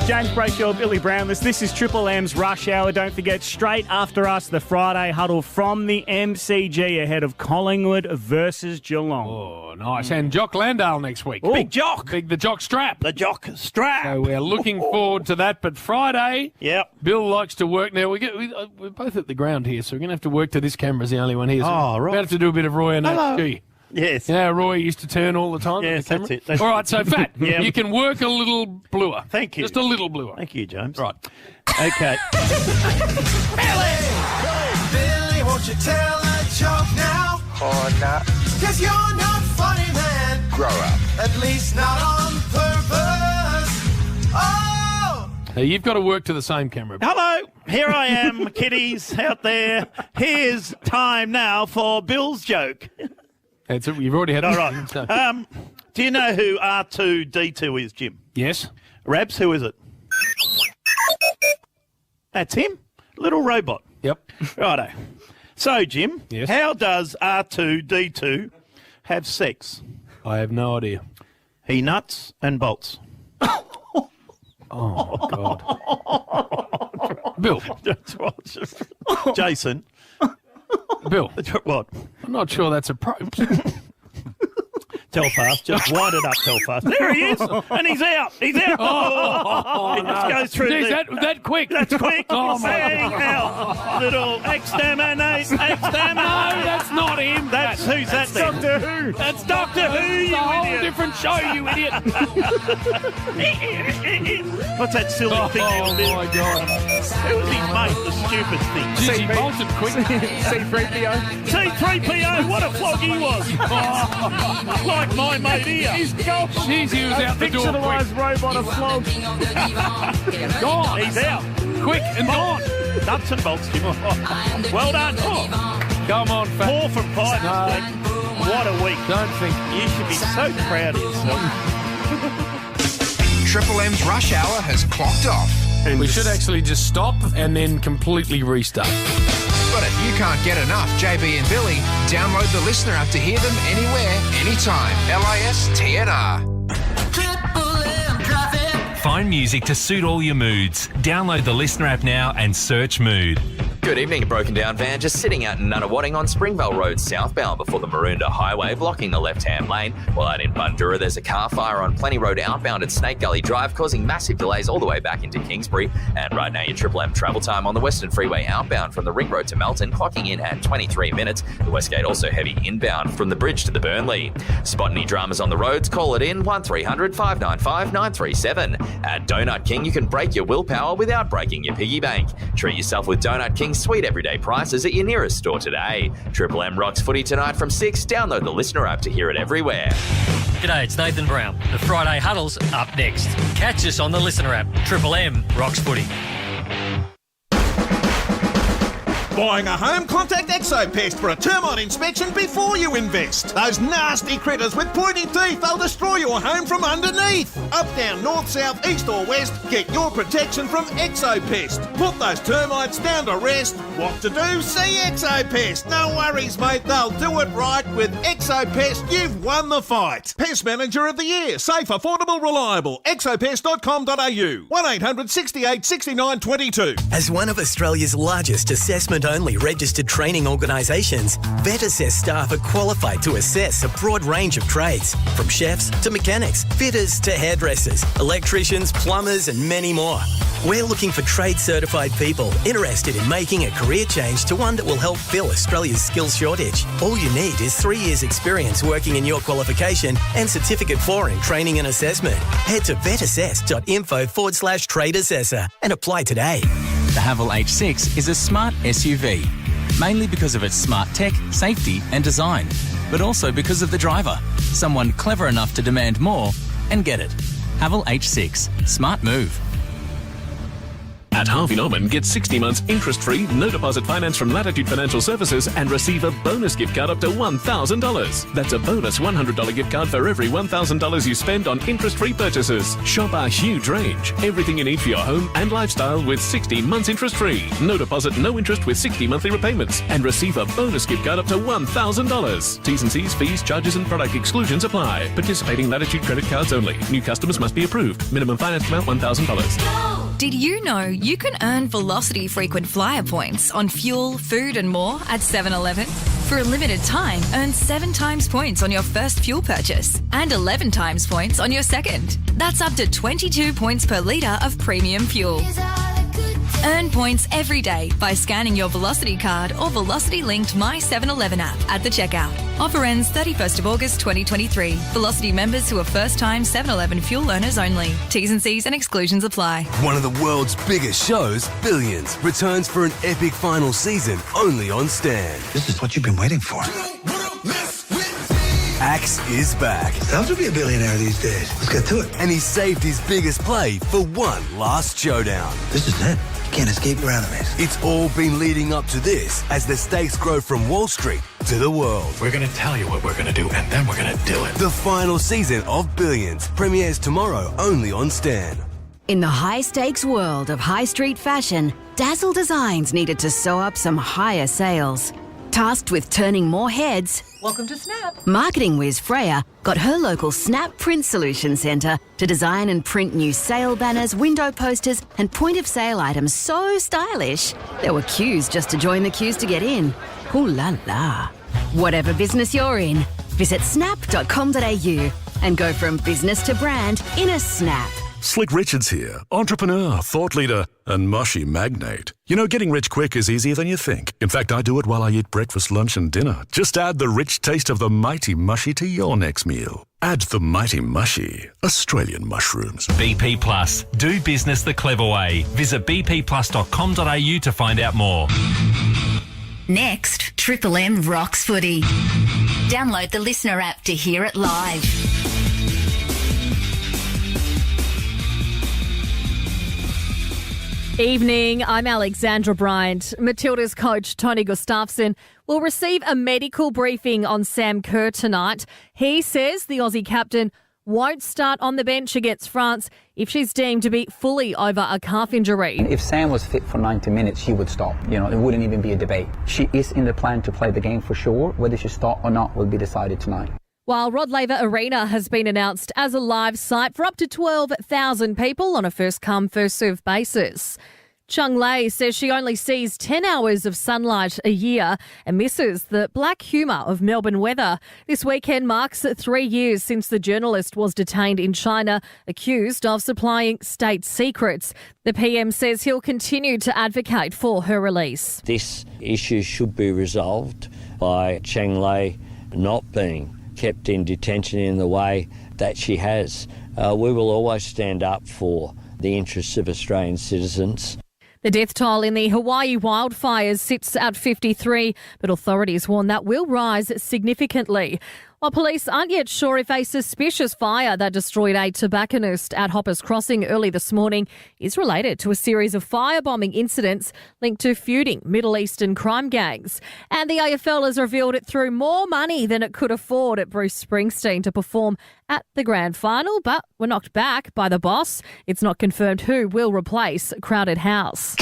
James Brayshaw, Billy Brownless. This is Triple M's Rush Hour. Don't forget, straight after us, the Friday huddle from the MCG ahead of Collingwood versus Geelong. Oh, nice. And Jock Landale next week. Ooh. Big Jock. The Jock Strap. The Jock Strap. So we're looking forward to that. But Friday, yep. Bill likes to work. Now, we're both at the ground here, so we're going to have to work to this camera's the only one here. So right. We're going to have to do a bit of Roy and HG. Yes. You know how Roy used to turn all the time? Yes, the camera? that's it. All right, so Fat, Yeah. you can work a little bluer. Thank you. Just a little bluer. Thank you, James. Right. Okay. Billy, won't you tell a joke now? Oh, nah. 'Cause you're not funny, man. Grow up. At least not on purpose. Oh! Now, you've got to work to the same camera. Hello, here I am, kiddies out there. Here's time now for Bill's joke. You've already had All it. right. So- Do you know who R2-D2 is, Jim? Yes. Rabs, who is it? That's him. Little robot. Yep. Righto. So, Jim, Yes. how does R2-D2 have sex? I have no idea. He nuts and bolts. Oh, God. Bill. That's right. Jason. Bill. What? I'm not sure that's appropriate. Telfast, just wind it up, Telfast. There he is, and he's out. He's out. It just goes through. Jeez, that quick. That's quick. Oh, my Hang out. Little exterminate. No, that's not him. That's who's that then? Doctor Who. That's Doctor Who, It's you a whole idiot. different show, you idiot. What's that silly thing you did? my God. Who's his mate, the stupid thing? Jeez, he bolted quick. C3PO. C3PO, what a flog he was. Like my mate here. Jeez, he was out the door quick. Fictionalised robot of flog. Gone. He's out. Quick and gone. Nuts and bolts, Jim. Well done. Come on, Fat. 4 from 5 this week. What a week. Don't think. You should be so proud of yourself. Triple M's Rush Hour has clocked off. We should actually just stop and then completely restart. But if you can't get enough JB and Billy, download the Listener app to hear them anywhere, anytime. LISTNR. Triple M traffic. Find music to suit all your moods. Download the Listener app now and search Mood. Good evening. A broken down van just sitting out in Nunawading on Springvale Road southbound before the Maroondah Highway, blocking the left-hand lane. While out in Bundoora, there's a car fire on Plenty Road outbound at Snake Gully Drive, causing massive delays all the way back into Kingsbury. And right now, your Triple M travel time on the Western Freeway outbound from the Ring Road to Melton, clocking in at 23 minutes. The Westgate also heavy inbound from the bridge to the Burnley. Spot any dramas on the roads, call it in 1300 595 937. At Donut King, you can break your willpower without breaking your piggy bank. Treat yourself with Donut King's sweet everyday prices at your nearest store today. Triple M rocks footy tonight from 6. Download the Listener app to hear it everywhere. G'day, it's Nathan Brown. The Friday Huddle's up next. Catch us on the Listener app. Triple M rocks footy. Buying a home? Contact Exopest for a termite inspection before you invest. Those nasty critters with pointy teeth, they'll destroy your home from underneath. Up, down, north, south, east or west, get your protection from Exopest. Put those termites down to rest. What to do? See Exopest. No worries, mate, they'll do it right. With Exopest, you've won the fight. Pest Manager of the Year. Safe, affordable, reliable. Exopest.com.au. 1800 68 69 22. As one of Australia's largest assessment-only registered training organisations, VetAssess staff are qualified to assess a broad range of trades, from chefs to mechanics, fitters to hairdressers, electricians, plumbers and many more. We're looking for trade-certified people interested in making a career change to one that will help fill Australia's skills shortage. All you need is 3 years' experience working in your qualification and Certificate 4 in training and assessment. Head to vetassess.info/trade assessor and apply today. The Haval H6 is a smart SUV, mainly because of its smart tech, safety and design, but also because of the driver, someone clever enough to demand more and get it. Haval H6, smart move. At Harvey Norman, get 60 months interest-free, no deposit finance from Latitude Financial Services and receive a bonus gift card up to $1,000. That's a bonus $100 gift card for every $1,000 you spend on interest-free purchases. Shop our huge range. Everything you need for your home and lifestyle with 60 months interest-free. No deposit, no interest with 60 monthly repayments. And receive a bonus gift card up to $1,000. T's and C's, fees, charges and product exclusions apply. Participating Latitude credit cards only. New customers must be approved. Minimum finance amount $1,000. Did you know you can earn Velocity frequent flyer points on fuel, food and more at 7-Eleven? For a limited time, earn 7 times points on your first fuel purchase and 11 times points on your second. That's up to 22 points per litre of premium fuel. Earn points every day by scanning your Velocity card or Velocity-linked My 7-Eleven app at the checkout. Offer ends 31st of August 2023. Velocity members who are first-time 7-Eleven fuel earners only. T's and C's and exclusions apply. One of the world's biggest shows, Billions, returns for an epic final season only on Stan. This is what you've been waiting for. Axe is back. How's to be a billionaire these days? Let's get to it. And he saved his biggest play for one last showdown. This is it. You can't escape your enemies. It's all been leading up to this as the stakes grow from Wall Street to the world. We're going to tell you what we're going to do, and then we're going to do it. The final season of Billions premieres tomorrow only on Stan. In the high-stakes world of high street fashion, Dazzle Designs needed to sew up some higher sales. Tasked with turning more heads, welcome to Snap. Marketing whiz Freya got her local Snap Print Solution Centre to design and print new sale banners, window posters and point-of-sale items so stylish, there were queues just to join the queues to get in. Ooh la la. Whatever business you're in, visit snap.com.au and go from business to brand in a snap. Slick Richards here, entrepreneur, thought leader, and mushy magnate. You know, getting rich quick is easier than you think. In fact, I do it while I eat breakfast, lunch, and dinner. Just add the rich taste of the Mighty Mushy to your next meal. Add the Mighty Mushy, Australian mushrooms. BP Plus. Do business the clever way. Visit bpplus.com.au to find out more. Next, Triple M rocks footy. Download the Listener app to hear it live. Evening, I'm Alexandra Bryant. Matilda's coach, Tony Gustafsson, will receive a medical briefing on Sam Kerr tonight. He says the Aussie captain won't start on the bench against France if she's deemed to be fully over a calf injury. If Sam was fit for 90 minutes, she would start. You know, it wouldn't even be a debate. She is in the plan to play the game for sure. Whether she start or not will be decided tonight. While Rod Laver Arena has been announced as a live site for up to 12,000 people on a first-come, first-served basis. Chung Lei says she only sees 10 hours of sunlight a year and misses the black humour of Melbourne weather. This weekend marks 3 years since the journalist was detained in China, accused of supplying state secrets. The PM says he'll continue to advocate for her release. This issue should be resolved by Chang Lei not being kept in detention in the way that she has. We will always stand up for the interests of Australian citizens. The death toll in the Hawaii wildfires sits at 53, but authorities warn that will rise significantly. While police aren't yet sure if a suspicious fire that destroyed a tobacconist at Hoppers Crossing early this morning is related to a series of firebombing incidents linked to feuding Middle Eastern crime gangs. And the AFL has revealed it threw more money than it could afford at Bruce Springsteen to perform at the grand final, but were knocked back by the boss. It's not confirmed who will replace Crowded House.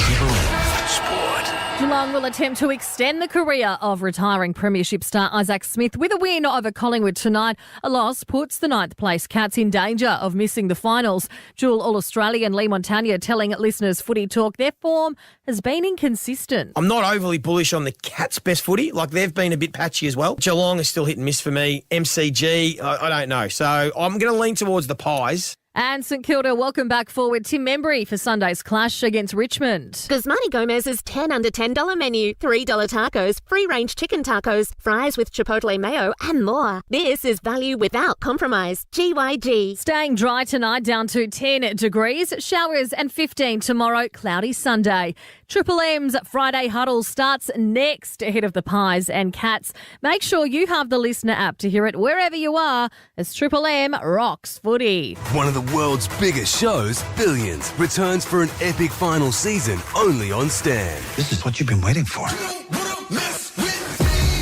Geelong will attempt to extend the career of retiring premiership star Isaac Smith with a win over Collingwood tonight. A loss puts the 9th place Cats in danger of missing the finals. Dual All-Australian Lee Montagna telling listeners Footy Talk their form has been inconsistent. I'm not overly bullish on the Cats' best footy. Like, they've been a bit patchy as well. Geelong is still hit and miss for me. MCG, I don't know. So I'm going to lean towards the Pies. And St Kilda welcome back forward Tim Membry for Sunday's clash against Richmond. Guzmani Gomez's 10 under $10 menu, $3 tacos, free-range chicken tacos, fries with chipotle mayo and more. This is value without compromise. GYG. Staying dry tonight down to 10 degrees, showers and 15 tomorrow, cloudy Sunday. Triple M's Friday Huddle starts next ahead of the Pies and Cats. Make sure you have the Listener app to hear it wherever you are as Triple M rocks footy. One of the world's biggest shows, Billions, returns for an epic final season only on Stan. This is what you've been waiting for.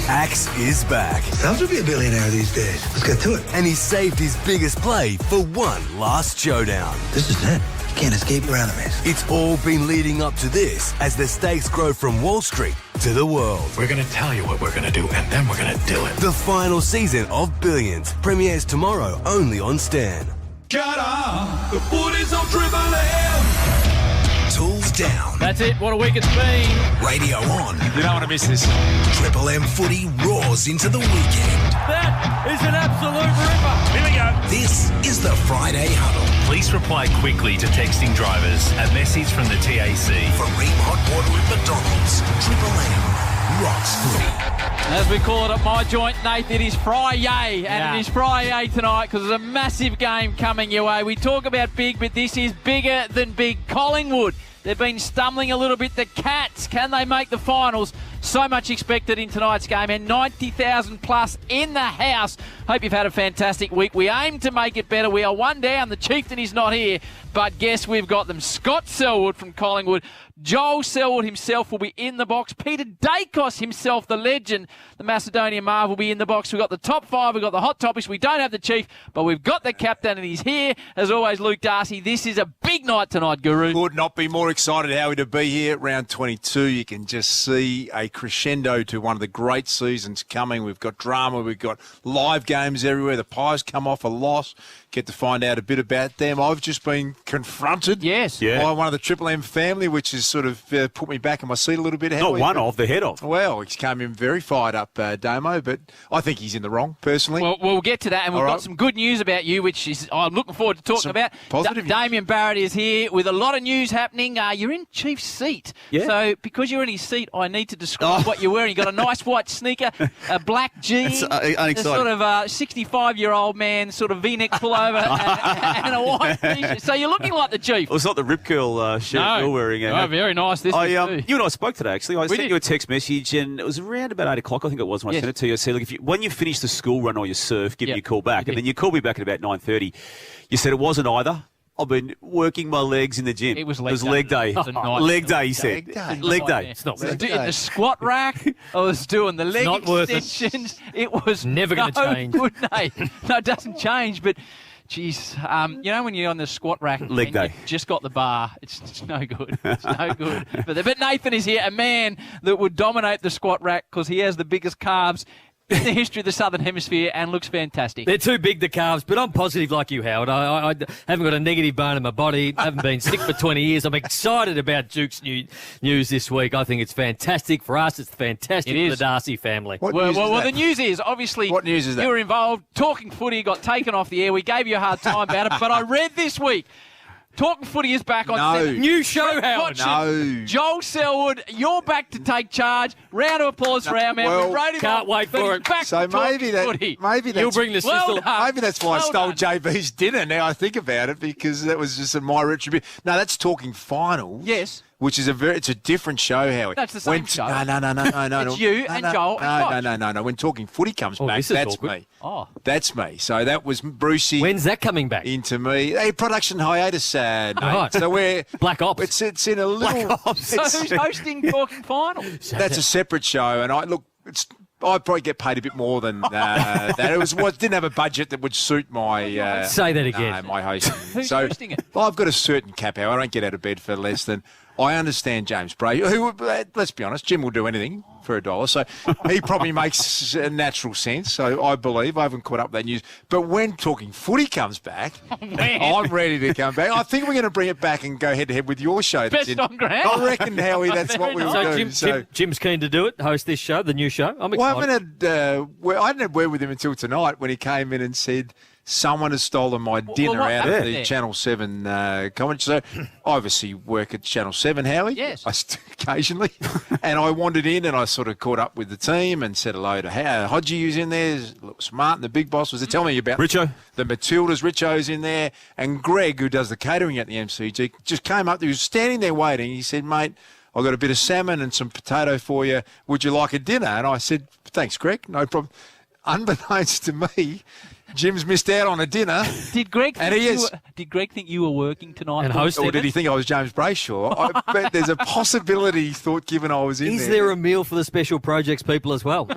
Axe is back. Sounds to be a billionaire these days. Let's get to it. And he saved his biggest play for one last showdown. This is it. You can't escape your enemies. It's all been leading up to this as the stakes grow from Wall Street to the world. We're going to tell you what we're going to do, and then we're going to do it. The final season of Billions premieres tomorrow only on Stan. Shut up. The footy's on Triple M. Tools down. That's it. What a week it's been. Radio on. You don't want to miss this. Triple M footy roars into the weekend. That is an absolute ripper. Here we go. This is the Friday Huddle. Please reply quickly to texting drivers a message from the TAC. For Ream Hot Water at McDonald's. Triple M rocks footy. As we call it at my joint, Nate, it is Friday, and it is Friday tonight because there's a massive game coming your way. We talk about big, but this is bigger than big. Collingwood, they've been stumbling a little bit. The Cats, can they make the finals? So much expected in tonight's game, and 90,000 plus in the house. Hope you've had a fantastic week. We aim to make it better. We are one down. The Chieftain is not here, but guess we've got them. Scott Selwood from Collingwood. Joel Selwood himself will be in the box. Peter Dacos himself, the legend, the Macedonian Marv, will be in the box. We've got the top five. We've got the hot topics. We don't have the chief, but we've got the captain, and he's here. As always, Luke Darcy. This is a big night tonight, Guru. Could not be more excited, Howie, to be here. Round 22, you can just see a crescendo to one of the great seasons coming. We've got drama. We've got live games everywhere. The Pies come off a loss. Get to find out a bit about them. I've just been confronted by one of the Triple M family, which has sort of put me back in my seat a little bit. Not one of, the head of. Well, he's come in very fired up, Damo, but I think he's in the wrong, personally. Well, we'll get to that, and we've got some good news about you, which is I'm looking forward to talking about. Positive Damien Barrett is here with a lot of news happening. You're in Chief's seat. Yeah. So because you're in his seat, I need to describe what you're wearing. You've got a nice white sneaker, a black jean, a sort of 65-year-old man, sort of V-neck pullover, and a white t-shirt. So you're looking like the Chief. Well, it's not the Rip Curl shirt you're wearing. Oh, very nice. This is you and I spoke today, actually. I sent you a text message, and it was around about 8 o'clock, I think it was, when I sent it to you. I said, look, when you finish the school run or your surf, give me a call back. And then you called me back at about 9:30. You said it wasn't either. I've been working my legs in the gym. It was leg day. Leg day, he said. Leg day. It's not worth it. In the squat rack, I was doing the leg extensions. It was never going to change. Good, Nate. No, it doesn't change, but... Jeez, you know when you're on the squat rack and you've just got the bar, it's no good. It's no good. But Nathan is here, a man that would dominate the squat rack because he has the biggest calves in the history of the Southern Hemisphere and looks fantastic. They're too big, the calves, but I'm positive like you, Howard. I haven't got a negative bone in my body. I haven't been sick for 20 years. I'm excited about Duke's news this week. I think it's fantastic for us. It's fantastic for the Darcy family. Well, the news is, obviously, what news is that? You were involved. Talking Footy got taken off the air. We gave you a hard time about it, but I read this week, Talking Footy is back on set. New show, Howard. No. Joel Selwood, you're back to take charge. Round of applause for our man. Well, we wrote him can't off, wait but for he's it. Back So to maybe that's You'll bring the sizzle. maybe that's why I stole JB's dinner. Now I think about it, because that was just my retribution. No, that's Talking Finals. Yes. Which is it's a different show, Howie. That's the same show. No. It's you and Joel and Josh. No. When Talking Footy comes back, that's me. Oh. That's me. So that was Brucey. When's that coming back? Into me. Hey, production hiatus, mate. Right. So we're Black Ops. It's in a little. Black Ops. So who's hosting Talking Finals? That's a separate show, and I'd probably get paid a bit more than that. It didn't have a budget that would suit my. Say that again. My hosting. Who's hosting it? I've got a certain cap. I don't get out of bed for less than. I understand James Bray, who, let's be honest, Jim will do anything for $1. So he probably makes a natural sense. So I believe. I haven't caught up with that news. But when Talking Footy comes back, I'm ready to come back. I think we're going to bring it back and go head-to-head with your show. Best on ground. I reckon, Howie, that's what we will do. So Jim's keen to do it, host this show, the new show. I'm excited. I hadn't had word with him until tonight when he came in and said, someone has stolen my dinner out of the Channel 7 commentary. So I obviously work at Channel 7, Howie. Yes. Occasionally. And I wandered in and I sort of caught up with the team and said hello to Hodgie, who's in there. Smart and the big boss was there. Tell me about Richo. The Matildas. Richo's in there. And Greg, who does the catering at the MCG, just came up. He was standing there waiting. He said, mate, I've got a bit of salmon and some potato for you. Would you like a dinner? And I said, thanks, Greg, no problem. Unbeknownst to me, Jim's missed out on a dinner. Did Greg think you were working tonight? And hosting Or did he think I was James Brayshaw? I bet there's a possibility he thought, given I was in there. Is there a meal for the special projects people as well?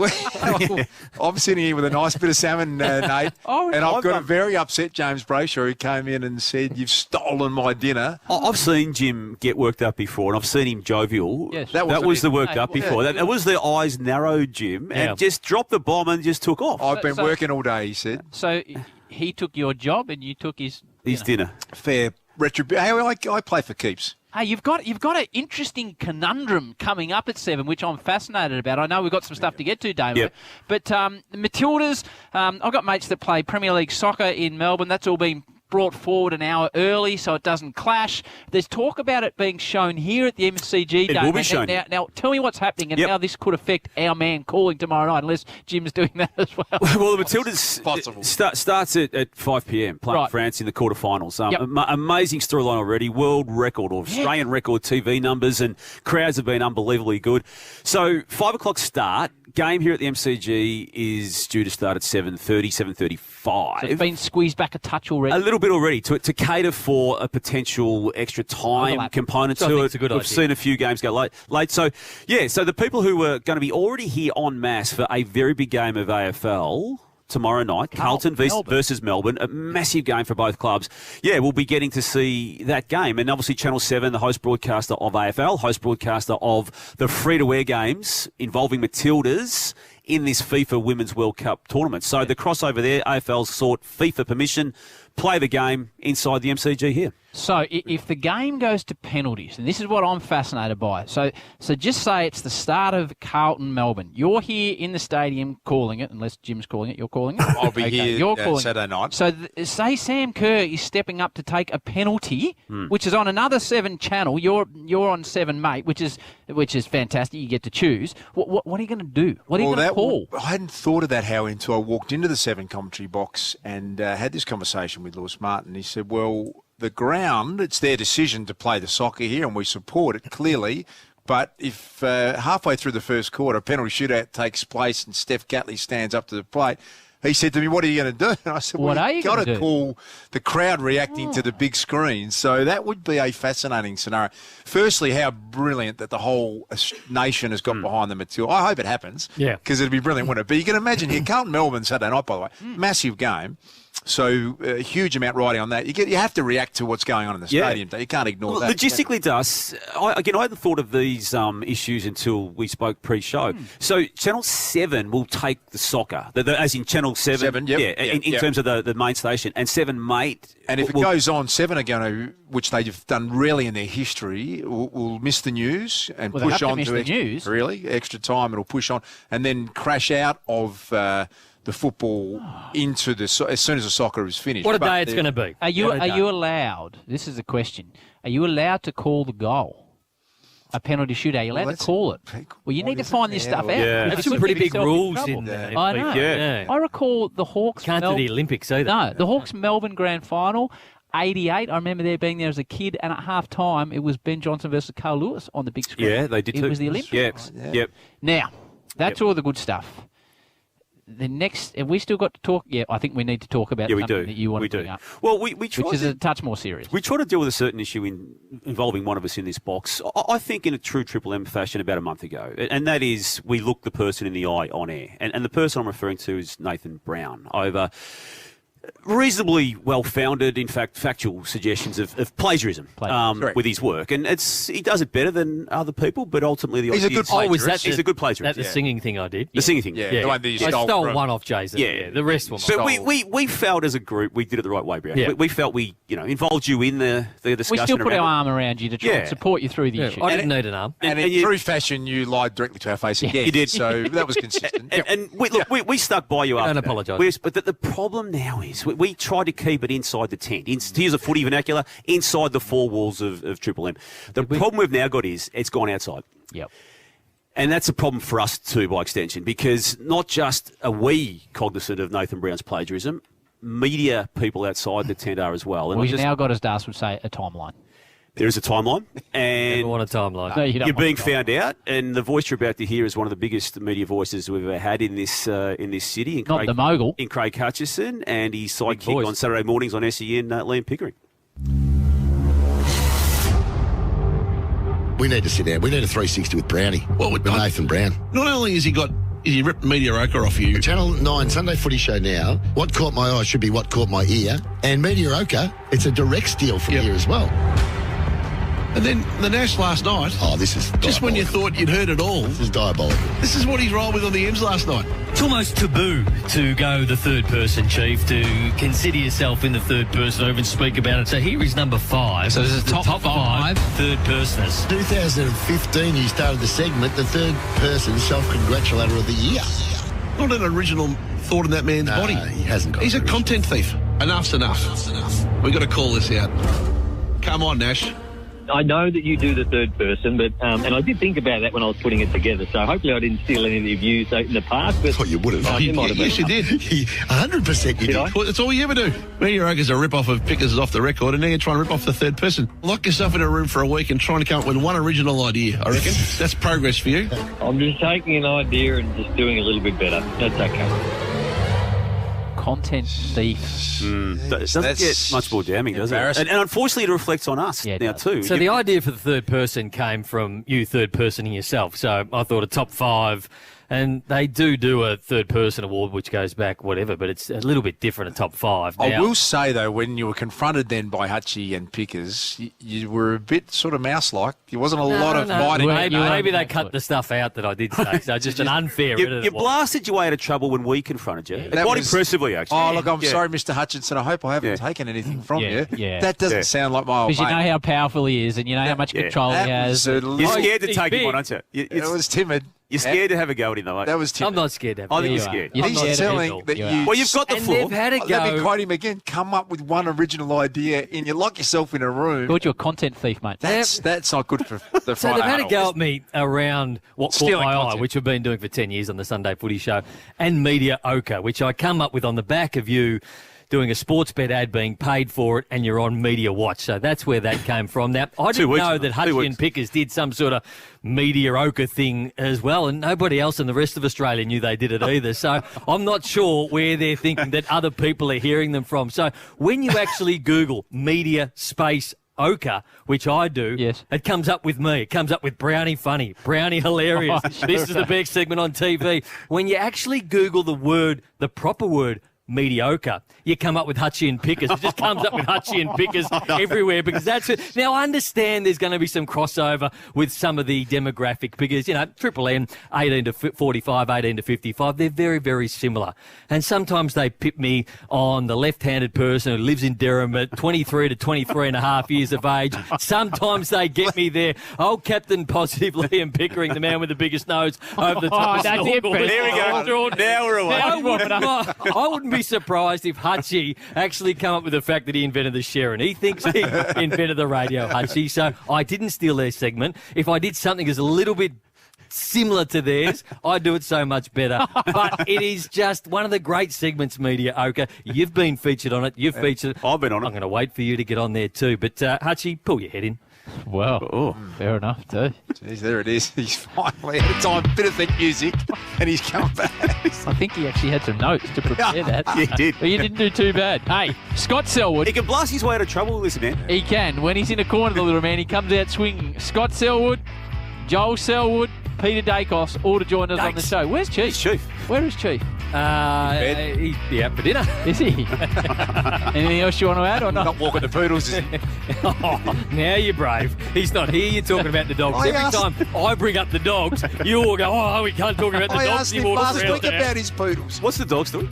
I'm sitting here with a nice bit of salmon, Nate, and I've got a very upset James Brayshaw who came in and said, you've stolen my dinner. I've seen Jim get worked up before, and I've seen him jovial. Yes. That was the worked up before. That was the eyes narrowed Jim, and just dropped the bomb and just took off. I've been working all day, he said. So he took your job and you took his dinner. Fair retribution. I play for keeps. Hey, you've got an interesting conundrum coming up at 7, which I'm fascinated about. I know we've got some stuff to get to, Damo. Yep. But the Matildas, I've got mates that play Premier League soccer in Melbourne. That's all been brought forward an hour early so it doesn't clash. There's talk about it being shown here at the MCG. It will be shown. Now, tell me what's happening and how this could affect our man calling tomorrow night, unless Jim's doing that as well. Well, the Matildas starts at 5 p.m. playing France in the quarterfinals. Amazing storyline already. World record or Australian record TV numbers, and crowds have been unbelievably good. So 5 o'clock start. Game here at the MCG is due to start at 7:30, 7:35. So it's been squeezed back a touch already. A little bit already to cater for a potential extra time component to it. We've seen a few games go late. So the people who were going to be already here en masse for a very big game of AFL tomorrow night, Carlton versus Melbourne, a massive game for both clubs. Yeah, we'll be getting to see that game. And obviously Channel 7, the host broadcaster of AFL, host broadcaster of the free-to-air games involving Matildas in this FIFA Women's World Cup tournament. So the crossover there, AFL sought FIFA permission, play the game inside the MCG here. So if the game goes to penalties, and this is what I'm fascinated by, so just say it's the start of Carlton-Melbourne. You're here in the stadium calling it, unless Jim's calling it, you're calling it? I'll be here you're calling Saturday night. So say Sam Kerr is stepping up to take a penalty, which is on another 7 channel. You're on 7, mate, which is fantastic. You get to choose. What are you going to do? What are you going to call? I hadn't thought of that, Howie, until I walked into the 7 commentary box and had this conversation with Lewis Martin. He said, well, the ground, it's their decision to play the soccer here, and we support it clearly. But if halfway through the first quarter, a penalty shootout takes place and Steph Catley stands up to the plate, he said to me, what are you going to do? And I said, well, you've got to call the crowd reacting to the big screen. So that would be a fascinating scenario. Firstly, how brilliant that the whole nation has got behind the Matilda. I hope it happens. Yeah. Because it'd be brilliant, wouldn't it? But you can imagine here, Carlton-Melbourne Saturday night, by the way, massive game. So a huge amount riding on that. You have to react to what's going on in the stadium. You can't ignore that. Logistically, it does. I hadn't thought of these issues until we spoke pre-show. So Channel 7 will take the soccer, as in Channel 7. In terms of the main station, and 7 mate. And if it goes on, 7 are going to, which they've done rarely in their history, will miss the news and push on to extra time. It'll push on and then crash out of the football into as soon as the soccer is finished. What a day it's going to be. Are you allowed? This is the question. Are you allowed to call the goal? A penalty shootout. Are you allowed to call it? Well, you need to find this stuff out. Yeah. There's some pretty big rules in there. I know. Yeah. I recall the Hawks. Can't do the Olympics either. No, the Hawks Melbourne Grand Final. 88. I remember there being there as a kid, and at half time it was Ben Johnson versus Carl Lewis on the big screen. Yeah, they did too. It was the Olympics. Yep. Now, that's all the good stuff. The next, have we still got to talk? Yeah, I think we need to talk about something that you want to bring up. Well, we try which is a touch more serious. We try to deal with a certain issue involving one of us in this box. I think in a true Triple M fashion about a month ago, and that is we looked the person in the eye on air, and the person I'm referring to is Nathan Brown over reasonably well-founded, in fact, factual suggestions of plagiarism with his work. And he does it better than other people, but ultimately he's a good plagiarist. He's a good plagiarist. That's the singing thing I did. The singing thing. Yeah. The one that you I stole one off Jason. Yeah. The rest were mine. But we felt as a group we did it the right way, Brian. Yeah. We felt we involved you in the discussion. We still put our arm around you to try and support you through the issue. I didn't need an arm. And in true fashion, you lied directly to our face again. You did. So that was consistent. And we stuck by you after. Don't apologise. But the problem now is we tried to keep it inside the tent. To use a footy vernacular, inside the 4 walls of Triple M. The problem we've now got is it's gone outside. Yep. And that's a problem for us too, by extension, because not just are we cognizant of Nathan Brown's plagiarism, media people outside the tent are as well. And We've now got, as Das would say, a timeline. There is a timeline, and Never want a timeline. No, you don't you're want being a timeline. found out. And the voice you're about to hear is one of the biggest media voices we've ever had in this city. Not the mogul. In Craig Hutchison, and his Big sidekick voice. on Saturday mornings on SEN, Liam Pickering. We need to sit down. We need a 360 with Brownie. With Nathan Brown. Not only has he ripped Mediocre off you. Channel 9 Sunday Footy Show now. What caught my eye should be what caught my ear. And Mediocre, it's a direct steal from here as well. And then the Nash last night. Oh, this is just when you thought you'd heard it all. This is diabolical. This is what he's rolled with on the ends last night. It's almost taboo to go the third person, Chief, to consider yourself in the third person or even speak about it. So here is number 5. So this is The top five. third personers. 2015, you started the segment, the third person self-congratulator of the year. Not an original thought in that man's body. He hasn't got He's a an original. content thief. Enough's enough. We've got to call this out. Come on, Nash. I know that you do the third person, but and I did think about that when I was putting it together. So hopefully I didn't steal any of your views in the past. But you would have. Yes, you did. 100% you did. Well, that's all you ever do. Mediocre's a rip-off of Pickers off the record, and now you're trying to rip off the third person. Lock yourself in a room for a week and trying to come up with one original idea, I reckon. That's progress for you. I'm just taking an idea and just doing a little bit better. That's okay. Content thief. Doesn't get much more damning, does it? And unfortunately, it reflects on us now too. So the idea for the third person came from you third personing yourself. So I thought a top 5, and they do a third person award, which goes back whatever, but it's a little bit different, a top 5. I Now, will say, though, when you were confronted then by Hutchie and Pickers, you were a bit sort of mouse-like. There wasn't a lot of biting. Maybe they cut the stuff out that I did say, so just an unfair edit. You blasted your way out of trouble when we confronted you. Quite impressively, actually. Oh, look, I'm sorry, Mr. Hutchinson. I hope I haven't taken anything from you. Yeah. That doesn't sound like my old Because you mate. know how powerful he is, and you know how much control he has. You're scared to take him on, aren't you? It was timid. You're scared to have a go at him, though, mate. That was timid. I'm not scared to have I think it. you're scared. He's telling that you... Well, you've got the And floor. they've had a Let me go. quote him again. Come up with one original idea and you lock yourself in a room. Thought you're a content thief, mate. That's not good for the So Friday they've had a huddle. go at me around what caught Stealing my eye, content. which we've been doing for 10 years on the Sunday Footy Show, and Media Ochre, which I come up with on the back of you doing a sports bet ad, being paid for it, and you're on Media Watch. So that's where that came from. Now, I didn't know that Hutchie and Pickers did some sort of Media Ochre thing as well, and nobody else in the rest of Australia knew they did it either. So I'm not sure where they're thinking that other people are hearing them from. So when you actually Google Media Space Ochre, which I do, it comes up with me. It comes up with Brownie Funny, Brownie Hilarious. This is the best segment on TV. When you actually Google the proper word, mediocre, you come up with Hutchie and Pickers. It just comes up with Hutchie and Pickers everywhere because that's it. Now, I understand there's going to be some crossover with some of the demographic because, you know, Triple N, 18 to 45, 18 to 55, they're very, very similar. And sometimes they pip me on the left-handed person who lives in Durham at 23 to 23 and a half years of age. Sometimes they get me there. Old Captain Positive Liam Pickering, the man with the biggest nose over the top of that's it, snorkel. Brett. There we go. Now we're away. I wouldn't be surprised if Hutchie actually come up with the fact that he invented the Sharon. He thinks he invented the radio, Hutchie. So I didn't steal their segment. If I did something that's a little bit similar to theirs, I'd do it so much better. But it is just one of the great segments, Media Ochre. You've been featured on it. You've featured it. I've been on it. I'm going to wait for you to get on there too. But Hutchie, pull your head in. Well, fair enough, too. Jeez, there it is. He's finally had time, bit of thick music, and he's come back. I think he actually had some notes to prepare that. He did. But you didn't do too bad. Hey, Scott Selwood. He can blast his way out of trouble, this man. He can. When he's in a corner, the little man, he comes out swinging. Scott Selwood, Joel Selwood, Peter Dacos, all to join us on the show. Where's Chief? Chief. Where is Chief? He's out for dinner. Is he? Anything else you want to add or not? Not walking the poodles, is he? Now you're brave. He's not here. You're talking about the dogs. Every time I bring up the dogs, you all go, oh, we can't talk about the I dogs asked him anymore. last week about his poodles. What's the dog's doing?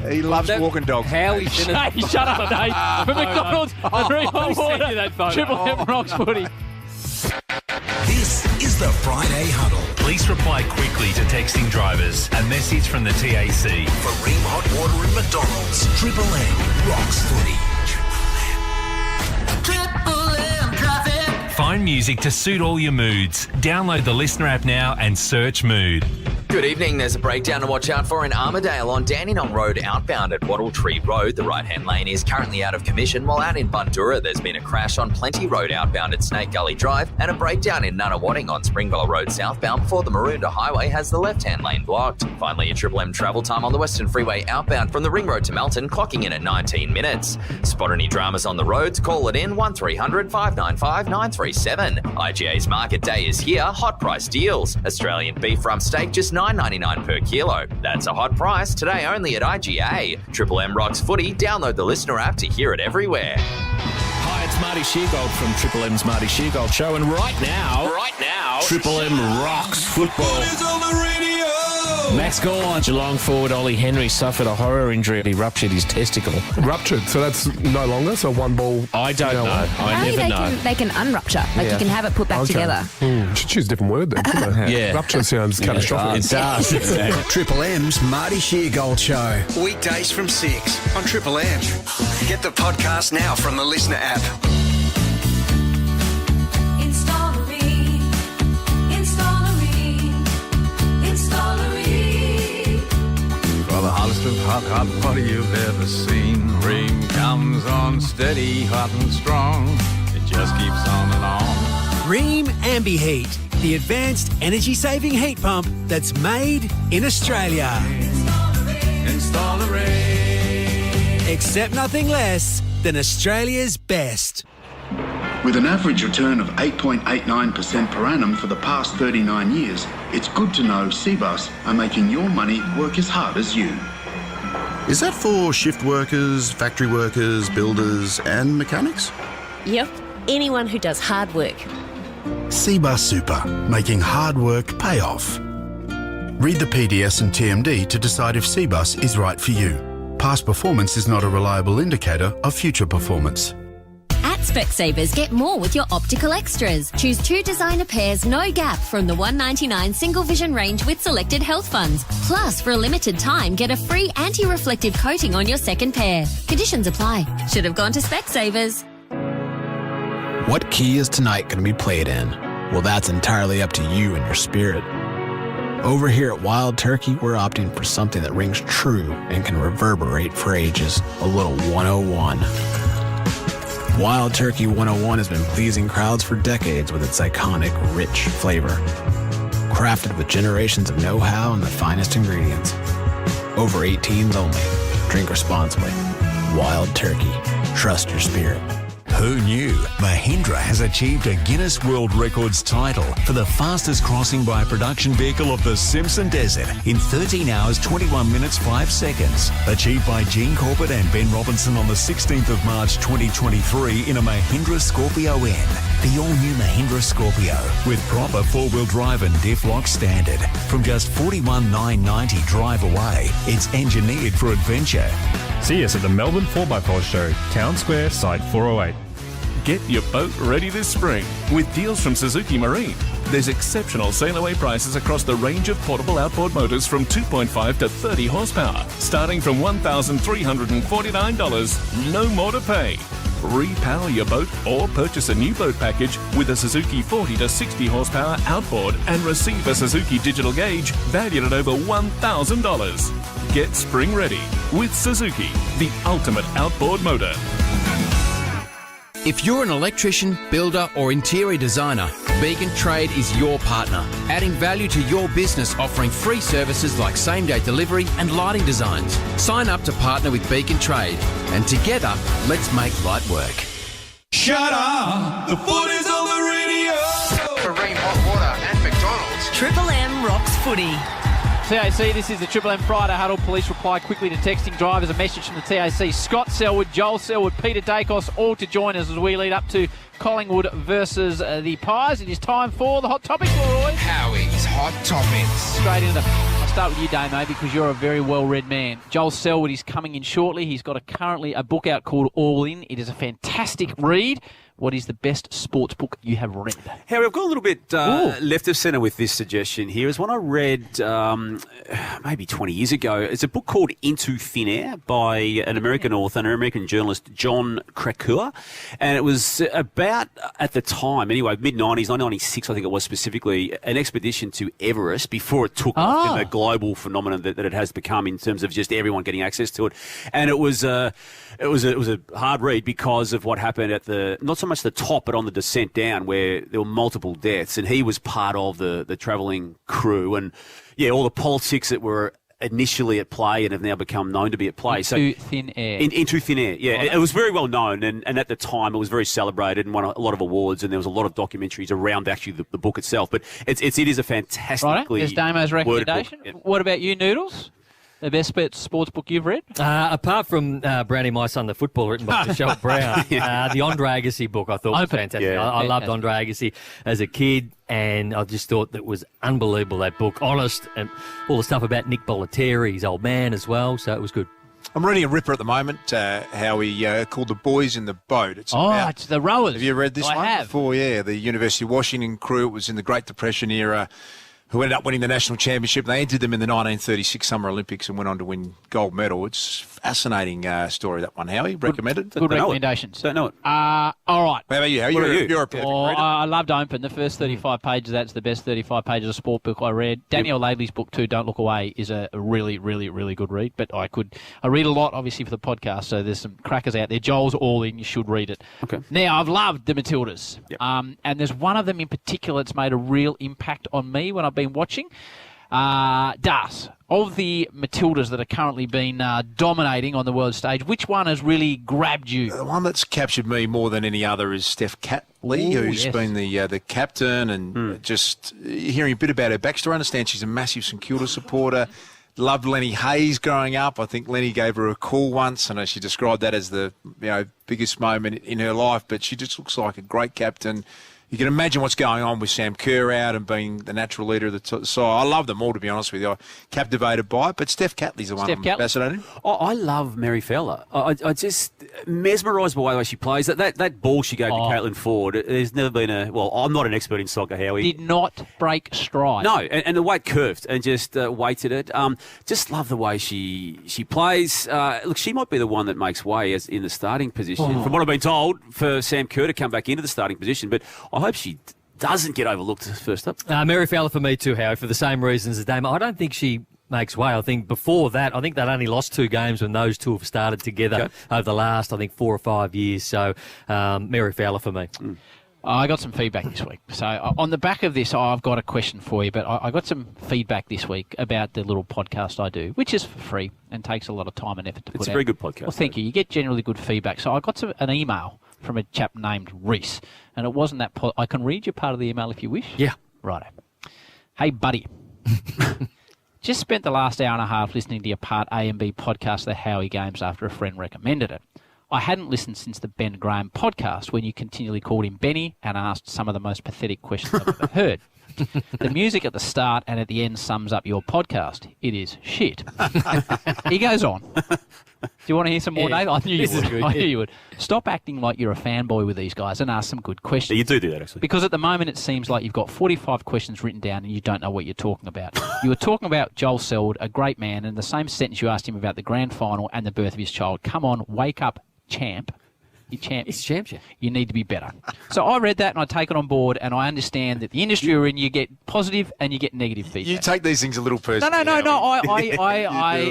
He loves walking dogs. How he's Hey, shut up, Dave. For McDonald's, a drink-on water. Triple M Rocks footy. This is the Friday Huddle. Please reply quickly to texting drivers. A message from the TAC. For Ream Hot Water and McDonald's, Triple M rocks footy. Triple M traffic. Find music to suit all your moods. Download the Listener app now and search Mood. Good evening. There's a breakdown to watch out for in Armidale on Dandenong Road outbound at Wattle Tree Road. The right-hand lane is currently out of commission, while out in Bundoora there's been a crash on Plenty Road outbound at Snake Gully Drive and a breakdown in Nunawading on Springvale Road southbound before the Maroondah Highway has the left-hand lane blocked. Finally, a Triple M travel time on the Western Freeway outbound from the Ring Road to Melton, clocking in at 19 minutes. Spot any dramas on the roads, call it in 1300 595 937. IGA's Market Day is here. Hot price deals. Australian beef rump steak just $9.99 per kilo. That's a hot price today only at IGA. Triple M rocks footy. Download the Listener app to hear it everywhere. Hi, it's Marty Sheargold from Triple M's Marty Sheargold Show, and right now, Triple M rocks football. Max Gorn, Geelong forward Ollie Henry suffered a horror injury. He ruptured his testicle. Ruptured, so that's no longer, so one ball. I don't know. I never know. They can unrupture. Like you can have it put back together. Should choose a different word then, shouldn't I? Yeah. Rupture sounds catastrophic. It does. Triple M's Marty Sheargold Show. Weekdays from 6 on Triple M. Get the podcast now from the Listener app. For the hottest of hot water you've ever seen. Ream comes on steady, hot and strong. It just keeps on and on. Ream AmbiHeat, the advanced energy-saving heat pump that's made in Australia. Install the Ream. Accept nothing less than Australia's best. With an average return of 8.89% per annum for the past 39 years, it's good to know CBUS are making your money work as hard as you. Is that for shift workers, factory workers, builders and mechanics? Yep, anyone who does hard work. CBUS Super, making hard work pay off. Read the PDS and TMD to decide if CBUS is right for you. Past performance is not a reliable indicator of future performance. At Specsavers, get more with your optical extras. Choose 2 designer pairs, no gap, from the $199 single vision range with selected health funds. Plus, for a limited time, get a free anti-reflective coating on your second pair. Conditions apply. Should have gone to Specsavers. What key is tonight going to be played in? Well, that's entirely up to you and your spirit. Over here at Wild Turkey, we're opting for something that rings true and can reverberate for ages. A little 101. Wild Turkey 101 has been pleasing crowds for decades with its iconic, rich flavor. Crafted with generations of know-how and the finest ingredients. Over 18s only. Drink responsibly. Wild Turkey. Trust your spirit. Who knew Mahindra has achieved a Guinness World Records title for the fastest crossing by a production vehicle of the Simpson Desert in 13 hours, 21 minutes, 5 seconds. Achieved by Gene Corbett and Ben Robinson on the 16th of March 2023 in a Mahindra Scorpio N. The all-new Mahindra Scorpio with proper four-wheel drive and diff lock standard. From just $41,990 drive away, it's engineered for adventure. See us at the Melbourne 4x4 Show, Town Square, Site 408. Get your boat ready this spring with deals from Suzuki Marine. There's exceptional sail-away prices across the range of portable outboard motors from 2.5 to 30 horsepower, starting from $1,349. No more to pay. Repower your boat or purchase a new boat package with a Suzuki 40 to 60 horsepower outboard and receive a Suzuki digital gauge valued at over $1,000. Get spring ready with Suzuki, the ultimate outboard motor. If you're an electrician, builder or interior designer, Beacon Trade is your partner, adding value to your business, offering free services like same-day delivery and lighting designs. Sign up to partner with Beacon Trade, and together, let's make light work. Shut up! The footy's on the radio! For Ream Hot Water and McDonald's. Triple M rocks footy. TAC, this is the Triple M Friday Huddle. Police reply quickly to texting drivers. A message from the TAC. Scott Selwood, Joel Selwood, Peter Dacos, all to join us as we lead up to Collingwood versus the Pies. It is time for the Hot Topics, Roy. Howie's Hot Topics. Straight into I'll start with you, Damo, because you're a very well-read man. Joel Selwood is coming in shortly. He's got currently a book out called All In. It is a fantastic read. what is the best sports book you have read? Harry, I've got a little bit left of centre with this suggestion here. It's one I read maybe 20 years ago. It's a book called Into Thin Air by an American author, an American journalist, John Krakauer. And it was about, at the time, anyway, mid-90s, 1996 I think it was specifically, an expedition to Everest before it took off in the global phenomenon that it has become in terms of just everyone getting access to it. And it was a hard read because of what happened at not so much the top, but on the descent down, where there were multiple deaths, and he was part of the travelling crew, and all the politics that were initially at play and have now become known to be at play. Into Thin Air. Into Thin Air, yeah. It was very well known, and at the time it was very celebrated and won a lot of awards, and there was a lot of documentaries around actually the book itself. But it is a fantastically There's Damo's recommendation. Yeah. What about you, Noodles? The best sports book you've read? Apart from Brownie, My Son, the Football, written by Michelle Brown, the Andre Agassi book I thought was fantastic. Yeah. I loved Andre Agassi as a kid, and I just thought that was unbelievable, that book. Honest, and all the stuff about Nick Bollettieri, his old man as well, so it was good. I'm reading a ripper at the moment, Howie, called The Boys in the Boat. It's the rowers. Have you read this one? I have. Before, the University of Washington crew. It was in the Great Depression era, who ended up winning the national championship. They entered them in the 1936 Summer Olympics and went on to win gold medal. It's a fascinating story, that one, Howie. Recommended? Good recommendations. Don't know it. All right. How about you? You're a perfect reader. I loved Open. The first 35 pages, that's the best 35 pages of sport book I read. Danielle Laidley's book too, Don't Look Away, is a really, really, really good read. But I read a lot, obviously, for the podcast, so there's some crackers out there. Joel's all in. You should read it. Okay. Now, I've loved the Matildas. Yep. And there's one of them in particular that's made a real impact on me when I've been watching. Das, of the Matildas that are currently been dominating on the world stage, which one has really grabbed you? The one that's captured me more than any other is Steph Catley, who's been the captain, and just hearing a bit about her backstory. I understand she's a massive St Kilda supporter. Loved Lenny Hayes growing up. I think Lenny gave her a call once, and she described that as the biggest moment in her life. But she just looks like a great captain. You can imagine what's going on with Sam Kerr out and being the natural leader of the side. I love them all, to be honest with you. I'm captivated by it, but Steph Catley's the one I'm fascinated. I love Mary Fowler. I just mesmerised by the way she plays. That ball she gave to Caitlin Ford, there's never been I'm not an expert in soccer, Howie. Did not break stride. No, and the way it curved and just weighted it. Just love the way she plays. Look, she might be the one that makes way as in the starting position. From what I've been told, for Sam Kerr to come back into the starting position, but I hope she doesn't get overlooked first up. Mary Fowler for me too, Howie, for the same reasons as Damo. I don't think she makes way. I think before that, I think they'd only lost 2 games when those two have started together over the last, 4 or 5 years. So Mary Fowler for me. I got some feedback this week. So on the back of this, I've got a question for you, but I got some feedback this week about the little podcast I do, which is for free and takes a lot of time and effort to put out. It's a very good podcast. Well, thank you. You get generally good feedback. So I got an email from a chap named Reese, and it wasn't that... I can read you part of the email if you wish. Yeah. Righto. Hey, buddy. Just spent the last hour and a half listening to your Part A and B podcast, The Howie Games, after a friend recommended it. I hadn't listened since the Ben Graham podcast, when you continually called him Benny and asked some of the most pathetic questions I've ever heard. The music at the start and at the end sums up your podcast. It is shit. He goes on. Do you want to hear some more, Dave? I knew you would. I knew you would. Stop acting like you're a fanboy with these guys and ask some good questions. Yeah, you do that, actually. Because at the moment it seems like you've got 45 questions written down and you don't know what you're talking about. You were talking about Joel Selwood, a great man, and in the same sentence you asked him about the grand final and the birth of his child. Come on, wake up, champ. You champ. It's champ. You need to be better. So I read that and I take it on board, and I understand that the industry you're in, you get positive and you get negative feedback. You take these things a little personally. No. I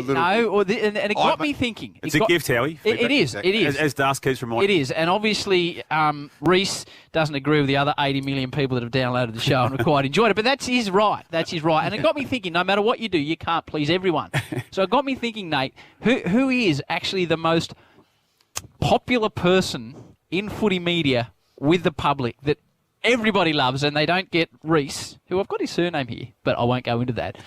know. And it got me thinking. It's a gift, Howie. It is. As Das keeps reminding. It is. And obviously, Reese doesn't agree with the other 80 million people that have downloaded the show and have quite enjoyed it. But that's his right. And it got me thinking, no matter what you do, you can't please everyone. So it got me thinking, Nate, who is actually the most popular person in footy media with the public that everybody loves, and they don't get Reese, who I've got his surname here, but I won't go into that.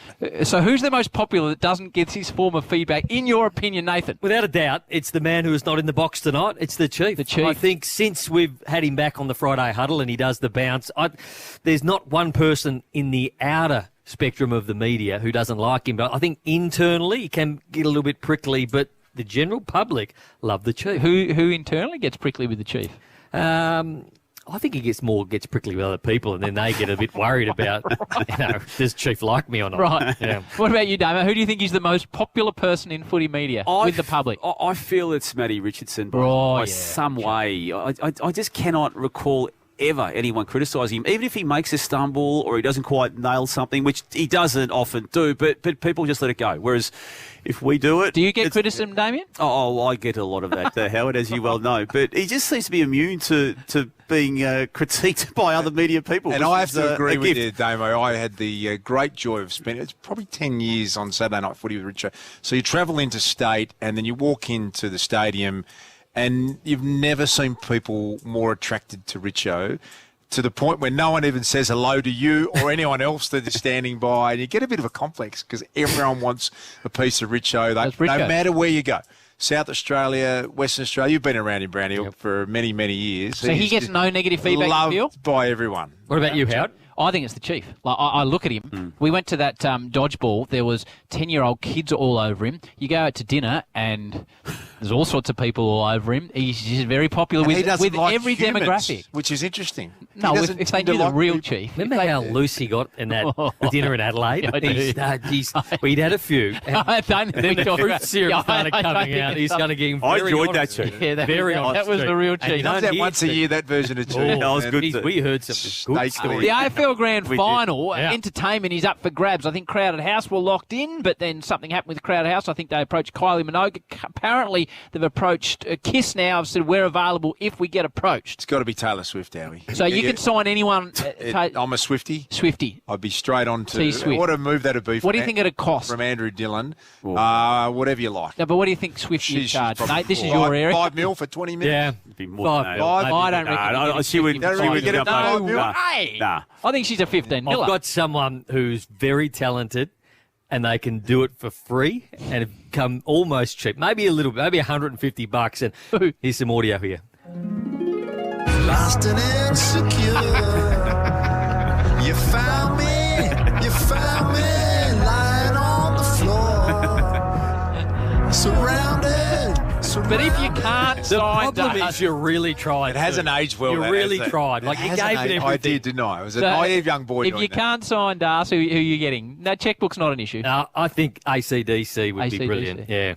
So who's the most popular that doesn't get his form of feedback, in your opinion, Nathan? Without a doubt, it's the man who is not in the box tonight. It's the Chief. I think since we've had him back on the Friday huddle and he does the bounce, there's not one person in the outer spectrum of the media who doesn't like him. But I think internally he can get a little bit prickly, but the general public love the Chief. Who internally gets prickly with the Chief? I think he gets prickly with other people, and then they get a bit worried about, does Chief like me or not? Right. Yeah. What about you, Damo? Who do you think is the most popular person in footy media with the public? I feel it's Matty Richardson by some way. I just cannot recall ever anyone criticising him, even if he makes a stumble or he doesn't quite nail something, which he doesn't often do, but people just let it go. Whereas if we do it... Do you get criticism, Damien? Oh, I get a lot of that, Howard, as you well know. But he just seems to be immune to being critiqued by other media people. And I have to agree with you, Damo. I had the great joy of spending, it's probably 10 years on Saturday Night Footy with Richo. So you travel interstate and then you walk into the stadium and you've never seen people more attracted to Richo, to the point where no one even says hello to you or anyone else that is standing by. And you get a bit of a complex because everyone wants a piece of Richo. No matter where you go. South Australia, Western Australia, you've been around in Brownhill for many, many years. So he gets no negative feedback, loved you feel? by everyone. What about you, Howard? I think it's the Chief. Like, I look at him. We went to that dodgeball. There was 10-year-old kids all over him. You go out to dinner and there's all sorts of people all over him. He's just very popular with like every humans, demographic. Which is interesting. No, if they knew the real Chief. Remember how loose he got in that dinner in Adelaide? We'd had a few. The fruit syrup started coming out. He's going to get him very I enjoyed honest. that, Chief. Yeah, that was the real Chief. He does that once a year, that version of Chief. That was good. We heard some good stories. The AFL Grand Final, entertainment is up for grabs. I think Crowded House were locked in, but then something happened with Crowded House. I think they approached Kylie Minogue. Apparently, they've approached Kiss now. I've said we're available if we get approached. It's got to be Taylor Swift, Howie. So you can sign anyone. I'm a Swiftie. Swiftie. I'd be straight on to Swift. What a move that'd be. What do you think it'd cost? From Andrew Dillon. Whatever you like. No, but what do you think Swiftie would charge? Nate, this is your area. $5 million for 20 minutes. Yeah. It'd be more than that. I don't reckon. She would get up. No way. Nah. I think she's a 15 miller. I've got someone who's very talented and they can do it for free and have come almost cheap. Maybe a little bit, maybe $150. And here's some audio here. Lost and insecure. You found me lying on the floor. Surrounded. But if you can't The sign problem is you really tried. It hasn't aged well. You really tried. Like, you gave it everything. I did, didn't I? I was a naive young boy. If you can't sign Darcy, who are you getting? No, checkbook's not an issue. No, I think AC/DC would be brilliant. Yeah.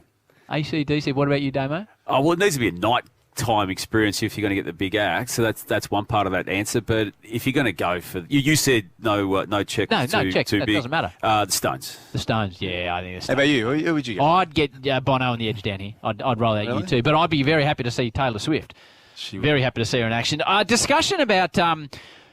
AC/DC. What about you, Damo? Oh, well, it needs to be a nighttime experience if you're going to get the big act. So that's one part of that answer. But if you're going to go for... You said no check. No check. Too That big. doesn't matter. The Stones. The Stones, yeah, I think the Stones. How about you? Who would you get? I'd get Bono on the edge down here. I'd roll out you too. But I'd be very happy to see Taylor Swift. Very happy to see her in action. Discussion about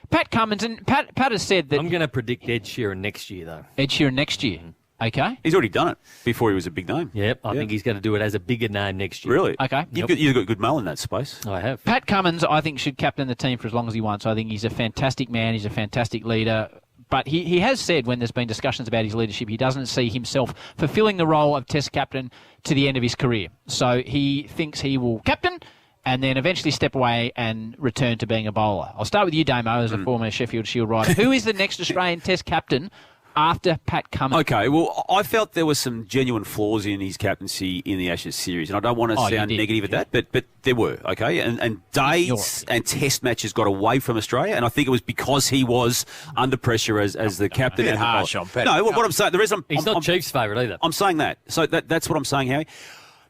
Pat Cummins. And Pat has said that... I'm going to predict Ed Sheeran next year, though. Ed Sheeran next year. Okay. He's already done it before he was a big name. Yep, I think he's going to do it as a bigger name next year. Really? Okay. You've got good mail in that space. I have. Pat Cummins, I think, should captain the team for as long as he wants. I think he's a fantastic man. He's a fantastic leader. But he has said when there's been discussions about his leadership, he doesn't see himself fulfilling the role of Test captain to the end of his career. So he thinks he will captain and then eventually step away and return to being a bowler. I'll start with you, Damo, as a former Sheffield Shield rider. Who is the next Australian Test captain after Pat Cummins? Okay, well, I felt there were some genuine flaws in his captaincy in the Ashes series, and I don't want to sound negative at that, but there were, okay? And days and Test matches got away from Australia, and I think it was because he was under pressure as the captain. Bit harsh on Pat. No, what I'm saying, the reason he's not Chiefs' favourite either. I'm saying that. So that's what I'm saying, Howie.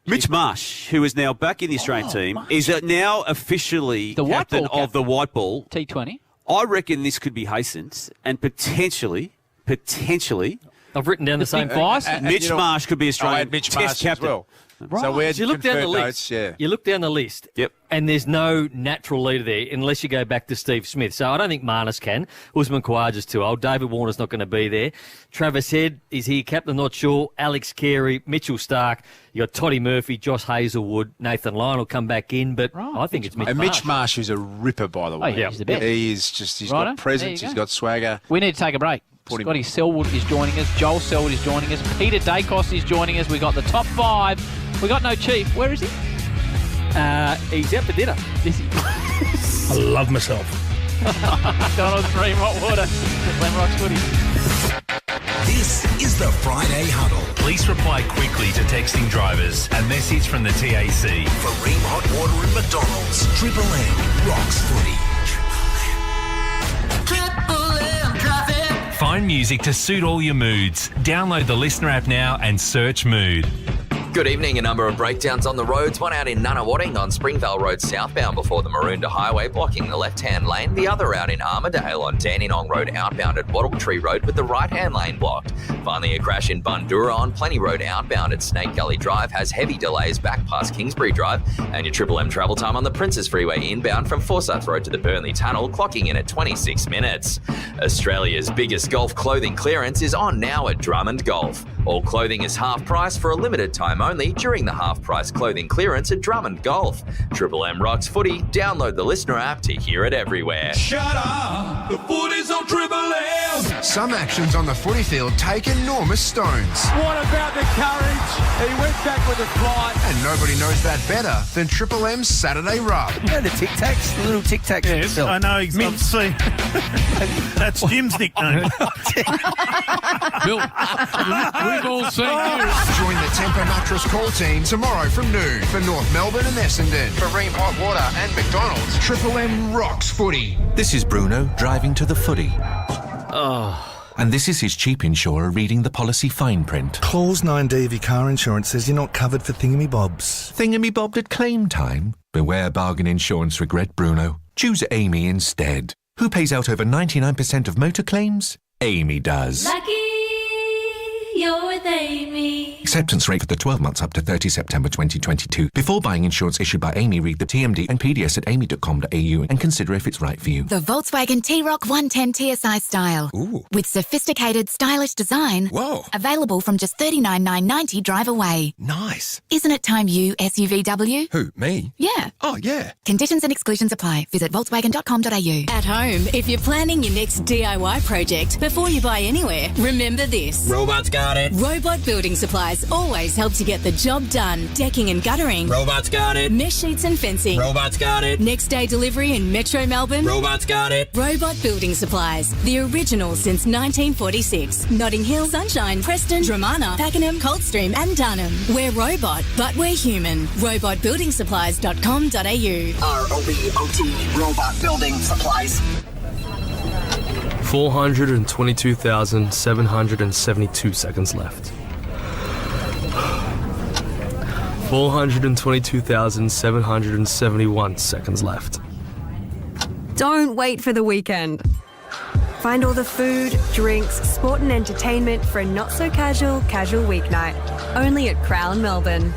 Mitch Marsh, who is now back in the Australian team, is now officially the captain of the white ball. T20. I reckon this could be hastened and potentially, I've written down the same advice. Mitch Marsh could be Australian Mitch Test Marsh captain. as well. Right. So we had you look down the notes, list. You look down the list. Yep. And there's no natural leader there unless you go back to Steve Smith. So I don't think Marnus can. Usman Khawaja's too old. David Warner's not going to be there. Travis Head is here, captain, not sure. Alex Carey, Mitchell Stark. You got Toddy Murphy, Josh Hazelwood, Nathan Lyon will come back in, but I think it's Mitch Marsh. And Mitch Marsh is a ripper, by the way. Oh, yeah, he's the best. He is just, he's got presence, he's got swagger. We need to take a break. Scotty Selwood is joining us. Joel Selwood is joining us. Peter Dacos is joining us. We got the top five. We got no chief. Where is he? He's out for dinner. Is he? I love myself. Donald's Dream Hot Water. Glen Rocks Footy. This is the Friday Huddle. Please reply quickly to texting drivers. A message from the TAC. For Ream Hot Water and McDonald's, Triple M rocks footy. Triple M traffic. Find music to suit all your moods. Download the Listener app now and search Mood. Good evening. A number of breakdowns on the roads. One out in Nunawading on Springvale Road southbound before the Maroondah Highway, blocking the left-hand lane. The other out in Armidale on Dandenong Road outbound at Wattle Tree Road with the right-hand lane blocked. Finally, a crash in Bundoora on Plenty Road outbound at Snake Gully Drive has heavy delays back past Kingsbury Drive. And your Triple M travel time on the Princes Freeway inbound from Forsyth Road to the Burnley Tunnel, clocking in at 26 minutes. Australia's biggest golf clothing clearance is on now at Drummond Golf. All clothing is half price for a limited time only during the half-price clothing clearance at Drummond Golf. Triple M rocks footy. Download the Listener app to hear it everywhere. Shut up! The footy's on Triple M! Some actions on the footy field take enormous stones. What about the courage? He went back with a flight. And nobody knows that better than Triple M's Saturday Rub. You know the Tic Tacs? The little Tic Tacs. Yes, I know exactly. That's Jim's nickname. Bill, we've all seen you. Join the Temper Mattress call team tomorrow from noon for North Melbourne and Essendon. For Ream Hot Water and McDonald's, Triple M rocks footy. This is Bruno driving to the footy. And this is his cheap insurer reading the policy fine print. Clause 9D of your car insurance says you're not covered for thingamybobs. Thingamy-bobbed at claim time? Beware bargain insurance regret, Bruno. Choose Amy instead. Who pays out over 99% of motor claims? Amy does. Lucky you're with Amy. Acceptance rate for the 12 months up to 30 September 2022. Before buying insurance issued by Amy, read the TMD and PDS at amy.com.au and consider if it's right for you. The Volkswagen T-Roc 110 TSI style. Ooh. With sophisticated, stylish design. Whoa. Available from just $39,990 drive away. Nice. Isn't it time you SUVW? Who, me? Yeah. Oh, yeah. Conditions and exclusions apply. Visit volkswagen.com.au. At home, if you're planning your next DIY project before you buy anywhere, remember this. Robots got it. Robot Building Supplies always helps you get the job done. Decking and guttering. Robots got it. Mesh sheets and fencing. Robots got it. Next day delivery in Metro Melbourne. Robots got it. Robot Building Supplies. The original since 1946. Notting Hill, Sunshine, Preston, Dramana, Pakenham, Coldstream and Dunham. We're robot, but we're human. Robotbuildingsupplies.com.au. ROBOT Robot Building Supplies. 422,772 seconds left. 422,771 seconds left. Don't wait for the weekend. Find all the food, drinks, sport and entertainment for a not-so-casual weeknight. Only at Crown Melbourne.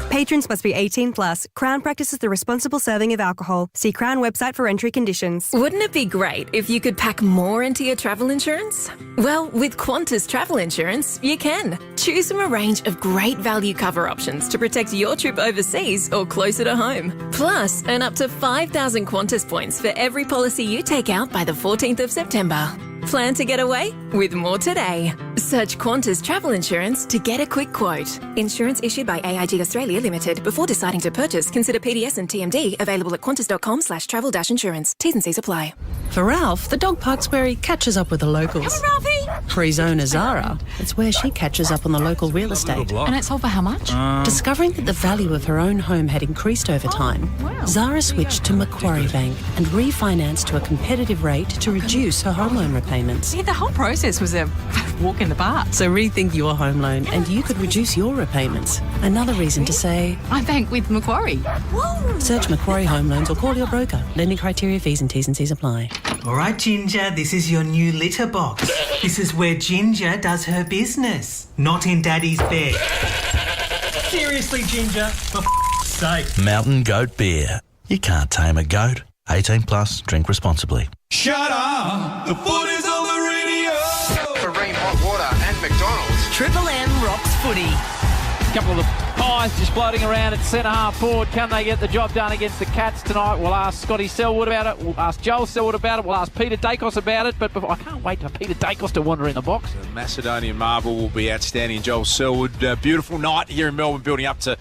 Patrons must be 18 plus. Crown practices the responsible serving of alcohol. See Crown website for entry conditions. Wouldn't it be great if you could pack more into your travel insurance? Well, with Qantas Travel Insurance, you can. Choose from a range of great value cover options to protect your trip overseas or closer to home. Plus, earn up to 5,000 Qantas points for every policy you take out by the 14th of September. Plan to get away with more today. Search Qantas Travel Insurance to get a quick quote. Insurance issued by AIG Australia Limited. Before deciding to purchase, consider PDS and TMD available at qantas.com/travel-insurance. T's and C's apply. For Ralph, the dog park's where he catches up with the locals. Come on, Ralphie! For his owner, Zara, it's where she catches up on the local real estate. And it's all for how much? Discovering that the value of her own home had increased over time, Zara switched to Macquarie Bank and refinanced to a competitive rate to reduce her home loan repayments. Yeah, the whole process was a walk in the park. So rethink your home loan and you could reduce your repayments. Another reason to say, I bank with Macquarie. Woo! Search Macquarie Home Loans or call your broker. Lending criteria, fees and T's and C's apply. All right, Ginger, this is your new litter box. This is where Ginger does her business, not in Daddy's bed. Seriously, Ginger, for sake. Mountain Goat Beer. You can't tame a goat. 18 plus, drink responsibly. Shut up! The footy's on the radio! For Ream Hot Water and McDonald's, Triple M rocks footy. A couple of the pies just floating around at centre half forward. Can they get the job done against the Cats tonight? We'll ask Scotty Selwood about it. We'll ask Joel Selwood about it. We'll ask Peter Dacos about it. But I can't wait for Peter Dacos to wander in the box. The Macedonian marble will be outstanding. Joel Selwood, beautiful night here in Melbourne, building up to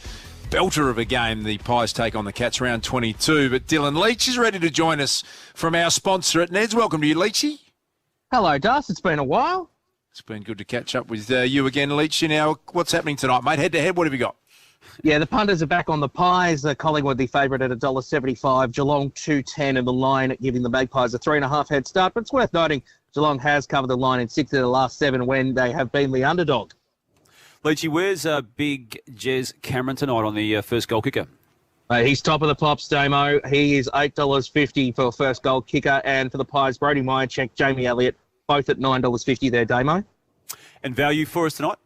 belter of a game. The Pies take on the Cats round 22. But Dylan Leach is ready to join us from our sponsor at Ned's. Welcome to you, Leachy. Hello, Dus. It's been a while. It's been good to catch up with you again, Leachy. Now, what's happening tonight, mate? Head-to-head, what have you got? Yeah, the punters are back on the Pies. Collingwood, the favourite at $1.75. Geelong, $2.10, and the line giving the Magpies a 3.5 head start. But it's worth noting Geelong has covered the line in 6 of the last 7 when they have been the underdog. Leachy, where's big Jez Cameron tonight on the first goal kicker? He's top of the pops, Damo. He is $8.50 for first goal kicker. And for the Pies, Brody Myercheck, Jamie Elliott, both at $9.50 there, Damo. And value for us tonight?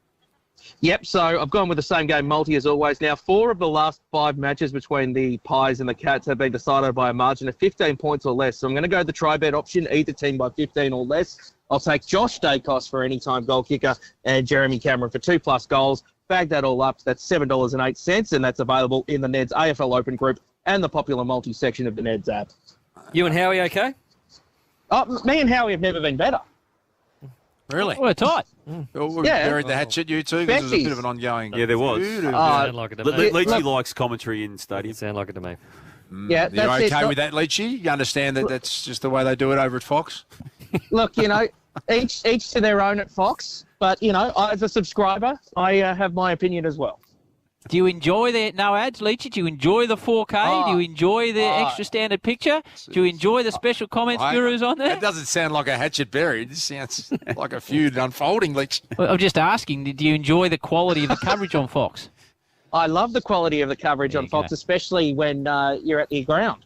Yep, so I've gone with the same game multi as always. Now, 4 of the last 5 matches between the Pies and the Cats have been decided by a margin of 15 points or less. So I'm going to go the try-bet option, either team by 15 or less. I'll take Josh Dacos for any-time goal kicker and Jeremy Cameron for 2+ goals. Bag that all up. That's $7.08, and that's available in the Neds AFL Open group and the popular multi-section of the Neds app. You and Howie okay? Me and Howie have never been better. Really? We're tight. Well, we buried the hatchet, you two. This was a bit of an ongoing... Yeah, there was. Like it to me. Leachy likes commentary in stadium. Sound like it to me. Yeah, You're okay with that, Leachy? You understand that that's just the way they do it over at Fox? Look, each to their own at Fox. But, as a subscriber, I have my opinion as well. Do you enjoy the no ads, Leachy? Do you enjoy the 4K? Do you enjoy the extra standard picture? Do you enjoy the special comments gurus on there? That doesn't sound like a hatchet buried. This sounds like a feud unfolding, Leachy. Well, I'm just asking, do you enjoy the quality of the coverage on Fox? I love the quality of the coverage on Fox, especially when you're at the ground.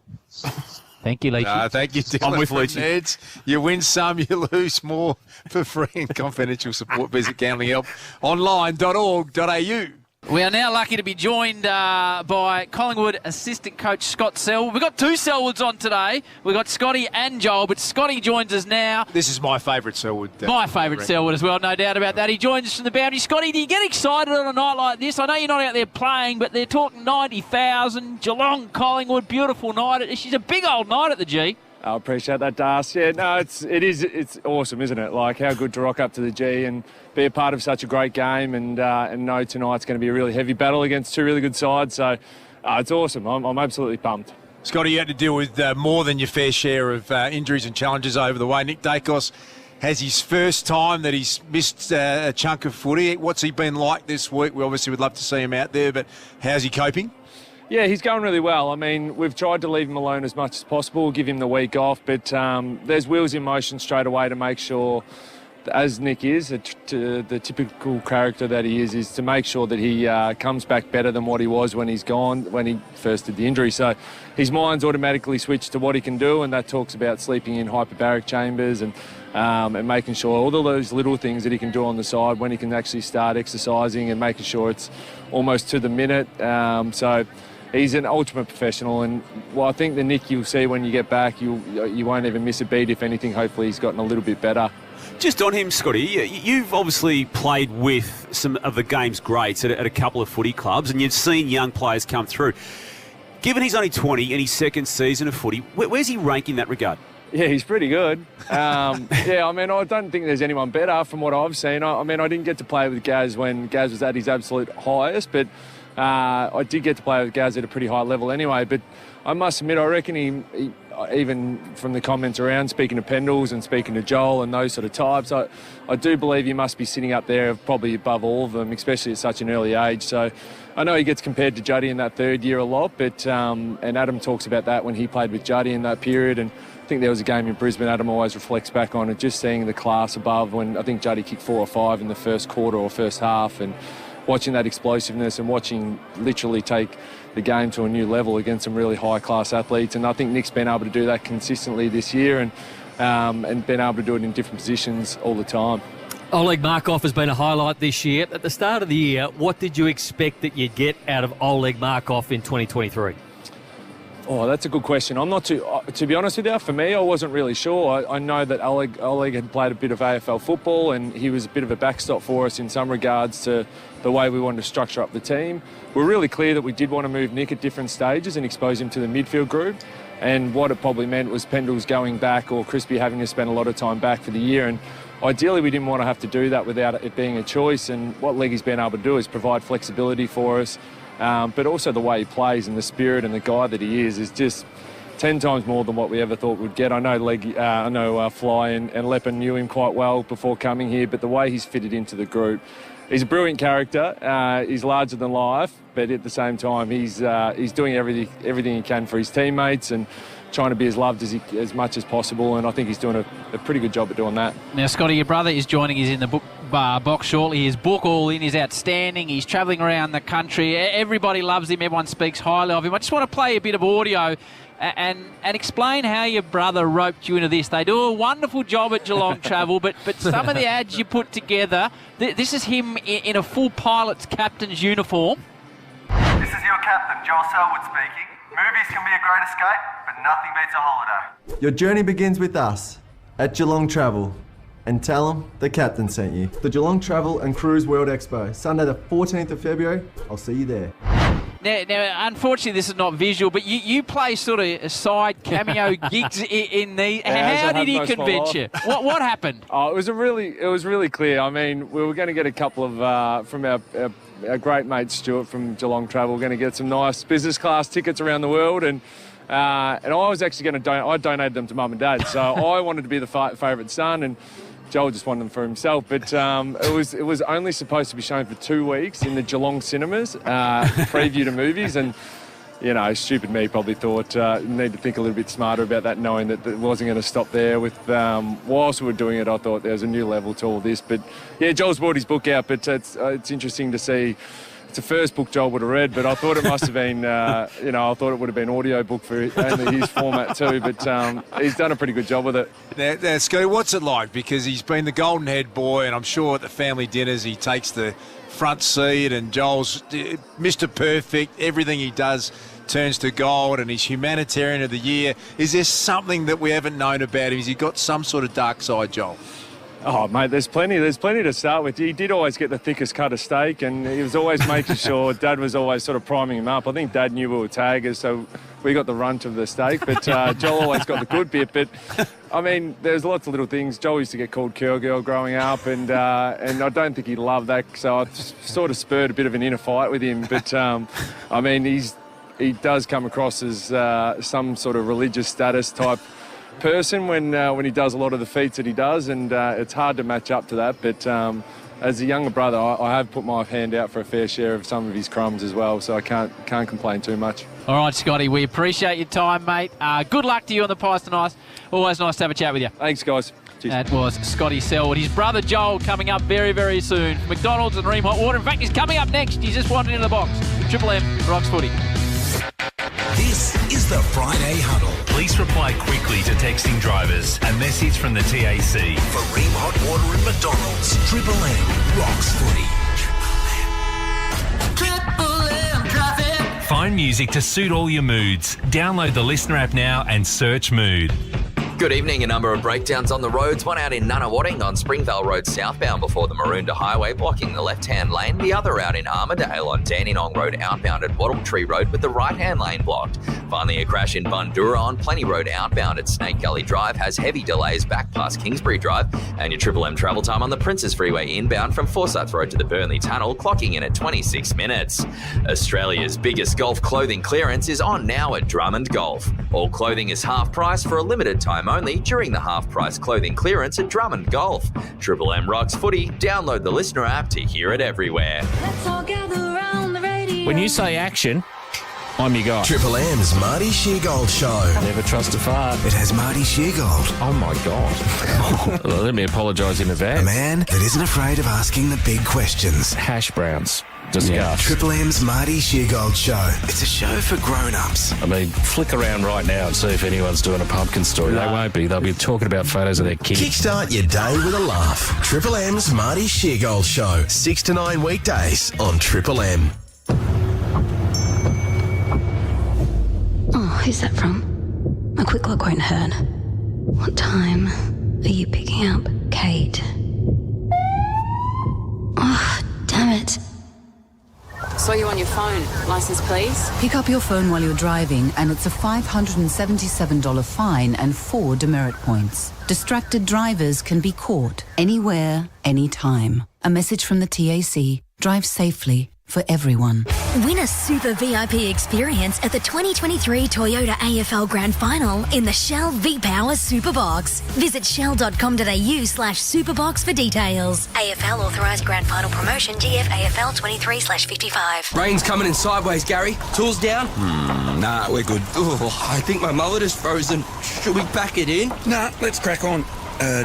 Thank you, Leachy. Thank you, Dylan. I'm with Leachy. You win some, you lose more. For free and confidential support, visit gamblinghelponline.org.au. We are now lucky to be joined by Collingwood assistant coach Scott Selwood. We've got 2 Selwoods on today. We've got Scotty and Joel, but Scotty joins us now. This is my favourite Selwood. My favourite Selwood as well, no doubt about that. He joins us from the boundary. Scotty, do you get excited on a night like this? I know you're not out there playing, but they're talking 90,000. Geelong, Collingwood, beautiful night. She's a big old night at the G. I appreciate that, Das. Yeah, no, it's awesome, isn't it? Like, how good to rock up to the G and be a part of such a great game and know tonight's going to be a really heavy battle against 2 really good sides. So it's awesome. I'm absolutely pumped. Scotty, you had to deal with more than your fair share of injuries and challenges over the way. Nick Dacos has his first time that he's missed a chunk of footy. What's he been like this week? We obviously would love to see him out there, but how's he coping? Yeah, he's going really well. I mean, we've tried to leave him alone as much as possible, give him the week off, but there's wheels in motion straight away to make sure, as Nick is, the typical character that he is to make sure that he comes back better than what he was when he's gone, when he first did the injury. So his mind's automatically switched to what he can do, and that talks about sleeping in hyperbaric chambers and making sure all those little things that he can do on the side when he can actually start exercising and making sure it's almost to the minute. So he's an ultimate professional, and I think the Nick you'll see when you get back, you won't even miss a beat. If anything, hopefully he's gotten a little bit better. Just on him, Scotty, you've obviously played with some of the game's greats at a couple of footy clubs, and you've seen young players come through. Given he's only 20 in his second season of footy, where's he rank in that regard? Yeah, he's pretty good. I mean, I don't think there's anyone better from what I've seen. I didn't get to play with Gaz when Gaz was at his absolute highest, but I did get to play with Gaz at a pretty high level anyway. But I must admit, I reckon he even from the comments around, speaking to Pendles and speaking to Joel and those sort of types, I do believe he must be sitting up there probably above all of them, especially at such an early age. So I know he gets compared to Juddy in that third year a lot, but and Adam talks about that when he played with Juddy in that period. And I think there was a game in Brisbane Adam always reflects back on it, just seeing the class above when I think Juddy kicked 4 or 5 in the first quarter or first half, and watching that explosiveness and watching literally take the game to a new level against some really high-class athletes. And I think Nick's been able to do that consistently this year and been able to do it in different positions all the time. Oleg Markov has been a highlight this year. At the start of the year, what did you expect that you'd get out of Oleg Markov in 2023? Oh, that's a good question. I'm not to be honest with you, for me, I wasn't really sure. I know that Oleg had played a bit of AFL football and he was a bit of a backstop for us in some regards to the way we wanted to structure up the team. We're really clear that we did want to move Nick at different stages and expose him to the midfield group. And what it probably meant was Pendles going back or Crispy having to spend a lot of time back for the year. And ideally, we didn't want to have to do that without it being a choice. And what Leggy's been able to do is provide flexibility for us. But also the way he plays and the spirit and the guy that he is just 10 times more than what we ever thought we'd get. I know Fly and Lepin knew him quite well before coming here, but the way he's fitted into the group, he's a brilliant character. He's larger than life, but at the same time, he's doing everything he can for his teammates and trying to be as loved as much as possible, and I think he's doing a pretty good job at doing that. Now, Scotty, your brother is joining us in the box shortly. His book, All In, is outstanding. He's travelling around the country. Everybody loves him. Everyone speaks highly of him. I just want to play a bit of audio and explain how your brother roped you into this. They do a wonderful job at Geelong Travel, but some of the ads you put together, this is him in a full pilot's captain's uniform. This is your captain, Joel Selwood speaking. Movies can be a great escape, but nothing beats a holiday. Your journey begins with us at Geelong Travel. And tell them the captain sent you. The Geelong Travel and Cruise World Expo, Sunday the 14th of February. I'll see you there. Now, unfortunately, this is not visual, but you play sort of side cameo gigs in these. How did he convince you? What happened? Oh, it was really clear. I mean, we were going to get a couple of from our great mate Stuart from Geelong Travel. We're going to get some nice business class tickets around the world, and I was actually going to I donated them to Mum and Dad, so I wanted to be the favourite son, and Joel just wanted them for himself, but it was only supposed to be shown for 2 weeks in the Geelong cinemas, preview to movies, and stupid me probably thought need to think a little bit smarter about that, knowing that it wasn't going to stop there. With whilst we were doing it, I thought there was a new level to all this. But yeah, Joel's brought his book out, but it's interesting to see. It's the first book Joel would have read, but I thought it must have been, I thought it would have been audio book for only his format too, but he's done a pretty good job with it. Now, Scotty, what's it like? Because he's been the golden head boy, and I'm sure at the family dinners he takes the front seat, and Joel's Mr. Perfect. Everything he does turns to gold, and he's humanitarian of the year. Is there something that we haven't known about him? Has he got some sort of dark side, Joel? Oh, mate, there's plenty to start with. He did always get the thickest cut of steak, and he was always making sure Dad was always sort of priming him up. I think Dad knew we were taggers, so we got the runt of the steak, but Joel always got the good bit. But, I mean, there's lots of little things. Joel used to get called Cure Girl growing up, and I don't think he loved that, so I sort of spurred a bit of an inner fight with him. But, I mean, he does come across as some sort of religious status type person when he does a lot of the feats that he does, and it's hard to match up to that, but as a younger brother I have put my hand out for a fair share of some of his crumbs as well, so I can't complain too much. All right, Scotty, we appreciate your time, mate. Good luck to you on the Pies tonight. Always nice to have a chat with you. Thanks, guys. Cheers. That was Scotty Selwood. His brother Joel coming up very, very soon. McDonald's and Ream Hot Water. In fact, he's coming up next. He's just wandered into the box. Triple M Rocks Footy. This is the Friday Huddle. Please reply quickly to texting drivers. A message from the TAC. For Ream Hot Water and McDonald's, Triple M Rocks Footy. Triple M traffic. Find music to suit all your moods. Download the Listener app now and search Mood. Good evening. A number of breakdowns on the roads. One out in Nunawading on Springvale Road southbound before the Maroondah Highway, blocking the left-hand lane. The other out in Armidale on Dandenong Road outbound at Wattle Tree Road with the right-hand lane blocked. Finally, a crash in Bundoora on Plenty Road outbound at Snake Gully Drive has heavy delays back past Kingsbury Drive. And your Triple M travel time on the Princes Freeway inbound from Forsyth Road to the Burnley Tunnel, clocking in at 26 minutes. Australia's biggest golf clothing clearance is on now at Drummond Golf. All clothing is half price for a limited time only during the half-price clothing clearance at Drummond Golf. Triple M Rocks Footy. Download the Listener app to hear it everywhere. Let's all gather around the radio. When you say action, I'm your guy. Triple M's Marty Sheargold Show. Never trust a fart. It has Marty Sheargold. Oh, my God. Well, let me apologise in advance. A man that isn't afraid of asking the big questions. Hash browns. Discuss. Yeah. Triple M's Marty Sheargold Show. It's a show for grown-ups. I mean, flick around right now and see if anyone's doing a pumpkin story. No. They won't be. They'll be talking about photos of their kids. Kickstart your day with a laugh. Triple M's Marty Sheargold Show. 6 to 9 weekdays on Triple M. Oh, who's that from? A quick look won't hurt. What time are you picking up, Kate? Oh, damn it. Saw you on your phone. License, please. Pick up your phone while you're driving, and it's a $577 fine and 4 demerit points. Distracted drivers can be caught anywhere, anytime. A message from the TAC. Drive safely. for everyone. Win a super VIP experience at the 2023 Toyota AFL Grand Final in the Shell V-Power Superbox. Visit shell.com.au/superbox for details. AFL authorised Grand Final promotion GFAFL 23/55. Rain's coming in sideways, Gary. Tools down? Nah, we're good. Ugh, I think my mullet is frozen. Should we pack it in? Nah, let's crack on.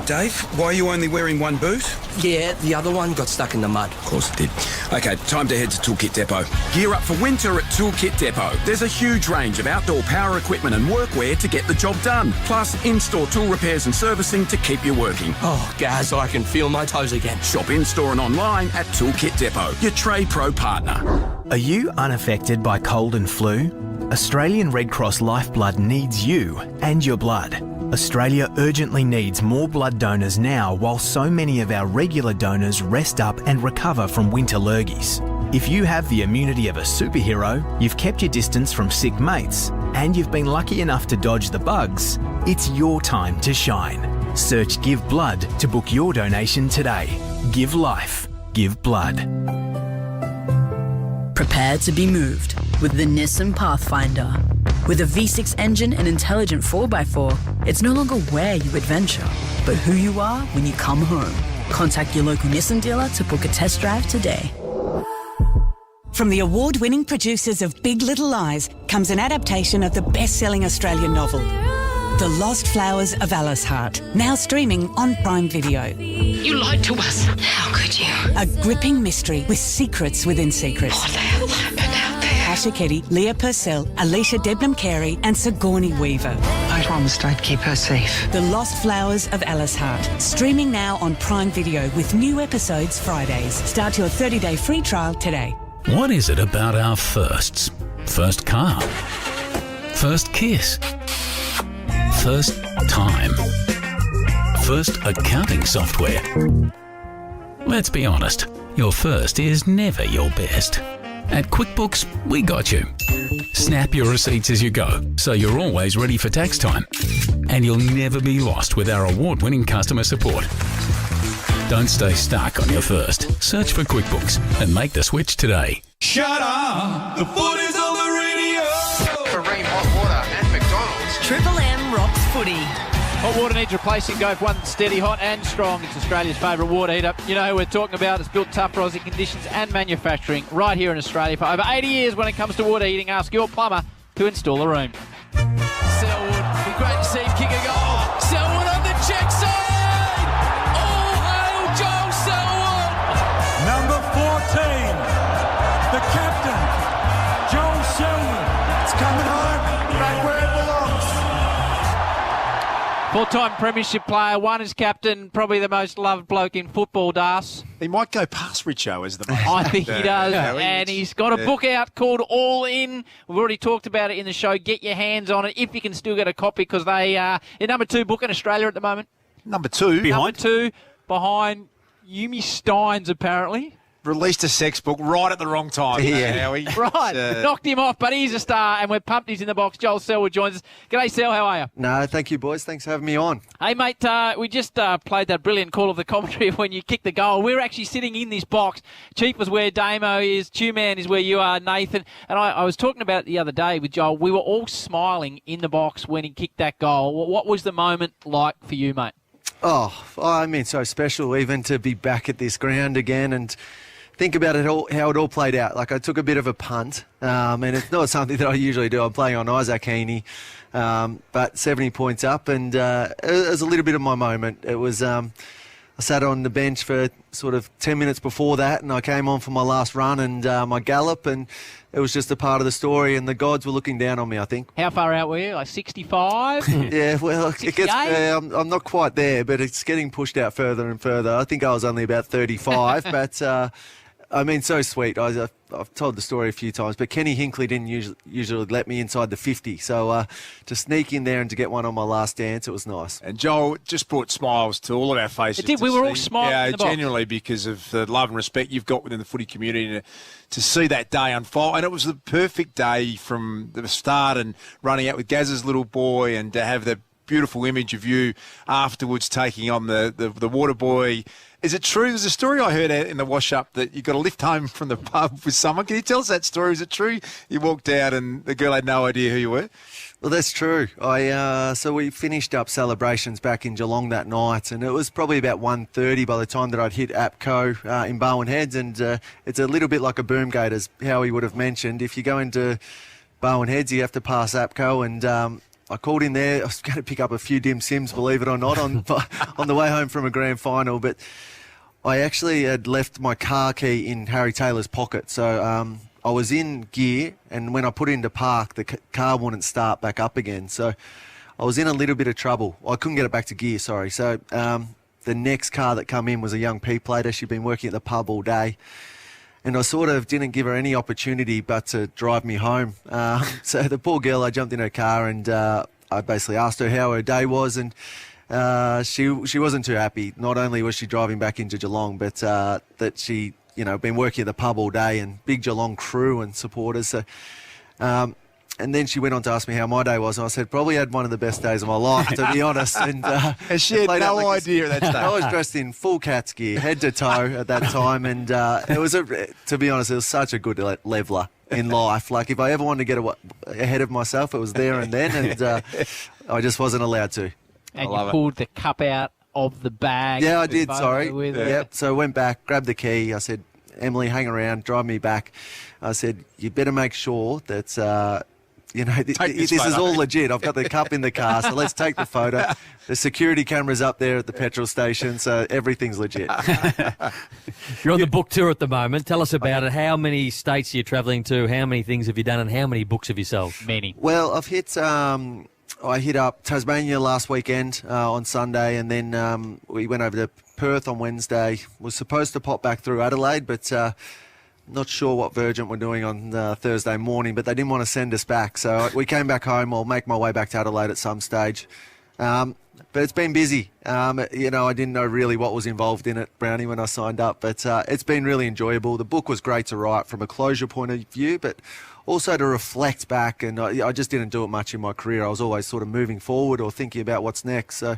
Dave, why are you only wearing one boot? Yeah, the other one got stuck in the mud. Of course it did. Okay, time to head to Toolkit Depot. Gear up for winter at Toolkit Depot. There's a huge range of outdoor power equipment and workwear to get the job done. Plus, in-store tool repairs and servicing to keep you working. Oh, Gaz, I can feel my toes again. Shop in-store and online at Toolkit Depot, your Trade Pro partner. Are you unaffected by cold and flu? Australian Red Cross Lifeblood needs you and your blood. Australia urgently needs more blood donors now while so many of our regular donors rest up and recover from winter lurgies. If you have the immunity of a superhero, you've kept your distance from sick mates, and you've been lucky enough to dodge the bugs, it's your time to shine. Search Give Blood to book your donation today. Give life. Give blood. Prepare to be moved with the Nissan Pathfinder. With a V6 engine and intelligent 4x4, it's no longer where you adventure, but who you are when you come home. Contact your local Nissan dealer to book a test drive today. From the award-winning producers of Big Little Lies comes an adaptation of the best-selling Australian novel, The Lost Flowers of Alice Hart, now streaming on Prime Video. You lied to us. How could you? A gripping mystery with secrets within secrets. What the hell happened out there? Asha Keddy, Leah Purcell, Alicia Debnam-Carey and Sigourney Weaver. Those ones don't keep her safe. The Lost Flowers of Alice Hart, streaming now on Prime Video with new episodes Fridays. Start your 30-day free trial today. What is it about our firsts? First car? First kiss? First time? First accounting software? Let's be honest, your first is never your best. At QuickBooks, we got you. Snap your receipts as you go, so you're always ready for tax time. And you'll never be lost with our award-winning customer support. Don't stay stuck on your first. Search for QuickBooks and make the switch today. Shut up! The foot is on the radio! For Ream Hot Water and McDonald's. Triple M rocks footy. Hot water needs replacing. Go for one steady, hot and strong. It's Australia's favourite water heater. You know who we're talking about. It's built tough for Aussie conditions and manufacturing right here in Australia for over 80 years when it comes to water heating. Ask your plumber to install a room. Selwood, be great to see him kick a goal. Selwood on the check side. All hail Joel Selwood. Number 14, the captain, Joel Selwood. It's coming home, back where it belongs. Full-time premiership player, one as captain, probably the most loved bloke in football, Das. He might go past Richo as the most. I think he does, and he's got a book out called All In. We've already talked about it in the show. Get your hands on it if you can still get a copy, because they are number 2 book in Australia at the moment. Number 2? Number 2 behind Yumi Steins, apparently. Released a sex book right at the wrong time. Howie. Right, knocked him off, but he's a star, and we're pumped he's in the box. Joel Selwood joins us. G'day, Sel, how are you? No, thank you, boys. Thanks for having me on. Hey, mate, we just played that brilliant call of the commentary when you kicked the goal. We're actually sitting in this box. Chief was where Damo is, Two-Man is where you are, Nathan. And I was talking about it the other day with Joel. We were all smiling in the box when he kicked that goal. What was the moment like for you, mate? Oh, I mean, so special even to be back at this ground again and think about it all, how it all played out. Like, I took a bit of a punt, and it's not something that I usually do. I'm playing on Isaac Heaney, but 70 points up, and it was a little bit of my moment. It was, I sat on the bench for sort of 10 minutes before that, and I came on for my last run and my gallop, and it was just a part of the story, and the gods were looking down on me, I think. How far out were you? Like 65? Yeah, well, it gets, I'm not quite there, but it's getting pushed out further and further. I think I was only about 35, but I mean, so sweet. I've told the story a few times, but Kenny Hinkley didn't usually let me inside the 50. So to sneak in there and to get one on my last dance, it was nice. And Joel, it just brought smiles to all of our faces. It did. We were all smiling in the box. Genuinely, because of the love and respect you've got within the footy community to see that day unfold. And it was the perfect day from the start and running out with Gaz's little boy and to have the beautiful image of you afterwards taking on the water boy. Is it true? There's a story I heard in the wash-up that you got a lift home from the pub with someone. Can you tell us that story? Is it true? You walked out and the girl had no idea who you were? Well, that's true. So we finished up celebrations back in Geelong that night, and it was probably about 1:30 by the time that I'd hit APCO in Barwon Heads, and it's a little bit like a boom gate, as Howie would have mentioned. If you go into Barwon Heads, you have to pass APCO, and I called in there. I was going to pick up a few dim sims, believe it or not, on the way home from a grand final, but I actually had left my car key in Harry Taylor's pocket, so I was in gear, and when I put it into park, the car wouldn't start back up again. So I was in a little bit of trouble. I couldn't get it back to gear, sorry. So the next car that come in was a young P-plater. She'd been working at the pub all day. And I sort of didn't give her any opportunity but to drive me home. So the poor girl, I jumped in her car and I basically asked her how her day was, and she wasn't too happy. Not only was she driving back into Geelong, but that she... been working at the pub all day and big Geelong crew and supporters. So, and then she went on to ask me how my day was, and I said, probably had one of the best days of my life, to be honest. And she had no idea at that stage. I was dressed in full Cats gear, head to toe at that time, and it was, to be honest, it was such a good leveler in life. Like, if I ever wanted to get ahead of myself, it was there and then, and I just wasn't allowed to. And you pulled the cup out of the bag. Yeah, I did, sorry. Yep. So I went back, grabbed the key. I said, Emily, hang around, drive me back. I said, you better make sure that, this is all legit. I've got the cup in the car, so let's take the photo. The security camera's up there at the petrol station, so everything's legit. You're on the book tour at the moment. Tell us about it. How many states are you travelling to? How many things have you done, and how many books have you sold? Many. Well, I've hit... I hit up Tasmania last weekend on Sunday, and then we went over to Perth on Wednesday. Was supposed to pop back through Adelaide, but not sure what Virgin were doing on Thursday morning, but they didn't want to send us back. So we came back home. I'll make my way back to Adelaide at some stage. But it's been busy. I didn't know really what was involved in it, Brownie, when I signed up, but it's been really enjoyable. The book was great to write from a closure point of view, but also to reflect back, and I just didn't do it much in my career. I was always sort of moving forward or thinking about what's next. So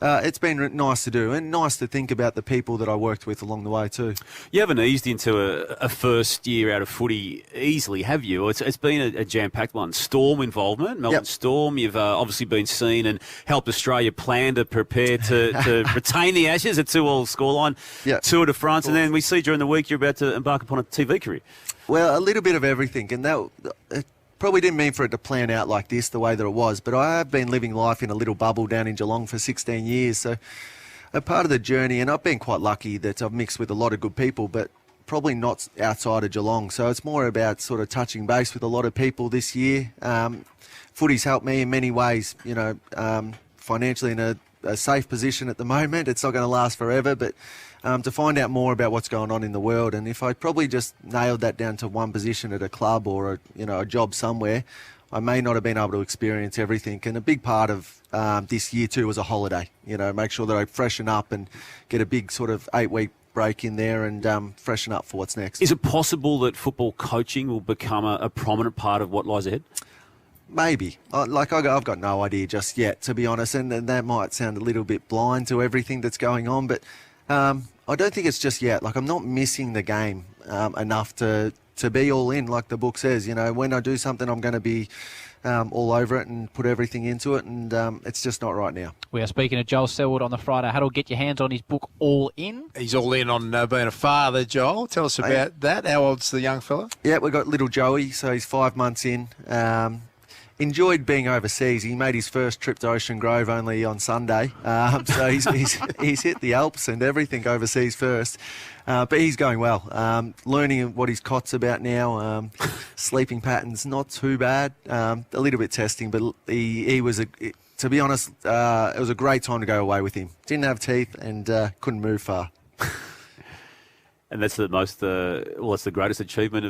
it's been nice to do, and nice to think about the people that I worked with along the way too. You haven't eased into a first year out of footy easily, have you? It's been a jam-packed one. Storm involvement, Melbourne Storm. You've obviously been seen and helped Australia plan to prepare to retain the Ashes, a 2-2 scoreline, Tour de France, and then we see during the week you're about to embark upon a TV career. Well, a little bit of everything, and that probably didn't mean for it to plan out like this, the way that it was, but I have been living life in a little bubble down in Geelong for 16 years, so a part of the journey, and I've been quite lucky that I've mixed with a lot of good people, but probably not outside of Geelong, so it's more about sort of touching base with a lot of people this year. Footy's helped me in many ways, financially in a safe position at the moment. It's not going to last forever, but to find out more about what's going on in the world, and if I probably just nailed that down to one position at a club or a job somewhere, I may not have been able to experience everything. And a big part of this year too was a holiday. Make sure that I freshen up and get a big sort of 8-week break in there and freshen up for what's next. Is it possible that football coaching will become a prominent part of what lies ahead? Maybe. I've got no idea just yet, to be honest, and that might sound a little bit blind to everything that's going on, but I don't think it's just yet. Like, I'm not missing the game enough to be all in, like the book says. When I do something, I'm going to be all over it and put everything into it, and it's just not right now. We are speaking to Joel Selwood on the Friday Huddle. Get your hands on his book, All In. He's all in on being a father, Joel. Tell us about that. How old's the young fella? Yeah, we've got little Joey, so he's 5 months in. Enjoyed being overseas. He made his first trip to Ocean Grove only on Sunday, so he's hit the Alps and everything overseas first. But he's going well. Learning what his cot's about now. Sleeping patterns not too bad. A little bit testing, but he was to be honest, it was a great time to go away with him. Didn't have teeth and couldn't move far. And that's that's the greatest achievement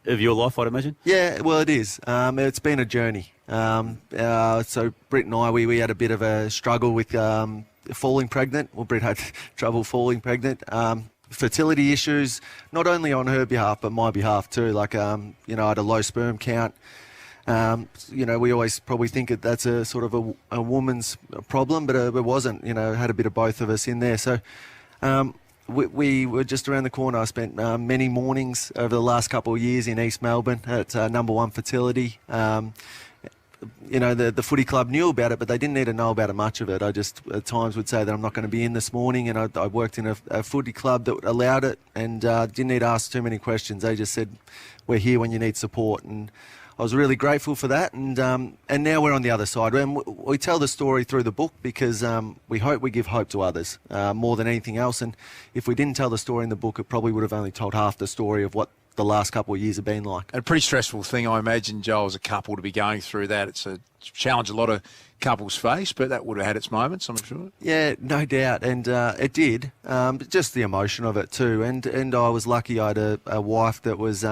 of your life, I'd imagine? Yeah, well, it is. It's been a journey. So Britt and I, we had a bit of a struggle with falling pregnant. Well, Britt had trouble falling pregnant. Fertility issues, not only on her behalf, but my behalf too. Like, I had a low sperm count. We always probably think that that's a sort of a woman's problem, but it wasn't. Had a bit of both of us in there. So we were just around the corner. I spent many mornings over the last couple of years in East Melbourne at number 1 fertility. The footy club knew about it, but they didn't need to know about it much of it. I just at times would say that I'm not going to be in this morning, and I worked in a footy club that allowed it and didn't need to ask too many questions. They just said, we're here when you need support, and I was really grateful for that. And now we're on the other side. And we tell the story through the book because we hope we give hope to others more than anything else. And if we didn't tell the story in the book, it probably would have only told half the story of what the last couple of years have been like. A pretty stressful thing, I imagine, Joel, as a couple to be going through that. It's a challenge a lot of couples face, but that would have had its moments, I'm sure. Yeah, no doubt, and it did. Just the emotion of it too, and I was lucky. I had a wife that was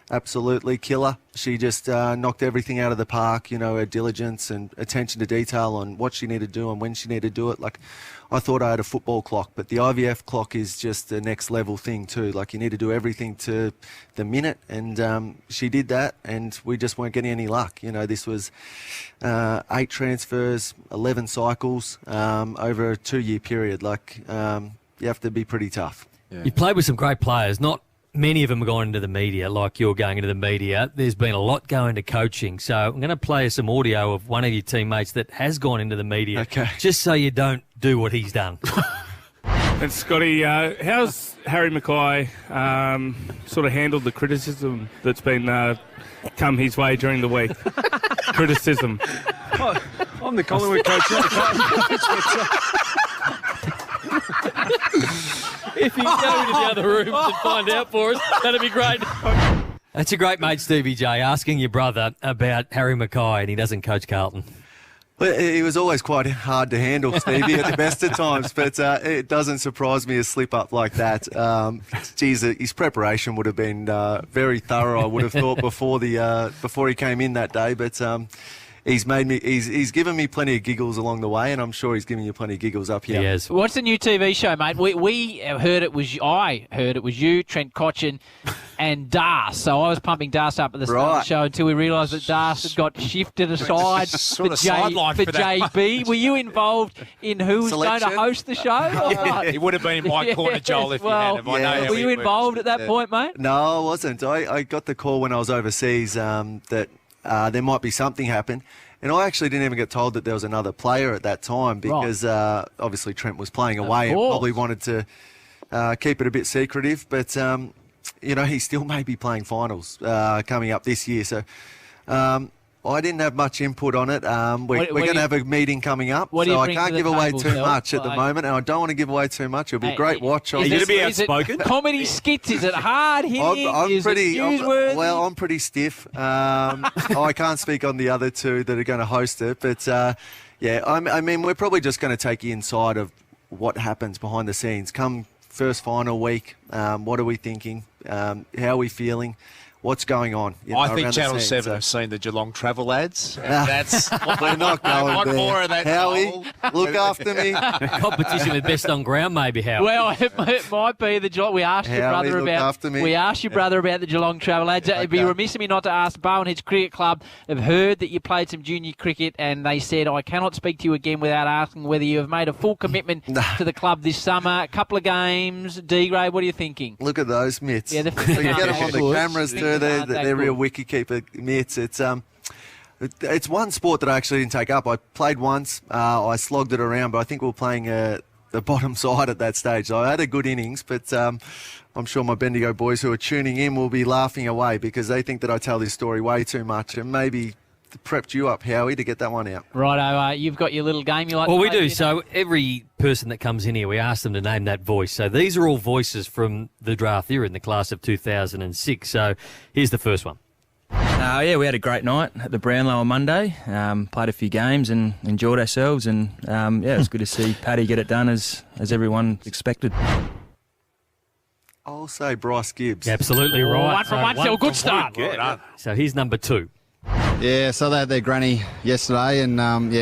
absolutely killer. She just knocked everything out of the park. Her diligence and attention to detail on what she needed to do and when she needed to do it. Like, I thought I had a football clock, but the IVF clock is just the next level thing too. Like, you need to do everything to the minute, and she did that, and we just weren't getting any luck. This was 8 transfers, 11 cycles over a 2-year period. Like, you have to be pretty tough. Yeah. You played with some great players. Not many of them are going into the media like you're going into the media. There's been a lot going to coaching. So I'm going to play some audio of one of your teammates that has gone into the media, just so you don't do what he's done. And Scotty, how's Harry Mackay sort of handled the criticism that's been come his way during the week? Criticism. I'm the Collingwood coach. If you go into the other rooms and find out for us, that'd be great. That's a great mate, Stevie J, asking your brother about Harry Mackay, and he doesn't coach Carlton. Well, he was always quite hard to handle, Stevie, at the best of times, but it doesn't surprise me a slip-up like that. His preparation would have been very thorough, I would have thought, before he came in that day, but he's given me plenty of giggles along the way, and I'm sure he's giving you plenty of giggles up here. Yes. What's the new TV show, mate? I heard it was you, Trent Cotchin, and Das. So I was pumping Das up at the start of the show until we realised that Das had got shifted aside for JB. Were you involved in who was going to host the show? He would have been in my corner, Joel, if you had him. Were you involved at that point, mate? No, I wasn't. I got the call when I was overseas that there might be something happen. And I actually didn't even get told that there was another player at that time because obviously Trent was playing away and probably wanted to keep it a bit secretive. But, he still may be playing finals coming up this year. So I didn't have much input on it. We're going to have a meeting coming up, so I can't give away too much at the moment, and I don't want to give away too much. It'll be a great watch. Are you going to be outspoken? Comedy skits? Is it hard hitting? I'm pretty stiff. I can't speak on the other two that are going to host it, but we're probably just going to take you inside of what happens behind the scenes. Come first final week, what are we thinking? How are we feeling? What's going on? I think Channel 7 have seen the Geelong travel ads. That's we're not going there. More of that. Howie, look after me. Competition with best on ground, maybe, Howie. Well, it might be the Geelong. We asked your brother about the Geelong travel ads. It'd be remiss of me not to ask. Bowenheads Cricket Club have heard that you played some junior cricket, and they said, I cannot speak to you again without asking whether you have made a full commitment to the club this summer. A couple of games, D-grade. What are you thinking? Look at those mitts. Yeah, you get them on the cameras too. They're real wicketkeeper mitts. It's one sport that I actually didn't take up. I played once. I slogged it around, but I think we were playing the bottom side at that stage. So I had a good innings, but I'm sure my Bendigo boys who are tuning in will be laughing away because they think that I tell this story way too much and maybe prepped you up, Howie, to get that one out. Righto, you've got your little game you like to play. Well, we do. So every person that comes in here, we ask them to name that voice. So these are all voices from the draft era in the class of 2006. So here's the first one. We had a great night at the Brownlow on Monday. Played a few games and enjoyed ourselves. And, it was good to see Paddy get it done as everyone expected. I'll say Bryce Gibbs. Absolutely right. One from one, still good start. So here's number 2. Yeah, so they had their granny yesterday and,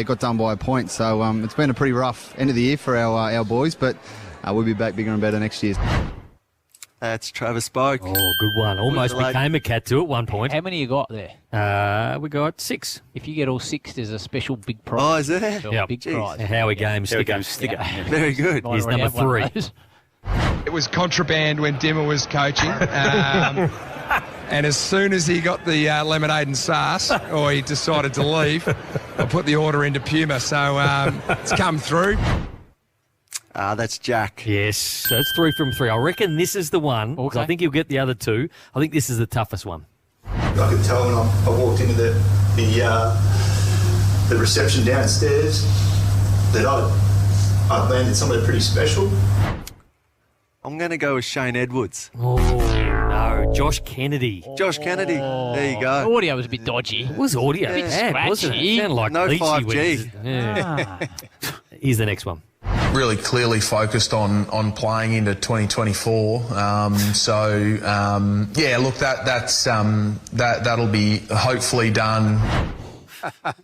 got done by a point. So it's been a pretty rough end of the year for our boys, but we'll be back bigger and better next year. That's Travis Spoke. Oh, good one. Almost became a cat too at one point. How many you got there? We got 6. If you get all 6, there's a special big prize. Oh, is there? Yeah, big prize. Howie Games sticker. Yeah. Very good. He's number 3. It was contraband when Dimmer was coaching. And as soon as he got the lemonade and sauce, or he decided to leave, I put the order into Puma. So it's come through. That's Jack. Yes, so it's 3 from 3. I reckon this is the one. Okay. I think he'll get the other 2. I think this is the toughest one. I could tell when I walked into the reception downstairs that I'd landed somewhere pretty special. I'm going to go with Shane Edwards. Oh, no. Josh Kennedy. Josh Kennedy. There you go. Audio was a bit dodgy. It was audio. A bit bad, wasn't it? It sounded like no Leachy 5G. Yeah. Here's the next one. Really clearly focused on playing into 2024. That'll be hopefully done.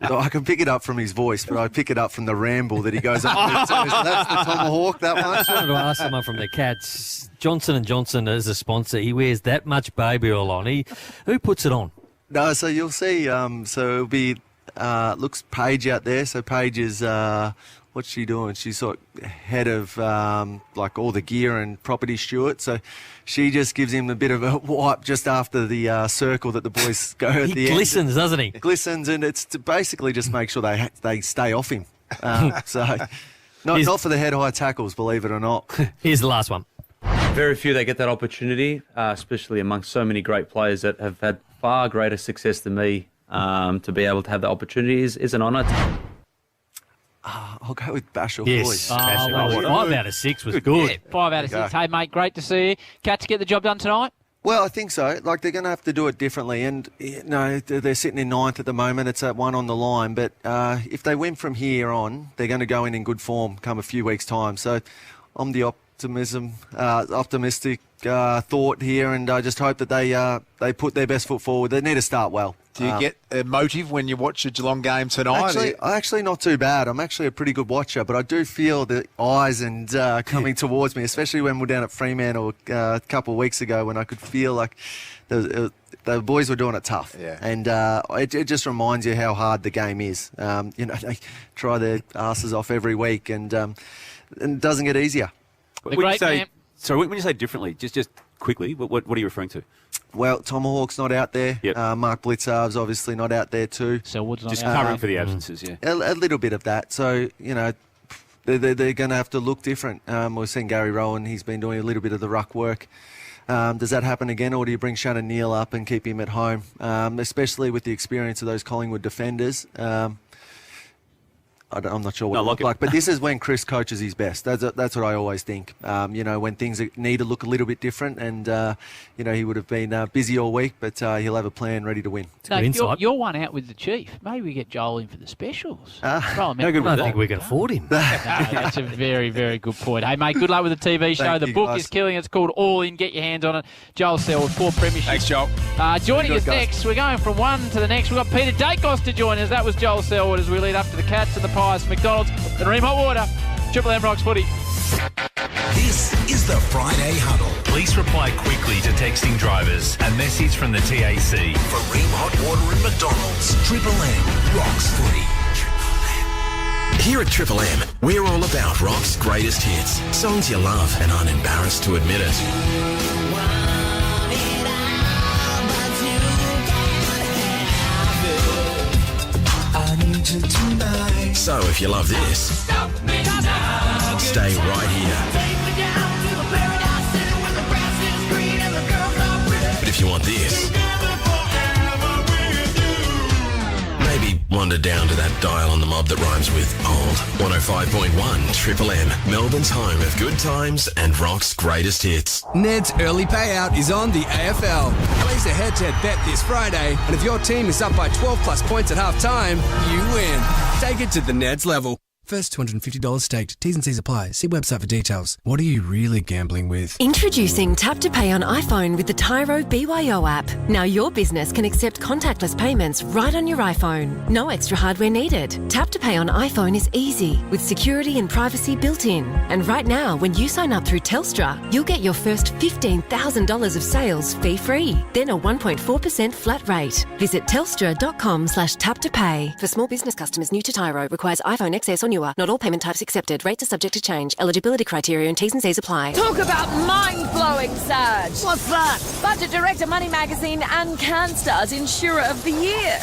I can pick it up from his voice, but I pick it up from the ramble that he goes on. So that's the Tomahawk, that one. I just wanted to ask someone from the Cats. Johnson & Johnson as a sponsor, he wears that much baby oil on. Who puts it on? No, so you'll see. So it'll be looks Paige out there. So Paige is what's she doing? She's sort of head of like all the gear and property steward. So she just gives him a bit of a wipe just after the circle that the boys go at the end. He glistens, doesn't he? Glistens, and it's to basically just make sure they stay off him. So not for the head-high tackles, believe it or not. Here's the last one. Very few that get that opportunity, especially amongst so many great players that have had far greater success than me. To be able to have the opportunity is an honour. I'll go with Bashel Yes. Floyd. 5 out of 6 was good. Yeah, 5 out of 6. Hey, mate, great to see you. Cats get the job done tonight? Well, I think so. Like, they're going to have to do it differently. And, they're sitting in 9th at the moment. It's at 1 on the line. But if they win from here on, they're going to go in good form come a few weeks' time. So I'm the optimistic thought here, and I just hope that they put their best foot forward. They need to start well. Do you get emotive when you watch a Geelong game tonight? Actually, not too bad. I'm actually a pretty good watcher, but I do feel the eyes and coming towards me, especially when we're down at Fremantle a couple of weeks ago when I could feel like the boys were doing it tough. Yeah. And it just reminds you how hard the game is. They try their asses off every week, and it doesn't get easier. When you say differently, just quickly, what are you referring to? Well, Tomahawk's not out there. Yep. Mark Blitzarv's obviously not out there too. Selwood's not just out covering for the absences, yeah. A little bit of that. So, they're going to have to look different. We've seen Gary Rowan. He's been doing a little bit of the ruck work. Does that happen again, or do you bring Shannon Neal up and keep him at home? Especially with the experience of those Collingwood defenders. I'm not sure what it looked like, but this is when Chris coaches his best. That's what I always think. When things need to look a little bit different, and he would have been busy all week, but he'll have a plan ready to win. No, you're one out with the chief. Maybe we get Joel in for the specials. I don't think we can afford him. No, that's a very, very good point. Hey, mate, good luck with the TV show. The book is killing. It's called All In. Get your hands on it. Joel Selwood, 4 premierships. Thanks, Joel. Joining us next, we're going from one to the next. We've got Peter Dacos to join us. That was Joel Selwood as we lead up to the Cats and the Pies, McDonald's, and Ream Hot Water. Triple M Rocks Footy. This is the Friday Huddle. Please reply quickly to texting drivers. A message from the TAC. For Ream Hot Water and McDonald's, Triple M Rocks Footy. Here at Triple M, we're all about rock's greatest hits. Songs you love and aren't embarrassed to admit it. So if you love this, stay right here. But if you want this, maybe wander down to that dial on the mob that rhymes with old. 105.1 Triple M, Melbourne's home of good times and rock's greatest hits. Ned's early payout is on the AFL. Place a head-to-head bet this Friday, and if your team is up by 12 plus points at half time, you win. Take it to the Ned's level. First $250 staked. T's and C's apply. See website for details. What are you really gambling with? Introducing Tap to Pay on iPhone with the Tyro BYO app. Now your business can accept contactless payments right on your iPhone. No extra hardware needed. Tap to Pay on iPhone is easy with security and privacy built in. And right now, when you sign up through Telstra, you'll get your first $15,000 of sales fee-free. Then a 1.4% flat rate. Visit telstra.com/tap-to-pay. For small business customers new to Tyro, requires iPhone XS or newer. Not all payment types accepted. Rates are subject to change. Eligibility criteria and T's and C's apply. Talk about mind-blowing, Serge. What's that? Budget Director, Money Magazine and CanStar's Insurer of the Year.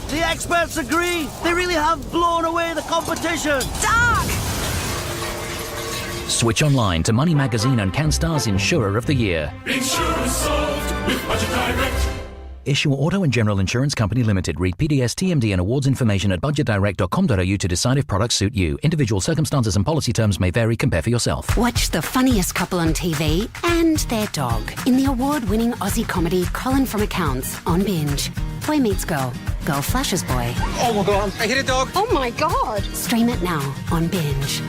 The experts agree. They really have blown away the competition. Dark! Switch online to Money Magazine and CanStar's Insurer of the Year. Insurance solved with Budget Direct. Issue Auto and General Insurance Company Limited. Read PDS, TMD and awards information at budgetdirect.com.au to decide if products suit you. Individual circumstances and policy terms may vary. Compare for yourself. Watch the funniest couple on TV and their dog in the award-winning Aussie comedy Colin from Accounts on Binge. Boy meets girl. Girl flashes boy. Oh my God, I hit a dog. Oh my God. Stream it now on Binge.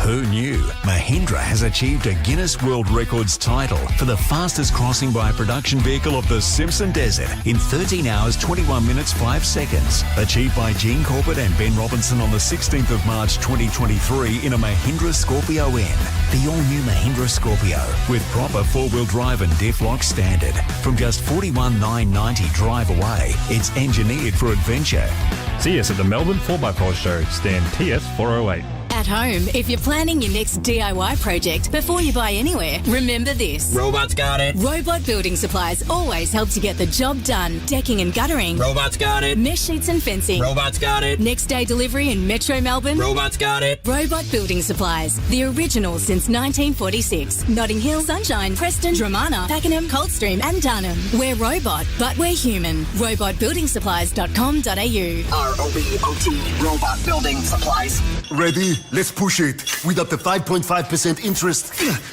Who knew? Mahindra has achieved a Guinness World Records title for the fastest crossing by a production vehicle of the Simpson Desert in 13 hours, 21 minutes, 5 seconds. Achieved by Gene Corbett and Ben Robinson on the 16th of March 2023 in a Mahindra Scorpio N. The all-new Mahindra Scorpio with proper four-wheel drive and diff lock standard. From just $41,990 drive away, it's engineered for adventure. See us at the Melbourne 4x4 show, stand TS 408. At home, if you're planning your next DIY project before you buy anywhere, remember this. Robots got it. Robot Building Supplies always helps you get the job done. Decking and guttering. Robots got it. Mesh sheets and fencing. Robots got it. Next day delivery in Metro Melbourne. Robots got it. Robot Building Supplies. The original since 1946. Notting Hill, Sunshine, Preston, Dramana, Pakenham, Coldstream and Dunham. We're robot, but we're human. Robotbuildingsupplies.com.au. ROBOT. Robot Building Supplies. Ready? Let's push it. With up to 5.5% interest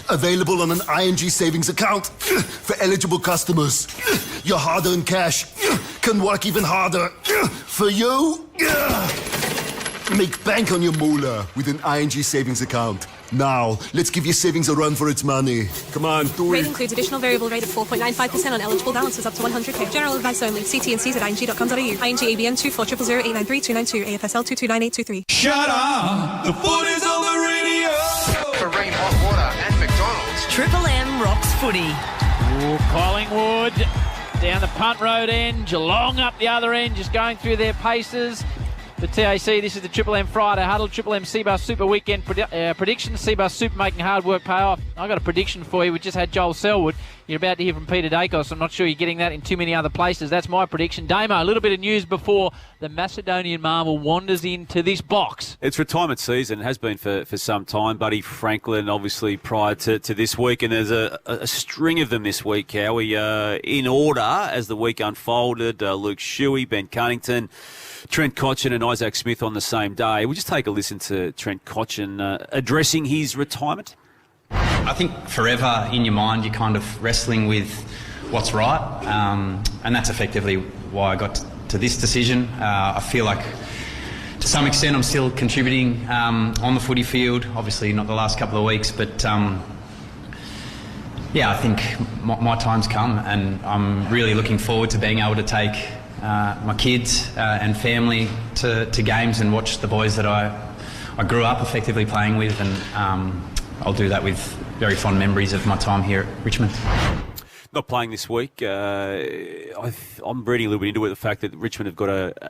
available on an ING savings account for eligible customers. Your hard-earned cash can work even harder for you. Make bank on your moolah with an ING savings account. Now, let's give your savings a run for its money. Come on, do Rate it. includes additional variable rate of 4.95% on eligible balances up to 100k. General advice only. See T&Cs at ing.com.au. ING ABN 24000893 AFSL 229823. Shut up! The foot is on the radio! For Ream Hot Water and McDonald's. Triple M rocks footy. Ooh, Collingwood down the punt road end. Geelong up the other end, just going through their paces. The TAC, this is the Triple M Friday Huddle, Triple M Seabus Super Weekend prediction. Seabus Super making hard work pay off. I've got a prediction for you. We just had Joel Selwood. You're about to hear from Peter Dacos. I'm not sure you're getting that in too many other places. That's my prediction. Damo, a little bit of news before the Macedonian Marvel wanders into this box. It's retirement season. It has been for some time. Buddy Franklin, obviously, prior to this week. And there's a string of them this week, Howie. In order, as the week unfolded, Luke Shuey, Ben Cunnington, Trent Cotchin and Isaac Smith on the same day. We'll just take a listen to Trent Cotchin addressing his retirement. I think forever in your mind you're kind of wrestling with what's right, and that's effectively why I got to this decision. I feel like to some extent I'm still contributing on the footy field, obviously not the last couple of weeks, but yeah, I think my time's come, and I'm really looking forward to being able to take my kids and family to games and watch the boys that I grew up effectively playing with, and I'll do that with very fond memories of my time here at Richmond. Not playing this week. I'm reading a little bit into it, the fact that Richmond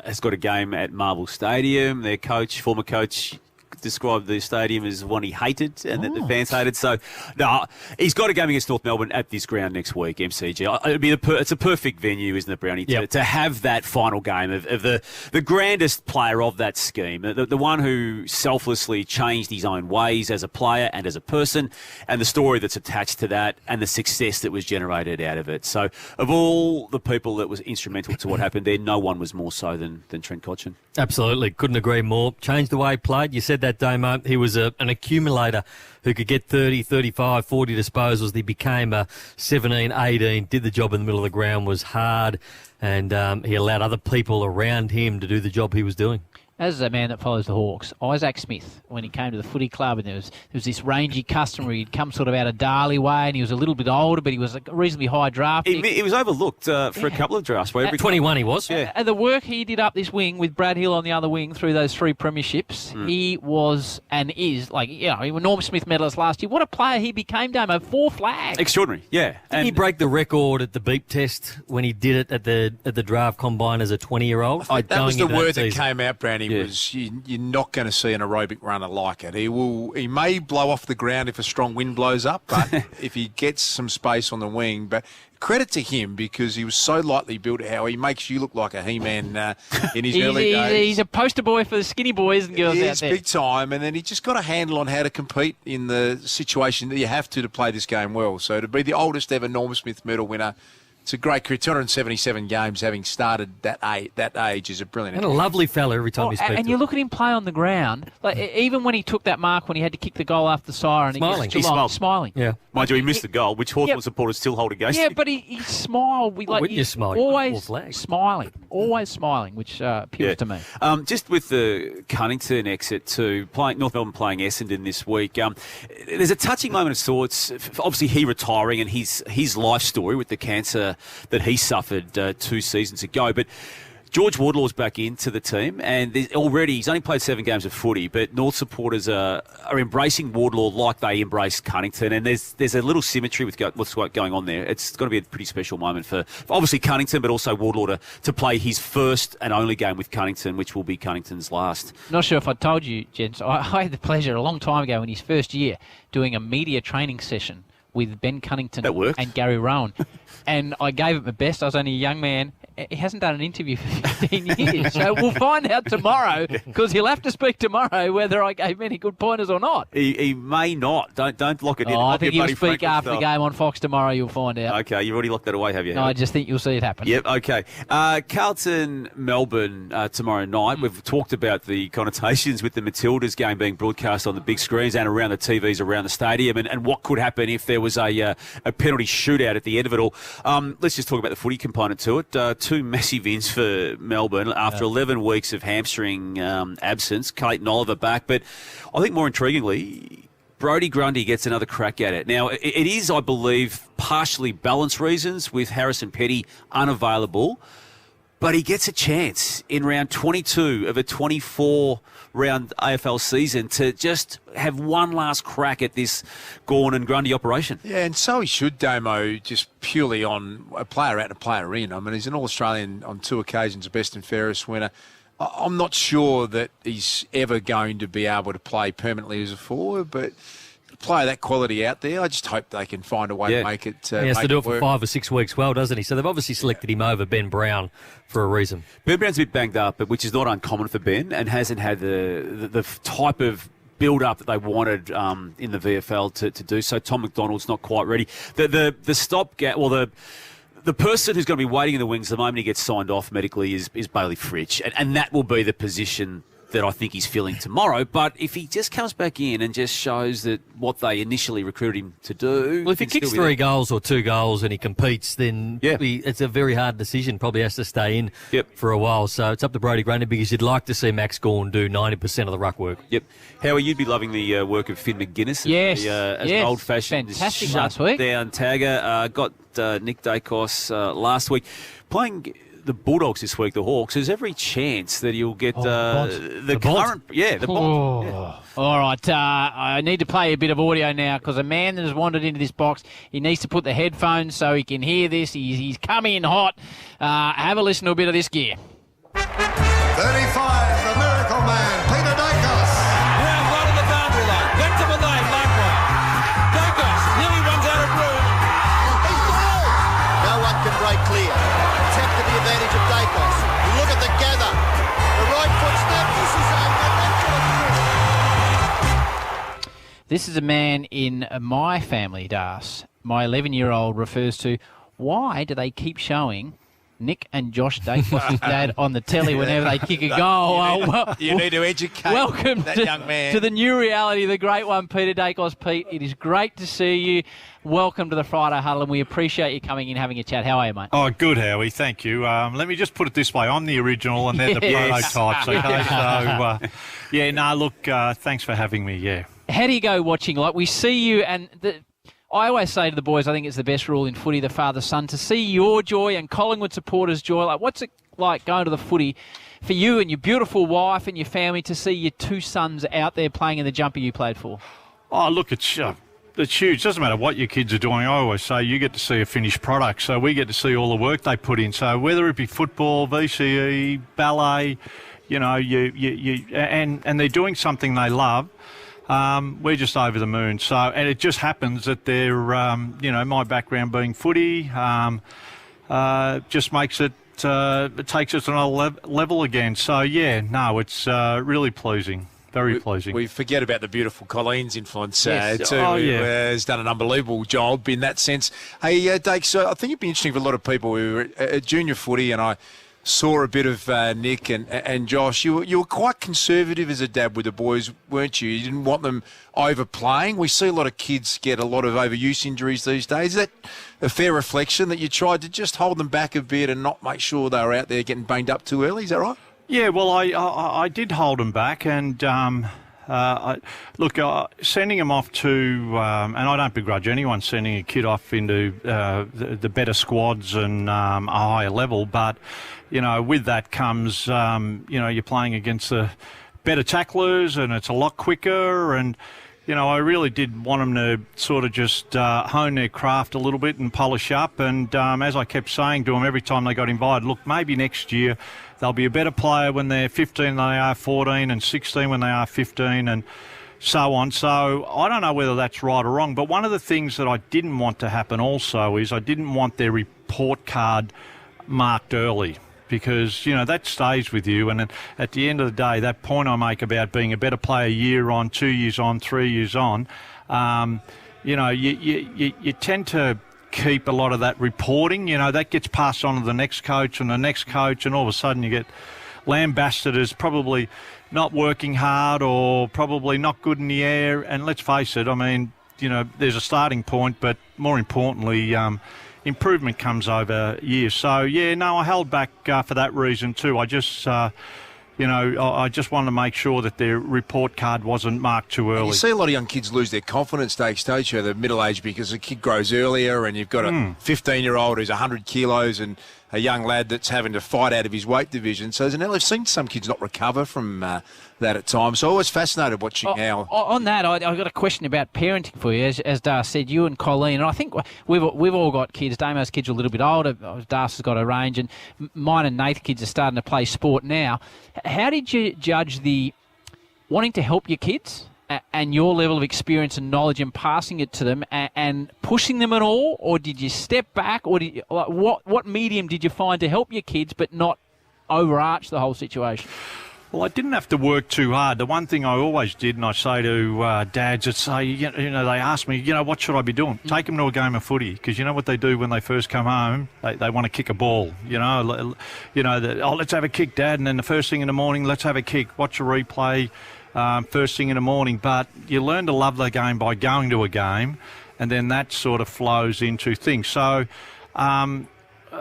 has got a game at Marvel Stadium. Their coach, former coach, described the stadium as one he hated and that the fans hated. So, no, he's got a game against North Melbourne at this ground next week, MCG. It's a perfect venue, isn't it, Brownie, to have that final game of the grandest player of that scheme, the one who selflessly changed his own ways as a player and as a person, and the story that's attached to that and the success that was generated out of it. So, of all the people that was instrumental to what happened there, no one was more so than Trent Cotchin. Absolutely. Couldn't agree more. Changed the way he played. You said that, Damo. He was an accumulator who could get 30, 35, 40 disposals. He became a 17, 18, did the job in the middle of the ground, was hard, and he allowed other people around him to do the job he was doing. As a man that follows the Hawks, Isaac Smith, when he came to the footy club, and there was this rangy customer, he'd come sort of out of Darley way, and he was a little bit older, but he was a reasonably high draft. He was overlooked for a couple of drafts. Where 21 he was. Yeah. And the work he did up this wing with Brad Hill on the other wing through those 3 premierships, he was and is, Norm Smith medalist last year. What a player he became, Damo. 4 flags. Extraordinary, yeah. Did he break the record at the beep test when he did it at the draft combine as a 20-year-old? That was the word that came out, Brownie, was you're not going to see an aerobic runner like it. He may blow off the ground if a strong wind blows up, but if he gets some space on the wing. But credit to him, because he was so lightly built, how he makes you look like a He-Man in his early days. He's a poster boy for the skinny boys and girls out there. Big time, and then he just got a handle on how to compete in the situation that you have to play this game well. So to be the oldest ever Norm Smith medal winner, it's a great career. 277 games, having started that age, is a brilliant. And a lovely fella every time he speaks. And you look at him play on the ground, like even when he took that mark when he had to kick the goal after the siren, he smiled. Smiling. Yeah, mind you, he missed the goal, which Hawthorn supporters still hold against him. Yeah, but he smiled. You smile? Always smiling, which appeals to me. Just with the Cunnington exit to North Melbourne playing Essendon this week, there's a touching moment of sorts. Obviously, he retiring and his life story with the cancer that he suffered 2 seasons ago. But George Wardlaw's back into the team, and already he's only played 7 games of footy, but North supporters are embracing Wardlaw like they embraced Cunnington, and there's a little symmetry with what's going on there. It's going to be a pretty special moment for obviously Cunnington, but also Wardlaw to play his first and only game with Cunnington, which will be Cunnington's last. Not sure if I told you, gents, I had the pleasure a long time ago in his first year doing a media training session with Ben Cunnington and Gary Rowan. And I gave it my best. I was only a young man. He hasn't done an interview for 15 years. So we'll find out tomorrow, because he'll have to speak tomorrow whether I gave any good pointers or not. He may not. Don't lock it in. I think he'll speak after the game on Fox tomorrow. You'll find out. Okay, you've already locked that away, have you? No, I just think you'll see it happen. Yep, okay. Carlton, Melbourne tomorrow night. We've talked about the connotations with the Matildas game being broadcast on the big screens and around the TVs around the stadium, and what could happen if there was a penalty shootout at the end of it all. Let's just talk about the footy component to it. 2 massive wins for Melbourne after 11 weeks of hamstring absence. Clayton Oliver back, but I think more intriguingly, Brodie Grundy gets another crack at it. Now, it is, I believe, partially balance reasons with Harrison Petty unavailable, but he gets a chance in round 22 of a 24-round AFL season to just have one last crack at this Gawn and Grundy operation. Yeah, and so he should, Damo, just purely on a player out and a player in. I mean, he's an All-Australian on 2 occasions, a best and fairest winner. I'm not sure that he's ever going to be able to play permanently as a forward, but player that quality out there, I just hope they can find a way to make it he has to do it for 5 or 6 weeks well, doesn't he? So they've obviously selected him over Ben Brown for a reason. Ben Brown's a bit banged up, which is not uncommon for Ben, and hasn't had the type of build-up that they wanted in the VFL to do so. Tom McDonald's not quite ready. The stopgap, the person who's going to be waiting in the wings the moment he gets signed off medically is Bailey Fritsch, and that will be the position that I think he's filling tomorrow. But if he just comes back in and just shows that what they initially recruited him to do... Well, if he kicks 3 goals or 2 goals and he competes, then it's a very hard decision. Probably has to stay in for a while. So it's up to Brodie Grundy, because you'd like to see Max Gawn do 90% of the ruck work. Yep. Howie, you'd be loving the work of Finn McGuinness. Yes. As an old-fashioned fantastic last week. Down tagger. Got Nick Dacos last week. Playing the Bulldogs this week, the Hawks, there's every chance that you'll get the current... Yeah, the Bont. Yeah. All right, I need to play a bit of audio now, because a man that has wandered into this box, he needs to put the headphones so he can hear this. He's coming in hot. Have a listen to a bit of this gear. 35, the Miracle Man, Peter Dacos. Round right on the boundary line. Back to the line, likewise. Dacos nearly runs out of room. No one can break clear. Tempted the advantage of Dacos. Look at the gather. The right foot step. This is a man in my family, Das. My 11-year-old refers to, why do they keep showing Nick and Josh Dacos' dad on the telly whenever they kick a goal. You need to educate that young man. To the new reality, the great one, Peter Dacos. Pete, it is great to see you. Welcome to the Friday Huddle, and we appreciate you coming in having a chat. How are you, mate? Oh, good, Howie. Thank you. Let me just put it this way. I'm the original and they're the prototypes, okay? So, thanks for having me, yeah. How do you go watching? Like, we see you, and I always say to the boys, I think it's the best rule in footy, the father-son, to see your joy and Collingwood supporters' joy. Like, what's it like going to the footy for you and your beautiful wife and your family to see your two sons out there playing in the jumper you played for? Oh, look, it's huge. Doesn't matter what your kids are doing. I always say you get to see a finished product, so we get to see all the work they put in. So whether it be football, VCE, ballet, and they're doing something they love. We're just over the moon. So, and it just happens that they're, my background being footy, just makes it takes us to another level again. So, it's really pleasing. Very pleasing. We forget about the beautiful Colleen's influence yes. too. Has done an unbelievable job in that sense. Hey, Dake, so I think it'd be interesting for a lot of people. We were at junior footy and I saw a bit of Nick and Josh. You were quite conservative as a dad with the boys, weren't you? You didn't want them overplaying. We see a lot of kids get a lot of overuse injuries these days. Is that a fair reflection that you tried to just hold them back a bit and not make sure they were out there getting banged up too early? Is that right? Yeah, well, I did hold them back, and sending them off to, and I don't begrudge anyone sending a kid off into the better squads and a higher level, but with that comes, you're playing against the better tacklers, and it's a lot quicker, and I really did want them to sort of just hone their craft a little bit and polish up. And as I kept saying to them every time they got invited, look, maybe next year they'll be a better player when they're 15 than they are 14 and 16 when they are 15 and so on. So I don't know whether that's right or wrong. But one of the things that I didn't want to happen also is I didn't want their report card marked early. Because, that stays with you. And at the end of the day, that point I make about being a better player year on, 2 years on, 3 years on, you tend to keep a lot of that reporting. That gets passed on to the next coach and the next coach, and all of a sudden you get lambasted as probably not working hard or probably not good in the air. And let's face it, I mean, there's a starting point, but more importantly, improvement comes over years. So, I held back for that reason too. I just, I just wanted to make sure that their report card wasn't marked too early. And you see a lot of young kids lose their confidence, don't you, at the middle age, because the kid grows earlier and you've got a 15-year-old who's 100 kilos and a young lad that's having to fight out of his weight division. So, I've seen some kids not recover from that at times. So I was fascinated watching how... On that, I've got a question about parenting for you. As Dar said, you and Colleen, and I think we've all got kids. Damo's kids are a little bit older. Dar's has got a range, and mine and Nath's kids are starting to play sport now. How did you judge the wanting to help your kids and your level of experience and knowledge and passing it to them and pushing them at all, or did you step back, or what medium did you find to help your kids but not overarch the whole situation? Well, I didn't have to work too hard. The one thing I always did, and I say to dads that say, they ask me, what should I be doing? Take them to a game of footy, because you know what they do when they first come home? They want to kick a ball. Let's have a kick, Dad, and then the first thing in the morning, let's have a kick. Watch a replay first thing in the morning. But you learn to love the game by going to a game, and then that sort of flows into things. So...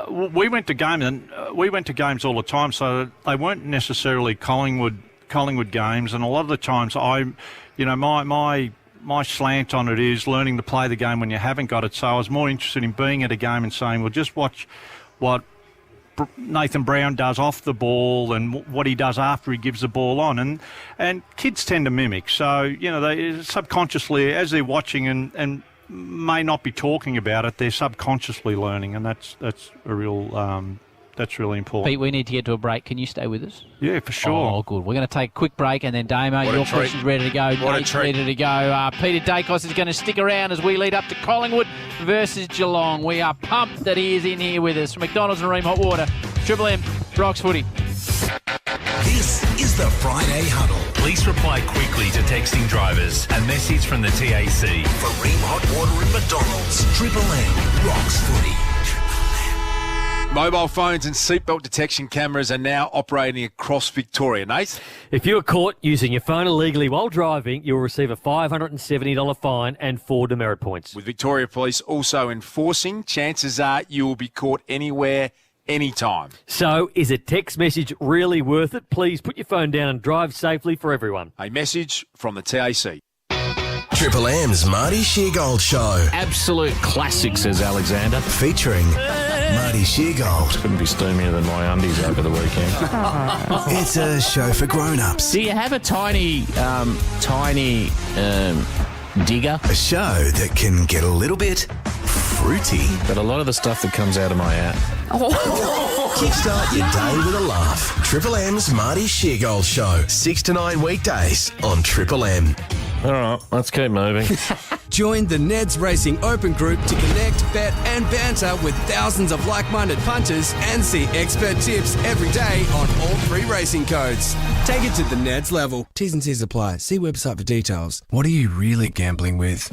we went to games all the time, so they weren't necessarily Collingwood games, and a lot of the times my slant on it is learning to play the game when you haven't got it. So I was more interested in being at a game and saying, well, just watch what Nathan Brown does off the ball and what he does after he gives the ball on, and kids tend to mimic. So they subconsciously, as they're watching and may not be talking about it, they're subconsciously learning, and that's really important. Pete, we need to get to a break. Can you stay with us? Yeah, for sure. Oh, good. We're going to take a quick break, and then Damo, your question's ready to go. Nate's ready to go. Peter Dacos is going to stick around as we lead up to Collingwood versus Geelong. We are pumped that he is in here with us. From McDonald's and Ream Hot Water, Triple M, Rocks Footy. This is the Friday Huddle. Please reply quickly to texting drivers. A message from the TAC. For Ream Hot Water and McDonald's, Triple M, Rocks Footy. Mobile phones and seatbelt detection cameras are now operating across Victoria. Nate? If you are caught using your phone illegally while driving, you'll receive a $570 fine and 4 demerit points. With Victoria Police also enforcing, chances are you will be caught anywhere, anytime. So, is a text message really worth it? Please put your phone down and drive safely for everyone. A message from the TAC. Triple M's Marty Sheargold Show. Absolute classic, says Alexander. Featuring Marty Sheargold. Couldn't be steamier than my undies over the weekend. It's a show for grown-ups. Do you have a tiny digger? A show that can get a little bit fruity. But a lot of the stuff that comes out of my out. Kickstart your day with a laugh. Triple M's Marty Sheargold Show. 6 to 9 weekdays on Triple M. All right, let's keep moving. Join the Neds Racing Open Group to connect, bet and banter with thousands of like-minded punters and see expert tips every day on all 3 racing codes. Take it to the Neds level. T's and C's apply. See website for details. What are you really gambling with?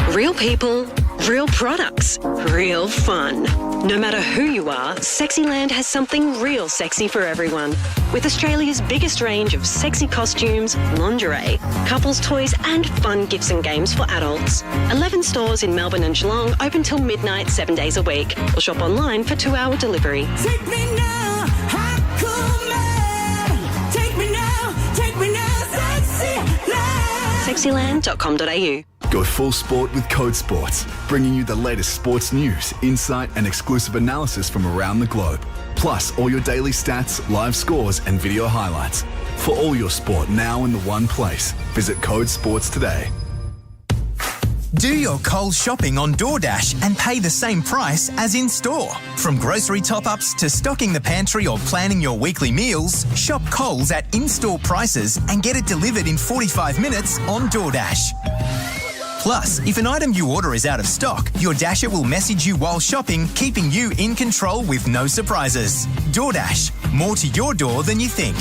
Real people, real products, real fun. No matter who you are, Sexyland has something real sexy for everyone. With Australia's biggest range of sexy costumes, lingerie, couples toys and fun gifts and games for adults. 11 stores in Melbourne and Geelong open till midnight 7 days a week. Or shop online for 2-hour delivery. Take me now, hot cool man. Take me now, Sexyland. Sexyland.com.au. Go full sport with Code Sports, bringing you the latest sports news, insight and exclusive analysis from around the globe. Plus all your daily stats, live scores and video highlights. For all your sport now in the one place. Visit Code Sports today. Do your Coles shopping on DoorDash and pay the same price as in store. From grocery top-ups to stocking the pantry or planning your weekly meals, shop Coles at in-store prices and get it delivered in 45 minutes on DoorDash. Plus, if an item you order is out of stock, your Dasher will message you while shopping, keeping you in control with no surprises. DoorDash, more to your door than you think.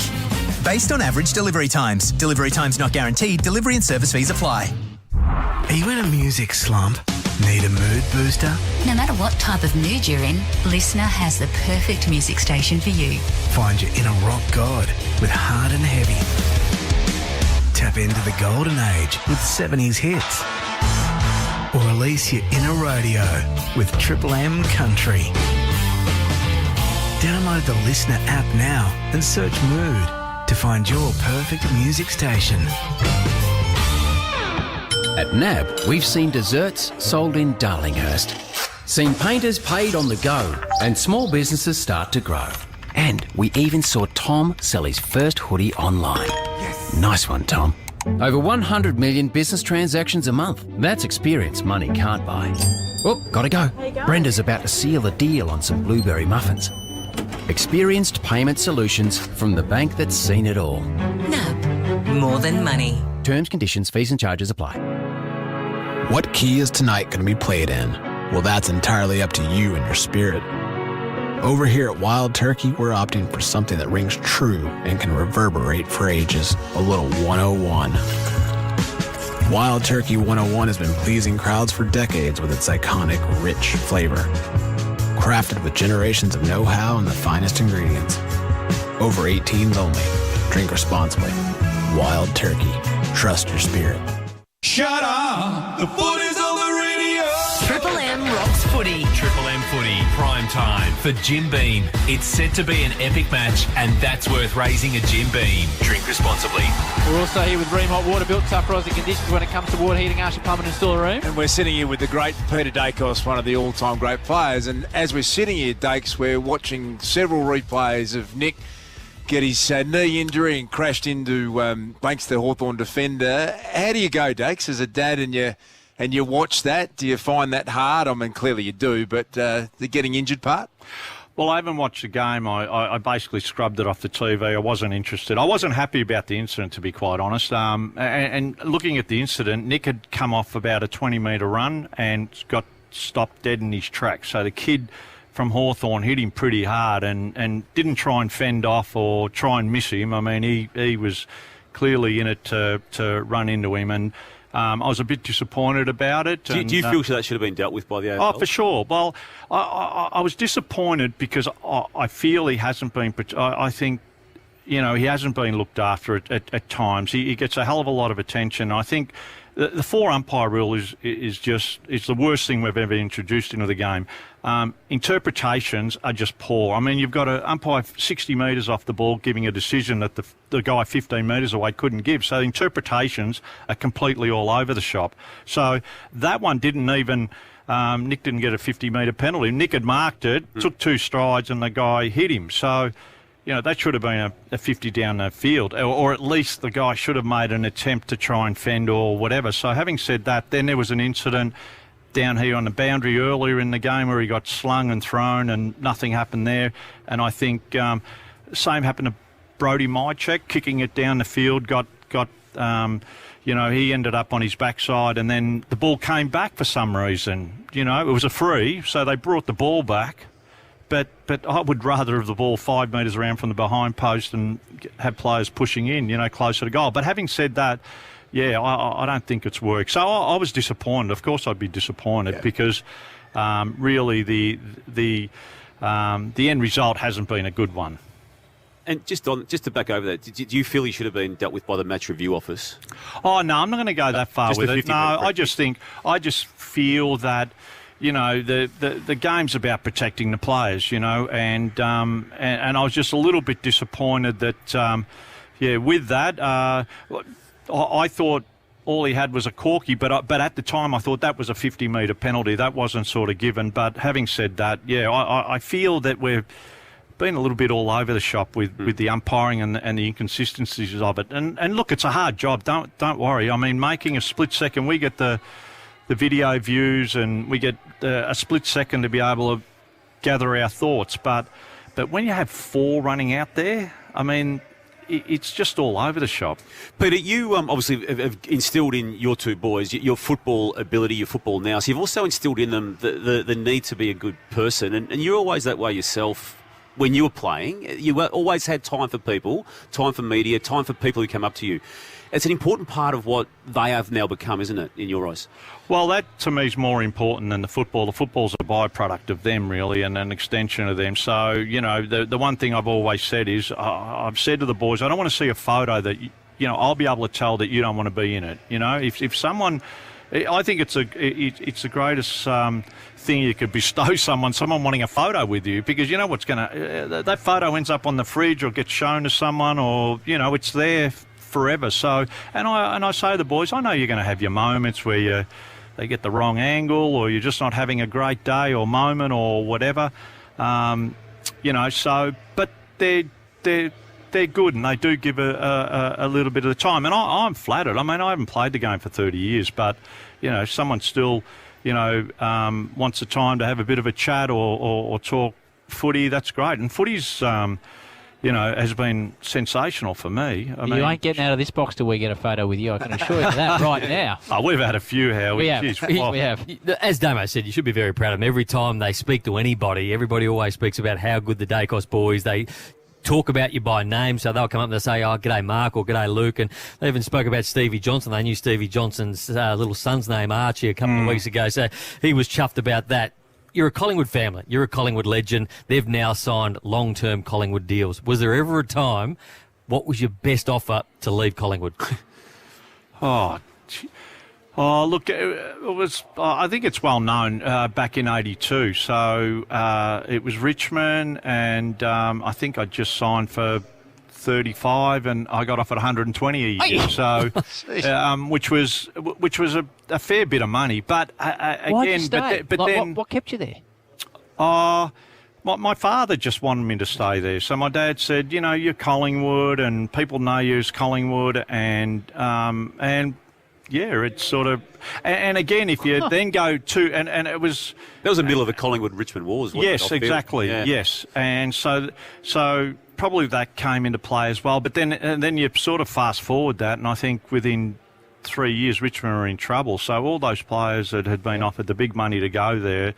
Based on average delivery times. Delivery times not guaranteed. Delivery and service fees apply. Are you in a music slump? Need a mood booster? No matter what type of mood you're in, Listener has the perfect music station for you. Find your inner rock god with Hard and Heavy. Tap into the golden age with 70s hits. Or release your inner rodeo with Triple M Country. Download the Listener app now and search Mood to find your perfect music station. At NAB, we've seen desserts sold in Darlinghurst, seen painters paid on the go, and small businesses start to grow. And we even saw Tom sell his first hoodie online. Yes. Nice one, Tom. Over 100 million business transactions a month. That's experience money can't buy. Oh, gotta go. Brenda's about to seal a deal on some blueberry muffins. Experienced payment solutions from the bank that's seen it all. NAB, more than money. Terms, conditions, fees and charges apply. What key is tonight going to be played in? Well, that's entirely up to you and your spirit. Over here at Wild Turkey, we're opting for something that rings true and can reverberate for ages. A little 101. Wild Turkey 101 has been pleasing crowds for decades with its iconic, rich flavor. Crafted with generations of know-how and the finest ingredients. Over 18s only. Drink responsibly. Wild Turkey. Trust your spirit. Shut up! The footy's on the radio! Triple M rocks footy. Triple M footy, prime time for Jim Beam. It's set to be an epic match, and that's worth raising a Jim Beam. Drink responsibly. We're also here with Ream Hot Water, built tough rising conditions when it comes to water heating, Asher Plumbing and Store Room. And we're sitting here with the great Peter Dacos, one of the all-time great players. And as we're sitting here, Dakes, we're watching several replays of Nick get his knee injury and crashed into Banks, the Hawthorn defender. How do you go, Dakes, as a dad, and you watch that? Do you find that hard? I mean, clearly you do, but the getting injured part? Well, I haven't watched the game. I basically scrubbed it off the TV. I wasn't interested. I wasn't happy about the incident, to be quite honest. And looking at the incident, Nick had come off about a 20-metre run and got stopped dead in his tracks. So the kid from Hawthorn hit him pretty hard and didn't try and fend off or try and miss him. I mean, he was clearly in it to run into him. And I was a bit disappointed about it. Do you feel that should have been dealt with by the AFL? Oh, for sure. Well, I was disappointed because I feel he hasn't been. I think, he hasn't been looked after at times. He gets a hell of a lot of attention. I think the 4 umpire rule is the worst thing we've ever introduced into the game. Interpretations are just poor. I mean, you've got to umpire 60 metres off the ball, giving a decision that the guy 15 metres away couldn't give. So the interpretations are completely all over the shop. So that one didn't even... Nick didn't get a 50-metre penalty. Nick had marked it, took 2 strides, and the guy hit him. So... that should have been a 50 down the field, or at least the guy should have made an attempt to try and fend or whatever. So having said that, then there was an incident down here on the boundary earlier in the game where he got slung and thrown and nothing happened there. And I think same happened to Brodie Mychek, kicking it down the field, he ended up on his backside and then the ball came back for some reason. It was a free, so they brought the ball back. But I would rather have the ball 5 metres around from the behind post and have players pushing in, closer to goal. But having said that, I don't think it's worked. So I was disappointed. Of course I'd be disappointed because really the end result hasn't been a good one. And just to back over that, do you feel he should have been dealt with by the match review office? Oh, no, I'm not going to go that far with it. No, I just feel that... the game's about protecting the players, and I was just a little bit disappointed that, with that, I thought all he had was a corky, but at the time I thought that was a 50-metre penalty. That wasn't sort of given. But having said that, I feel that we've been a little bit all over the shop with the umpiring and the inconsistencies of it. And look, it's a hard job. Don't worry. I mean, making a split second, we get the video views and we get a split second to be able to gather our thoughts. But when you have 4 running out there, I mean, it's just all over the shop. Peter, you obviously have instilled in your 2 boys your football ability, your football now. So you've also instilled in them the need to be a good person. And you're always that way yourself. When you were playing, you always had time for people, time for media, time for people who come up to you. It's an important part of what they have now become, isn't it, in your eyes? Well, that to me is more important than the football. The football's a byproduct of them, really, and an extension of them. So, the one thing I've always said is, I've said to the boys, I don't want to see a photo that, I'll be able to tell that you don't want to be in it. If someone... I think it's the greatest thing you could bestow someone wanting a photo with you, because you know what's going to... that photo ends up on the fridge or gets shown to someone, or, it's there forever. So, and I say to the boys, I know you're going to have your moments where they get the wrong angle, or you're just not having a great day or moment or whatever, so, but they're good and they do give a little bit of the time. And I'm flattered. I mean, I haven't played the game for 30 years, but, someone still, wants the time to have a bit of a chat or talk footy, that's great. And footy's, has been sensational for me. I mean, you ain't getting out of this box till we get a photo with you, I can assure you that right now. Oh, we've had a few, Howard. We have. As Damo said, you should be very proud of them. Every time they speak to anybody, everybody always speaks about how good the Dacos boys, they talk about you by name, so they'll come up and they'll say, oh, g'day Mark or g'day Luke, and they even spoke about Stevie Johnson. They knew Stevie Johnson's little son's name, Archie, a couple of weeks ago, so he was chuffed about that. You're a Collingwood family. You're a Collingwood legend. They've now signed long-term Collingwood deals. Was there ever a time, what was your best offer to leave Collingwood? Look, it was. I think it's well known back in '82. So it was Richmond, and I think I just signed for 35, and I got offered 120 a year. So, which was a fair bit of money. But again, why'd you stay? but then what kept you there? My father just wanted me to stay there. So my dad said, you're Collingwood, and people know you as Collingwood, and yeah, it's sort of... And again, if you then go to... And it was... That was the middle of the Collingwood-Richmond Wars, wasn't it? Yes, exactly, yes. And so probably that came into play as well. But then you sort of fast-forward that, and I think within 3 years, Richmond were in trouble. So all those players that had been offered the big money to go there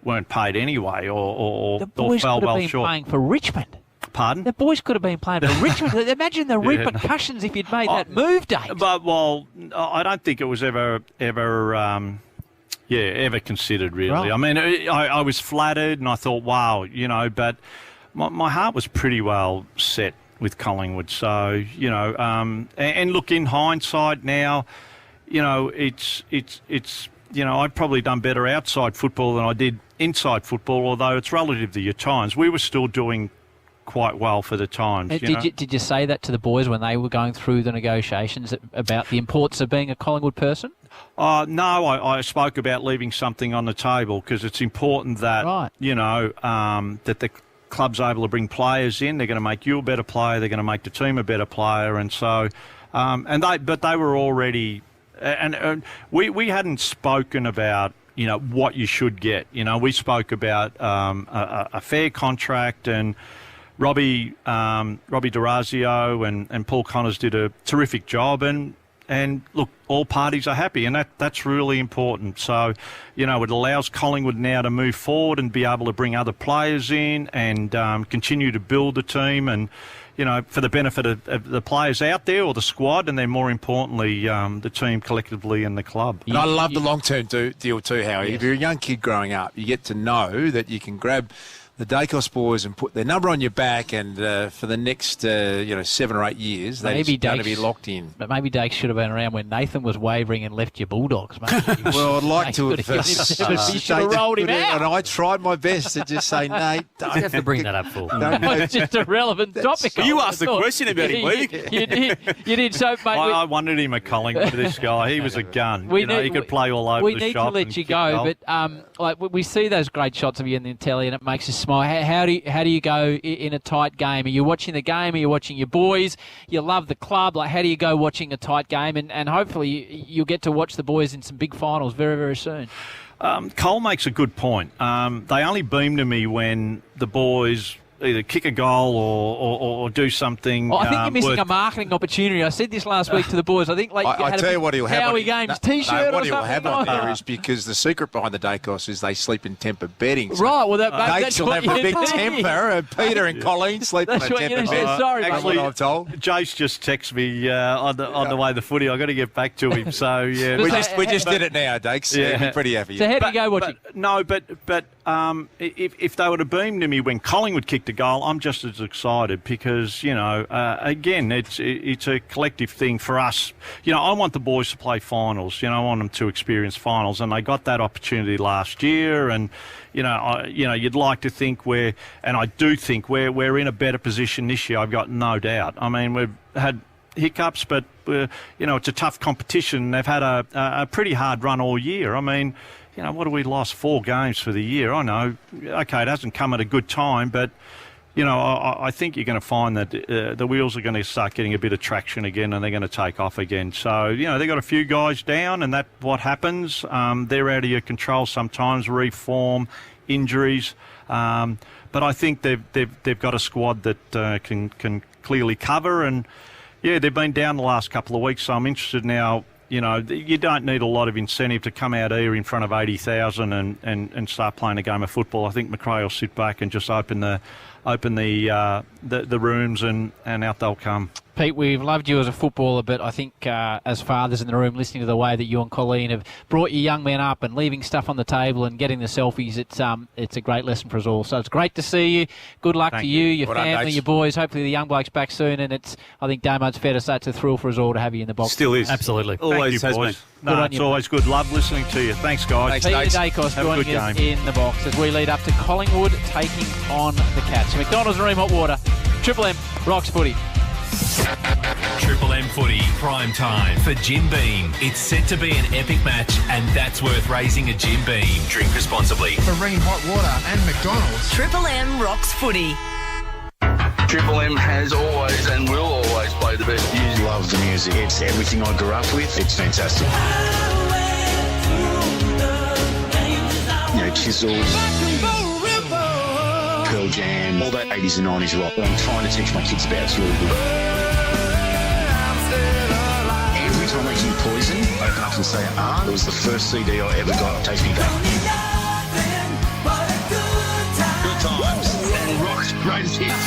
weren't paid anyway, or the boys fell could have well been short. playing for Richmond. Pardon? The boys could have been playing for Richmond. Imagine the repercussions if you'd made that move, Dave. But, I don't think it was ever considered, really. Right. I mean, I was flattered and I thought, wow, but my heart was pretty well set with Collingwood. So, and look, in hindsight now, it's I'd probably done better outside football than I did inside football, although it's relative to your times. We were still doing quite well for the times. Did you say that to the boys when they were going through the negotiations about the importance of being a Collingwood person? No, I spoke about leaving something on the table because it's important that, that the club's able to bring players in. They're going to make you a better player. They're going to make the team a better player. And so, but they were already, and we hadn't spoken about, what you should get. We spoke about a fair contract, and Robbie D'Orazio and Paul Connors did a terrific job, and look, all parties are happy, and that's really important. So, it allows Collingwood now to move forward and be able to bring other players in and continue to build the team, and for the benefit of the players out there or the squad, and then more importantly, the team collectively and the club. And I love the long-term deal too, Howie. Yes. If you're a young kid growing up, you get to know that you can grab the Dacos boys and put their number on your back, and for the next 7 or 8 years, they're going to be locked in. But maybe Dakes should have been around when Nathan was wavering and left your Bulldogs, mate. Well, I'd like to have. You should have rolled him out. And I tried my best to just say, Nate, don't you have to bring that up for. It's just a relevant topic. You asked the question about him leaving. You did. So, mate, I wanted him at Collingwood. This guy, he was a gun. He could play all over the shop. We need to let you go, but we see those great shots of you in the telly, and it makes us smile. How do you go in a tight game? Are you watching the game? Are you watching your boys? You love the club. Like, how do you go watching a tight game? And hopefully you'll get to watch the boys in some big finals very, very soon. Cole makes a good point. They only beam to me when the boys either kick a goal or do something. I think you're missing a marketing opportunity. I said this last week to the boys. I think I tell you what he'll have. Howie Games T-shirt. What he'll have on there is, because the secret behind the Dacos is they sleep in temper bedding. So right. Well, that's will have a big temper, and Peter and Colleen sleep in a temper bed. Sorry, actually, I'm told. Jace just texted me on the way to the footy. I got to get back to him. So yeah, we just did it now, Dakes. Yeah, we're pretty happy. So how do you go watching? If they would have beamed to me when Collingwood kicked a goal, I'm just as excited because, again, it's a collective thing for us. I want the boys to play finals. I want them to experience finals, and they got that opportunity last year. And, you'd like to think and I do think we're in a better position this year. I've got no doubt. I mean, we've had hiccups, but, it's a tough competition. They've had a pretty hard run all year. I mean, what have we lost? 4 games for the year. I know, okay, it hasn't come at a good time, but, I think you're going to find that the wheels are going to start getting a bit of traction again, and they're going to take off again. So, they've got a few guys down, and that's what happens. They're out of your control sometimes, reform, injuries. But I think they've got a squad that can clearly cover, and, they've been down the last couple of weeks, so I'm interested now. You don't need a lot of incentive to come out here in front of 80,000 and start playing a game of football. I think Macrae will sit back and just open the rooms and out they'll come. Pete, we've loved you as a footballer, but I think as fathers in the room, listening to the way that you and Colleen have brought your young men up and leaving stuff on the table and getting the selfies, it's a great lesson for us all. So it's great to see you. Good luck to you, your family, your boys. Hopefully the young bloke's back soon, and I think, Damo, it's fair to say it's a thrill for us all to have you in the box. Still is. Absolutely. Always has been. No, it's always good. Love listening to you. Thanks, guys. Peter Dacos joining us in the box as we lead up to Collingwood taking on the Cats. McDonald's Room Hot Water. Triple M rocks footy. Triple M footy, prime time for Jim Beam. It's set to be an epic match, and that's worth raising a Jim Beam. Drink responsibly. Marine Hot Water and McDonald's. Triple M rocks footy. Triple M has always and will always play the best music. Love the music. It's everything I grew up with. It's fantastic. Chisel, Pearl Jam, all that 80s and 90s rock. I'm trying to teach my kids about. It's really good. Every time I hear Poison, I open up and say, it was the first CD I ever got. Takes me back. Good times and rock's greatest hits.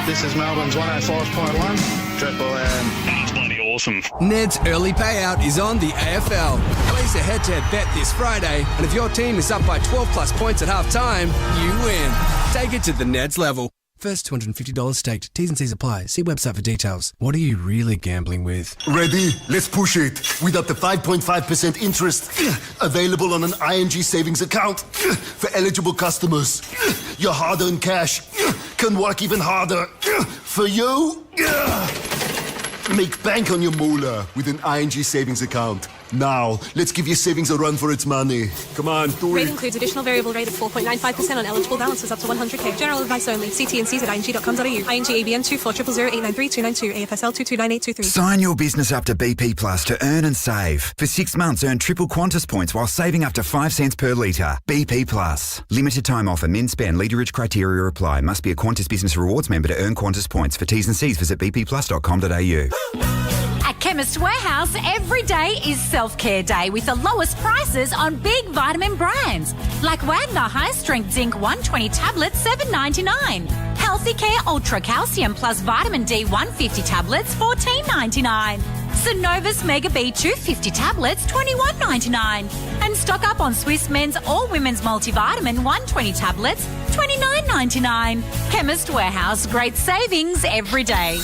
This is Melbourne's 105.1 Triple M. That's bloody awesome. Ned's early payout is on the AFL. Place a head-to-head bet this Friday, and if your team is up by 12 plus points at half-time, you win. Take it to the Ned's level. First $250 staked. T's and C's apply. See website for details. What are you really gambling with? Ready? Let's push it. With up to 5.5% interest. Available on an ING savings account. For eligible customers. Your hard-earned cash can work even harder. For you. Make bank on your moolah with an ING savings account. Now, let's give your savings a run for its money. Come on, do it. Rate includes additional variable rate of 4.95% on eligible balances up to 100k. General advice only. See T&Cs at ing.com.au. ING ABN 24000893 AFSL 229823. Sign your business up to BP Plus to earn and save. For 6 months, earn triple Qantas points while saving up to 5 cents per litre. BP Plus. Limited time offer. Min spend. Litre-rich criteria apply. Must be a Qantas Business Rewards member to earn Qantas points. For T's and C's, visit bpplus.com.au. At Chemist Warehouse, every day is self-care day with the lowest prices on big vitamin brands. Like Wagner High Strength Zinc 120 tablets, $7.99. Healthy Care Ultra Calcium Plus Vitamin D 150 tablets, $14.99. Synovus Mega B 250 tablets, $21.99. And stock up on Swiss Men's or Women's Multivitamin 120 tablets, $29.99. Chemist Warehouse, great savings every day.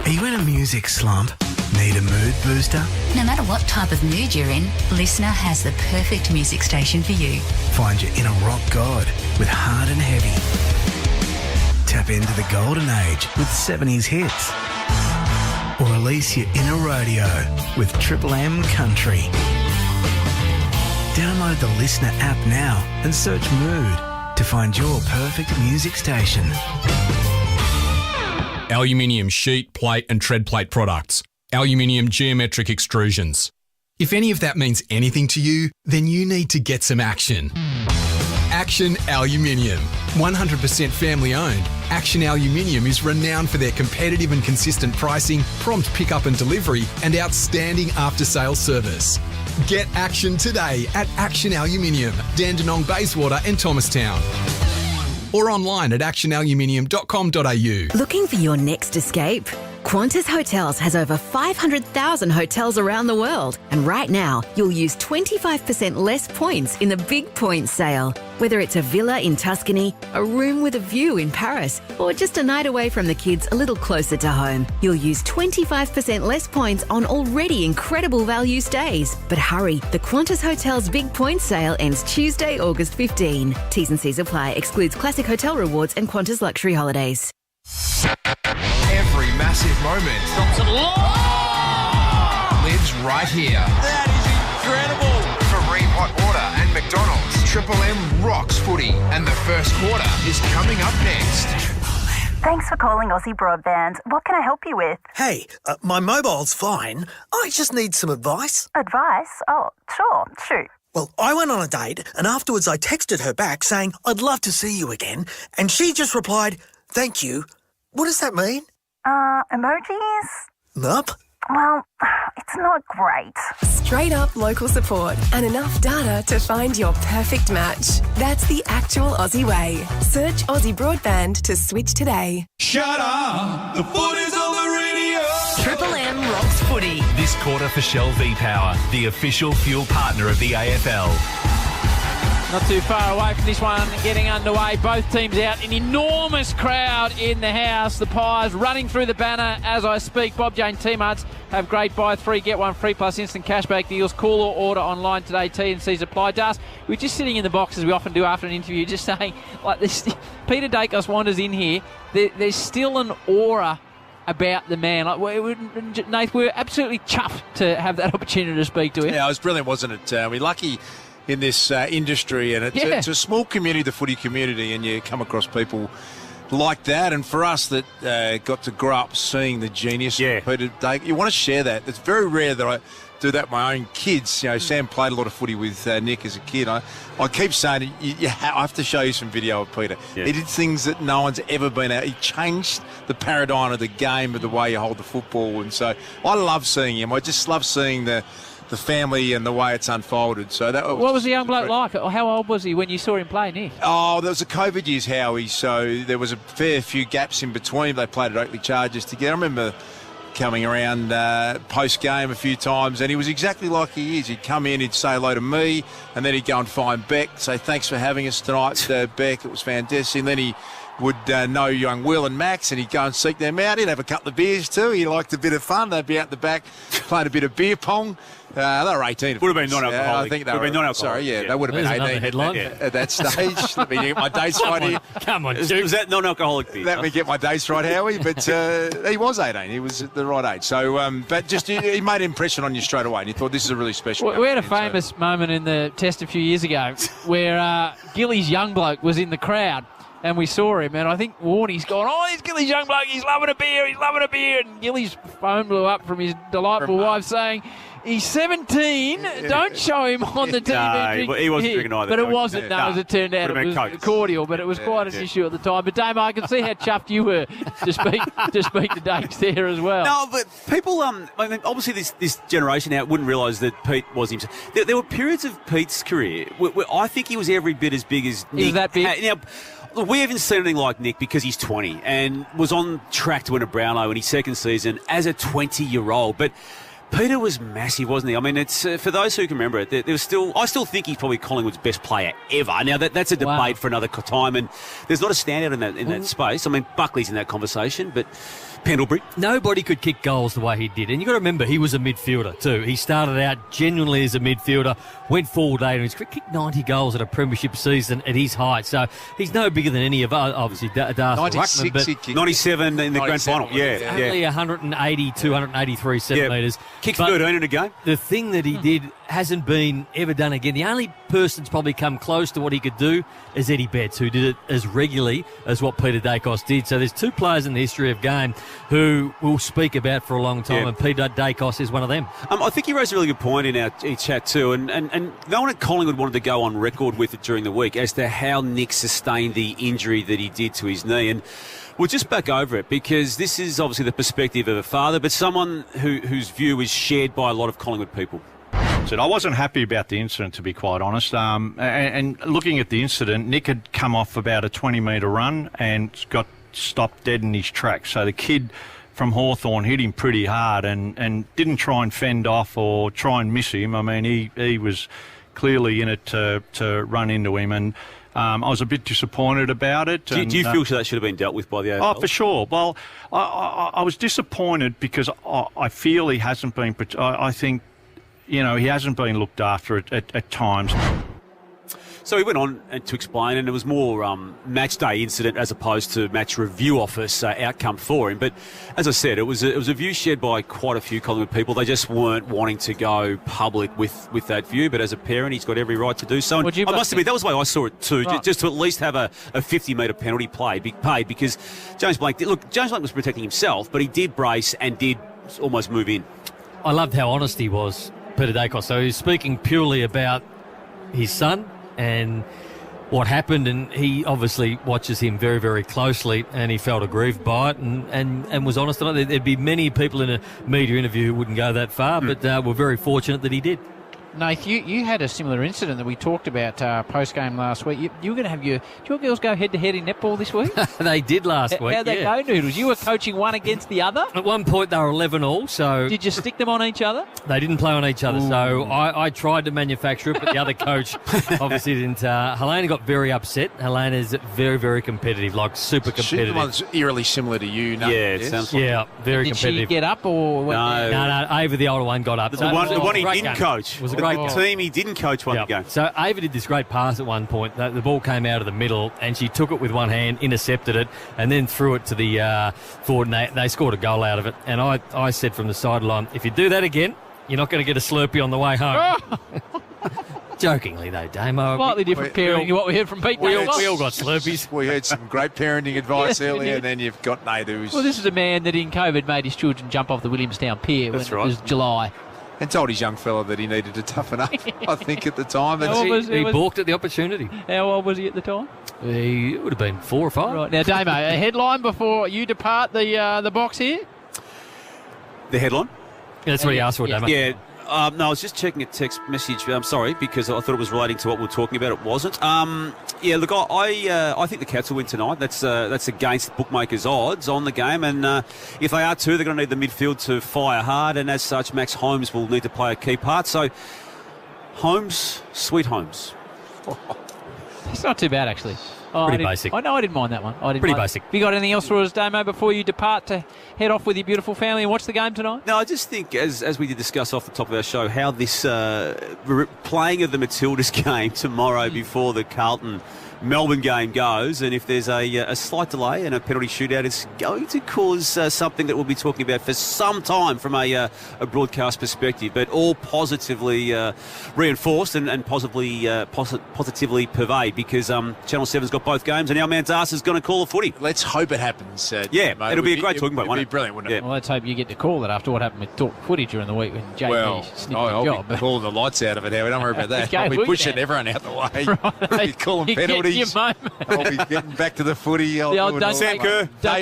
Are you in a music slump? Need a mood booster? No matter what type of mood you're in, Listener has the perfect music station for you. Find your inner rock god with Hard and Heavy. Tap into the golden age with 70s hits. Or release your inner rodeo with Triple M Country. Download the Listener app now and search Mood to find your perfect music station. Aluminium sheet, plate and tread plate products. Aluminium geometric extrusions. If any of that means anything to you, then you need to get some action. Action Aluminium. 100% family owned, Action Aluminium is renowned for their competitive and consistent pricing, prompt pickup and delivery, and outstanding after-sales service. Get action today at Action Aluminium, Dandenong, Bayswater and Thomastown. Or online at actionaluminium.com.au. Looking for your next escape? Qantas Hotels has over 500,000 hotels around the world. And right now, you'll use 25% less points in the Big Points sale. Whether it's a villa in Tuscany, a room with a view in Paris, or just a night away from the kids a little closer to home, you'll use 25% less points on already incredible value stays. But hurry, the Qantas Hotels Big Points sale ends Tuesday, August 15. T's and C's apply. Excludes Classic Hotel Rewards and Qantas Luxury Holidays. Every massive moment stops at lives right here. That is incredible. Marine Hot Water and McDonald's. Triple M rocks footy, and the first quarter is coming up next. Thanks for calling Aussie Broadband. What can I help you with? Hey, my mobile's fine. I just need some advice. Advice? Oh, sure. Shoot. Well, I went on a date, and afterwards I texted her back saying, I'd love to see you again, and she just replied, thank you. What does that mean? Emojis? Nope. Well, it's not great. Straight up local support and enough data to find your perfect match. That's the actual Aussie way. Search Aussie Broadband to switch today. Shut up! The foot is on the radio! Triple M rocks footy. This quarter for Shell V-Power, the official fuel partner of the AFL. Not too far away from this one getting underway. Both teams out. An enormous crowd in the house. The Pies running through the banner as I speak. Bob Jane T-Marts have great buy 3, get 1 free plus instant cashback deals. Call or order online today. T&Cs apply. Das, we're just sitting in the box as we often do after an interview, just saying, like this. Peter Dacos wanders in here. There's still an aura about the man. Like Nath, we're absolutely chuffed to have that opportunity to speak to him. Yeah, it was brilliant, wasn't it? We're lucky in this industry, and it's a small community, the footy community, and you come across people like that. And for us that got to grow up seeing the genius of Peter Dacos, you want to share that. It's very rare that I do that with my own kids. You know, Sam played a lot of footy with Nick as a kid. I keep saying, I have to show you some video of Peter. Yeah. He did things that no one's ever been out. He changed the paradigm of the game, of the way you hold the football. And so I love seeing him. I just love seeing the the family and the way it's unfolded. So that was, what was the young bloke like? How old was he when you saw him play, Nick? Oh, there was a COVID years, Howie, so there was a fair few gaps in between. They played at Oakley Chargers together. I remember coming around post-game a few times, and he was exactly like he is. He'd come in, he'd say hello to me, and then he'd go and find Beck, say thanks for having us tonight, Beck, it was fantastic. And then he would know young Will and Max, and he'd go and seek them out. He'd have a couple of beers too. He liked a bit of fun. They'd be out the back playing a bit of beer pong. They were 18. Would have been non-alcoholic. I think they were non-alcoholic. Sorry, they would have been 18 headline. At that stage. Let me get my dates right here. Come on, was that non-alcoholic beer? Let me get my dates right, Howie. But he was 18. He was at the right age. So, but just he made an impression on you straight away, and you thought this is a really special. We had a famous moment in the Test a few years ago where Gilly's young bloke was in the crowd. And we saw him, and I think Warnie's gone, there's Gilly's young bloke, he's loving a beer. And Gilly's phone blew up from his delightful wife saying, he's 17, don't show him on the TV. No, he wasn't drinking either. But it wasn't, as it turned out. It was cordial, but it was quite an issue at the time. But, Damo, I can see how chuffed you were to speak to Dakes there as well. No, but people, obviously this generation now wouldn't realise that Pete was himself. There were periods of Pete's career where I think he was every bit as big as Nick. He was that big? Now, we haven't seen anything like Nick because he's 20 and was on track to win a Brownlow in his second season as a 20-year-old. But Peter was massive, wasn't he? I mean, it's for those who can remember it. There was I still think he's probably Collingwood's best player ever. Now that's a debate for another time, and there's not a standout in that space. I mean, Buckley's in that conversation, but Pendlebury. Nobody could kick goals the way he did. And you've got to remember, he was a midfielder too. He started out genuinely as a midfielder, went forward later, and he's kicked 90 goals at a premiership season at his height. So he's no bigger than any of us, obviously, Darcy Ruckman. But 97 in the grand final. Only 180, 283 centimetres. Kicked 13 in a game. The thing that he did hasn't been ever done again. The only person that's probably come close to what he could do is Eddie Betts, who did it as regularly as what Peter Dacos did. So there's two players in the history of game who we'll speak about for a long time, and Peter Dacos is one of them. I think you raised a really good point in our chat too, and no one at Collingwood wanted to go on record with it during the week as to how Nick sustained the injury that he did to his knee. And we'll just back over it because this is obviously the perspective of a father, but someone whose view is shared by a lot of Collingwood people. I wasn't happy about the incident, to be quite honest. And looking at the incident, Nick had come off about a 20-metre run and got stopped dead in his tracks. So the kid from Hawthorn hit him pretty hard and didn't try and fend off or try and miss him. I mean, he was clearly in it to run into him, and I was a bit disappointed about it. Do you feel that should have been dealt with by the AFL? Oh, for sure. Well, I was disappointed because I feel he hasn't been... I think, he hasn't been looked after at times. So he went on to explain, and it was more match day incident as opposed to match review office outcome for him. But as I said, it was a view shared by quite a few Collingwood people. They just weren't wanting to go public with that view. But as a parent, he's got every right to do so. And I must admit, that was the way I saw it too, right. Just to at least have a 50-metre penalty paid because James Blake was protecting himself, but he did brace and did almost move in. I loved how honest he was, Peter Dacos. So he's speaking purely about his son and what happened, and he obviously watches him very, very closely, and he felt aggrieved by it and was honest about it. There'd be many people in a media interview who wouldn't go that far, but we're very fortunate that he did. Nath, you had a similar incident that we talked about post-game last week. You were going to have your girls go head-to-head in netball this week? They did last week, How'd that go, Noodles? You were coaching one against the other? At one point, they were 11-all, so... Did you stick them on each other? They didn't play on each other, so I tried to manufacture it, but the other coach obviously didn't. Helena got very upset. Helena's very, very competitive, like super competitive. She's the one that's eerily similar to you, no? Yeah, it sounds like very Did competitive. Did she get up or... No, Ava, the older one, got up. The one he didn't coach. Was a great team he didn't coach one game. So Ava did this great pass at one point. The ball came out of the middle and she took it with one hand, intercepted it, and then threw it to the forward, and they scored a goal out of it. And I said from the sideline, if you do that again, you're not going to get a Slurpee on the way home. Jokingly, though, Damo. Slightly different parenting to what we heard from Pete. We all got Slurpees. We heard some great parenting advice earlier, and then you've got Nate who's... Well, this is a man that in COVID made his children jump off the Williamstown Pier when it was July. And told his young fella that he needed to toughen up, I think, at the time. He balked at the opportunity. How old was he at the time? He would have been 4 or 5. Right. Now, Damo, a headline before you depart the box here? The headline? Yeah, that's what he asked for, Damo. Yeah. No, I was just checking a text message. I'm sorry, because I thought it was relating to what we were talking about. It wasn't. Yeah, look, I think the Cats will win tonight. That's against bookmakers' odds on the game. And if they are too, they're going to need the midfield to fire hard. And as such, Max Holmes will need to play a key part. So, Holmes, sweet Holmes. It's not too bad, actually. Pretty basic. I know I didn't mind that one. Pretty basic. Have you got anything else for us, Damo, before you depart to head off with your beautiful family and watch the game tonight? No, I just think, as we did discuss off the top of our show, how this playing of the Matildas game tomorrow before the Carlton-Melbourne game goes, and if there's a slight delay and a penalty shootout, it's going to cause something that we'll be talking about for some time from a broadcast perspective, but all positively reinforced and positively pervade, because Channel 7's got both games, and our man Das is going to call the footy. Let's hope it happens. Yeah, mate, it'll be a great talking point. It'll be brilliant, wouldn't it? Yeah. Well, let's hope you get to call it after what happened with Talk Footy during the week when JP sniffed the job. Be calling the lights out of it, Howie. Don't worry about that. Okay, I'll be pushing everyone out the way. Right. I'll be calling penalties. I'll be getting back to the footy. Don't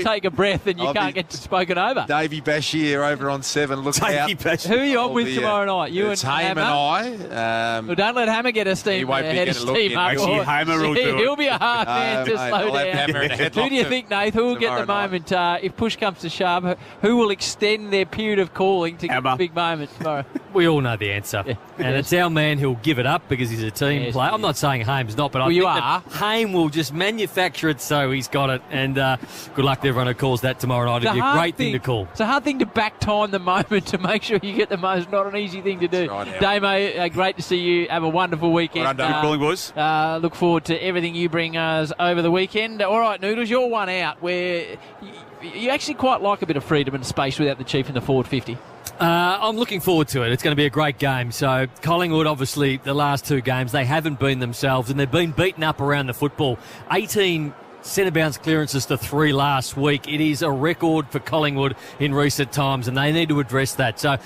take a breath and you can't get spoken over. Davey Bashir over on 7. Look out. Who are you on with tomorrow night? You and Haim Hammer? and I. Well, don't let Hammer get a steam. He won't be head getting of steam up. Actually, Hammer will do it. He'll be a hard man to slow down. Hammer in a headlock Who do you think, Nath? Who will get the moment? If push comes to shove, who will extend their period of calling to get the big moment tomorrow? We all know the answer. Yeah. And it's our man who'll give it up because he's a team player. I'm not saying Haim's not, but I think that Haim will just manufacture it so he's got it. And good luck to everyone who calls that tomorrow night. It'll be a great thing to call. It's a hard thing to back time the moment to make sure you get the most. Not an easy thing to do. Right, Damo, great to see you. Have a wonderful weekend. Well done, calling, boys. Look forward to everything you bring us over the weekend. All right, Noodles, you're one out where you actually quite like a bit of freedom and space without the Chief in the forward 50. I'm looking forward to it. It's going to be a great game. So Collingwood, obviously, the last 2 games, they haven't been themselves and they've been beaten up around the football. 18 centre bounce clearances to 3 last week. It is a record for Collingwood in recent times and they need to address that. So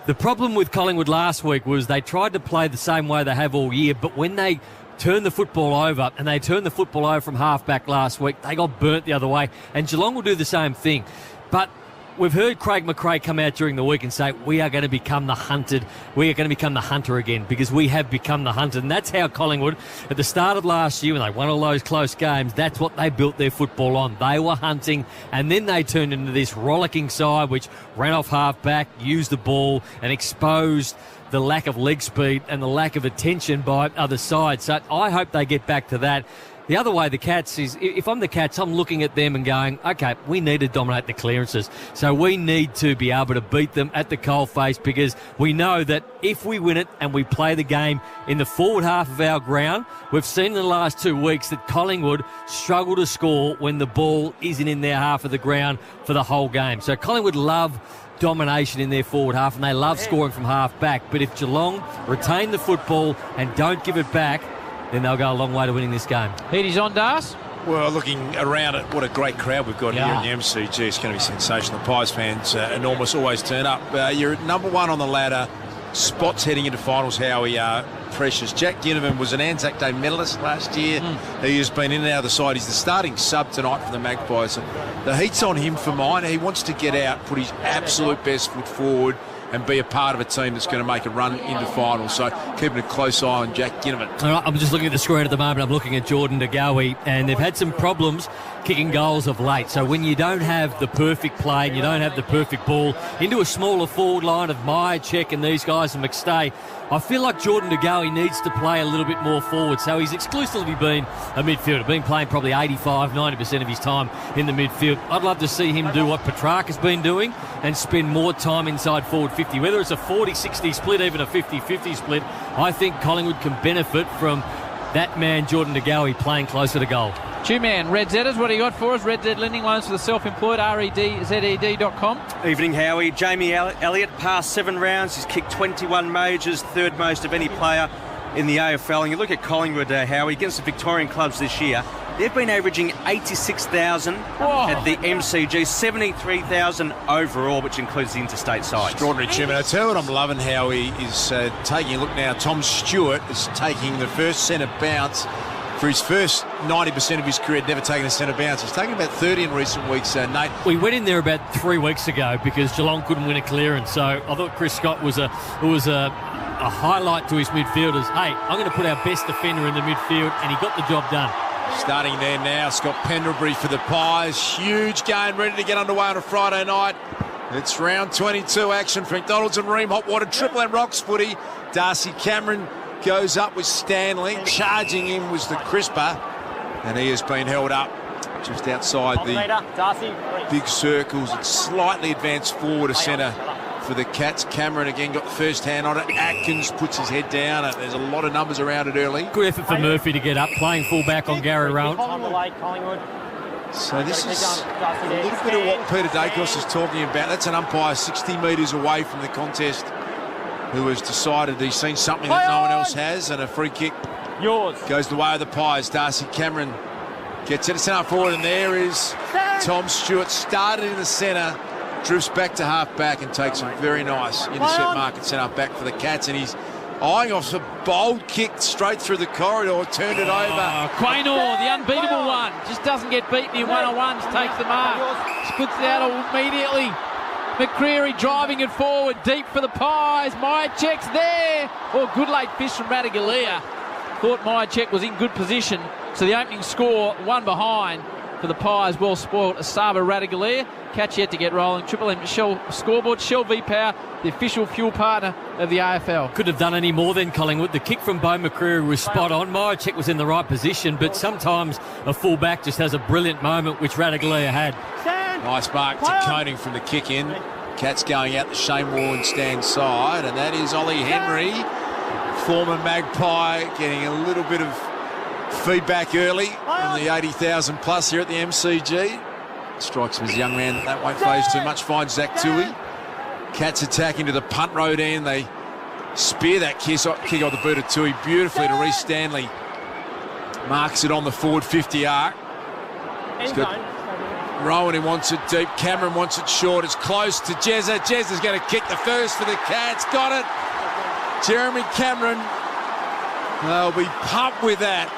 the problem with Collingwood last week was they tried to play the same way they have all year, but when they turned the football over, and they turned the football over from half-back last week, they got burnt the other way, and Geelong will do the same thing. But we've heard Craig McRae come out during the week and say, we are going to become the hunted. We are going to become the hunter again because we have become the hunted. And that's how Collingwood, at the start of last year when they won all those close games, that's what they built their football on. They were hunting, and then they turned into this rollicking side which ran off half-back, used the ball, and exposed the lack of leg speed and the lack of attention by other sides. So I hope they get back to that. The other way the Cats is, if I'm the Cats, I'm looking at them and going, okay, we need to dominate the clearances. So we need to be able to beat them at the coalface because we know that if we win it and we play the game in the forward half of our ground, we've seen in the last 2 weeks that Collingwood struggle to score when the ball isn't in their half of the ground for the whole game. So Collingwood love domination in their forward half and they love scoring from half back, but if Geelong retain the football and don't give it back, then they'll go a long way to winning this game. Heaty's on, Das. Well, looking around at what a great crowd we've got here in the MCG, it's going to be sensational. Pies fans, enormous, always turn up. You're at number 1 on the ladder. Spots heading into finals, Howie, are precious. Jack Ginnivan was an Anzac Day medalist last year. He has been in and out of the side. He's the starting sub tonight for the Magpies. The heat's on him for mine. He wants to get out, put his absolute best foot forward and be a part of a team that's going to make a run into finals. So keeping a close eye on Jack Ginnivan. All right, I'm just looking at the screen at the moment. I'm looking at Jordan De Goey, and they've had some problems kicking goals of late. So when you don't have the perfect play and you don't have the perfect ball into a smaller forward line of Myercheck and these guys and McStay, I feel like Jordan De Goey needs to play a little bit more forward. So he's exclusively been a midfielder, been playing probably 85-90% of his time in the midfield. I'd love to see him do what Petrarca's been doing and spend more time inside forward 50. Whether it's a 40-60 split, even a 50-50 split, I think Collingwood can benefit from that man, Jordan De Goey, playing closer to goal. Two-man, Red Zetters, what do you got for us? Red Z lending loans for the self-employed, REDZED.com. Evening, Howie. Jamie Elliott, past 7 rounds. He's kicked 21 majors, third most of any player in the AFL. And you look at Collingwood, Howie, against the Victorian clubs this year, they've been averaging 86,000 at the MCG, 73,000 overall, which includes the interstate side. Extraordinary, Jim. And I tell you what I'm loving, Howie, is taking a look now. Tom Stewart is taking the first centre bounce For his first 90% of his career, never taken a centre bounce. He's taken about 30 in recent weeks, Nate. We went in there about 3 weeks ago because Geelong couldn't win a clearance. So I thought Chris Scott was a highlight to his midfielders. Hey, I'm going to put our best defender in the midfield, and he got the job done. Starting there now, Scott Pendlebury for the Pies. Huge game, ready to get underway on a Friday night. It's round 22 action for McDonald's and Ream Hotwater. Triple M Rocks footy. Darcy Cameron goes up with Stanley. Charging him was the crisper, and he has been held up just outside the big circles. It's slightly advanced forward to centre for the Cats. Cameron again got the first hand on it. Atkins puts his head down. There's a lot of numbers around it early. Good effort for Murphy to get up, playing full-back on Gary Rowan. So this is a little bit of what Peter Dacos is talking about. That's an umpire 60 metres away from the contest who has decided he's seen something that no one else has, and a free kick goes the way of the Pies. Darcy Cameron gets it to centre forward, and there is Tom Stewart. Started in the centre, drifts back to half-back and takes a very nice intercept mark at centre-back for the Cats, and he's eyeing off a bold kick straight through the corridor, turned it over. Quaynor, the unbeatable one, just doesn't get beaten in one-on-ones, takes the mark, sputs it out immediately. McCreary driving it forward, deep for the Pies. Myercheck's there. Oh, good late fish from Ratugolea. Thought Myercheck was in good position. So the opening score, one behind for the Pies. Well spoiled. Asaba Ratugolea. Catch yet to get rolling. Triple M Shell scoreboard. Shell V-Power, the official fuel partner of the AFL. Couldn't have done any more than Collingwood. The kick from Bo McCreary was spot on. Myercheck was in the right position, but sometimes a full-back just has a brilliant moment, which Ratugolea had. Nice mark to Coning from the kick in. Cats going out the Shane Warren stand side, and that is Ollie Henry, former Magpie, getting a little bit of feedback early from the 80,000 plus here at the MCG. Strikes him as a young man, that won't phase too much. Finds Zach Tui. Cats attack into the punt road end. They spear that kick off the boot of Tui beautifully to Reece Stanley. Marks it on the forward 50 arc. He's got Rowan, who wants it deep. Cameron wants it short. It's close to Jezza. Jezza's going to kick the first for the Cats. Got it. Jeremy Cameron. They'll be pumped with that.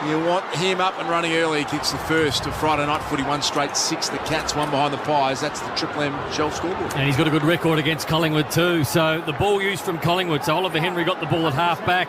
You want him up and running early. He kicks the first of Friday night footy. One straight six. The Cats, one behind the Pies. That's the Triple M Shell scoreboard. And he's got a good record against Collingwood too. So the ball used from Collingwood. So Oliver Henry got the ball at half back.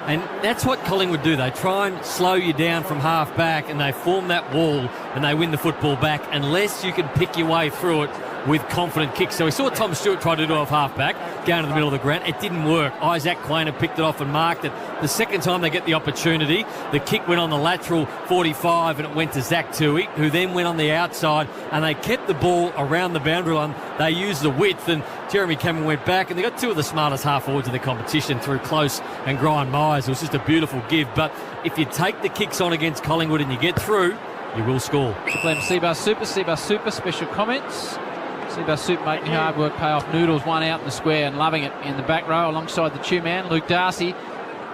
And that's what Collingwood do. They try and slow you down from half back, and they form that wall and they win the football back unless you can pick your way through it with confident kicks. So we saw Tom Stewart try to do it off half back, down to the middle of the ground. It didn't work. Isaac Quaynor picked it off and marked it. The second time they get the opportunity, the kick went on the lateral 45 and it went to Zach Tui, who then went on the outside, and they kept the ball around the boundary line. They used the width, and Jeremy Cameron went back, and they got two of the smartest half forwards in the competition through Close and Brian Myers. It was just a beautiful give. But if you take the kicks on against Collingwood and you get through, you will score. Triple M Seabar Super special comments. Seabar Super making hard work pay off. Noodles one out in the square and loving it in the back row alongside the two man Luke Darcy.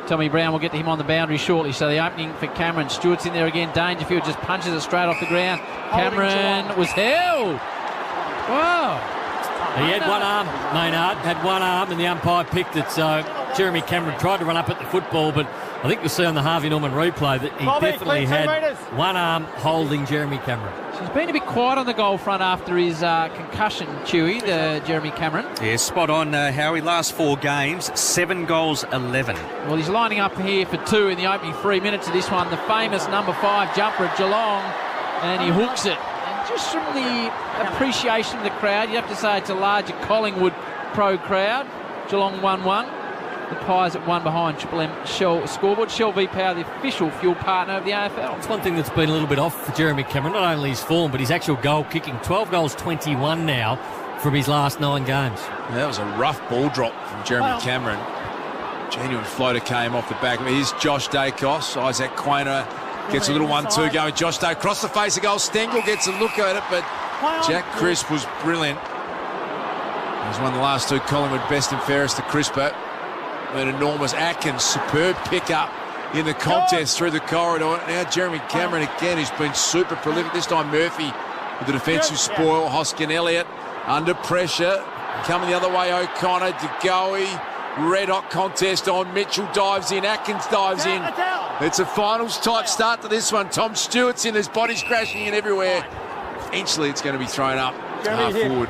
Tommy Brown will get to him on the boundary shortly. So the opening for Cameron. Stewart's in there again. Dangerfield just punches it straight off the ground. Cameron was held. Wow. He had one arm, Maynard had one arm, and the umpire picked it. So Jeremy Cameron tried to run up at the football, but I think you'll see on the Harvey Norman replay that he definitely had one arm holding Jeremy Cameron. He's been a bit quiet on the goal front after his concussion, Chewy, Jeremy Cameron. Yeah, spot on, Howie. Last 4 games, 7 goals, 11. Well, he's lining up here for 2 in the opening 3 minutes of this one. The famous number 5 jumper at Geelong, and he hooks it. And just from the appreciation of the crowd, you have to say it's a larger Collingwood pro crowd. Geelong 1-1. The Pies at 1 behind. Triple M Shell scoreboard. Shell V-Power, the official fuel partner of the AFL. It's one thing that's been a little bit off for Jeremy Cameron, not only his form, but his actual goal kicking. 12 goals, 21 now from his last 9 games. Yeah, that was a rough ball drop from Jeremy Cameron. Genuine floater came off the back. Here's Josh Dacos. Isaac Quaynor gets a little 1-2 going. Josh Day across the face of goal. Stengel gets a look at it, but Jack Crisp was brilliant. He's won the last 2 Collingwood best and fairest to Crisper. An enormous Atkins, superb pick-up in the contest through the corridor. Now Jeremy Cameron again, who's been super prolific. This time Murphy with the defensive spoil. Hoskin Elliott under pressure. Coming the other way, O'Connor, DeGoey. red hot contest on. Mitchell dives in, Atkins dives in. It's a finals type start to this one. Tom Stewart's in, his body's crashing in everywhere. Eventually it's going to be thrown up half forward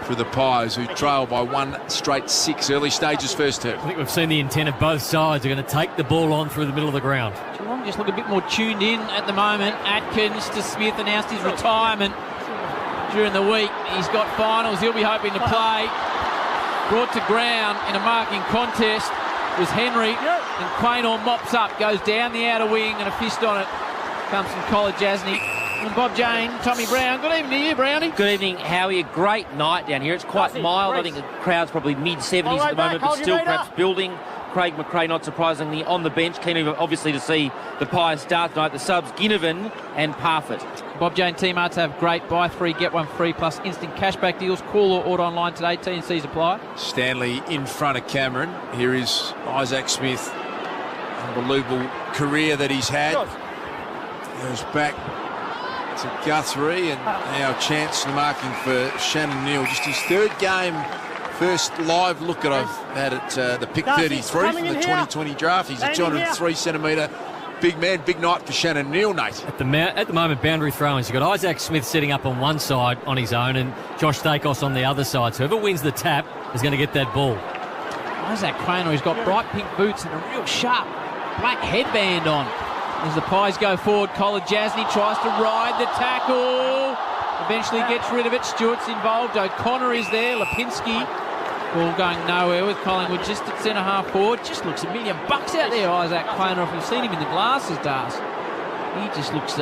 for the Pies, who trail by 1 straight 6 early stages first term. I think we've seen the intent of both sides. They're going to take the ball on through the middle of the ground. Geelong just look a bit more tuned in at the moment. Atkins to Smith announced his retirement during the week. He's got finals. He'll be hoping to play. Brought to ground in a marking contest was Henry, and Quaynor mops up, goes down the outer wing, and a fist on it comes from Kolodjasny. And Bob Jane, Tommy Brown. Good evening to you, Brownie. Good evening, Howie. A great night down here. It's quite mild. I think the crowd's probably mid-70s at the moment, but still perhaps building. Craig McRae, not surprisingly, on the bench. Keen obviously to see the Pies start tonight. The subs, Ginnivan and Parfitt. Bob Jane T-Marts have great buy 3, get 1 free plus instant cashback deals. Call or order online today. T&Cs apply. Stanley in front of Cameron. Here is Isaac Smith. Unbelievable career that he's had. Goes back to Guthrie, and now a chance to marking for Shannon Neal. Just his 3rd game. First live look at I've had at the pick 33 from the 2020 draft. He's a 203-centimetre big man. Big night for Shannon Neal, Nate. At the moment, boundary throw-ins. You've got Isaac Smith sitting up on one side on his own and Josh Dacos on the other side. So whoever wins the tap is going to get that ball. Isaac Quaynor, he's got bright pink boots and a real sharp black headband on. As the Pies go forward, Kolodjasny tries to ride the tackle. Eventually gets rid of it. Stewart's involved. O'Connor is there. Lipinski. Ball going nowhere with Collingwood just at centre-half forward. Just looks $1 million out there, Isaac Quaynor. If you've seen him in the glasses, Dars, he just looks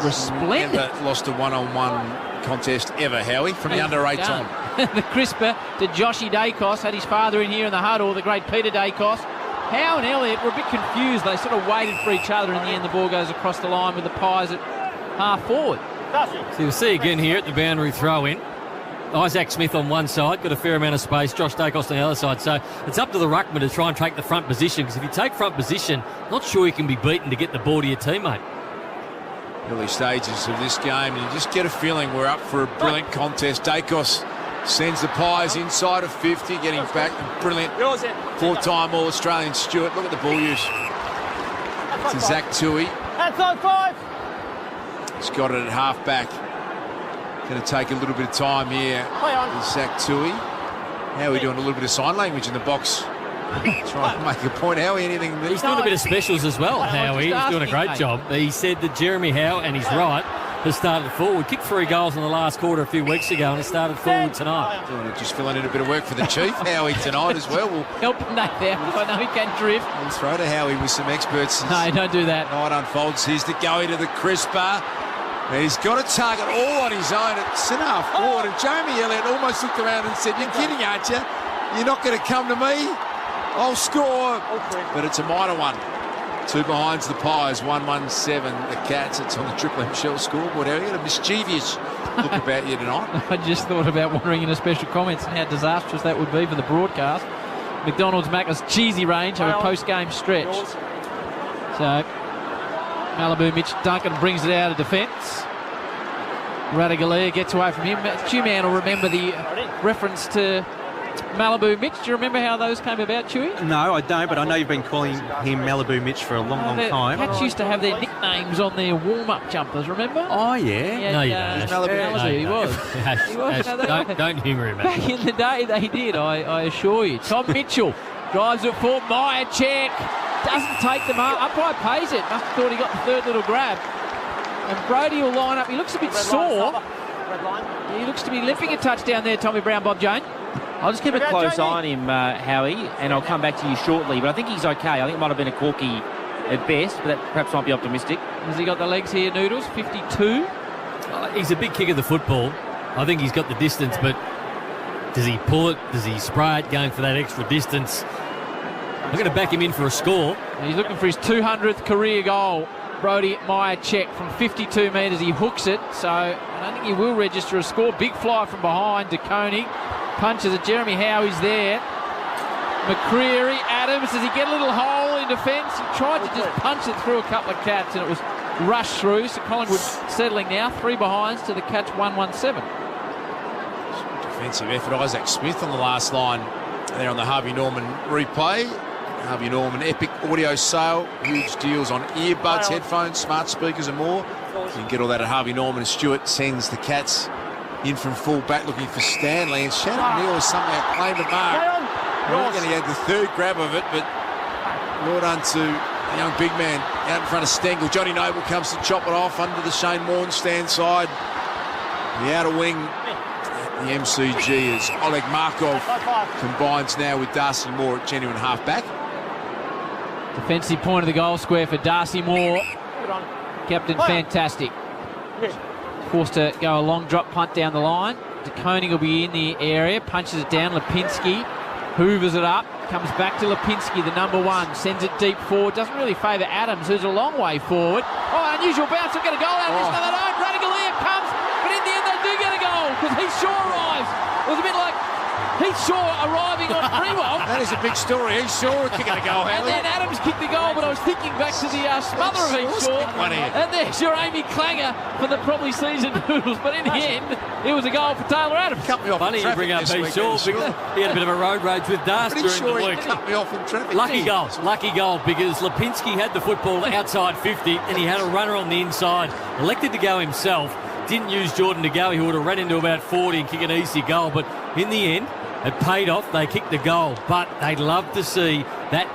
resplendent. Never lost a one-on-one contest ever, Howie, from the under-8s on. The crisper to Joshy Dacos. Had his father in here in the huddle, the great Peter Dacos. Howe and Elliott were a bit confused. They sort of waited for each other. In the end, the ball goes across the line with the Pies at half forward. So you'll see again here at the boundary throw-in. Isaac Smith on one side, got a fair amount of space. Josh Dacos on the other side. So it's up to the ruckman to try and take the front position, because if you take front position, not sure you can be beaten to get the ball to your teammate. Early stages of this game, and you just get a feeling we're up for a brilliant contest. Dacos sends the Pies inside of 50, getting back. Brilliant 4-time All-Australian Stewart. Look at the ball use. To Zach Tui. He's got it at half-back. Going to take a little bit of time here with Zach Tui. How are we doing a little bit of sign language in the box? Trying to make a point. Howie, anything? He's doing a bit of specials as well, Howie. He's doing a great job. He said that Jeremy Howe, and he's right, has started forward. Kicked 3 goals in the last quarter a few weeks ago and has started forward tonight. Just filling in a bit of work for the Chief, Howie, tonight as well. We'll help him Nate there. I know he can drift. We'll throw to Howie with some experts. No, don't do that. Night unfolds. Here's the go to the crisper. He's got a target all on his own at centre-half forward, and Jamie Elliott almost looked around and said, "You're kidding, aren't you? You're not going to come to me? I'll score." But it's a minor one. 2 behinds the Pies, 1-1-7 the Cats. It's on the Triple M Shell scoreboard. How you got a mischievous look about you tonight? I just thought about wondering in the special comments how disastrous that would be for the broadcast. McDonald's Macca's cheesy range have a post-game stretch. So Malibu Mitch Duncan brings it out of defence. Radaglia gets away from him. Q-Man will remember the reference to Malibu Mitch. Do you remember how those came about, Chewy? No, I don't, but I know you've been calling him Malibu Mitch for a long time. Cats used to have their nicknames on their warm-up jumpers, remember? Oh, yeah. No, you don't. Malibu, he was. Don't humour him. Back in the day, they did, I assure you. Tom Mitchell drives it for Myercheck. Doesn't take them up. Umpire pays it. Must have thought he got the 3rd little grab. And Brody will line up. He looks a bit sore. He looks to be limping a touchdown there, Tommy Brown, Bob Jane. I'll just keep a close eye on him, Howie, and I'll come back to you shortly. But I think he's okay. I think it might have been a corky at best, but that perhaps might be optimistic. Has he got the legs here, Noodles? 52? He's a big kick of the football. I think he's got the distance, but does he pull it? Does he spray it going for that extra distance? I'm going to back him in for a score. He's looking for his 200th career goal. Brody Myercheck from 52 metres. He hooks it, so I don't think he will register a score. Big fly from behind to Coney. Punches at Jeremy Howe. He's there. McCreary, Adams, does he get a little hole in defence? He tried to just punch it through a couple of Cats and it was rushed through. So Collingwood settling now. 3 behinds to the Cats 1-1-7. Defensive effort. Isaac Smith on the last line there on the Harvey Norman replay. Harvey Norman Epic Audio Sale. Huge deals on earbuds, headphones, smart speakers and more. You can get all that at Harvey Norman. And Stewart sends the Cats in from full back looking for Stanley. And Shannon Neal has somehow claimed a mark. I reckon he had the third grab of it, but well done to the young big man out in front of Stengel. Johnny Noble comes to chop it off under the Shane Morn stand side. The outer wing, the MCG, as Oleg Markov combines now with Darcy Moore at genuine half-back. Defensive point of the goal square for Darcy Moore. Captain fantastic. Forced to go a long drop punt down the line. De Koning will be in the area, punches it down. Lipinski hoovers it up, comes back to Lipinski, the number one, sends it deep forward. Doesn't really favour Adams, who's a long way forward. Oh, unusual bounce. They'll get a goal out of this. No, they don't. Radigalia comes, but in the end they do get a goal because Heath Shaw arrives. It was a bit like Heath Shaw arriving on Prewell. That is a big story. Heath Shaw kicking a goal. And then Adams kicked the goal, but I was thinking back to the smother of Heath Shaw. And there's your Amy Clanger for the probably seasoned Noodles. But in the end, it was a goal for Taylor Adams. Cut me off. Funny you bring up Heath Shaw because he had a bit of a road rage with Darcy during the week. Cut me off in traffic. Lucky goal because Lipinski had the football outside 50 and he had a runner on the inside. Elected to go himself. Didn't use Jordan to go. He would have run into about 40 and kick an easy goal. But in the end, it paid off. They kicked the goal. But they'd love to see that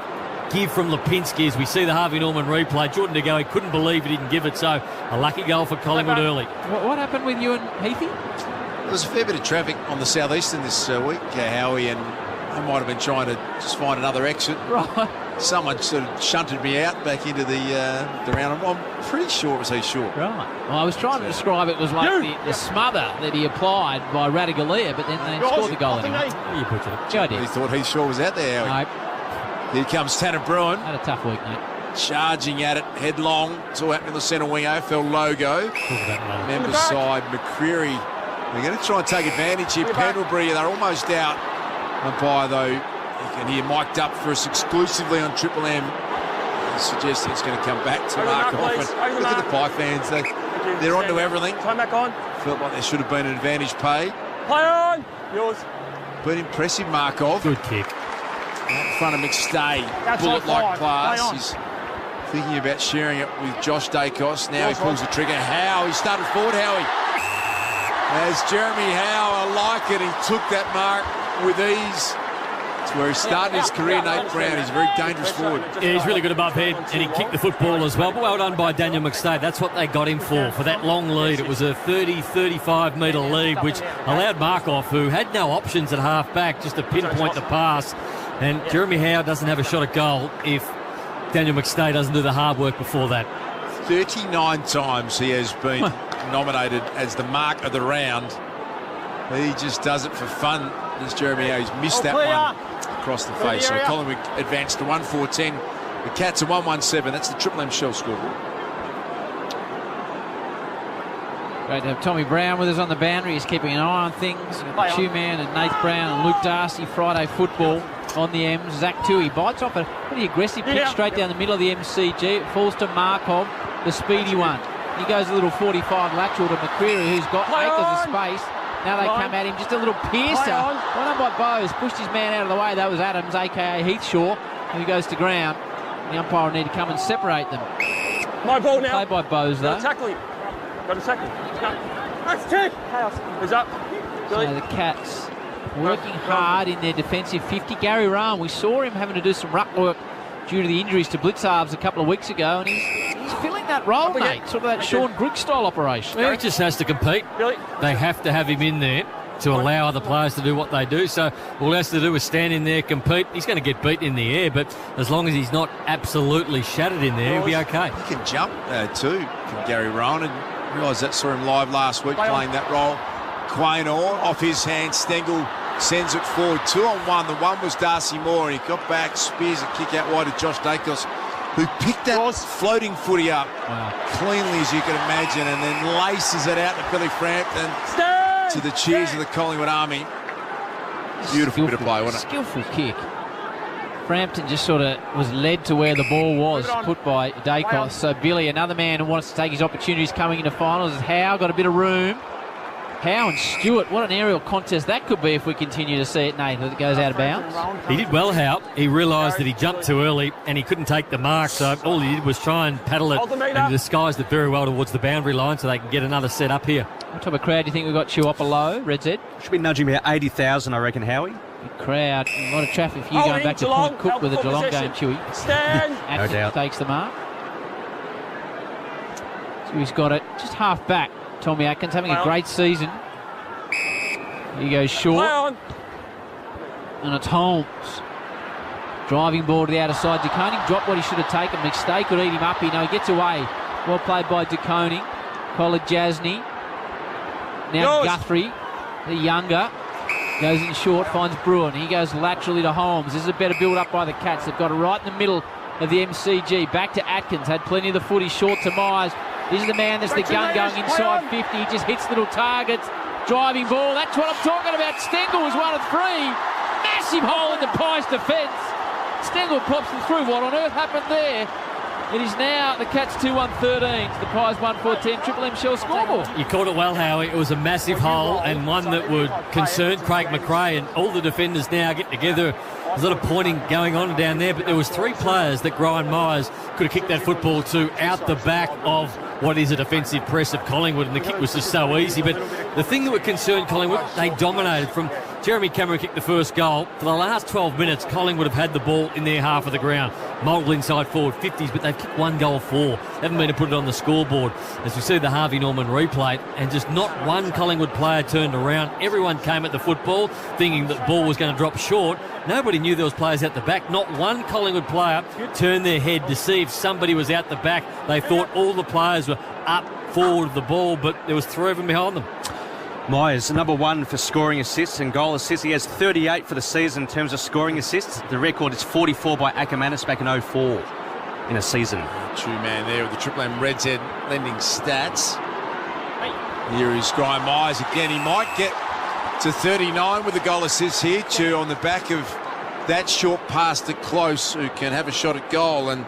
give from Lipinski as we see the Harvey Norman replay. Jordan De Goey couldn't believe he didn't give it. So a lucky goal for Collingwood early. What happened with you and Heathy? There was a fair bit of traffic on the southeastern this week, Howie, and I might have been trying to just find another exit. Right. Someone sort of shunted me out back into the round. I'm pretty sure it was Heath Shaw. Right. Well, I was trying to describe it was like the smother that he applied by Radigalia, but then they scored the goal anyway. You butchered it. Joe did. He thought Heath Shaw was out there, Howie. Nope. Here comes Tanner Bruin. Had a tough week, mate. Charging at it, headlong. It's all happening in the centre wing. AFL logo. Member side, McCreary. They're going to try and take advantage here. Pendlebury, they're almost out. Umpire, though, you can hear mic'd up for us exclusively on Triple M. Suggesting it's going to come back to Mark off. Look at the Pie fans. They're onto everything. Time back on. Felt like there should have been an advantage paid. Play on. Yours. But impressive Markov. Good kick. Out in front of McStay. Bullet-like class. He's thinking about sharing it with Josh Dacos. Now he pulls the trigger. Howe, he started forward, Howie. As Jeremy Howe, I like it. He took that mark with ease. It's where he started his career, Nate Brown. He's a very dangerous forward. Yeah, he's really good above head, and he kicked the football as well. But well done by Daniel McStay. That's what they got him for that long lead. It was a 30, 35-metre lead, which allowed Markov, who had no options at half-back, just to pinpoint the pass. And Jeremy Howe doesn't have a shot at goal if Daniel McStay doesn't do the hard work before that. 39 times he has been nominated as the mark of the round. He just does it for fun. As Jeremy Howe, he's missed that one across the face. So Collingwood advanced to 1-4-10. The Cats are 1-1-7. That's the Triple M Shell scoreboard. Great to have Tommy Brown with us on the boundary. He's keeping an eye on things. We've got Two-Man and Nath Brown and Luke Darcy. Friday football on the M's. Zach Toohey bites off a pretty aggressive pitch straight down the middle of the MCG. It falls to Markov, the speedy one. He goes a little 45 lateral to McCreary, who's got acres of space. Now they come at him, just a little piercer. Well done by Bowes, pushed his man out of the way. That was Adams, a.k.a. Heath Shaw, who goes to ground. The umpire will need to come and separate them. My ball now. Played by Bowes, though. Got a tackle. That's 10. He's up. So the Cats working hard in their defensive 50. Gary Rowan, we saw him having to do some ruck work due to the injuries to blitz halves a couple of weeks ago, and he's filling that role, mate. Sort of that Sean Grigg-style operation. Well, he just has to compete. They have to have him in there to allow other players to do what they do. So all he has to do is stand in there, compete. He's going to get beaten in the air, but as long as he's not absolutely shattered in there, he'll be okay. He can jump too, from Gary Rowan, and realised that, saw him live last week playing that role. Quaynor off his hand, Stengel sends it forward, 2-on-1. The one was Darcy Moore, and he got back, spears a kick out wide to Josh Dacos, who picked that floating footy up cleanly as you can imagine, and then laces it out to Billy Frampton to the cheers of the Collingwood Army. Beautiful bit of play, wasn't it? Skillful kick. Frampton just sort of was led to where the ball was, put by Dacos. So Billy, another man who wants to take his opportunities coming into finals, is Howe, got a bit of room. Howe and Stewart, what an aerial contest that could be if we continue to see it, Nate, that it goes out of bounds. He did well, Howe. He realised that he jumped too early and he couldn't take the mark, so all he did was try and paddle it and disguised it very well towards the boundary line so they can get another set up here. What type of crowd do you think we've got, Chihuahua low, Red Z? Should be nudging about 80,000, I reckon, Howie. Big crowd, a lot of traffic for you going back to Point Cook with the Geelong game, Chewy. Stand! No doubt. Takes the mark. So he's got it just half back. Tommy Atkins having a great season. He goes short. And it's Holmes. Driving ball to the outer side. De Koning dropped what he should have taken. McStay could eat him up. He gets away. Well played by De Koning. Colin Jasny. Now Guthrie, the younger, goes in short, finds Bruin. He goes laterally to Holmes. This is a better build-up by the Cats. They've got it right in the middle of the MCG. Back to Atkins. Had plenty of the footy. Short to Myers. This is the man that's the gun going inside 50. He just hits little targets. Driving ball. That's what I'm talking about. Stengel was 1 of 3. Massive hole in the Pies defence. Stengel pops it through. What on earth happened there? It is now the Cats 2-1-13. The Pies 1-4-10. Triple M Shell scoreboard. You called it well, Howie. It was a massive hole and one that would concern Craig McRae, and all the defenders now get together. There's a lot of pointing going on down there, but there was 3 players that Brian Myers could have kicked that football to out the back of what is a defensive press of Collingwood, and the kick was just so easy. But the thing that would concern Collingwood, they dominated from Jeremy Cameron kicked the first goal. For the last 12 minutes, Collingwood have had the ball in their half of the ground. Multiple inside forward 50s, but they've kicked 1 goal 4. Haven't been to put it on the scoreboard. As we see the Harvey Norman replay, and just not one Collingwood player turned around. Everyone came at the football thinking that the ball was going to drop short. Nobody knew there was players out the back. Not one Collingwood player turned their head to see if somebody was out the back. They thought all the players were up forward of the ball, but there was 3 of them behind them. Myers, number 1 for scoring assists and goal assists. He has 38 for the season in terms of scoring assists. The record is 44 by Ackermanis back in 04 in a season. True man there with the Triple M Red Z lending stats. Here is Graham Myers again. He might get to 39 with the goal assist here, Chew, on the back of that short pass to Close, who can have a shot at goal. And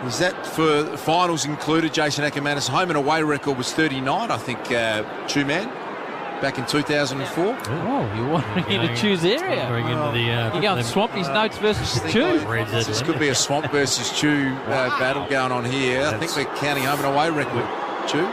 is that for finals included? Jason Ackermanis' home and away record was 39, I think, Chew man, back in 2004. Oh, you want him to choose area? You go and swamp his notes versus Chew. This could be a swamp versus Chew battle going on here. I think we're counting home and away record, Chew.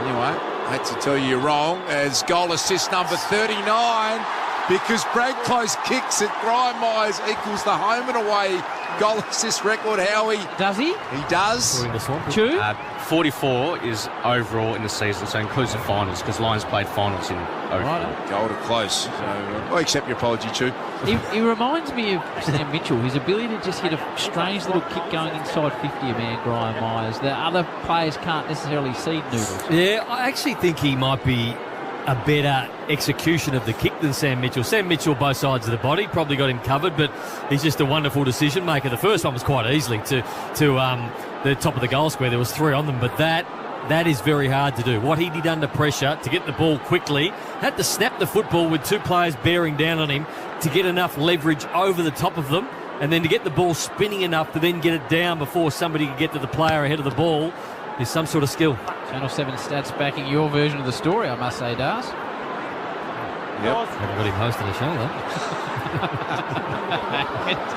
Anyway, I had to tell you you're wrong, as goal assist number 39, because Brad Close kicks at Graham Myers equals the home and away goal assist record. Howie. Does he? He does. Chew? 44 is overall in the season, so includes the finals, because Lions played finals in 04. Right. Goal to Close. So, I accept your apology, Chew. He reminds me of Sam Mitchell. His ability to just hit a strange little kick going inside 50, a man, Graham Myers. The other players can't necessarily see noodles. Yeah, I actually think he might be a better execution of the kick than Sam Mitchell. Sam Mitchell, both sides of the body, probably got him covered, but he's just a wonderful decision maker. The first one was quite easily to the top of the goal square. There was 3 on them, but that is very hard to do. What he did under pressure to get the ball quickly, had to snap the football with 2 players bearing down on him to get enough leverage over the top of them, and then to get the ball spinning enough to then get it down before somebody could get to the player ahead of the ball is some sort of skill. Channel 7 stats backing your version of the story, I must say, Dars. Yep. Haven't got him hosting the show, though.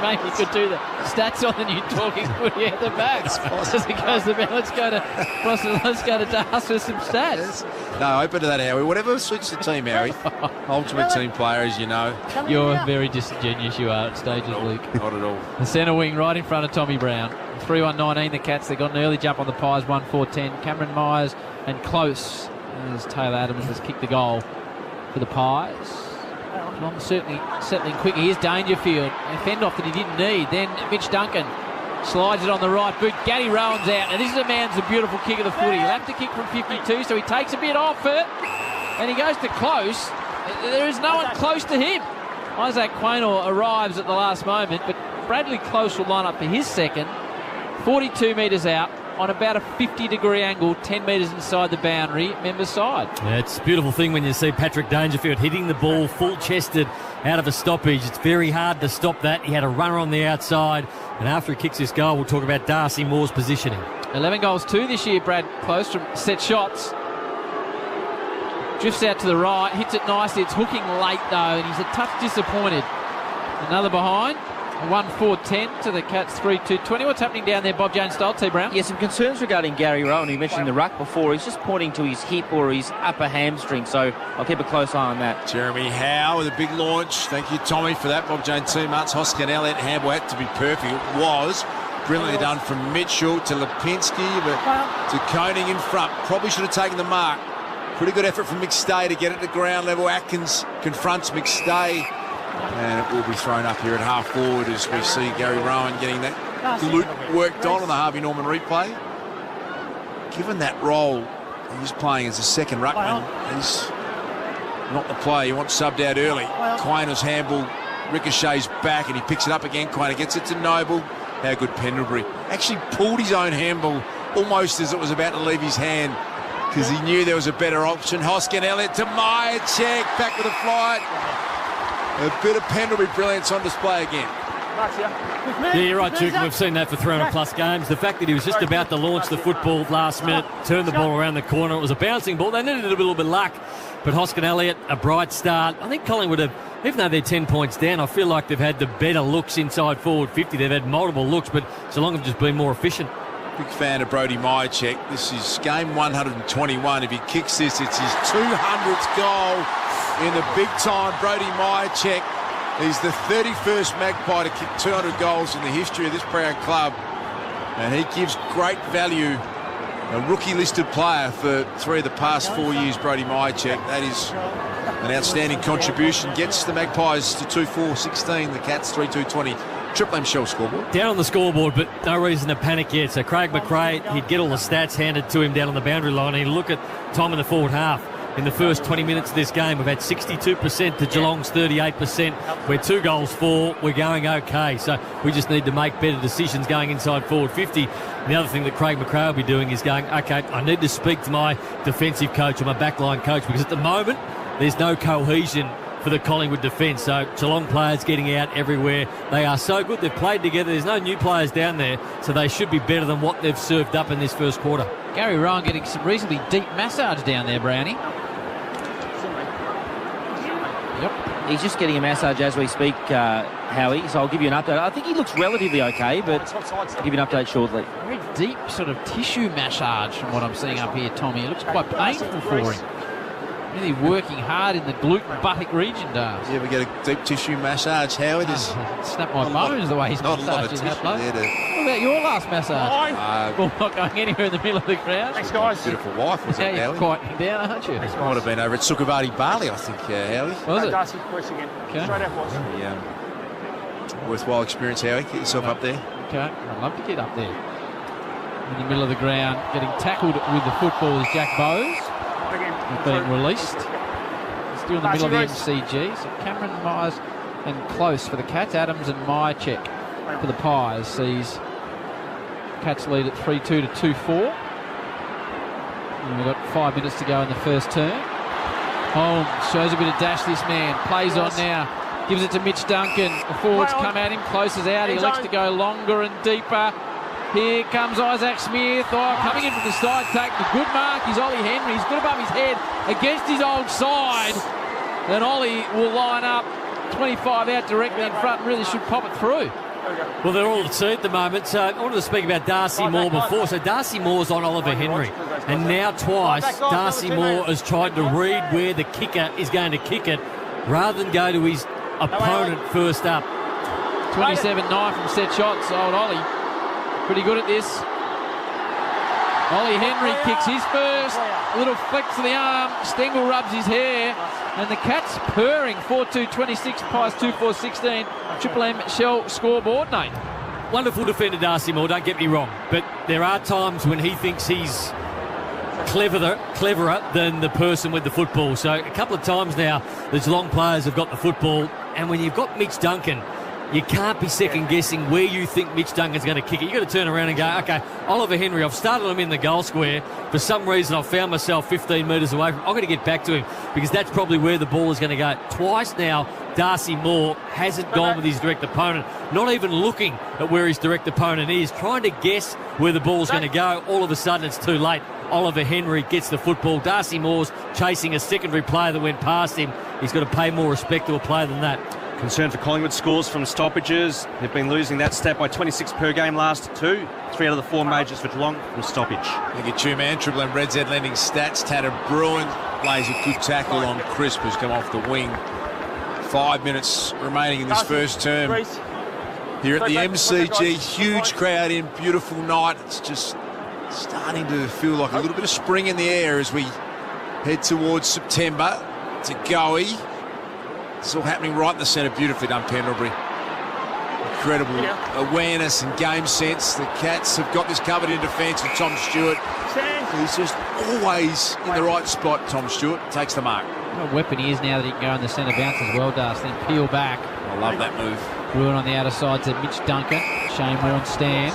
Maybe you could do the stats on the new talking footy at the back. As it goes to the let's go to Dars for some stats. No, open to that, Howie. Whatever suits the team, Howie. Ultimate team player, as you know. You're very disingenuous, you are, at stages, Luke. Not at all. The centre wing right in front of Tommy Brown. 3-1-19, the Cats. They got an early jump on the Pies, 1-4-10. Cameron Myers and Close, as Taylor Adams has kicked the goal for the Pies. Geelong certainly settling quickly. Here's Dangerfield. A fend-off that he didn't need. Then Mitch Duncan slides it on the right boot. Gaddy Rowan's out. And this is a man's a beautiful kick of the footy. He'll have to kick from 52, so he takes a bit off it. And he goes to Close. There is no one close to him. Isaac Quaynor arrives at the last moment, but Bradley Close will line up for his second. 42 metres out on about a 50-degree angle, 10 metres inside the boundary, member side. Yeah, it's a beautiful thing when you see Patrick Dangerfield hitting the ball full-chested out of a stoppage. It's very hard to stop that. He had a runner on the outside, and after he kicks this goal, we'll talk about Darcy Moore's positioning. 11 goals, 2 this year, Brad Close from set shots. Drifts out to the right, hits it nicely. It's hooking late though, and he's a touch disappointed. Another behind. 1-4-10 to the Cats 3-2-20. What's happening down there, Bob Jones style, T. Brown? Yeah, some concerns regarding Gary Rowan. You mentioned the ruck before. He's just pointing to his hip or his upper hamstring, so I'll keep a close eye on that. Jeremy Howe with a big launch. Thank you, Tommy, for that. Bob Jones teammates. Hoskin Elliott handball had to be perfect. It was. Brilliantly done from Mitchell to Lipinski, but to Koenig in front. Probably should have taken the mark. Pretty good effort from McStay to get it to ground level. Atkins confronts McStay. And it will be thrown up here at half forward as we see Gary Rowan getting that glute worked on the Harvey Norman replay. Given that role, he's playing as a second ruckman. He's not the player you want subbed out early. Quainer's handball ricochets back and he picks it up again. Quainer gets it to Noble. How good Pendlebury. Actually pulled his own handball almost as it was about to leave his hand because he knew there was a better option. Hoskin Elliott to Myercheck, back with a flight. A bit of Pendlebury brilliance on display again. Yeah, you're right, Duke. We've seen that for 300-plus games. The fact that he was just about to launch the football last minute, turn the ball around the corner. It was a bouncing ball. They needed a little bit of luck. But Hoskin Elliott, a bright start. I think Collingwood have, even though they're 10 points down, I feel like they've had the better looks inside forward 50. They've had multiple looks, but Geelong have just been more efficient. Big fan of Brody Myercheck. This is game 121. If he kicks this, it's his 200th goal in the big time. Brody Myercheck. He's the 31st Magpie to kick 200 goals in the history of this proud club. And he gives great value. A rookie-listed player for 3 of the past 4 years, Brody Myercheck. That is an outstanding contribution. Gets the Magpies to 2-4-16. The Cats 3-2-20. Triple M Shell scoreboard. Down on the scoreboard, but no reason to panic yet. So Craig McRae, he'd get all the stats handed to him down on the boundary line. And he'd look at time in the forward half. In the first 20 minutes of this game, we've had 62% to Geelong's 38%. We're 2 goals for. We're going okay. So we just need to make better decisions going inside forward 50. And the other thing that Craig McRae will be doing is going, okay, I need to speak to my defensive coach or my backline coach because at the moment there's no cohesion for the Collingwood defence. So Geelong players getting out everywhere. They are so good. They've played together. There's no new players down there, so they should be better than what they've served up in this first quarter. Gary Rowan getting some reasonably deep massage down there, Brownie. Yep. He's just getting a massage as we speak, Howie, so I'll give you an update. I think he looks relatively okay, but I'll give you an update shortly. Very deep sort of tissue massage from what I'm seeing up here, Tommy. It looks quite painful for him. Really working hard in the glute and buttock region, does. You ever get a deep tissue massage, Howard? Snap my bones the way he's massaging that bloke. What about your last massage? Well, not going anywhere in the middle of the crowd. Thanks, guys. Beautiful wife, was it, You're Howie? quieting down, aren't you? Might have been over at Sukhavati, Bali, I think, Howie. Was it? Darcy, voice again. Okay. Straight out voice. Yeah. Worthwhile experience, Howie. Get yourself up there. Okay, I'd love to get up there. In the middle of the ground, getting tackled with the football is Jack Bowes. He's being released. Still in the middle of the MCG. So Cameron, Myers and Close for the Cats. Adams and Myercheck for the Pies. Sees Cats lead at 3-2 to 2-4. And we've got 5 minutes to go in the first term. Holmes shows a bit of dash, this man. Plays on now. Gives it to Mitch Duncan. The forwards come at him. Close is out. He elects to go longer and deeper. Here comes Isaac Smith. Oh, coming in from the side, taking a good mark is Ollie Henry. He's good above his head against his old side. Then Ollie will line up 25 out directly in front and really should pop it through. Well, they're all at sea at the moment. So I wanted to speak about Darcy Moore before. So Darcy Moore's on Oliver Henry. And now twice, Darcy Moore has tried to read where the kicker is going to kick it rather than go to his opponent first up. 27-9 from set shots. Old Ollie. Pretty good at this. Ollie Henry kicks his first. A little flick to the arm. Stengel rubs his hair. And the Cats purring. 4-2-26, Pies 2-4-16. Triple M Shell scoreboard, Nate. Wonderful defender, Darcy Moore, don't get me wrong. But there are times when he thinks he's cleverer than the person with the football. So a couple of times now, the Geelong players have got the football. And when you've got Mitch Duncan you can't be second-guessing where you think Mitch Duncan's going to kick it. You've got to turn around and go, OK, Oliver Henry, I've started him in the goal square. For some reason, I've found myself 15 metres away from him. I've got to get back to him because that's probably where the ball is going to go. Twice now, Darcy Moore hasn't gone with his direct opponent, not even looking at where his direct opponent is, trying to guess where the ball's going to go. All of a sudden, it's too late. Oliver Henry gets the football. Darcy Moore's chasing a secondary player that went past him. He's got to pay more respect to a player than that. Concern for Collingwood scores from stoppages. They've been losing that stat by 26 per game last two. 3 out of the 4 majors for Geelong from stoppage. Look at you, man. Triple M Red Z lending stats. Tanner Bruin plays a good tackle on Crisp, who's come off the wing. 5 minutes remaining in this first term. Here at the MCG, huge crowd in, beautiful night. It's just starting to feel like a little bit of spring in the air as we head towards September to Goey. It's all happening right in the centre. Beautifully done, Pendlebury. Incredible awareness and game sense. The Cats have got this covered in defence with Tom Stewart. He's just always in the right spot. Tom Stewart takes the mark. What a weapon he is now that he can go in the centre bounce as well, Darcy. Then peel back. I love that move. Bruin on the outer side to Mitch Duncan. Shane Warne stand.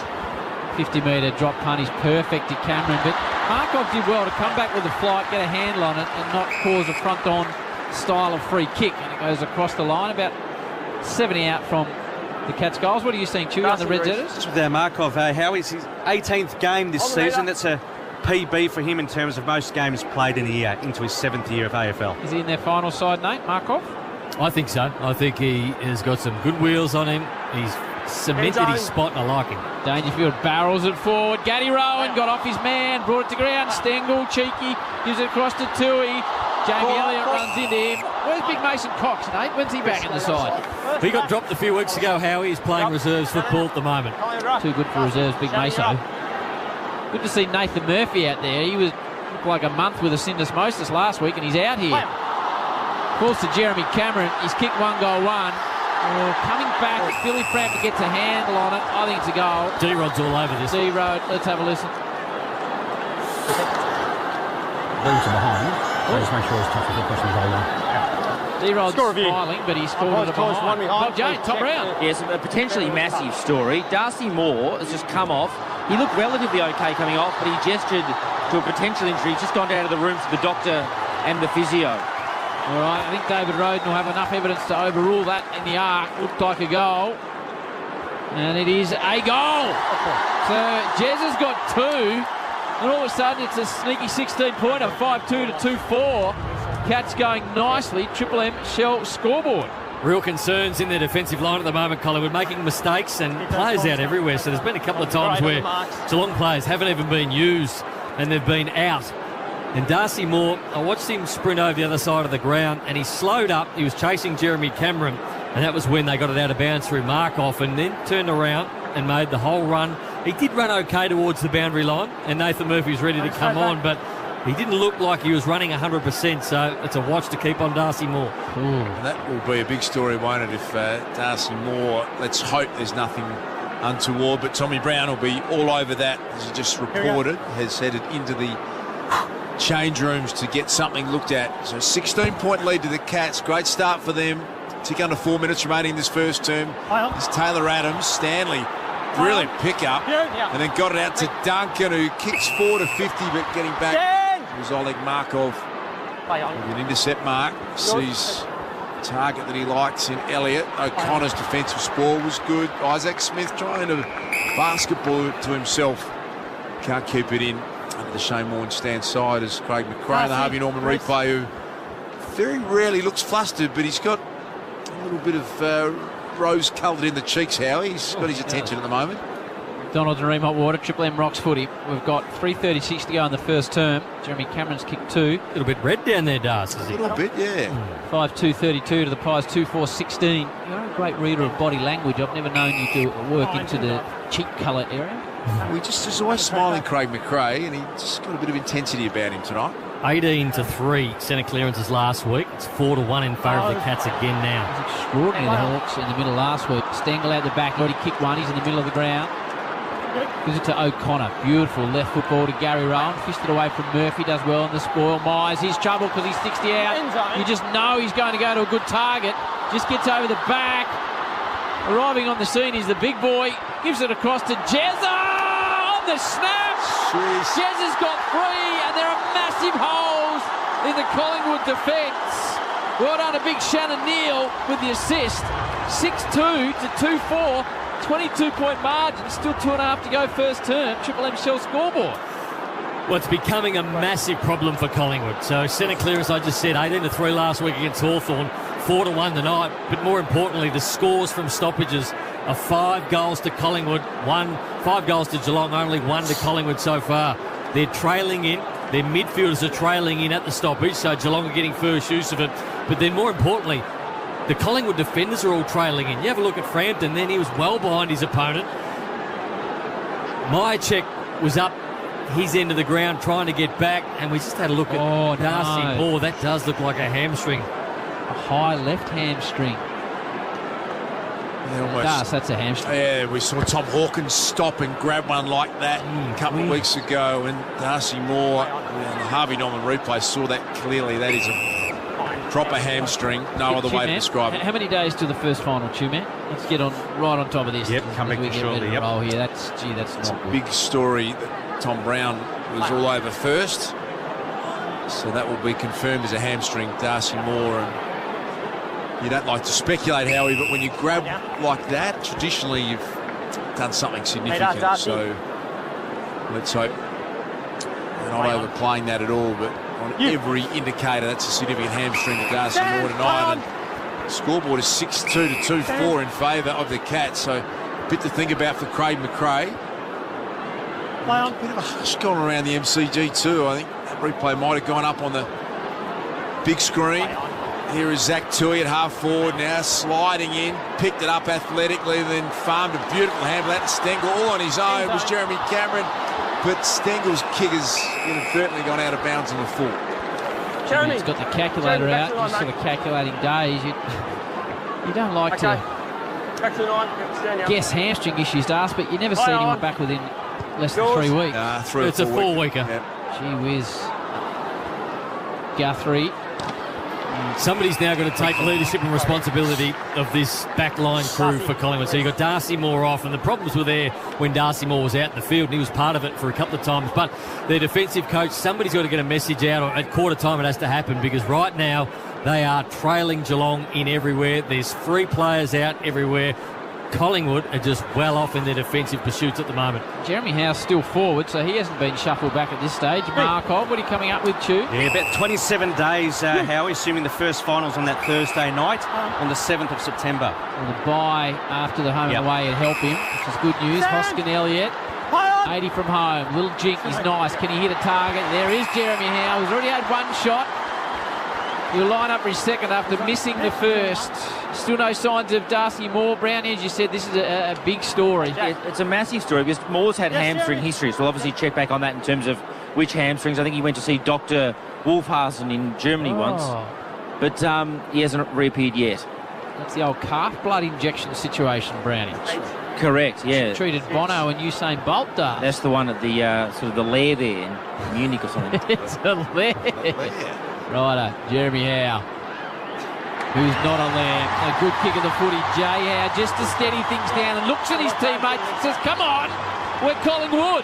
50-metre drop punt is perfect to Cameron, but Markov did well to come back with the flight, get a handle on it and not cause a front-on style of free kick, and it goes across the line about 70 out from the Cats goals. What are you seeing, Chewy, on the Red Zetters? Just with Markov, Howie's his 18th game this season. That's a PB for him in terms of most games played in a year, into his 7th year of AFL. Is he in their final side, Nate, Markov? I think so. I think he has got some good wheels on him. He's cemented his spot, and I like him. Dangerfield barrels it forward. Gaddy Rowan got off his man, brought it to ground. Stengel, cheeky, gives it across to Tui. Jamie Elliott runs into him. Where's Big Mason Cox, Nate? When's he back in the side? He got dropped a few weeks ago, Howie. He's playing reserves football at the moment. Too good for reserves, Big Mason. Good to see Nathan Murphy out there. He was looked like a month with a syndesmosis last week, and he's out here. Calls to Jeremy Cameron. He's kicked 1 goal 1. Coming back, Billy Pratt gets a handle on it. I think it's a goal. D-Rod's all over this. D-Rod, let's have a listen. These are behind. Just make sure he's tough with the question goal line. D-Rod's smiling, but he's scored it behind. Bob Jane, top round. Yes, a potentially massive story. Darcy Moore has just come off. He looked relatively okay coming off, but he gestured to a potential injury. He's just gone down to the room for the doctor and the physio. All right, I think David Roden will have enough evidence to overrule that in the arc. Looked like a goal. And it is a goal. So Jez has got 2. And all of a sudden, it's a sneaky 16-pointer, 5-2 to 2-4. Cats going nicely. Triple M Shell scoreboard. Real concerns in their defensive line at the moment, Collingwood, making mistakes and players out everywhere. So there's been a couple of times where Geelong players haven't even been used and they've been out. And Darcy Moore, I watched him sprint over the other side of the ground and he slowed up. He was chasing Jeremy Cameron, and that was when they got it out of bounds through Markov, and then turned around and made the whole run. He did run okay towards the boundary line, and Nathan Murphy was ready to come on, but he didn't look like he was running 100%, so it's a watch to keep on Darcy Moore. And that will be a big story, won't it, if Darcy Moore, let's hope there's nothing untoward, but Tommy Brown will be all over that, as he just reported, has headed into the change rooms to get something looked at. So 16-point lead to the Cats. Great start for them. Tick under 4 minutes remaining in this first term. It's Taylor Adams. Stanley, brilliant pick-up. And then got it out to Duncan, who kicks 4 to 50, but getting back was Oleg Markov with an intercept mark. Sees target that he likes in Elliott. O'Connor's defensive spoil was good. Isaac Smith trying to basketball it to himself. Can't keep it in. Under the Shane Warne stand side is Craig McRae, the Harvey Norman replay, who very rarely looks flustered, but he's got a little bit of rose coloured in the cheeks, Howie. He's got his attention at the moment. Donald and Reem Hotwater, Triple M Rocks footy. We've got 3:36 to go in the first term. Jeremy Cameron's kicked 2. A little bit red down there, Darcy. A little bit, yeah. 5-2-32 to the Pies, 2-4-16. You're a great reader of body language. I've never known you to work into the cheek colour area. He's always smiling, Craig McRae, and he's just got a bit of intensity about him tonight. 18-3 centre clearances last week. It's 4-1 in favour of the Cats again now. It's extraordinary, the Hawks in the middle last week. Stengel out the back, already kicked 1. He's in the middle of the ground. Gives it to O'Connor. Beautiful left foot ball to Gary Rowan. Fisted away from Murphy. Does well in the spoil. Myers, he's trouble because he's 60 out. You just know he's going to go to a good target. Just gets over the back. Arriving on the scene is the big boy. Gives it across to Jezza on the snap. Jezza's got 3, and there are massive holes in the Collingwood defence. Well done to big Shannon Neal with the assist. 6-2 to 2-4. 22-point margin. Still 2.5 to go first term. Triple M Shell scoreboard. Well, it's becoming a massive problem for Collingwood. So centre clear, as I just said, 18-3 last week against Hawthorn, 4-1 tonight. But more importantly, the scores from stoppages are 5 goals to Collingwood, 5 goals to Geelong, only 1 to Collingwood so far. They're trailing in. Their midfielders are trailing in at the stoppage, so Geelong are getting first use of it. But then more importantly, the Collingwood defenders are all trailing in. You have a look at Frampton, then he was well behind his opponent. Myercheck was up his end of the ground trying to get back, and we just had a look at Darcy Moore. That does look like a hamstring. A high left hamstring. That's a hamstring. Yeah, we saw Tom Hawkins stop and grab one like that a couple of weeks ago, and Darcy Moore, the Harvey Norman replay saw that clearly. That is a proper hamstring. No other way to describe it. How many days to the first final, man? Let's get right on top of this. Yep, coming shortly. Yep. Roll here. That's it's not a good. big story that Tom Brown was all over first, so that will be confirmed as a hamstring. Darcy Moore, and you don't like to speculate, Howie, but when you grab like that, traditionally you've done something significant. So let's hope they're not overplaying that at all, but on every indicator that's a significant hamstring to Darcy Moore tonight. And the scoreboard is 6-2 to 2-4 in favour of the Cats, so a bit to think about for Craig McRae. A bit of a hush going around the MCG too. I think that replay might have gone up on the big screen. Here is Zach Tui at half forward now, sliding in, picked it up athletically, then farmed a beautiful handle out to Stengel, all on his own. It was Jeremy Cameron, but Stengel's kick has inadvertently gone out of bounds on the full. He's got the calculator out, just sort of calculating days. You don't like to guess hamstring issues, Das, but you never see anyone back within less than 3 weeks. It's a 4-weeker. Gee whiz. Guthrie. Somebody's now going to take leadership and responsibility of this backline crew for Collingwood. So you've got Darcy Moore off, and the problems were there when Darcy Moore was out in the field, and he was part of it for a couple of times. But their defensive coach, somebody's got to get a message out, or at quarter time it has to happen, because right now they are trailing Geelong in everywhere. There's 3 players out everywhere. Collingwood are just well off in their defensive pursuits at the moment. Jeremy Howe's still forward, so he hasn't been shuffled back at this stage. Markov, what are you coming up with, Chew? Yeah, about 27 days, Howie, assuming the first finals on that Thursday night on the 7th of September. Well, the bye after the home and away would help him, which is good news. Hoskin Elliott, 80 from home. Little jink is nice. Can he hit a target? There is Jeremy Howe. He's already had 1 shot. He'll line up for his second after missing the first. Still no signs of Darcy Moore. Brownie, as you said, this is a big story. It's a massive story because Moore's had hamstring history, so we'll obviously check back on that in terms of which hamstrings. I think he went to see Dr. Wolfhasen in Germany once, but he hasn't reappeared yet. That's the old calf blood injection situation, Brownie. Correct, yeah. Treated Bono and Usain Bolt does. That's the one at the sort of the lair there in Munich or something. It's a lair. Righto, Jeremy Howe, who's not a lamb. A good kick of the footy. Jay Howe just to steady things down and looks at his teammates and says, come on, we're Collingwood.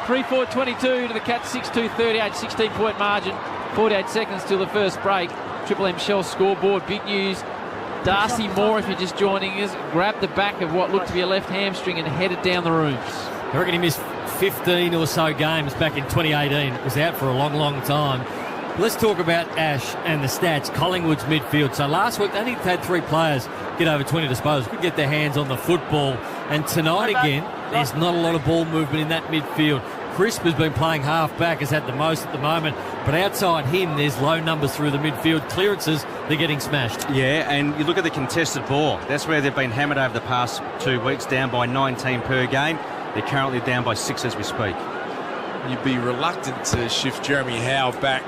3-4-22 to the Cats, 6-2, 38, 16-point margin. 48 seconds till the first break. Triple M Shell scoreboard. Big news. Darcy Moore, if you're just joining us, grabbed the back of what looked to be a left hamstring and headed down the rooms. I reckon he missed 15 or so games back in 2018. It was out for a long, long time. Let's talk about Ash and the stats. Collingwood's midfield. So last week they only had 3 players get over 20 disposals, could get their hands on the football. And tonight again, there's not a lot of ball movement in that midfield. Crisp has been playing half-back, has had the most at the moment. But outside him, there's low numbers through the midfield. Clearances, they're getting smashed. Yeah, and you look at the contested ball. That's where they've been hammered over the past 2 weeks, down by 19 per game. They're currently down by 6 as we speak. You'd be reluctant to shift Jeremy Howe back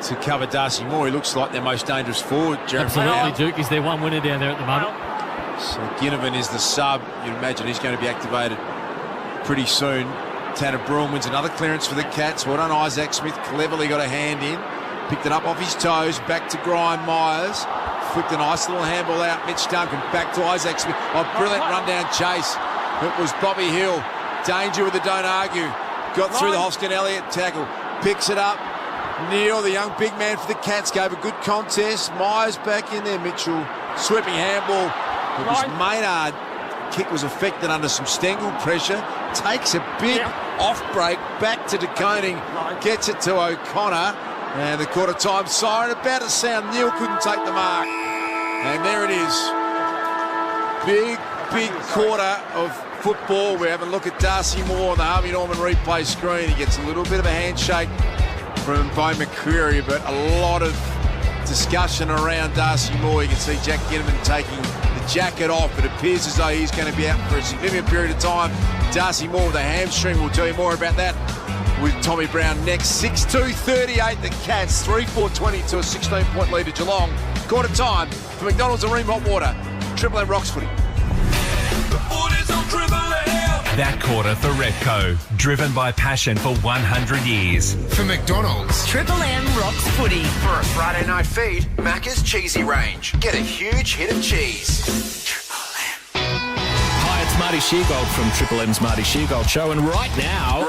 to cover Darcy Moore. He looks like their most dangerous forward, Jeremy Absolutely, Howe. Duke. He's their one winner down there at the moment. So Ginnivan is the sub. You'd imagine he's going to be activated pretty soon. Tanner Bruin wins another clearance for the Cats. Well done, Isaac Smith. Cleverly got a hand in. Picked it up off his toes. Back to Brian Myers. flicked a nice little handball out. Mitch Duncan back to Isaac Smith. Brilliant run-down chase. It was Bobby Hill. Danger with the don't argue. Got through the Hoskin Elliott tackle. Picks it up. Neil, the young big man for the Cats, gave a good contest. Myers back in there. Mitchell sweeping handball. It was Maynard. Kick was affected under some Stengel pressure. Takes a big off break back to De Koning. Gets it to O'Connor. And the quarter time siren about to sound. Neil couldn't take the mark. And there it is. Big quarter of football. We're having a look at Darcy Moore on the Harvey Norman replay screen. He gets a little bit of a handshake from Bo McCreary, but a lot of discussion around Darcy Moore. You can see Jack Ginnivan taking the jacket off. It appears as though he's going to be out for a significant period of time. Darcy Moore with a hamstring. We'll tell you more about that with Tommy Brown next. 6-2-38, the Cats, 3-4-20 to a 16-point lead to Geelong. Quarter time for McDonald's and Ream Hot Water. Triple M Rocks Footy. That quarter for Repco, driven by passion for 100 years. For McDonald's, Triple M Rocks Footy. for a Friday night feed, Macca's Cheesy Range. Get a huge hit of cheese. Hi, it's Marty Sheargold from Triple M's Marty Sheargold Show, and right now,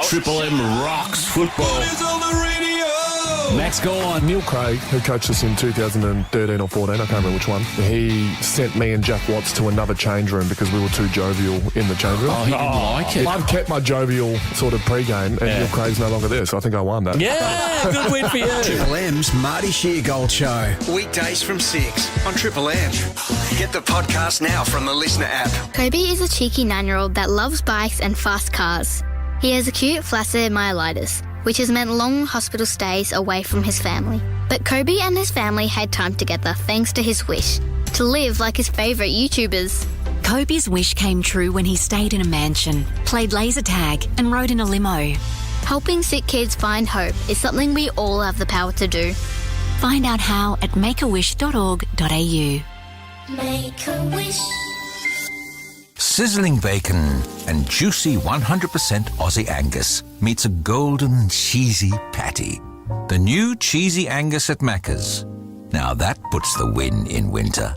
Triple M rocks football. Max, go on. Neil Craig, who coached us in 2013 or 14, I can't remember which one, he sent me and Jack Watts to another change room because we were too jovial in the change room. Oh, he didn't like it. I've kept my jovial sort of pre-game, and Neil Craig's no longer there, so I think I won that. Yeah, good win for you. Triple M's Marty Sheargold Show. Weekdays from 6 on Triple M. Get the podcast now from the Listener app. Kobe is a cheeky 9-year-old that loves bikes and fast cars. He has acute flaccid myelitis, which has meant long hospital stays away from his family. But Kobe and his family had time together thanks to his wish to live like his favourite YouTubers. Kobe's wish came true when he stayed in a mansion, played laser tag and rode in a limo. Helping sick kids find hope is something we all have the power to do. Find out how at makeawish.org.au. Make a wish. Sizzling bacon and juicy 100% Aussie Angus meets a golden cheesy patty. The new Cheesy Angus at Macca's. Now that puts the win in winter.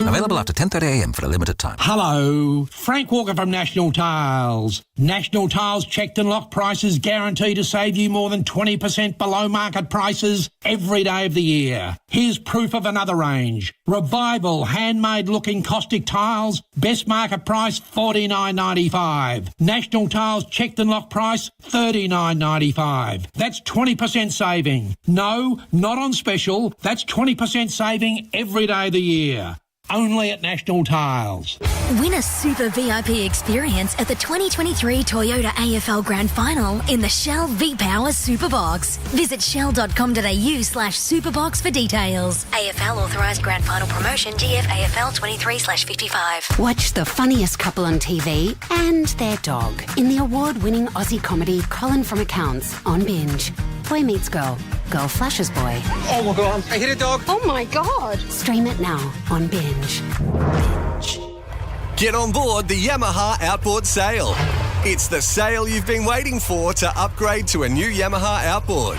Available after 10:30am for a limited time. Hello, Frank Walker from National Tiles. National Tiles checked and locked prices guaranteed to save you more than 20% below market prices every day of the year. Here's proof of another range. Revival handmade looking caustic tiles, best market price $49.95. National Tiles checked and locked price $39.95. That's 20% saving. No, not on special. That's 20% saving every day of the year. Only at National Tiles. Win a super VIP experience at the 2023 Toyota AFL Grand Final in the Shell V-Power Superbox. Visit shell.com.au/superbox for details. AFL authorised Grand Final promotion GFAFL 23/55. Watch the funniest couple on TV and their dog in the award-winning Aussie comedy Colin from Accounts on Binge. Boy meets girl. Girl flashes boy. Oh my God, I hit a dog. Oh my God. Stream it now on Binge. Get on board the Yamaha Outboard Sale. It's the sale you've been waiting for to upgrade to a new Yamaha outboard.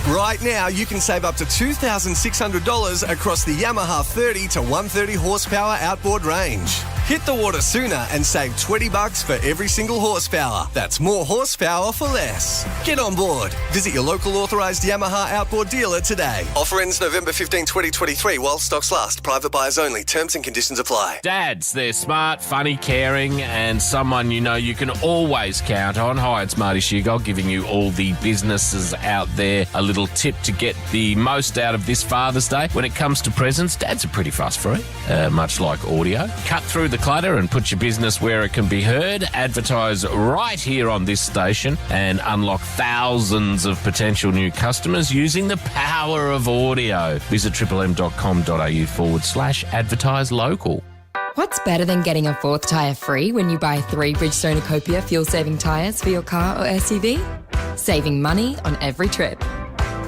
Right now, you can save up to $2,600 across the Yamaha 30 to 130 horsepower outboard range. Hit the water sooner and save $20 for every single horsepower. That's more horsepower for less. Get on board. Visit your local authorised Yamaha outboard dealer today. Offer ends November 15, 2023 while stocks last. Private buyers only. Terms and conditions apply. Dads, they're smart, funny, caring, and someone you know you can always count on. Hi, it's Marty Sheargold giving you all the businesses out there a little tip to get the most out of this Father's Day. When it comes to presents, dads are pretty fuss-free, much like audio. Cut through the clutter and put your business where it can be heard. Advertise right here on this station and unlock thousands of potential new customers using the power of audio. Visit triplem.com.au/advertise local. What's better than getting a fourth tyre free when you buy 3 Bridgestone Ecopia fuel-saving tyres for your car or SUV? Saving money on every trip.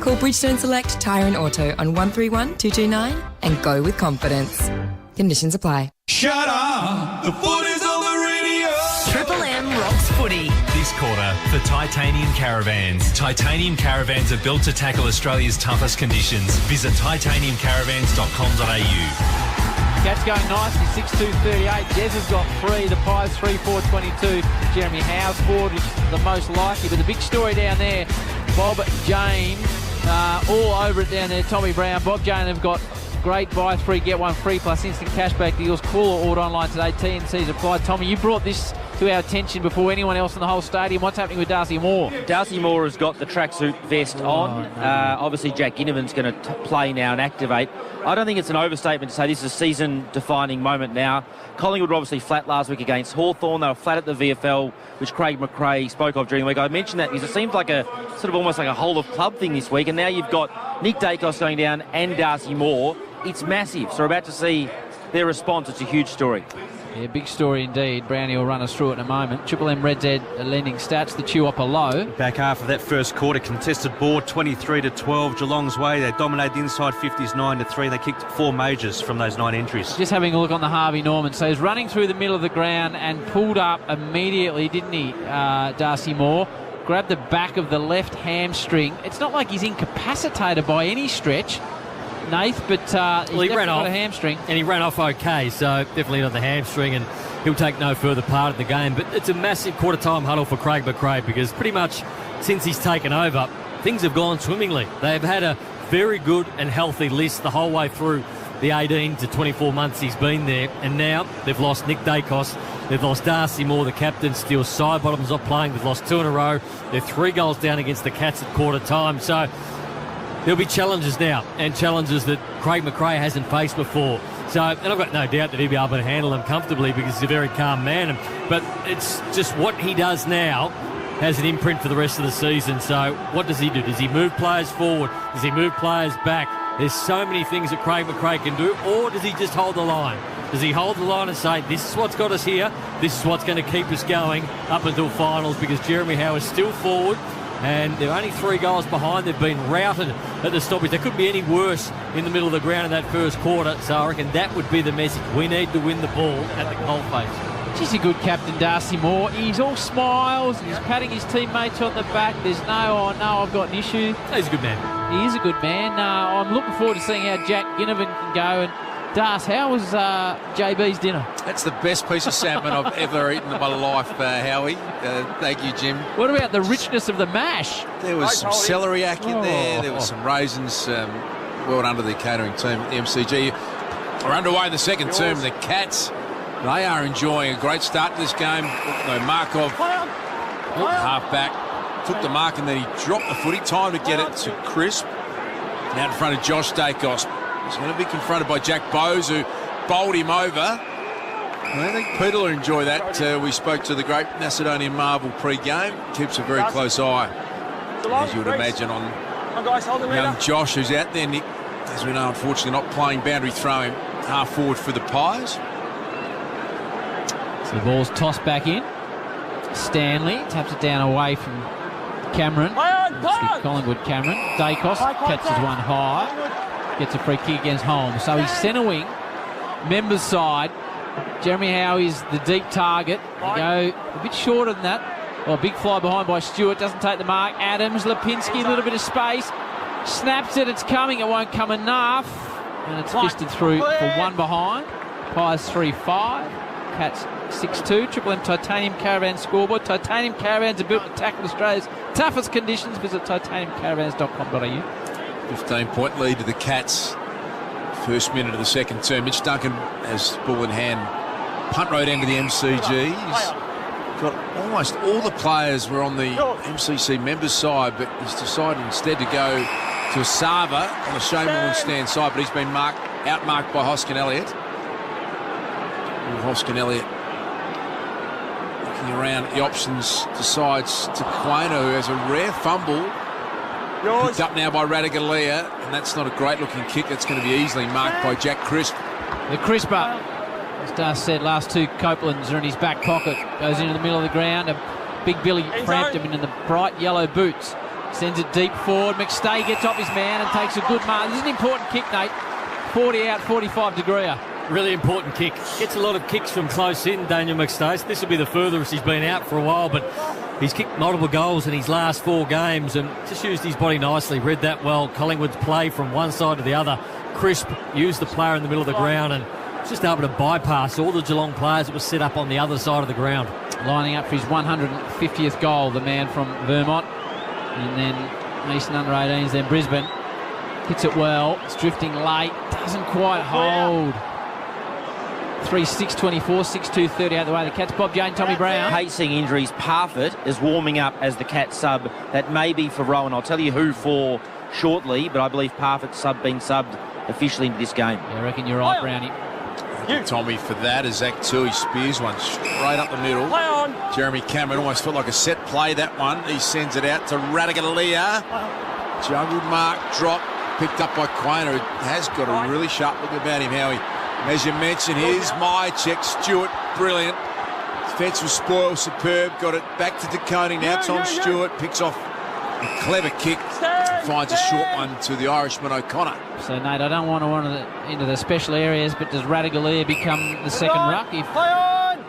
Call Bridgestone Select Tyre and Auto on 131 229 and go with confidence. Conditions apply. Shut up! The footy's on the radio! Triple M rocks footy. footy. This quarter for Titanium Caravans. Titanium Caravans are built to tackle Australia's toughest conditions. Visit titaniumcaravans.com.au. Cat's going nicely, 6-2-38. Jez has got 3. The Pies 3-4-22. Jeremy Howe's forward is the most likely. But the big story down there, Bob Jane, all over it down there. Tommy Brown, Bob Jane have got great buy 3, get 1 free plus instant cashback deals. Call or order online today. T&C's applied. Tommy, you brought this to our attention before anyone else in the whole stadium. What's happening with Darcy Moore? Darcy Moore has got the tracksuit vest on. Obviously, Jack Ginnivan's going to play now and activate. I don't think it's an overstatement to say this is a season-defining moment now. Collingwood were obviously flat last week against Hawthorn. They were flat at the VFL, which Craig McRae spoke of during the week. I mentioned that because it seems like a sort of almost like a whole-of-club thing this week. And now you've got Nick Dacos going down and Darcy Moore. It's massive. So we're about to see their response. It's a huge story. Yeah, big story indeed. Brownie will run us through it in a moment. Triple M Reds Ed lending stats. The Chew-Upper low. Back half of that first quarter, contested board 23-12 Geelong's way. They dominated the inside 50s 9-3. They kicked 4 majors from those 9 entries. Just having a look on the Harvey Norman. So he's running through the middle of the ground and pulled up immediately, didn't he, Darcy Moore? Grabbed the back of the left hamstring. It's not like he's incapacitated by any stretch, Nath, but he ran off a hamstring. And he ran off okay, so definitely not the hamstring, and he'll take no further part of the game. But it's a massive quarter-time huddle for Craig McRae because pretty much since he's taken over, things have gone swimmingly. They've had a very good and healthy list the whole way through the 18 to 24 months he's been there, and now they've lost Nick Dacos, they've lost Darcy Moore, the captain. Steele Sidebottom's not playing. They've lost 2 in a row. They're 3 goals down against the Cats at quarter-time, so there'll be challenges now, and challenges that Craig McRae hasn't faced before. So, and I've got no doubt that he'll be able to handle them comfortably because he's a very calm man. But it's just what he does now has an imprint for the rest of the season. So what does he do? Does he move players forward? Does he move players back? There's so many things that Craig McRae can do. Or does he just hold the line? Does he hold the line and say, this is what's got us here, this is what's going to keep us going up until finals, because Jeremy Howe is still forward, and they're only 3 goals behind. They've been routed at the stoppage. They couldn't be any worse in the middle of the ground in that first quarter, so I reckon that would be the message. We need to win the ball at the coalface. She's a good captain, Darcy Moore. He's all smiles. He's patting his teammates on the back. There's no, I've got an issue. He's a good man. He is a good man. I'm looking forward to seeing how Jack Ginnivan can go. And Das, how was JB's dinner? That's the best piece of salmon I've ever eaten in my life, Howie. Thank you, Jim. What about the richness of the mash? There was some celeriac in there. There was some raisins. Well done to the catering team at the MCG. We're underway in the second term. The Cats, they are enjoying a great start to this game. No, Markov, half back, took the mark and then he dropped the footy. Time to get it to Crisp. Out in front of Josh Dacos. He's going to be confronted by Jack Bowes, who bowled him over. I think Peter will enjoy that. We spoke to the great Macedonian Marvel pre-game. Keeps a very close eye, as you would imagine, on young Josh, who's out there. Nick, as we know, unfortunately not playing boundary throwing half forward for the Pies. So the ball's tossed back in. Stanley taps it down away from Cameron. It's the Collingwood Cameron. Dacos catches one high. Gets a free kick against Holmes. So he's centre wing. Members side. Jeremy Howe is the deep target. They go a bit shorter than that. Well, a big fly behind by Stewart. Doesn't take the mark. Adams, Lipinski, a little bit of space. Snaps it. It's coming. It won't come enough. And it's fisted through for 1 behind. Pies 3-5. Cats 6-2. Triple M Titanium Caravan scoreboard. Titanium Caravans are built to tackle Australia's toughest conditions. Visit titaniumcaravans.com.au. 15-point lead to the Cats. First minute of the second term. Mitch Duncan has ball in hand. Punt road end of the MCG. He's got almost all the players were on the MCC members side, but he's decided instead to go to Asava on the Shane Wallenstein side, but he's been outmarked by Hoskin Elliott. Hoskin Elliott looking around at the options, decides to Quainer, who has a rare fumble. Picked up now by Radaglia, and that's not a great looking kick. That's going to be easily marked by Jack Crisp. The Crisper, as Darcy said, last 2 Copelands are in his back pocket. Goes into the middle of the ground. A big Billy Frampton in the bright yellow boots. Sends it deep forward. McStay gets off his man and takes a good mark. This is an important kick, Nate. 40 out, 45 degreer. really important kick. Gets a lot of kicks from close in, Daniel McStacey. This will be the furthest he's been out for a while, but he's kicked multiple goals in his last 4 games and just used his body nicely. Read that well. Collingwood's play from one side to the other. Crisp used the player in the middle of the ground and just able to bypass all the Geelong players that were set up on the other side of the ground. Lining up for his 150th goal, the man from Vermont. And then Eastern under-18s, then Brisbane. Hits it well. It's drifting late. Doesn't quite hold. 3-6-24, 6-2-38 the way the Cats. Bob Jane, Tommy Brown. Pacing injuries. Parfitt is warming up as the Cats sub. That may be for Rowan. I'll tell you who for shortly, but I believe Parfitt's being subbed officially into this game. Yeah, I reckon you're right, Brownie. Tommy for that as Zach Tui spears one straight up the middle. Play on. Jeremy Cameron almost felt like a set play, that one. He sends it out to Radagalia. Juggled mark, drop, picked up by Quainer, who has got a really sharp look about him, Howie. As you mentioned, here's my check. Stewart, brilliant. Fence was spoiled, superb. Got it back to DeConey. Now Tom Stewart picks off a clever kick. Finds a short one to the Irishman O'Connor. So, Nate, I don't want to wander into the special areas, but does Radagalia become the second ruck if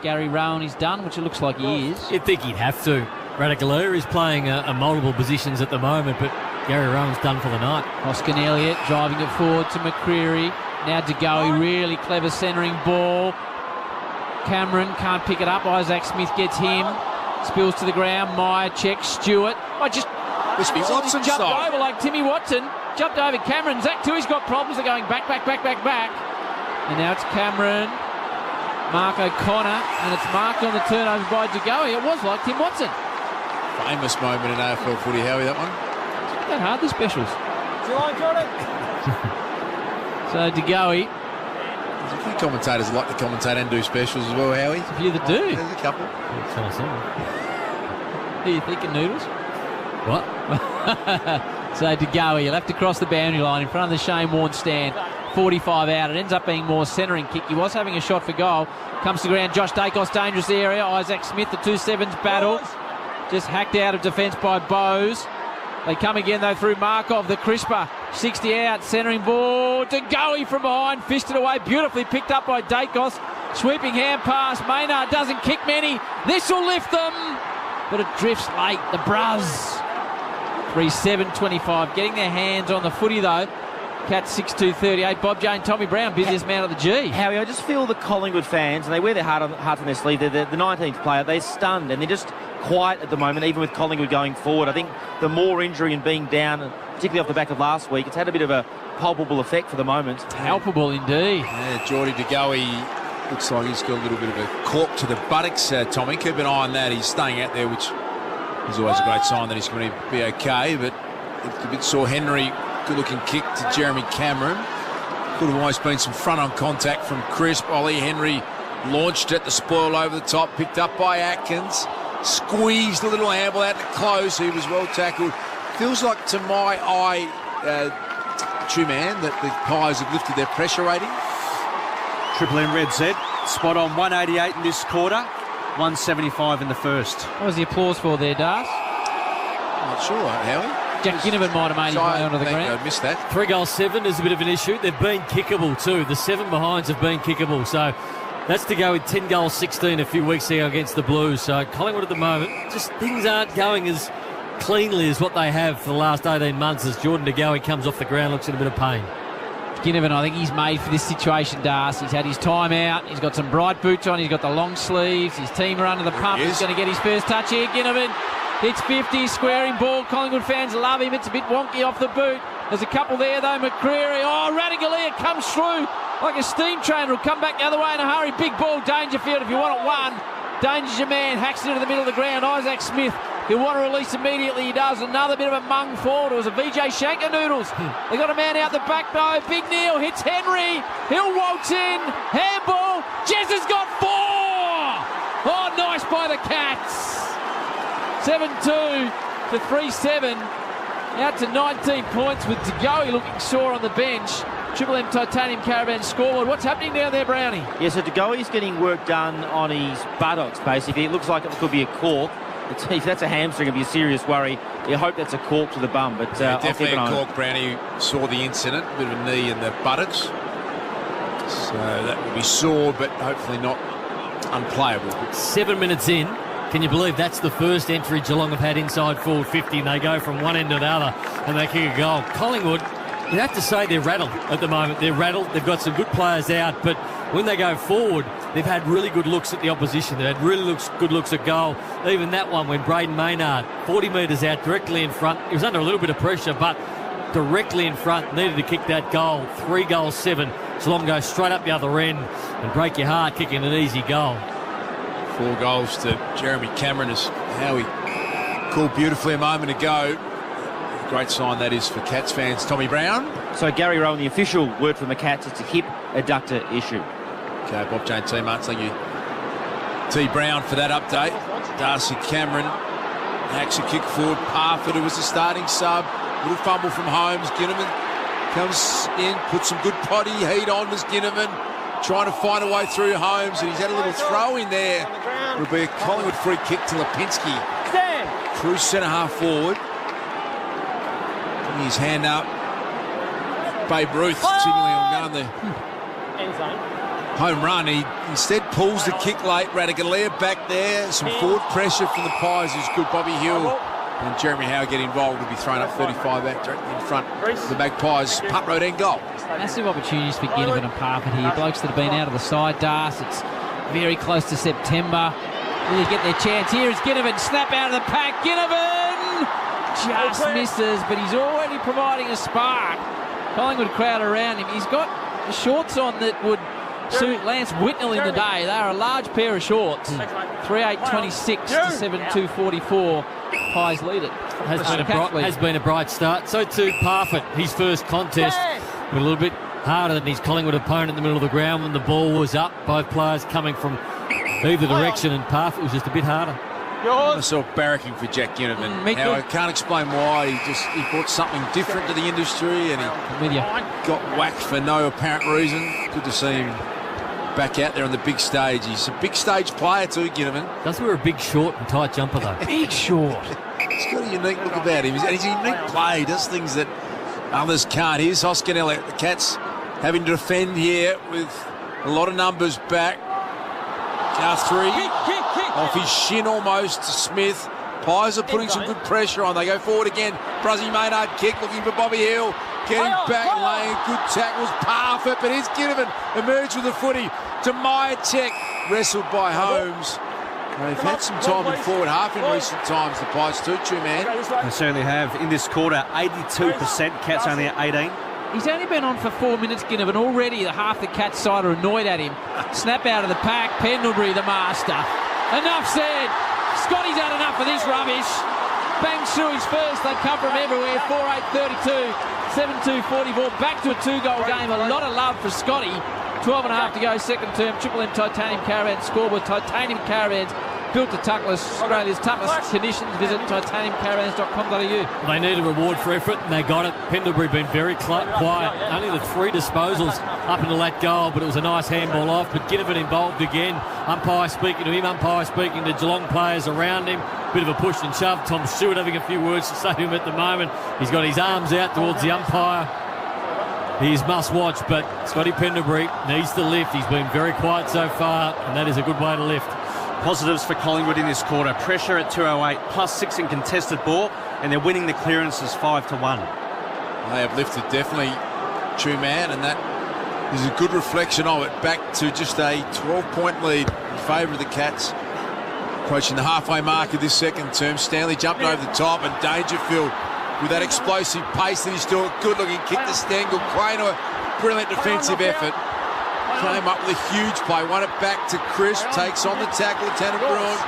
Gary Rowan is done, which it looks like he is? You'd think he'd have to. Radagalia is playing a multiple positions at the moment, but Gary Rowan's done for the night. Hoskin Elliott driving it forward to McCreary. Now De Goey, really clever centering ball. Cameron can't pick it up. Isaac Smith gets him. Spills to the ground. Meyer checks. Stewart. This be Watson jumped style. over like Timmy Watson. Jumped over Cameron. Zach Tui's got problems. They're going back. And now it's Cameron. Mark O'Connor. And it's marked on the turnover by De Goey. It was like Tim Watson. Famous moment in AFL footy, Howie, that one. It's not that hard, the specials. So De Goey. There's a few commentators that like to commentate and do specials as well, Howie. There's a few that do. There's a couple. Who are you thinking, Noodles? What? So De Goey, he'll have to cross the boundary line in front of the Shane Warne stand. 45 out. It ends up being more centering kick. He was having a shot for goal. Comes to ground. Josh Dacos, dangerous area. Isaac Smith, the 2-7s battle. Just hacked out of defence by Bowes. They come again, though, through Markov, the crisper. 60 out, centering ball. De Goey from behind, fisted away. Beautifully picked up by Dacos. Sweeping hand pass. Maynard doesn't kick many. This will lift them. But it drifts late. The Bros. 3-7-25. Getting their hands on the footy, though. Cats 6-2-38. Bob Jane, Tommy Brown, busiest man of the G. Howie, I just feel the Collingwood fans, and they wear their hearts on their sleeve. They're the 19th player. They're stunned, and they're just quiet at the moment, even with Collingwood going forward. I think the more injury and being down, particularly off the back of last week, it's had a bit of a palpable effect for the moment. Palpable indeed. Yeah, Geordie De Goey looks like he's got a little bit of a cork to the buttocks, Tommy. Keep an eye on that. He's staying out there, which is always a great sign that he's going to be okay, but it's a bit sore. Henry, good-looking kick to Jeremy Cameron. Could have almost been some front-on contact from Crisp. Ollie Henry launched it, the spoil over the top, picked up by Atkins. Squeezed a little handball out to close. He was well tackled. Feels like, to my eye, true man, that the Pies have lifted their pressure rating. Triple M Red Z, spot on 188 in this quarter, 175 in the first. What was the applause for there, Das? Not sure, Howie. Jack Ginnivan might have made his way onto the ground. I missed that. 3-7 is a bit of an issue. They've been kickable too. The 7 behinds have been kickable. So that's to go with 10 goals 16 a few weeks ago against the Blues. So Collingwood at the moment, just things aren't going as cleanly as what they have for the last 18 months as Jordan De Goey comes off the ground, looks in a bit of pain. Ginnivan, I think he's made for this situation, Das. He's had his time out. He's got some bright boots on. He's got the long sleeves. His team are under the pump. He's going to get his first touch here. Ginnivan hits 50, squaring ball. Collingwood fans love him. It's a bit wonky off the boot. There's a couple there, though. McCreary. Oh, Radagalia comes through like a steam train. Will come back the other way in a hurry. Big ball, Dangerfield, if you want it one. Danger's your man. Hacks it into the middle of the ground. Isaac Smith. He'll want to release immediately. He does. Another bit of a mung forward. It was a VJ Shanker Noodles. They got a man out the back, though. Big Neil hits Henry. He'll waltz in. Handball. Jez has got 4. Oh, nice by the Cats. 7-2 to 3-7. Out to 19 points with De Goey looking sore on the bench. Triple M Titanium Caravan scoreboard. What's happening down there, Brownie? Yeah, so De Goey's getting work done on his buttocks, basically. It looks like it could be a cork. If that's a hamstring, it'd be a serious worry. You hope that's a cork to the bum, but definitely a cork. Brownie saw the incident, a bit of a knee in the buttocks. So that will be sore, but hopefully not unplayable. 7 minutes in. Can you believe that's the first entry Geelong have had inside forward 50, and they go from one end to the other and they kick a goal? Collingwood, you have to say they're rattled at the moment. They're rattled. They've got some good players out, but when they go forward, they've had really good looks at the opposition. They've had really good looks at goal. Even that one when Braden Maynard, 40 metres out, directly in front. He was under a little bit of pressure, but directly in front, needed to kick that goal. 3-7. Geelong goes straight up the other end and break your heart kicking an easy goal. 4 goals to Jeremy Cameron, as Howie called beautifully a moment ago. Great sign that is for Cats fans. Tommy Brown. So Gary Rowan, the official word from the Cats, it's a hip adductor issue. Okay, Bob Jane T. Martin, thank you. T. Brown for that update. Darcy Cameron hacks a kick forward. Parfitt, who was the starting sub. Little fumble from Holmes. Ginnivan comes in, puts some good potty heat on as Ginnivan, trying to find a way through Holmes, and he's had a little throw in there. It'll be a Collingwood free kick to Lipinski. Through centre half forward. Putting his hand up. Babe Ruth signaling on going there. Home run. He instead pulls the kick late. Radaglia back there. Some forward pressure from the Pies is good. Bobby Hill and Jeremy Howe get involved. Will be thrown up 35 back directly in front of the Magpies. Punt road end goal. Massive opportunities for Ginnivan and Parfitt here. Blokes that have been out of the side, Das. It's very close to September. Will they get their chance? Here is Ginnivan. Snap out of the pack. Ginnivan just misses, but he's already providing a spark. Collingwood crowd around him. He's got the shorts on that would suit Lance Whitnell in the day. They are a large pair of shorts. 3.8.26 to 7.2.44. Pies lead it. Has been a bright start. So too Parfitt, his first contest. A little bit harder than his Collingwood opponent in the middle of the ground when the ball was up. Both players coming from either direction, and Parfitt was just a bit harder. I saw barracking for Jack Ginnivan. Now, I can't explain why. He brought something different to the industry, and he got whacked for no apparent reason. Good to see him back out there on the big stage. He's a big stage player too, Ginnivan. Does wear a big short and tight jumper though. Big short. He's got a unique look about him. And he's a unique play. He does things that others can't. Here's Hoskinelli. The Cats having to defend here with a lot of numbers back. Now 3. Off his shin almost to Smith. Pies are putting some good pressure on. They go forward again. Bruzzy Maynard kick, looking for Bobby Hill. Getting back, laying good tackles. Parfitt, but here's Ginnivan. Emerged with the footy to Myatek. Wrestled by Holmes. They've had some time in forward half in recent times, the Pies too, man. They certainly have. In this quarter, 82%. Cats only at 18. He's only been on for 4 minutes, Ginnivan. Already half the Cats side are annoyed at him. Snap out of the pack. Pendlebury, the master. Enough said. Scotty's had enough of this rubbish. Bangs through his first. They come from everywhere. 4.8.32. 7.2.44. Back to a 2-goal game. A lot of love for Scotty. 12.5 to go, second term. Triple M Titanium Caravan scoreboard. Titanium Caravans built to Australia's toughest conditions. Visit titaniumcaravans.com.au. They need a reward for effort, and they got it. Pendlebury been very quiet. Only the 3 disposals up until that goal, but it was a nice handball off. But Ginnivan involved again. Umpire speaking to him, umpire speaking to Geelong players around him. Bit of a push and shove. Tom Stewart having a few words to say to him at the moment. He's got his arms out towards the umpire. He's must watch, but Scotty Pendlebury needs to lift. He's been very quiet so far, and that is a good way to lift. Positives for Collingwood in this quarter. Pressure at 208, +6 in contested ball, and they're winning the clearances 5-1. They have lifted definitely, true man, and that is a good reflection of it. Back to just a 12-point lead in favour of the Cats. Approaching the halfway mark of this second term. Stanley jumping over the top, and Dangerfield with that explosive pace that he's doing. Good looking kick to Stengel. Craner, brilliant defensive effort. Came up with a huge play. Won it back to Crisp. Takes on the tackle. Lieutenant Bruin.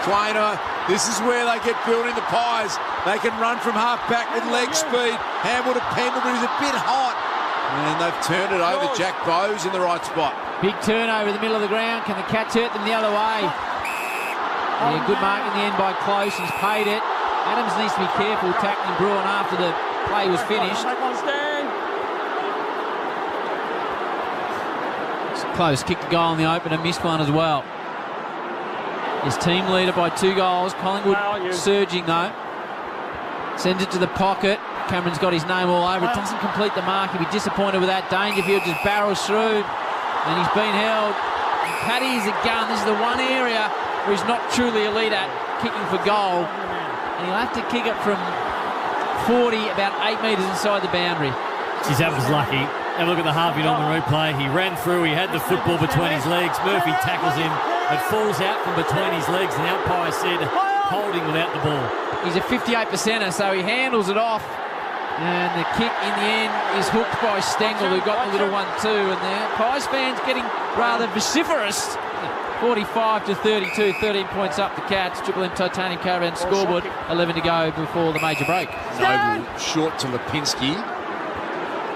Kleiner. This is where they get building the Pies. They can run from half back with leg speed. Hamble to Pendlebury's a bit hot. And they've turned it over. Jack Bowes in the right spot. Big turnover in the middle of the ground. Can the Cats hurt them the other way? Yeah, good mark in the end by Close. He's paid it. Adams needs to be careful tackling Bruin after the play was finished. Close kicked the goal in the opener, missed one as well. His team leader by 2 goals. Collingwood surging though. Sends it to the pocket. Cameron's got his name all over it. Doesn't complete the mark. He'll be disappointed with that. Dangerfield just barrels through. and he's been held. Paddy is a gun. This is the one area where he's not truly elite at kicking for goal. And he'll have to kick it from 40, about 8 metres inside the boundary. Geez, that was lucky. Have a look at the Harvey on the replay. He ran through, he had the football between his legs. Murphy tackles him. It falls out from between his legs, and the umpire said holding without the ball. He's a 58%er, so he handles it off. And the kick in the end is hooked by Stengel, who got the little one too. And the Pies fans getting rather vociferous. 45-32, 13 points up the Cats. Triple M Titanium Caravan scoreboard, 11 to go before the major break. Noble short to Lipinski.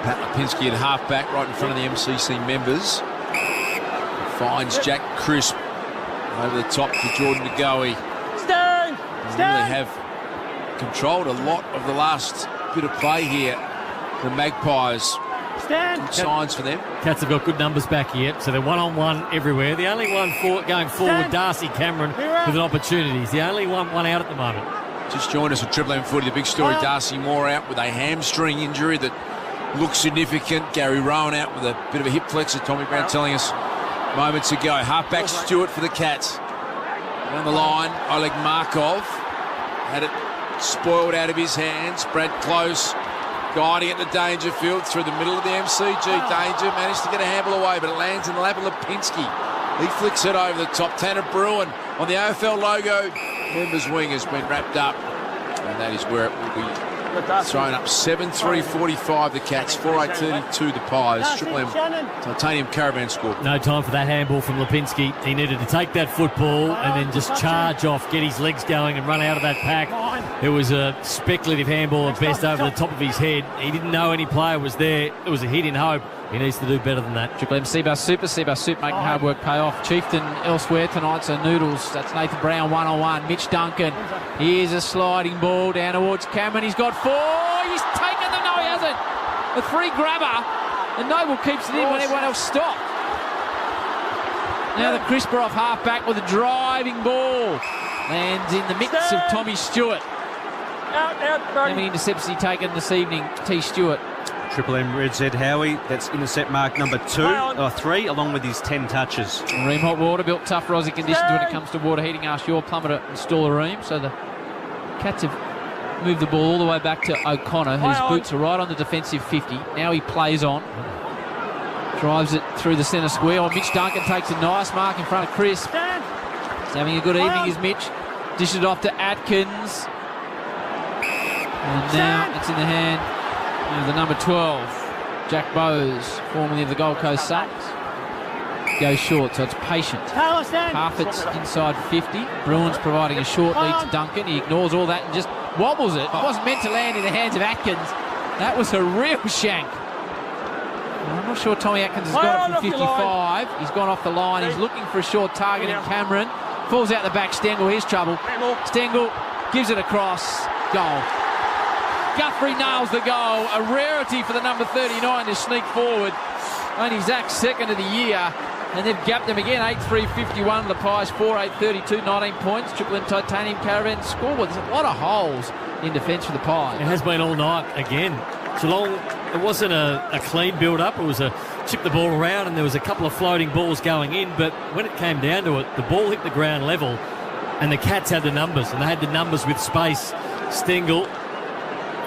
Pat Lipinski at half-back right in front of the MCC members. Finds Jack Crisp over the top to Jordan DeGoey. Stand! They really have controlled a lot of the last bit of play here. The Magpies. Stand! Good signs for them. Cats have got good numbers back here, so they're one-on-one everywhere. The only one going forward, Darcy Cameron, with an opportunity. He's the only one out at the moment. Just joined us with Triple M Footy. The big story, Darcy Moore out with a hamstring injury that looks significant. Gary Rowan out with a bit of a hip flexor. Tommy Brown telling us moments ago. Halfback Stewart for the Cats. Down the line, Oleg Markov had it spoiled out of his hands. Brad Close guiding it to Dangerfield through the middle of the MCG. Danger managed to get a handle away, but it lands in the lap of Lipinski. He flicks it over the top. Tanner Bruin on the AFL logo. Members wing has been wrapped up, and that is where it will be thrown up. 7-3-45 the Cats, 4-8-32 the Pies. Triple M Titanium Caravan score. No time for that handball from Lipinski. He needed to take that football and then just charge off, get his legs going and run out of that pack. It was a speculative handball at best over the top of his head. He didn't know any player was there. It was a hit in hope. He needs to do better than that. Triple M Seabus Soup making hard work pay off. Chieftain elsewhere tonight, so Noodles. That's Nathan Brown one-on-one. Mitch Duncan. Here's a sliding ball down towards Cameron. He's got 4. He's taken them. No, he hasn't. A 3 grabber. And Noble keeps it in when everyone else stopped. Now the crisper off half-back with a driving ball. Lands in the mix of Tommy Stewart. How many intercepts has he taken this evening, T. Stewart? Triple M Red Z Howie, that's intercept mark number 3, along with his 10 touches. Ream Hot Water built tough Aussie conditions when it comes to water heating. Ask your plumber to install a ream. So the Cats have moved the ball all the way back to O'Connor, whose boots are right on the defensive 50. Now he plays on. Drives it through the centre square. Oh, Mitch Duncan takes a nice mark in front of Chris. He's having a good evening, is Mitch. Dishes it off to Atkins. And now it's in the hand of the number 12, Jack Bowes, formerly of the Gold Coast Saints. Goes short, so it's patient. Parfitt's inside 50. Bruins providing a short lead to Duncan. He ignores all that and just wobbles it. It wasn't meant to land in the hands of Atkins. That was a real shank. I'm not sure Tommy Atkins has got it from 55. He's gone off the line. He's looking for a short target in Cameron. Falls out the back. Stengel, here's trouble. Stengel gives it across. Goal. Guthrie nails the goal. A rarity for the number 39 to sneak forward. Only Zach's second of the year. And they've gapped them again. 8-3-51. The Pies 4-8-32. 19 points. Triple M Titanium Caravan scoreboard. There's a lot of holes in defence for the Pies. It has been all night again. Geelong, it wasn't a clean build-up. It was a chip the ball around and there was a couple of floating balls going in. But when it came down to it, the ball hit the ground level and the Cats had the numbers. And they had the numbers with space. Stengel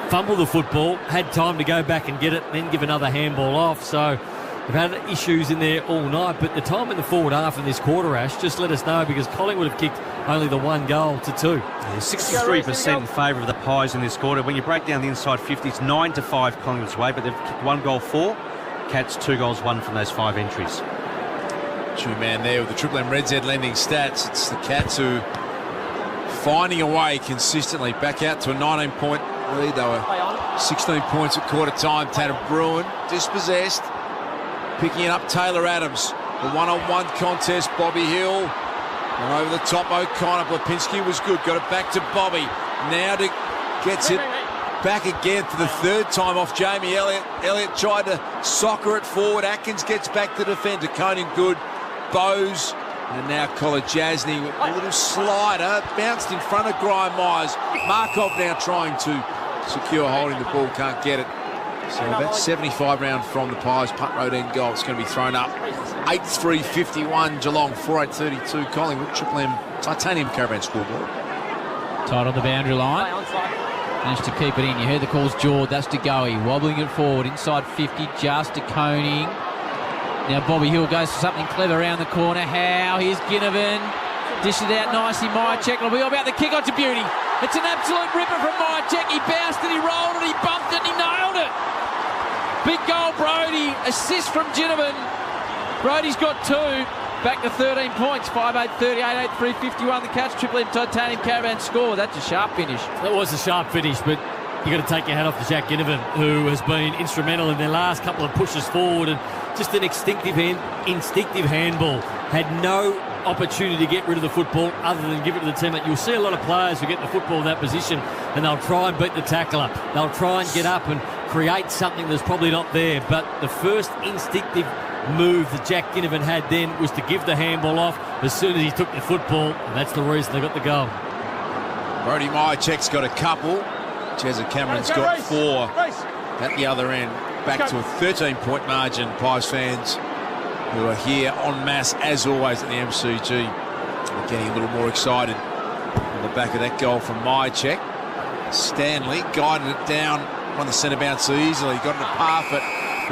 fumbled the football, had time to go back and get it, then give another handball off. So they've had issues in there all night. But the time in the forward half in this quarter, Ash, just let us know, because Collingwood have kicked only the 1 goal to 2. Yeah, 63% in favour of the Pies in this quarter. When you break down the inside 50, it's 9-5 Collingwood's way, but they've kicked 1 goal 4. Cats 2 goals 1 from those 5 entries. True man there with the Triple M Red Z lending stats. It's the Cats who finding a way consistently back out to a 19-point lead. They were 16 points at quarter time. Tanner Bruin dispossessed, picking up Taylor Adams. The one-on-one contest, Bobby Hill. And over the top, O'Connor. Lipinski was good. Got it back to Bobby. Now gets it back again for the 3rd time off Jamie Elliott. Elliott tried to soccer it forward. Atkins gets back to defend. Koning good. Bowes. And now Collar Jasny with a little slider. Bounced in front of Graham Myers. Markov now trying to secure holding the ball. Can't get it. So about 75 round from the Pies. Punt road end goal. It's going to be thrown up. 8-3-51 Geelong, 4-8-32 Collingwood. Triple M Titanium Caravan scoreboard. Tight on the boundary line. Managed to keep it in. You heard the calls, Jord. That's De Goey. Wobbling it forward. Inside 50. Just De Koning. Now Bobby Hill goes for something clever around the corner. Howe. Here's Ginnivan. Dishes it out nicely. Myercheck. It'll be all about the kick on to Beauty. It's an absolute ripper from Myercheck. He bounced it. He rolled it. He bumped it. And he nailed it. Big goal, Brody. Assist from Ginnivan. Brody's got 2. Back to 13 points. 5-8-38, 8-3-51. The catch. Triple M Titanium Caravan score. That's a sharp finish. That was a sharp finish, but you've got to take your hat off to Jack Ginnivan, who has been instrumental in their last couple of pushes forward, and just an instinctive handball. Had no opportunity to get rid of the football other than give it to the teammate. You'll see a lot of players who get the football in that position and they'll try and beat the tackler. They'll try and get up and create something that's probably not there. But the first instinctive move that Jack Ginnivan had then was to give the handball off as soon as he took the football, and that's the reason they got the goal. Brody Myercheck's got a couple. Jezza Cameron's got 4 at the other end. Back to a 13-point margin. Pies fans who are here en masse, as always, at the MCG, are getting a little more excited on the back of that goal from Myercheck. Stanley guided it down on the centre bounce easily. Got it to half it.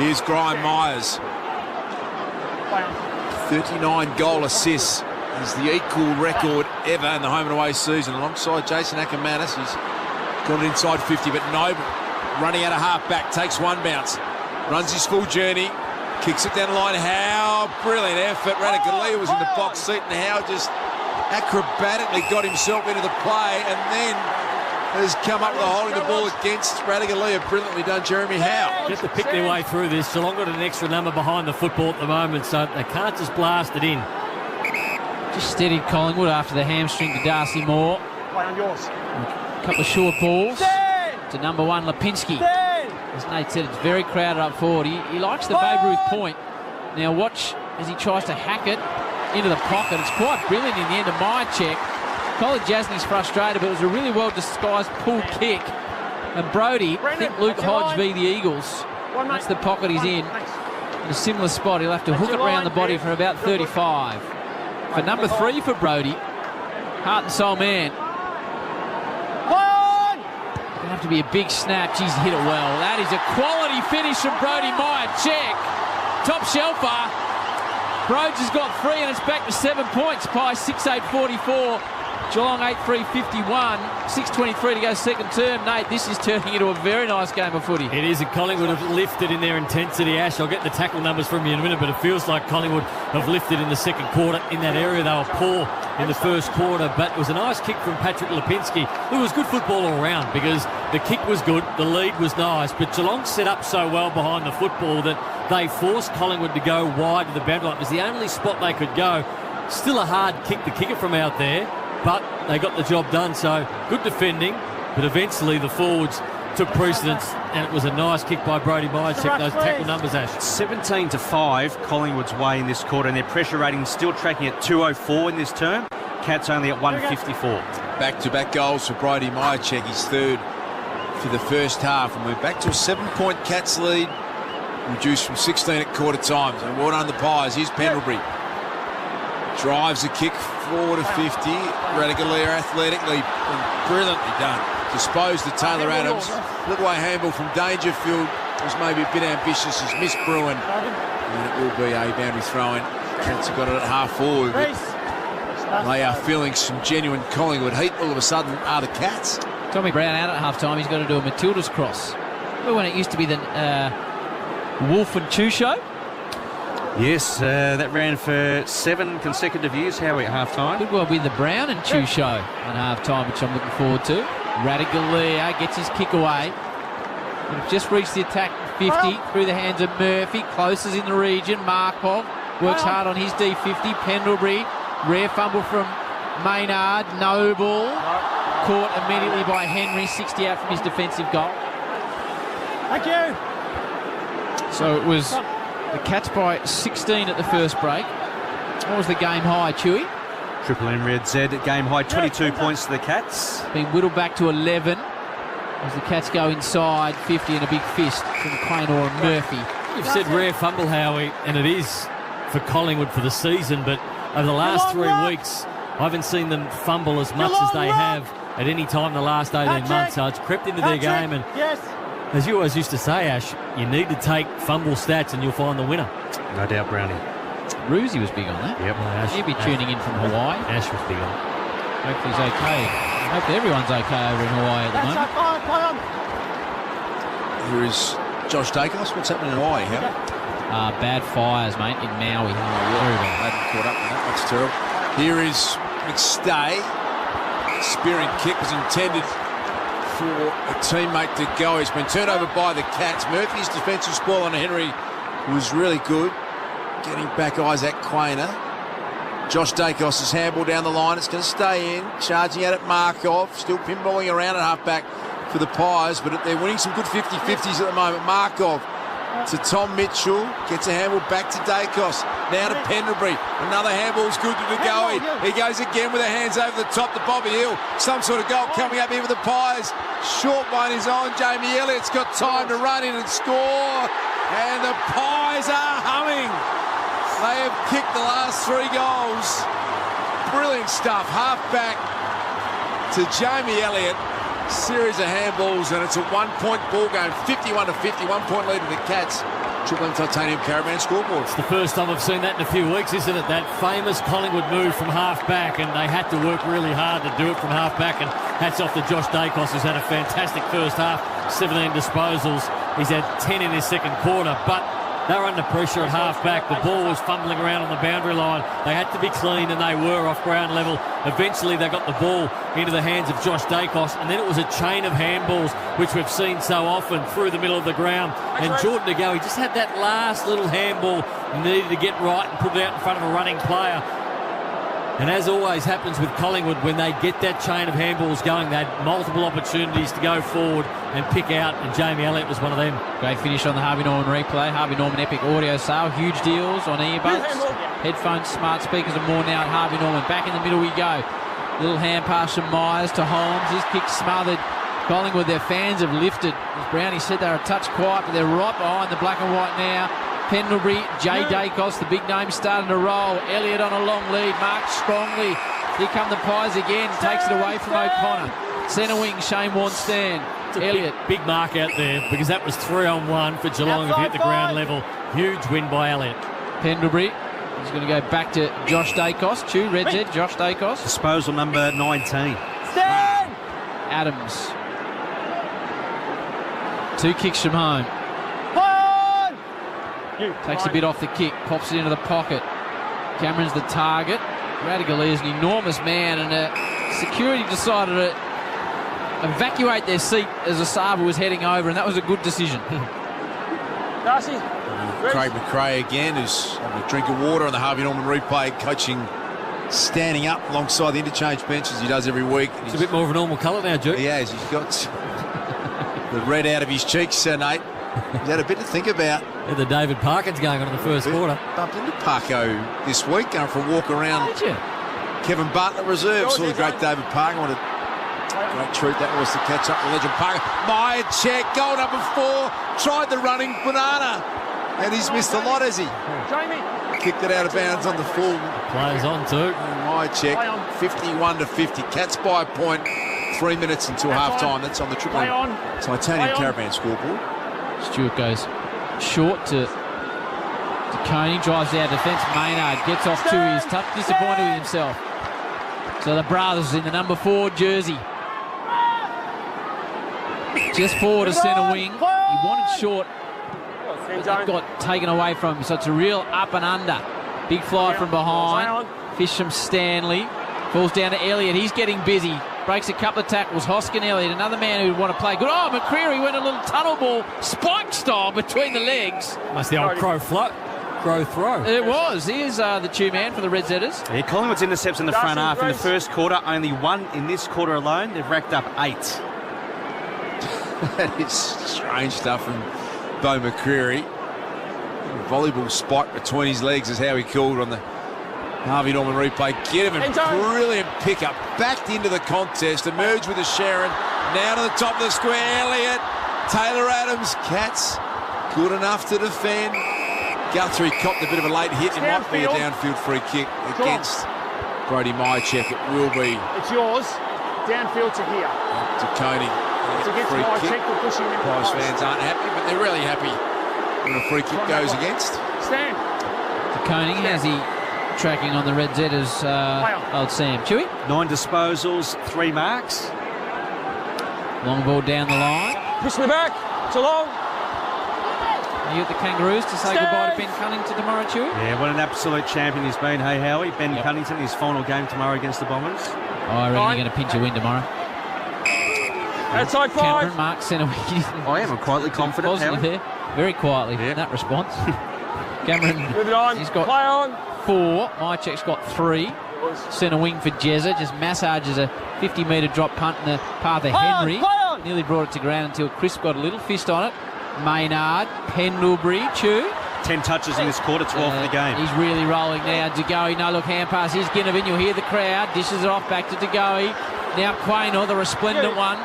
Here's Graham Myers. 39 goal assists is the equal record ever in the home and away season, alongside Jason Ackermanis. He's got it inside 50, but Noble running out of half-back, takes one bounce, runs his full journey, kicks it down the line. Howe, brilliant effort. Radicale was in the box seat, and Howe just acrobatically got himself into the play and then has come up with a holding the ball against Radicale. Brilliantly done, Jeremy Howe. Just to pick their way through this. Geelong got an extra number behind the football at the moment, so they can't just blast it in. Just steadied Collingwood after the hamstring to Darcy Moore. Play on yours. A couple of short balls to number 1, Lipinski. As Nate said, it's very crowded up forward. He likes the Babe Ruth point. Now watch as he tries to hack it into the pocket. It's quite brilliant in the end of Myercheck. Colin Jasney's frustrated, but it was a really well-disguised pull kick. And Brody, I think Luke Hodge v. the Eagles. That's the pocket he's in. In a similar spot, he'll have to hook it around the body for about 35. For number 3 for Brody, heart and soul man. Gonna have to be a big snap. Geez, he hit it well. That is a quality finish from Brody Myercheck. Top shelfer. Broads has got 3 and it's back to 7 points. Pie 6-8-44. Geelong 8-3-51. 6:23 to go second term. Nate, this is turning into a very nice game of footy. It is, and Collingwood have lifted in their intensity. Ash, I'll get the tackle numbers from you in a minute, but it feels like Collingwood have lifted in the second quarter. In that area, they were poor in the first quarter, but it was a nice kick from Patrick Lipinski. It was good football all around because the kick was good, the lead was nice, but Geelong set up so well behind the football that they forced Collingwood to go wide to the boundary line. It was the only spot they could go. Still a hard kick to kick it from out there, but they got the job done. So good defending, but eventually the forwards took precedence, and it was a nice kick by Brody Myercheck. Those tackle numbers, Ash. 17-5 Collingwood's way in this quarter, and their pressure rating still tracking at 204 in this term. Cats only at 154. Back-to-back goals for Brody Myercheck, his 3rd for the first half, and we're back to a 7-point Cats lead, reduced from 16 at quarter time. So well done the Pies. Here's Pendlebury. Drives a kick forward to 50. Radicale athletically and brilliantly done. Disposed to Taylor Adams. Little away handball from Dangerfield. Was maybe a bit ambitious. He's missed Bruin. And it will be a boundary throw-in. Cats have got it at half forward. They are feeling some genuine Collingwood heat. All of a sudden are the Cats. Tommy Brown out at half-time. He's got to do a Matilda's cross. Remember when it used to be the Wolf and Chew show? Yes, that ran for 7 consecutive years. How are we at half-time? Good one with the Brown and Chew show at half-time, which I'm looking forward to. Radicale gets his kick away. We've just reached the attack 50 through the hands of Murphy. Closest in the region. Markov works hard on his D50. Pendlebury, rare fumble from Maynard. Noble caught immediately by Henry. 60 out from his defensive goal. Thank you. So it was the Cats by 16 at the first break. What was the game high, Chewy? Triple M Red Z at game high, 22 points to the Cats. Been whittled back to 11. As the Cats go inside, 50 and a big fist from Quaynor and Murphy. You've said rare fumble, Howie, and it is for Collingwood for the season, but over the last 3 weeks, I haven't seen them fumble as much as they have at any time in the last 18 months. So it's crept into their game, and as you always used to say, Ash, you need to take fumble stats and you'll find the winner. No doubt, Brownie. Roosie was big on that. Yep. He'll be tuning in from Hawaii. Ash was big on it. Hopefully he's okay. Hopefully everyone's okay over in Hawaii at the moment. Here is Josh Dacos. What's happening in Hawaii, Howard? Bad fires, mate, in Maui. Very bad. I hadn't caught up on that. That's terrible. Here is McStay. Spearing kick was intended for a teammate to go. He's been turned over by the Cats. Murphy's defensive spoil on Henry was really good. Getting back Isaac Quaynor. Josh Dacos is handball down the line. It's going to stay in. Charging out at Markov. Still pinballing around at halfback for the Pies, but they're winning some good 50-50s at the moment. Markov to Tom Mitchell. Gets a handball back to Dacos. Now to Pendlebury. Another handball's good to Degoe. He goes again with the hands over the top to Bobby Hill. Some sort of goal coming up here for the Pies. Short one is on. Jamie Elliott's got time to run in and score. And the Pies are humming. They have kicked the last 3 goals. Brilliant stuff. Half-back to Jamie Elliott. Series of handballs, and it's a 1-point ball game. 51-50. 1-point lead to the Cats. Triple M Titanium Caravan scoreboard. It's the first time I've seen that in a few weeks, isn't it? That famous Collingwood move from half-back, and they had to work really hard to do it from half-back, and hats off to Josh Dacos, who's had a fantastic first half. 17 disposals. He's had 10 in his second quarter, but they were under pressure at half-back. The ball was fumbling around on the boundary line. They had to be clean, and they were off ground level. Eventually, they got the ball into the hands of Josh Dacos, and then it was a chain of handballs, which we've seen so often through the middle of the ground. And Jordan Degoe, he just had that last little handball, needed to get right and put it out in front of a running player. And as always happens with Collingwood, when they get that chain of handballs going, they had multiple opportunities to go forward and pick out, and Jamie Elliott was one of them. Great finish on the Harvey Norman replay. Harvey Norman Epic audio sale. Huge deals on earbuds, headphones, smart speakers and more now at Harvey Norman. Back in the middle we go. Little hand pass from Myers to Holmes. His kick smothered. Collingwood, their fans have lifted. As Brownie said, they're a touch quiet, but they're right behind the black and white now. Pendlebury, Jay Dacos, the big name starting to roll. Elliott on a long lead, marked strongly. Here come the Pies again, takes it away from O'Connor. Centre wing, Shane Warnstan. Elliott. Big mark out there, because that was 3-on-1 for Geelong to hit the ground level. Huge win by Elliott. Pendlebury, he's going to go back to Josh Dacos. Red's Ed, Josh Dacos. Disposal number 19. Stand! Adams. 2 kicks from home. Takes a bit off the kick, pops it into the pocket. Cameron's the target. Radical is an enormous man, and security decided to evacuate their seat as Asava was heading over, and that was a good decision. Darcy. Craig McRae again, who's having a drink of water on the Harvey Norman replay, coaching, standing up alongside the interchange bench as he does every week. It's a bit more of a normal colour now, Duke. He has. He's got the red out of his cheeks, Nate. He's had a bit to think about. Yeah, the David Parkins going on in the first quarter. Bumped into Parko this week, going for a walk around. Did you? Kevin Bartlett reserve. Saw the great David Parker. What a great treat that was to catch up with legend Parker. Meyer check, goal number 4. Tried the running banana, and he's missed a lot, has he? Jamie. Kicked it out of bounds on the full. Players on too. Meyer check, 51-50. Cats by a point. 3 minutes until half-time. That's on the Triple M Titanium Caravan scoreboard. Stewart goes short to Coney, drives out defence. Maynard gets off to his tough, disappointed with himself. So the brothers in the number 4 jersey. Just forward to centre wing. He wanted short. It got taken away from him. So it's a real up and under. Big fly from behind. Fish from Stanley. Falls down to Elliott. He's getting busy. Breaks a couple of tackles. Hoskin Elliott, another man who'd want to play good. Oh, McCreary went a little tunnel ball, spike style between the legs. That's the old crow throw. It was. Here's the two man for the Red Zetters. Yeah, Collingwood's intercepts in the front half. In the first quarter, only 1 in this quarter alone. They've racked up 8. That is strange stuff from Bo McCreary. Volleyball spike between his legs is how he called on the Harvey Norman replay. Ginnivan, brilliant pickup. Backed into the contest, emerged with a Sharon, Now to the top of the square, Elliott. Taylor Adams, Cats, good enough to defend. Guthrie copped a bit of a late hit. It might be a downfield free kick against Brody Myercheck. It will be. It's yours. Downfield to here. To Coney. To get to Myercheck, we're pushing him. Price fans aren't happy, but they're really happy when a free kick goes against. Stand. To Coney, how's he tracking on the Red Zetters, old Sam? Chewy? 9 disposals, 3 marks. Long ball down the line. Push me back. It's long. Are you at the Kangaroos to say goodbye to Ben Cunnington tomorrow, Chewy? Yeah, what an absolute champion he's been, hey Howie. Ben Cunnington, his final game tomorrow against the Bombers. I reckon you're going to pinch a win tomorrow. Outside 5. Cameron, Mark, centre wing. I am quietly confident, Positive there. Very quietly in that response. Cameron, Moving on. he's got Play on. 4. Myercheck's got 3. Centre wing for Jezza. Just massages a 50-metre drop punt in the path of Henry. Play on. Nearly brought it to ground until Chris got a little fist on it. Maynard, Pendlebury, Chew. 10 touches in this quarter, 12 for the game. He's really rolling now. DeGoey, no look, hand pass. Here's Ginnivan. You'll hear the crowd. Dishes it off back to DeGoey. Now Quaynor, the resplendent one.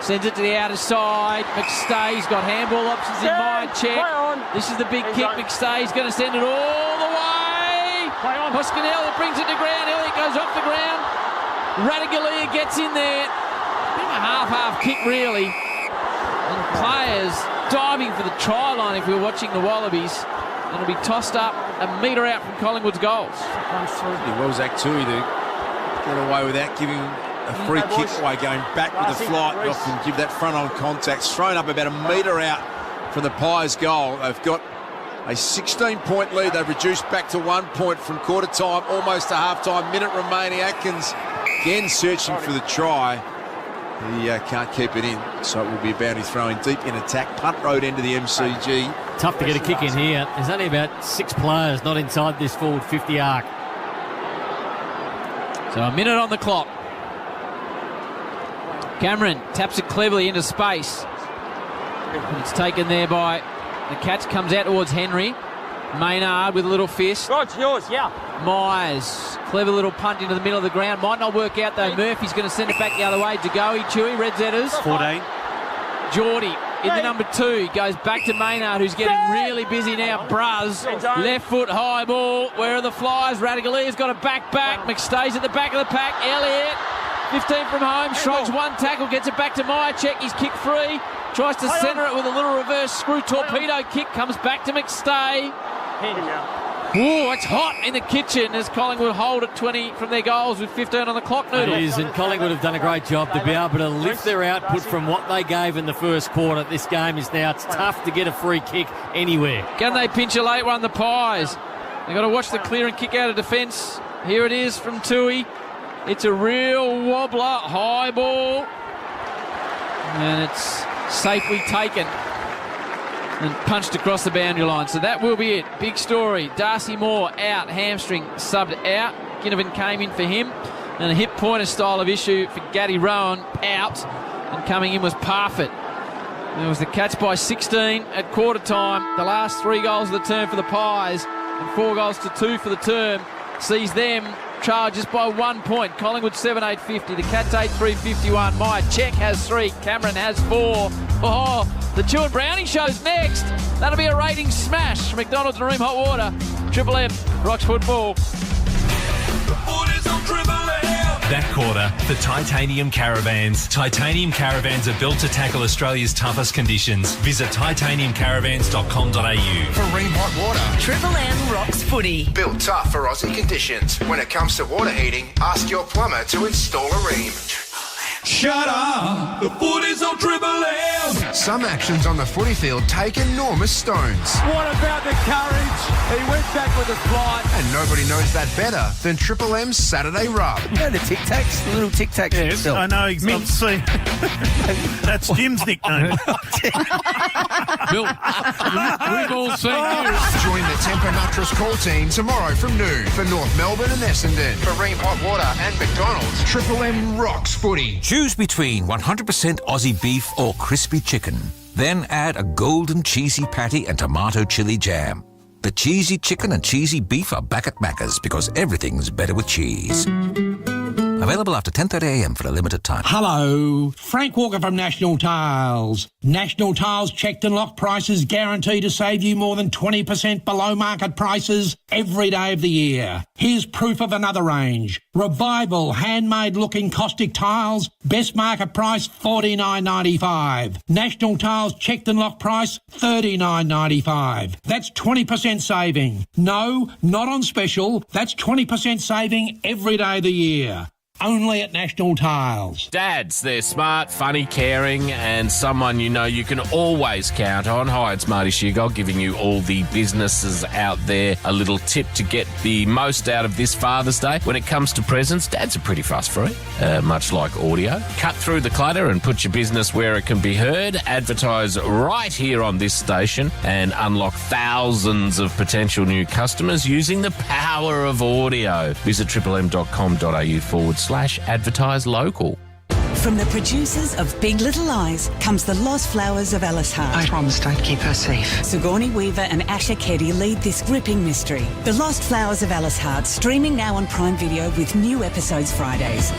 Sends it to the outer side. McStay's got handball options in Myercheck. This is the big kick. McStay's going to send it all the way. Hoskinell brings it to ground. Elliott goes off the ground. Radaglia gets in there. A half kick, really. And players diving for the try line if we were watching the Wallabies. And it'll be tossed up a metre out from Collingwood's goals. Well, Zach Tui to get away with that, giving a free kick away, going back with the flight. They often give that front-on contact. It's thrown up about a metre out from the Pies' goal. They've got a 16-point lead. They've reduced back to 1 point from quarter time, almost to half-time. Minute remaining. Atkins again searching for the try. He can't keep it in, so it will be a boundary throwing deep in attack. Punt road into the MCG. Tough to get a kick in here. There's only about 6 players not inside this forward 50 arc. So a minute on the clock. Cameron taps it cleverly into space. And it's taken there by the catch. Comes out towards Henry. Maynard with a little fist. It's yours, yeah. Myers, clever little punt into the middle of the ground. Might not work out though. Murphy's going to send it back the other way. DeGoey, Chewy, Red Zetters. 14. Geordie in the number 2. Goes back to Maynard, who's getting really busy now. Bruz, left foot high ball. Where are the flyers? Radagalia's got a back. McStay's at the back of the pack. Elliott, 15 from home, shrugs one tackle, gets it back to Myercheck. He's kick free. Tries to centre it with a little reverse screw torpedo kick. Comes back to McStay. Ooh, it's hot in the kitchen as Collingwood hold at 20 from their goals with 15 on the clock, Noodle. It is, and Collingwood have done a great job to be able to lift their output from what they gave in the first quarter. This game is now, it's tough to get a free kick anywhere. Can they pinch a late one, the Pies? They've got to watch the clear and kick out of defence. Here it is from Tui. It's a real wobbler, high ball. And it's safely taken and punched across the boundary line. So that will be it. Big story. Darcy Moore out, hamstring subbed out. Ginnivan came in for him. And a hip pointer style of issue for Gaddy Rowan out. And coming in was Parfitt. There was the catch by 16 at quarter time. The last 3 goals of the term for the Pies and 4 goals to 2 for the term sees them trail just by 1 point. Collingwood 7-8-50. The Cats 8-3-51. Myercheck has 3. Cameron has 4. Oh, the Chew and Brownie show's next. That'll be a rating smash. McDonald's and Room Hot Water. Triple M rocks football. That quarter, the Titanium Caravans. Titanium Caravans are built to tackle Australia's toughest conditions. Visit titaniumcaravans.com.au. For Ream Hot Water. Triple M rocks footy. Built tough for Aussie conditions. When it comes to water heating, ask your plumber to install a Ream. Shut up! The footy's on Triple M! Some actions on the footy field take enormous stones. What about the courage? He went back with a flight. And nobody knows that better than Triple M's Saturday Rub. You know the Tic Tacs? The little Tic Tacs? Yes, I know exactly. That's Jim's nickname. Bill, we've all seen you. Join the Temper Mattress call team tomorrow from noon for North Melbourne and Essendon. For Ream Hot Water and McDonald's, Triple M rocks footy. Choose between 100% Aussie beef or crispy chicken. Then add a golden cheesy patty and tomato chili jam. The cheesy chicken and cheesy beef are back at Macca's because everything's better with cheese. Available after 10:30am for a limited time. Hello, Frank Walker from National Tiles. National Tiles checked and locked prices guaranteed to save you more than 20% below market prices every day of the year. Here's proof of another range. Revival handmade looking caustic tiles, best market price $49.95. National Tiles checked and locked price $39.95. That's 20% saving. No, not on special. That's 20% saving every day of the year. Only at National Tiles. Dads, they're smart, funny, caring, and someone you know you can always count on. Hi, it's Marty Sheargold giving you all the businesses out there a little tip to get the most out of this Father's Day. When it comes to presents, dads are pretty fuss-free, much like audio. Cut through the clutter and put your business where it can be heard. Advertise right here on this station and unlock thousands of potential new customers using the power of audio. Visit triplem.com.au/advertise local. From the producers of Big Little Lies comes The Lost Flowers of Alice Hart. I promised I'd keep her safe. Sigourney Weaver and Asher Keddy lead this gripping mystery. The Lost Flowers of Alice Hart, streaming now on Prime Video with new episodes Fridays.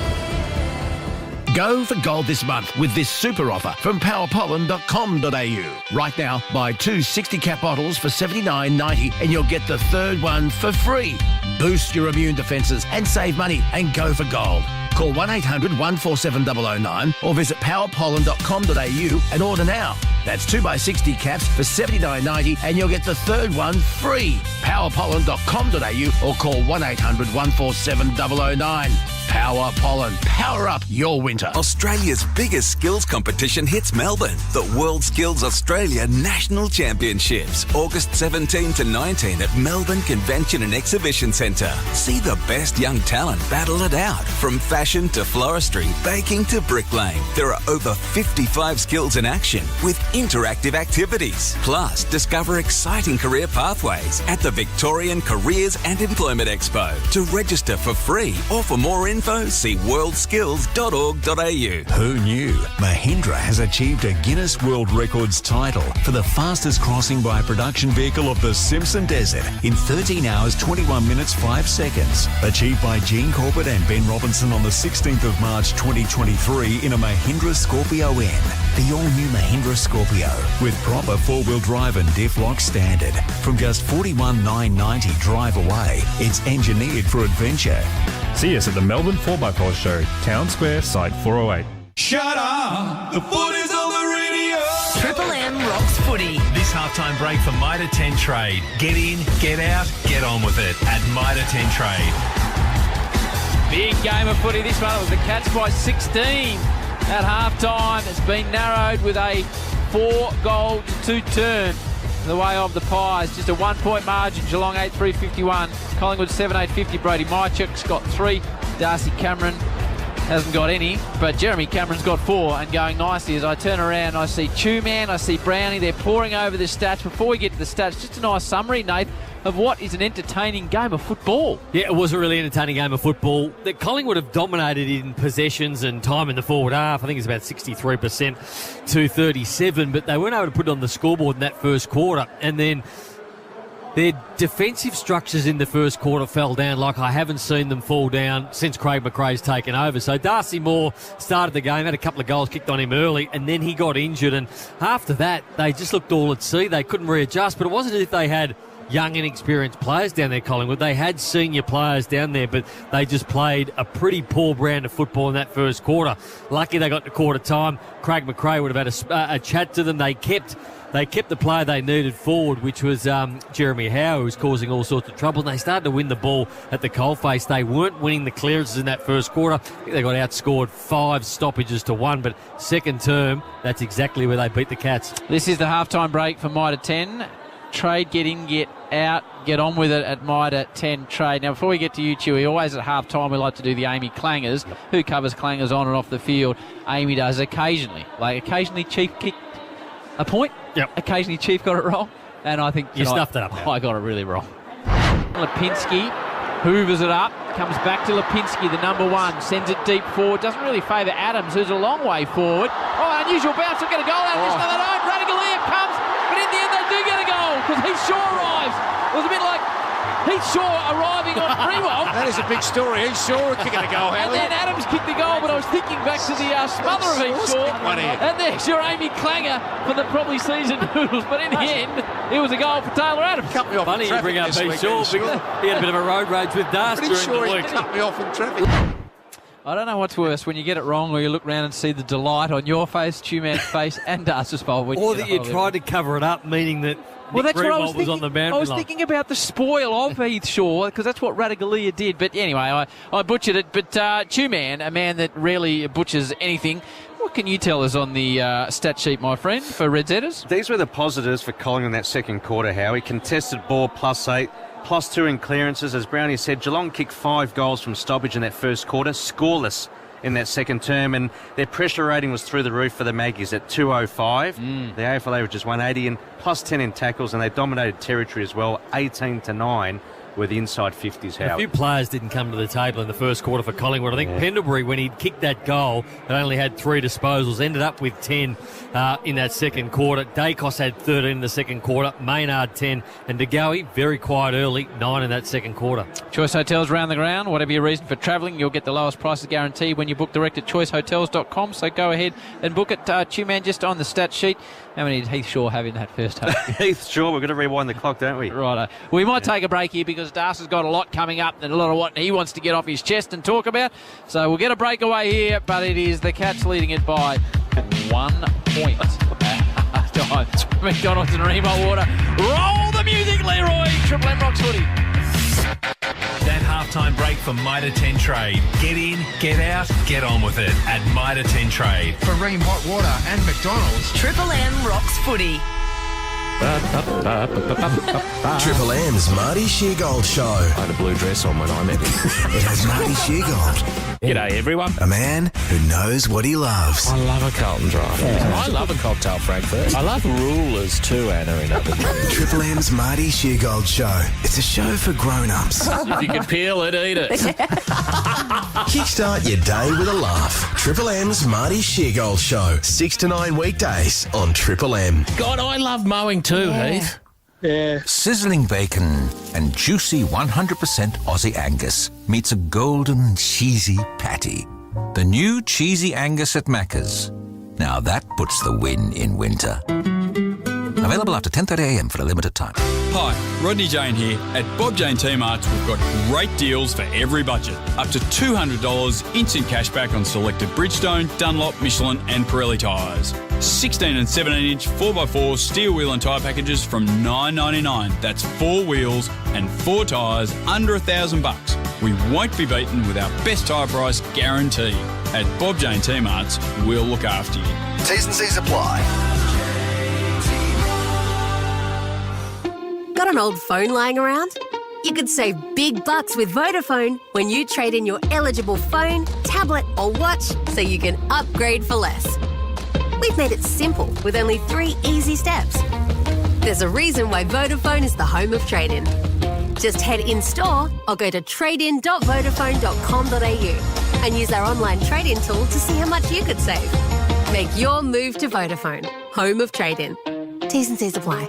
Go for gold this month with this super offer from powerpollen.com.au. Right now, buy 2 60-cap bottles for $79.90 and you'll get the third one for free. Boost your immune defences and save money and go for gold. Call 1-800-147-009 or visit powerpollen.com.au and order now. That's 2x60 caps for $79.90 and you'll get the third one free. Powerpollen.com.au or call 1-800-147-009. Power Pollen. Power up your winter. Australia's biggest skills competition hits Melbourne. The World Skills Australia National Championships. August 17 to 19 at Melbourne Convention and Exhibition Centre. See the best young talent battle it out. From fashion to floristry, baking to bricklaying. There are over 55 skills in action with interactive activities. Plus, discover exciting career pathways at the Victorian Careers and Employment Expo. To register for free or for more info, see worldskills.org.au. Who knew? Mahindra has achieved a Guinness World Records title for the fastest crossing by a production vehicle of the Simpson Desert in 13 hours, 21 minutes, 5 seconds. Achieved by Gene Corbett and Ben Robinson on the 16th of March 2023 in a Mahindra Scorpio N. The all-new Mahindra Scorpio with proper four-wheel drive and diff lock standard. From just $41,990 drive away, it's engineered for adventure. See us at the Melbourne 4x4 Show, Town Square, Site 408. Shut up! The footy's on the radio! Triple M rocks footy. This halftime break for Mitre 10 Trade. Get in, get out, get on with it at Mitre 10 Trade. Big game of footy this one. It was the Cats by 16 at half-time. It's been narrowed with a 4-goal-to-2 turn the way of the Pies. Just a 1-point margin. Geelong 8-3-51. Collingwood 7-8-50. Brody Mychuk's got 3. Darcy Cameron hasn't got any, but Jeremy Cameron's got 4 and going nicely. As I turn around, I see Two-Man, I see Brownie. They're pouring over the stats. Before we get to the stats, just a nice summary, Nate, of what is an entertaining game of football. Yeah, it was a really entertaining game of football. The Collingwood have dominated in possessions and time in the forward half. I think it's about 63% to 37, but they weren't able to put it on the scoreboard in that first quarter. And then their defensive structures in the first quarter fell down like I haven't seen them fall down since Craig McRae's taken over. So Darcy Moore started the game, had a couple of goals kicked on him early, and then he got injured. And after that, they just looked all at sea. They couldn't readjust, but it wasn't as if they had young, inexperienced players down there, Collingwood. They had senior players down there, but they just played a pretty poor brand of football in that first quarter. Lucky they got to quarter time. Craig McRae would have had a chat to them. They kept the player they needed forward, which was Jeremy Howe, who was causing all sorts of trouble. And they started to win the ball at the coalface. They weren't winning the clearances in that first quarter. I think they got outscored 5 stoppages to 1, but second term, that's exactly where they beat the Cats. This is the halftime break for Mitre 10. Trade, get in, get out, get on with it at Mitre 10 Trade. Now, before we get to you, Chewy, always at half-time we like to do the Amy Clangers. Who covers Clangers on and off the field? Amy does occasionally. Occasionally Chief kicked a point. Yep. Occasionally Chief got it wrong. And I think you stuffed it up now. I got it really wrong. Lipinski hoovers it up, comes back to Lipinski, the number 1, sends it deep forward. Doesn't really favour Adams, who's a long way forward. Oh, unusual bounce. They'll get a goal out of this. No, they don't. Radigalia comes, but in the end they do get a goal because he sure arrives. It was a bit like Heath Shaw arriving on Greenwell. That is a big story. Heath Shaw kicking a goal, And then Adams kicked the goal, but I was thinking back to the smother of Heath Shaw. And there's your Amy Clanger for the probably season noodles. But in the end, it was a goal for Taylor Adams. Cut me off. Funny you bring up Heath Shaw because he had a bit of a road rage with Das during the week. Cut me off in traffic. I don't know what's worse, when you get it wrong or you look round and see the delight on your face, Tuman's face, and Darcy's face. Or that you tried to cover it up, meaning that Nick Greenwald was on the boundary line. I was thinking about the spoil of Heath Shaw, because that's what Radaglia did. But anyway, I butchered it. But Tuman, a man that rarely butchers anything, what can you tell us on the stat sheet, my friend, for Reds Headers? These were the positives for Collingwood in that second quarter, Howie. Contested ball +8. +2 in clearances. As Brownie said, Geelong kicked 5 goals from stoppage in that first quarter, scoreless in that second term, and their pressure rating was through the roof for the Maggies at 205. The AFL average is 180 and +10 in tackles, and they dominated territory as well, 18-9 with the inside 50s, Howie. A few players didn't come to the table in the first quarter for Collingwood. I think Pendlebury, when he kicked that goal, had only had 3 disposals, ended up with 10 in that second quarter. Dacos had 13 in the second quarter, Maynard 10, and De Goey, very quiet early, 9 in that second quarter. Choice Hotels round the ground. Whatever your reason for travelling, you'll get the lowest prices guaranteed when you book direct at choicehotels.com. So go ahead and book it. Two-man just on the stat sheet. How many did Heath Shaw have in that first half? Heath Shaw, we're going to rewind the clock, don't we? Righto. We might take a break here because Das has got a lot coming up and a lot of what he wants to get off his chest and talk about. So we'll get a breakaway here, but it is the Cats leading it by 1 point. McDonald's and Remo Water. Roll the music, Leroy. Triple M Rocks footy. That halftime break for Mitre 10 Trade. Get in, get out, get on with it at Mitre 10 Trade. For Ream Hot Water and McDonald's. Triple M Rocks footy. Triple M's Marty Sheargold Show. I had a blue dress on when I met him. It has Marty Sheargold. G'day, everyone. A man who knows what he loves. I love a Carlton draft. I love a cocktail Frankfurt. I love rulers too, Anna, in it. Triple M's Marty Sheargold Show. It's a show for grown-ups. If you can peel it, eat it. Kickstart your day with a laugh. Triple M's Marty Sheargold Show. 6 to 9 weekdays on Triple M. God, I love mowing too, Heath. Yeah. Sizzling bacon and juicy 100% Aussie Angus meets a golden, cheesy patty. The new Cheesy Angus at Macca's. Now that puts the win in winter. Available after 10:30am for a limited time. Hi, Rodney Jane here. At Bob Jane T-Marts, we've got great deals for every budget. Up to $200 instant cashback on selected Bridgestone, Dunlop, Michelin and Pirelli tyres. 16 and 17-inch 4x4 steel wheel and tyre packages from $9.99. That's 4 wheels and 4 tyres under $1,000. We won't be beaten with our best tyre price guarantee. At Bob Jane T-Marts, we'll look after you. T's and C's apply. Got an old phone lying around? You could save big bucks with Vodafone when you trade in your eligible phone, tablet or watch so you can upgrade for less. We've made it simple with only 3 easy steps. There's a reason why Vodafone is the home of trade-in. Just head in-store or go to tradein.vodafone.com.au and use our online trade-in tool to see how much you could save. Make your move to Vodafone, home of trade-in. T's and C's apply.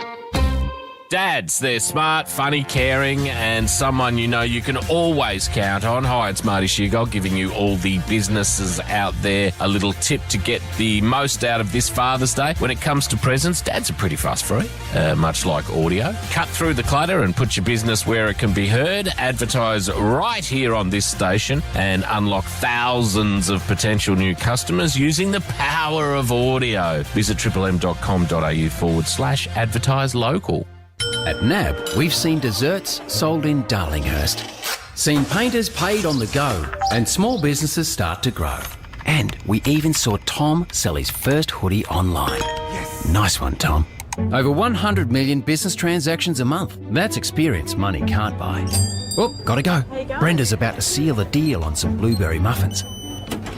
Dads, they're smart, funny, caring, and someone you know you can always count on. Hi, it's Marty Sheargold giving you all the businesses out there a little tip to get the most out of this Father's Day. When it comes to presents, dads are pretty fuss-free, much like audio. Cut through the clutter and put your business where it can be heard. Advertise right here on this station and unlock thousands of potential new customers using the power of audio. Visit triplem.com.au/advertise local. At NAB, we've seen desserts sold in Darlinghurst, seen painters paid on the go, and small businesses start to grow. And we even saw Tom sell his first hoodie online. Yes. Nice one, Tom. Over 100 million business transactions a month. That's experience money can't buy. Oh, gotta go. Brenda's about to seal the deal on some blueberry muffins.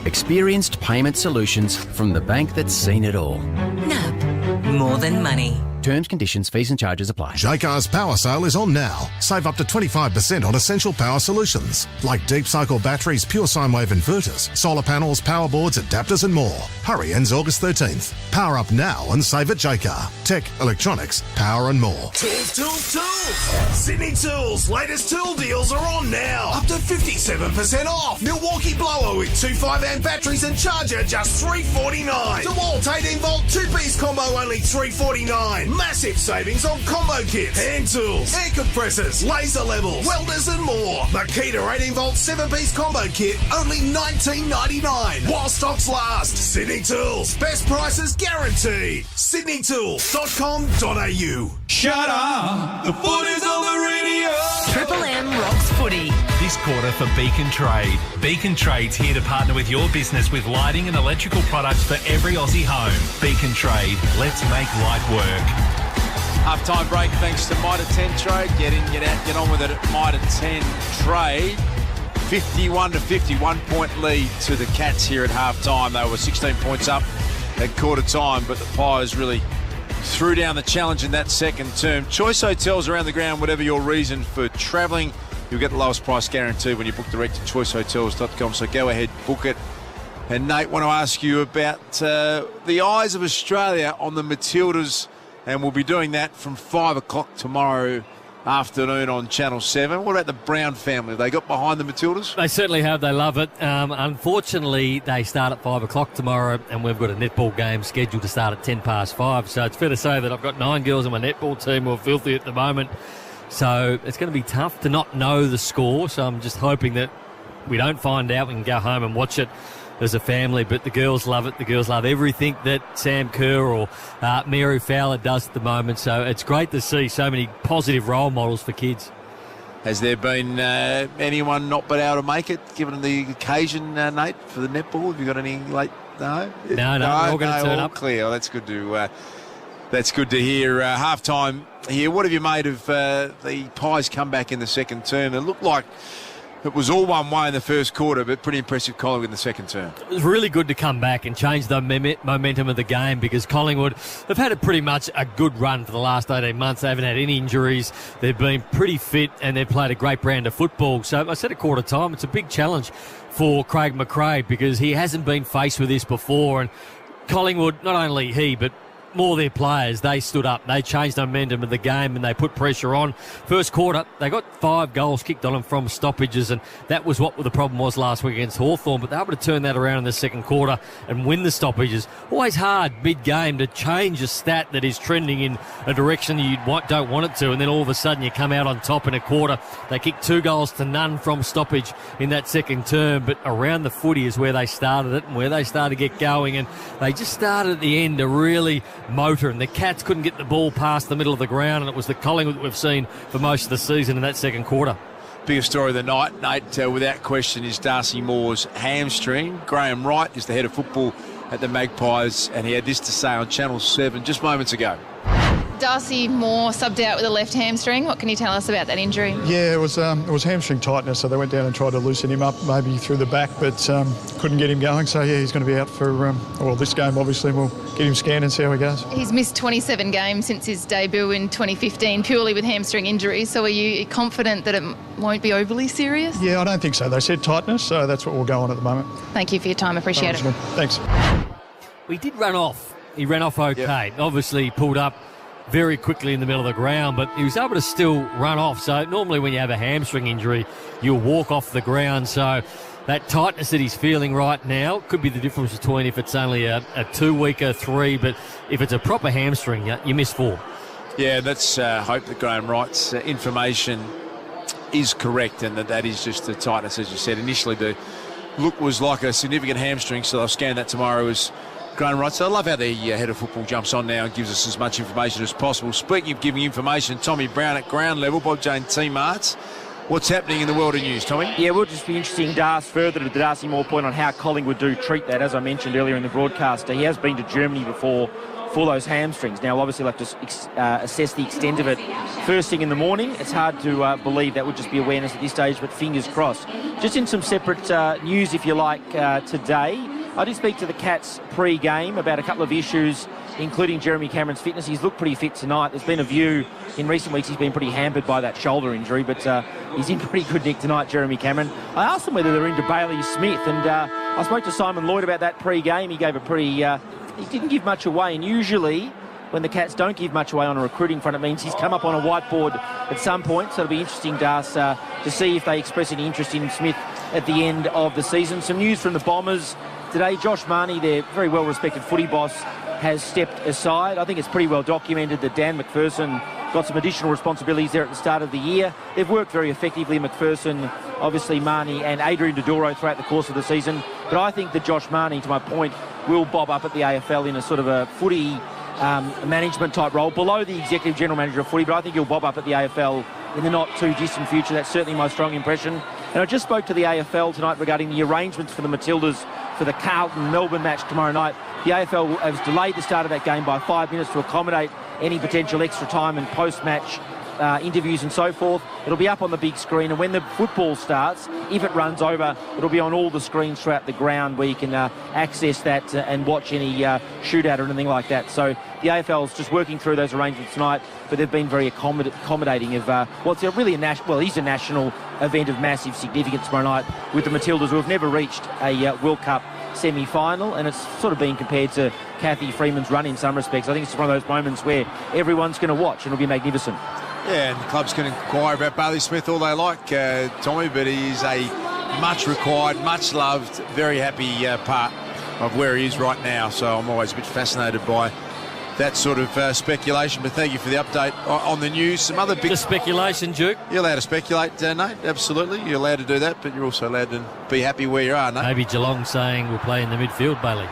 Experienced payment solutions from the bank that's seen it all. NAB. More than money. Terms, conditions, fees and charges apply. Jaycar's power sale is on now. Save up to 25% on essential power solutions like deep cycle batteries, pure sine wave inverters, solar panels, power boards, adapters and more. Hurry, ends August 13th. Power up now and save at Jaycar. Tech, electronics, power and more. Tools! Sydney Tools' latest tool deals are on now. Up to 57% off. Milwaukee blower with 2 5-amp batteries and charger just $349. DeWalt 18-volt 2-piece combo only $349. Massive savings on combo kits, hand tools, air compressors, laser levels, welders and more. Makita 18-volt 7-piece combo kit only $19.99. While stocks last. Sydney Tools. Best prices guaranteed. sydneytools.com.au. Shut up! The foot is on the radio! Triple M rocks footy. This quarter for Beacon Trade. Beacon Trade's here to partner with your business with lighting and electrical products for every Aussie home. Beacon Trade. Let's make light work. Half-time break thanks to Mitre 10 Trade. Get in, get out, get on with it at Mitre 10 Trade. 51-50, 1 point lead to the Cats here at half-time. They were 16 points up at quarter time, but the Pies really threw down the challenge in that second term. Choice hotels around the ground, whatever your reason for travelling, you'll get the lowest price guaranteed when you book direct to choicehotels.com. So go ahead, book it. And Nate, want to ask you about the eyes of Australia on the Matildas, and we'll be doing that from 5 o'clock tomorrow afternoon on Channel 7. What about the Brown family? They got behind the Matildas? They certainly have. They love it. Unfortunately, they start at 5 o'clock tomorrow, and we've got a netball game scheduled to start at 5:10. So it's fair to say that I've got 9 girls on my netball team who are filthy at the moment. So it's going to be tough to not know the score. So I'm just hoping that we don't find out. We can go home and watch it as a family, but the girls love it. The girls love everything that Sam Kerr or Mary Fowler does at the moment. So it's great to see so many positive role models for kids. Has there been anyone not been able to make it, given the occasion, Nate, for the netball? Have you got any late? No, we're all going to turn up. Clear. Well, that's good to. That's good to hear. Half-time here. What have you made of the Pies comeback in the second term? It looked like it was all one way in the first quarter, but pretty impressive Collingwood in the second term. It was really good to come back and change the momentum of the game, because Collingwood have had a pretty much a good run for the last 18 months. They haven't had any injuries. They've been pretty fit and they've played a great brand of football. So I said at quarter time, it's a big challenge for Craig McRae, because he hasn't been faced with this before. And Collingwood, not only he, but more their players, they stood up, they changed the momentum of the game and they put pressure on. First quarter, they got 5 goals kicked on them from stoppages, and that was what the problem was last week against Hawthorn, but they were able to turn that around in the second quarter and win the stoppages. Always hard mid-game to change a stat that is trending in a direction you don't want it to, and then all of a sudden you come out on top in a quarter. They kicked 2 goals to none from stoppage in that second term, but around the footy is where they started it and where they started to get going, and they just started at the end to really motor, and the Cats couldn't get the ball past the middle of the ground, and it was the Collingwood that we've seen for most of the season in that second quarter. Biggest story of the night, Nate, without question, is Darcy Moore's hamstring. Graham Wright is the head of football at the Magpies, and he had this to say on Channel 7 just moments ago. Darcy Moore subbed out with a left hamstring. What can you tell us about that injury? Yeah, it was hamstring tightness, so they went down and tried to loosen him up, maybe through the back, but couldn't get him going. So, yeah, he's going to be out for, this game, obviously. We'll get him scanned and see how he goes. He's missed 27 games since his debut in 2015, purely with hamstring injuries. So are you confident that it won't be overly serious? Yeah, I don't think so. They said tightness, so that's what we'll go on at the moment. Thank you for your time. Appreciate it. Thanks. We did run off. He ran off okay. Yep. Obviously, he pulled up very quickly in the middle of the ground, but he was able to still run off. So normally when you have a hamstring injury, you'll walk off the ground. So that tightness that he's feeling right now could be the difference between if it's only a 2-week or 3, but if it's a proper hamstring, you miss 4. Yeah, let's hope that Graham Wright's information is correct and that is just the tightness, as you said. Initially, the look was like a significant hamstring, so they'll scan that tomorrow as Graham Wright. So I love how the head of football jumps on now and gives us as much information as possible. Speaking of giving information, Tommy Brown at ground level, Bob Jane Team Arts. What's happening in the world of news, Tommy? Yeah, we'll just be interesting to ask further to the Darcy Moore point on how Collingwood do treat that. As I mentioned earlier in the broadcast, he has been to Germany before for those hamstrings. Now, obviously, we'll have to assess the extent of it first thing in the morning. It's hard to believe that would just be awareness at this stage, but fingers crossed. Just in some separate news, if you like, today, I did speak to the Cats pre-game about a couple of issues, including Jeremy Cameron's fitness. He's looked pretty fit tonight. There's been a view in recent weeks he's been pretty hampered by that shoulder injury, but he's in pretty good nick tonight, Jeremy Cameron. I asked him whether they're into Bailey Smith, and I spoke to Simon Lloyd about that pre-game. He gave a pretty... he didn't give much away, and usually when the Cats don't give much away on a recruiting front, it means he's come up on a whiteboard at some point, so it'll be interesting, Das, to see if they express any interest in Smith at the end of the season. Some news from the Bombers today. Josh Marnie, their very well-respected footy boss, has stepped aside. I think it's pretty well documented that Dan McPherson got some additional responsibilities there at the start of the year. They've worked very effectively, McPherson, obviously Marnie and Adrian Dodoro throughout the course of the season. But I think that Josh Marnie, to my point, will bob up at the AFL in a sort of a footy management type role, below the executive general manager of footy, but I think he'll bob up at the AFL in the not too distant future. That's certainly my strong impression. And I just spoke to the AFL tonight regarding the arrangements for the Matildas for the Carlton-Melbourne match tomorrow night. The AFL has delayed the start of that game by 5 minutes to accommodate any potential extra time and post-match interviews and so forth. It'll be up on the big screen, and when the football starts, if it runs over, it'll be on all the screens throughout the ground where you can access that and watch any shootout or anything like that. So the AFL is just working through those arrangements tonight, but they've been very accommodating of what's really a national event of massive significance tomorrow night with the Matildas, who have never reached a World Cup semi-final, and it's sort of being compared to Kathy Freeman's run in some respects. I think it's one of those moments where everyone's going to watch, and it'll be magnificent. Yeah, and the clubs can inquire about Bailey Smith all they like, Tommy, but he is a much required, much loved, very happy part of where he is right now. So I'm always a bit fascinated by that sort of speculation. But thank you for the update on the news. Some other big... The speculation, Duke. You're allowed to speculate, Nate, absolutely. You're allowed to do that, but you're also allowed to be happy where you are, Nate. Maybe Geelong saying we'll play in the midfield, Bailey.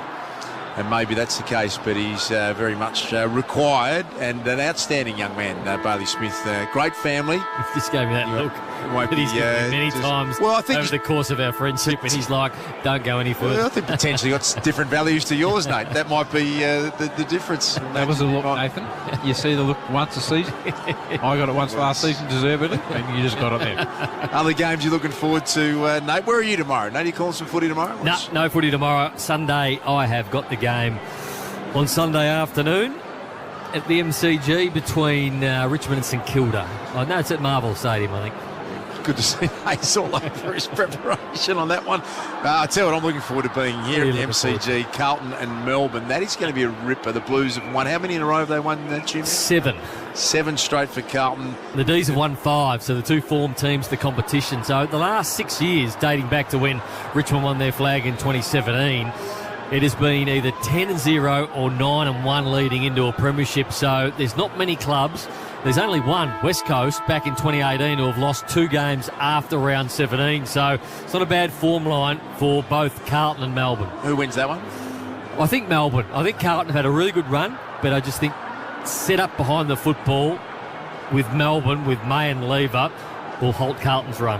And maybe that's the case, but he's very much required, and an outstanding young man, Bailey Smith. Great family. Just gave me that look. Won't but he's given me many times over the course of our friendship, and he's like, don't go any further. Well, I think potentially got different values to yours, Nate. That might be the difference. That was a look, Nathan. You see the look once a season. I got it once last season, deservedly, and you just got it there. Other games you're looking forward to, Nate? Where are you tomorrow? Nate, are you calling some footy tomorrow? No footy tomorrow. Sunday, I have got the game on Sunday afternoon at the MCG between Richmond and St Kilda. No, it's at Marvel Stadium, I think. Good to see Ace all over his preparation on that one. I tell you what, I'm looking forward to being here at the MCG, Carlton and Melbourne. That is going to be a ripper. The Blues have won. How many in a row have they won that, Jim? 7. 7 straight for Carlton. The D's have won 5, so the two form teams the competition. So the last 6 years, dating back to when Richmond won their flag in 2017, it has been either 10-0 or 9-1 leading into a premiership. So there's not many clubs. There's only one, West Coast, back in 2018, who have lost 2 games after round 17. So it's not a bad form line for both Carlton and Melbourne. Who wins that one? I think Melbourne. I think Carlton have had a really good run, but I just think set up behind the football with Melbourne, with May and Lever, will halt Carlton's run.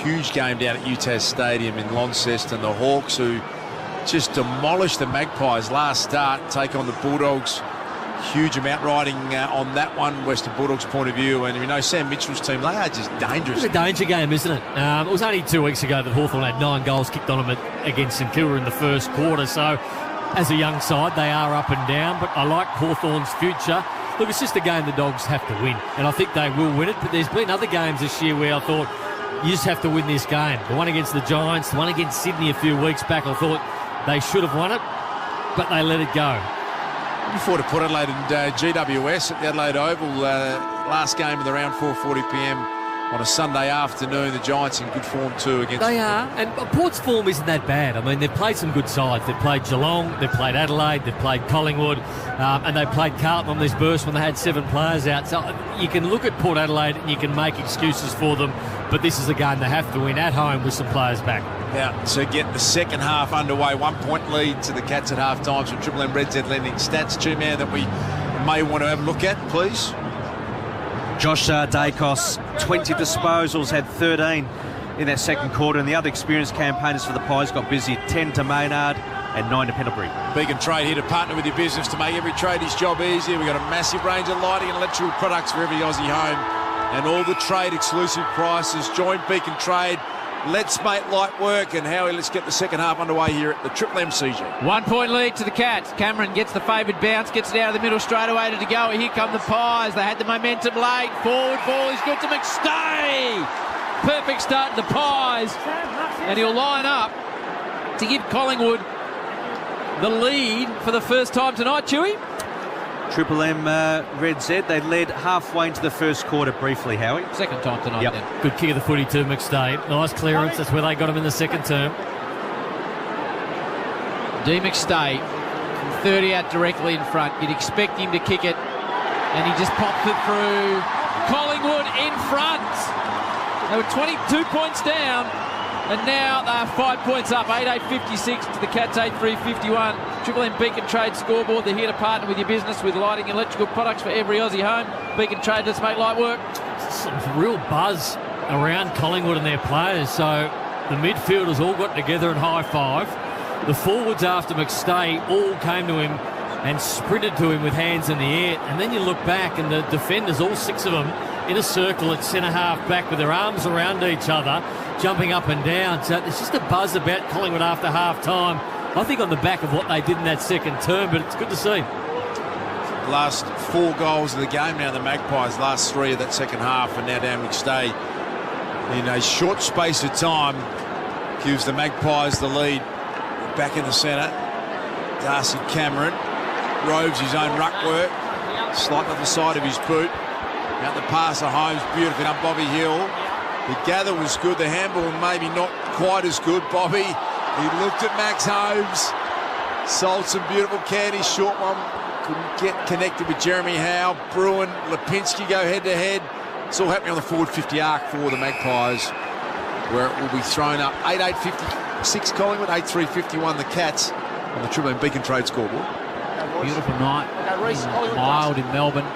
Huge game down at UTAS Stadium in Launceston. The Hawks, who just demolished the Magpies last start, take on the Bulldogs. Huge amount riding on that one, Western Bulldogs' point of view. And we know Sam Mitchell's team, they are just dangerous. It's a danger game, isn't it? It was only 2 weeks ago that Hawthorn had 9 goals kicked on them against St Kilda in the first quarter. So as a young side, they are up and down. But I like Hawthorn's future. Look, it's just a game the Dogs have to win. And I think they will win it. But there's been other games this year where I thought, you just have to win this game. The one against the Giants, the one against Sydney a few weeks back, I thought they should have won it, but they let it go. Looking forward to Port Adelaide and GWS at the Adelaide Oval. Last game of the round, 4:40 p.m. on a Sunday afternoon. The Giants in good form too against... They are, and Port's form isn't that bad. I mean, they've played some good sides. They've played Geelong, they've played Adelaide, they've played Collingwood, and they played Carlton on this burst when they had 7 players out. So you can look at Port Adelaide and you can make excuses for them, but this is a game they have to win at home with some players back. Now, to get the second half underway, 1 point lead to the Cats at half time from Triple M Red Z Lending Stats. Two-man that we may want to have a look at, please. Josh Dacos, 20 disposals, had 13 in that second quarter, and the other experienced campaigners for the Pies got busy. 10 to Maynard and 9 to Pendlebury. Beacon Trade here to partner with your business to make every tradie's job easier. We've got a massive range of lighting and electrical products for every Aussie home, and all the trade exclusive prices. Join Beacon Trade Let's make light work. And Howie, let's get the second half underway here at the Triple M CG. 1 point lead to the Cats. Cameron gets the favoured bounce, gets it out of the middle straight away to go. Here come the Pies. They had the momentum late. Forward ball is good to McStay. Perfect start to the Pies. And he'll line up to give Collingwood the lead for the first time tonight, Chewy. Triple M Red Z, they led halfway into the first quarter briefly, Howie. Second time tonight, yep. Then. Good kick of the footy to McStay. Nice clearance. That's where they got him in the second term. D. McStay, from 30 out directly in front. You'd expect him to kick it, and he just popped it through. Collingwood in front. They were 22 points down, and now they are 5 points up. 8.856 to the Cats, 8.351. Triple M Beacon Trade scoreboard. They're here to partner with your business with lighting and electrical products for every Aussie home. Beacon Trade, let's make light work. Some real buzz around Collingwood and their players. So the midfielders all got together and high five. The forwards after McStay all came to him and sprinted to him with hands in the air. And then you look back and the defenders, all 6 of them, in a circle at centre half back with their arms around each other, jumping up and down. So there's just a buzz about Collingwood after half time. I think on the back of what they did in that second term, but it's good to see. Last 4 goals of the game now, the Magpies. Last 3 of that second half, and now Dan McStay, in a short space of time, gives the Magpies the lead. Back in the centre, Darcy Cameron roves his own ruck work, slightly off the side of his boot. Out the pass of Holmes, beautifully done, Bobby Hill. The gather was good, the handball maybe not quite as good. Bobby, he looked at Max Holmes, sold some beautiful candy, short one, couldn't get connected with Jeremy Howe. Bruin, Lipinski go head-to-head. It's all happening on the forward 50 arc for the Magpies, where it will be thrown up. 8.856 Collingwood, 8.351 the Cats on the Triple M Beacon Trade scoreboard. Beautiful night, mild in Melbourne.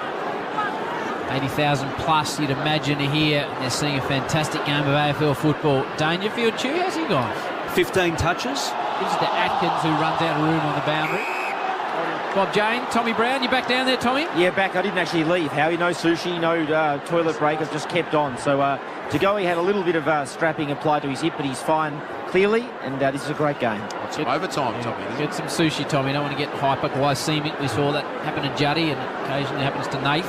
80,000 plus, you'd imagine, here. They're seeing a fantastic game of AFL football. Dangerfield, Chew, how's he gone? 15 touches. This is the Atkins who runs out of room on the boundary. Bob Jane, Tommy Brown, you back down there, Tommy? Yeah, back. I didn't actually leave, Howie. No sushi, no toilet break. I've just kept on. So to go, he had a little bit of strapping applied to his hip, but he's fine clearly, and this is a great game. It's overtime, Tommy. Get some sushi, Tommy. Don't want to get hyperglycemic. We saw that happen to Juddy, and occasionally happens to Nath.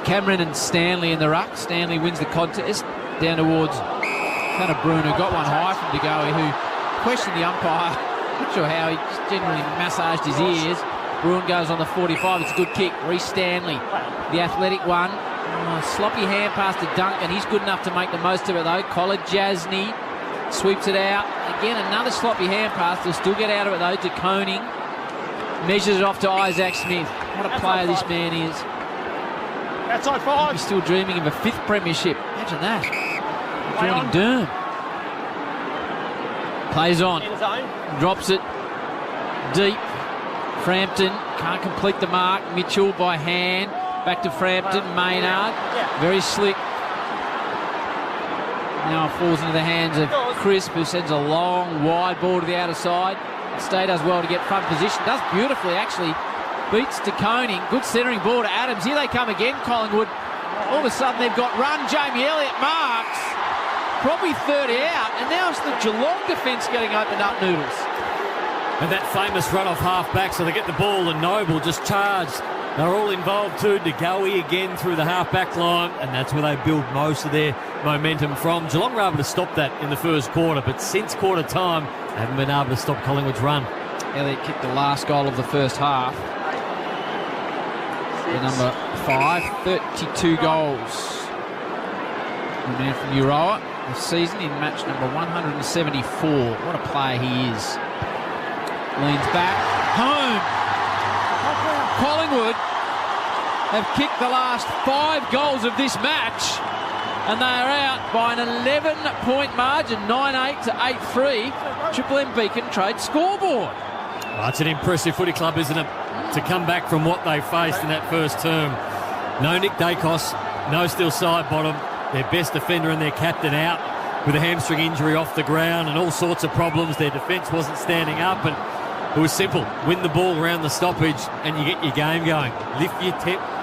Cameron and Stanley in the ruck. Stanley wins the contest down towards kind of Bruno. Got one high from De Goey, who questioned the umpire. Not sure how, he just generally massaged his ears. Bruin goes on the 45. It's a good kick. Reece Stanley, the athletic one. Sloppy hand pass to Duncan. He's good enough to make the most of it, though. Collar Jasny sweeps it out. Again, another sloppy hand pass. They'll still get out of it, though, to Koning. Measures it off to Isaac Smith. What a player this man is. That's on 5. He's still dreaming of a 5th premiership. Imagine that. Joining Durham. Plays on. Drops it deep. Frampton can't complete the mark. Mitchell by hand. Back to Frampton. Maynard. Very slick. Now it falls into the hands of Crisp, who sends a long, wide ball to the outer side. Stay does well to get front position. Does beautifully, actually. Beats to Koning. Good centering ball to Adams. Here they come again, Collingwood. All of a sudden they've got run. Jamie Elliott marks. Probably 30 out. And now it's the Geelong defence getting opened up, Noodles. And that famous run off half-back, so they get the ball and Noble just charged. They're all involved too. De Goey again through the half-back line, and that's where they build most of their momentum from. Geelong were able to stop that in the first quarter, but since quarter time, they haven't been able to stop Collingwood's run. Elliott kicked the last goal of the first half. The number 5, 32 goals. The man from Euroa this season in match number 174. What a player he is. Leans back. Home. Collingwood have kicked the last 5 goals of this match, and they are out by an 11-point margin, 9-8 to 8-3. Triple M Beacon Trade scoreboard. Oh, it's an impressive footy club, isn't it? To come back from what they faced in that first term. No Nick Dacos, no Steele Sidebottom, their best defender and their captain out with a hamstring injury off the ground and all sorts of problems. Their defence wasn't standing up, and it was simple. Win the ball around the stoppage and you get your game going. Lift your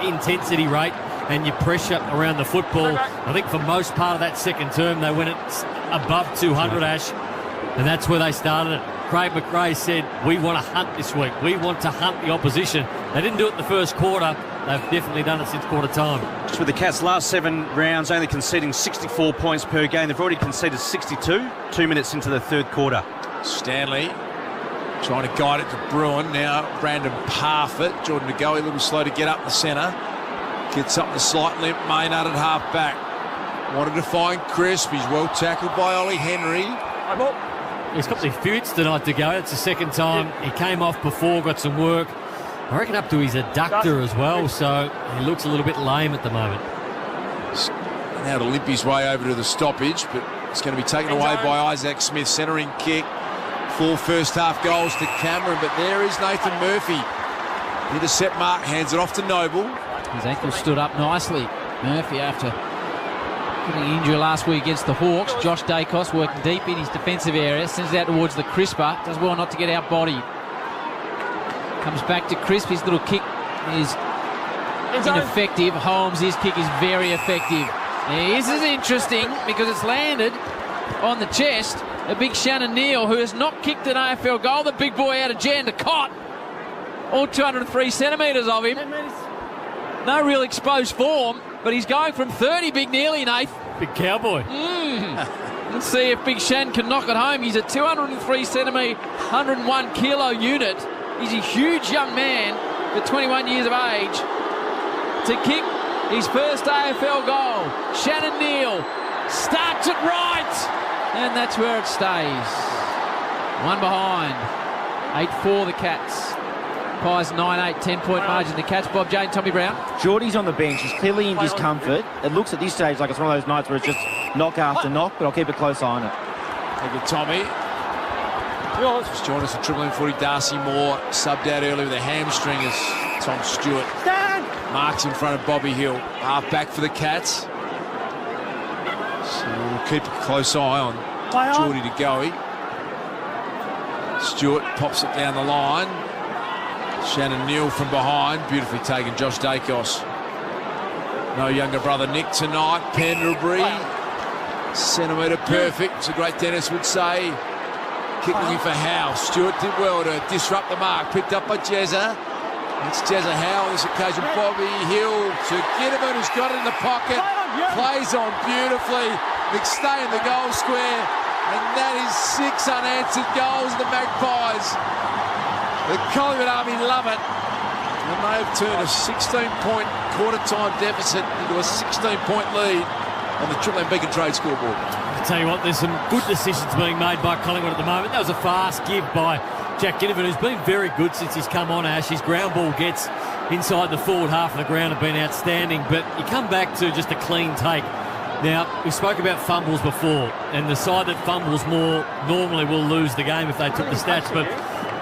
intensity rate, and your pressure around the football. I think for most part of that second term, they went above 200, Ash, and that's where they started it. Craig McRae said, we want to hunt this week. We want to hunt the opposition. They didn't do it in the first quarter. They've definitely done it since quarter time. Just with the Cats' last 7 rounds only conceding 64 points per game, they've already conceded 62, 2 minutes into the third quarter. Stanley trying to guide it to Bruin. Now Brandon Parfitt. Jordan De Goey a little slow to get up the centre. Gets up the slight limp. Maynard at half back. Wanted to find Crisp. He's well tackled by Ollie Henry. He's got the feuds tonight to go. It's the second time he came off before, got some work. I reckon up to his adductor as well, so he looks a little bit lame at the moment. Now to limp his way over to the stoppage, but it's going to be taken away by Isaac Smith. Centering kick. 4 first half goals to Cameron, but there is Nathan Murphy. Intercept mark, hands it off to Noble. His ankle stood up nicely. Murphy after getting injury last week against the Hawks. Josh Dacos working deep in his defensive area, sends it out towards the Crisper. Does well not to get outbodied. Comes back to Crisp. His little kick is ineffective. Holmes' kick is very effective. This is interesting because it's landed on the chest. A big Shannon Neal, who has not kicked an AFL goal. The big boy out of Jandakot. All 203 centimetres of him. No real exposed form, but he's going from 30, Big Neely, Nath. Big cowboy. Let's see if Big Shan can knock it home. He's a 203 centimetre, 101 kilo unit. He's a huge young man for 21 years of age to kick his first AFL goal. Shannon Neal starts it right, and that's where it stays. One behind. 8-4 the Cats. Pies 9-8, 10-point margin. The Cats, Bob Jane, Tommy Brown. Geordie's on the bench. He's clearly in discomfort. It looks at this stage like it's one of those nights where it's just knock after knock, but I'll keep a close eye on it. Thank you, Tommy. Just join us for Triple M Footy. Darcy Moore subbed out earlier with a hamstring as Tom Stewart marks in front of Bobby Hill. Half back for the Cats. So we'll keep a close eye on Geordie De Goey. Stewart pops it down the line. Shannon Neal from behind. Beautifully taken, Josh Dacos. No younger brother Nick tonight. Pendlebury. Centimetre perfect, as the great Dennis would say. Kick looking for Howe. Stewart did well to disrupt the mark. Picked up by Jezza. It's Jezza Howe on this occasion. Bobby Hill to Ginnivan, who's got it in the pocket. Plays on beautifully. McStay in the goal square. And that is 6 unanswered goals. The Magpies. The Collingwood Army love it. And they've turned a 16-point quarter-time deficit into a 16-point lead on the Triple M Beacon Trade scoreboard. I tell you what, there's some good decisions being made by Collingwood at the moment. That was a fast give by Jack Ginnivan, who's been very good since he's come on, Ash. His ground ball gets inside the forward half of the ground have been outstanding, but you come back to just a clean take. Now, we spoke about fumbles before, and the side that fumbles more normally will lose the game if they took the stats, but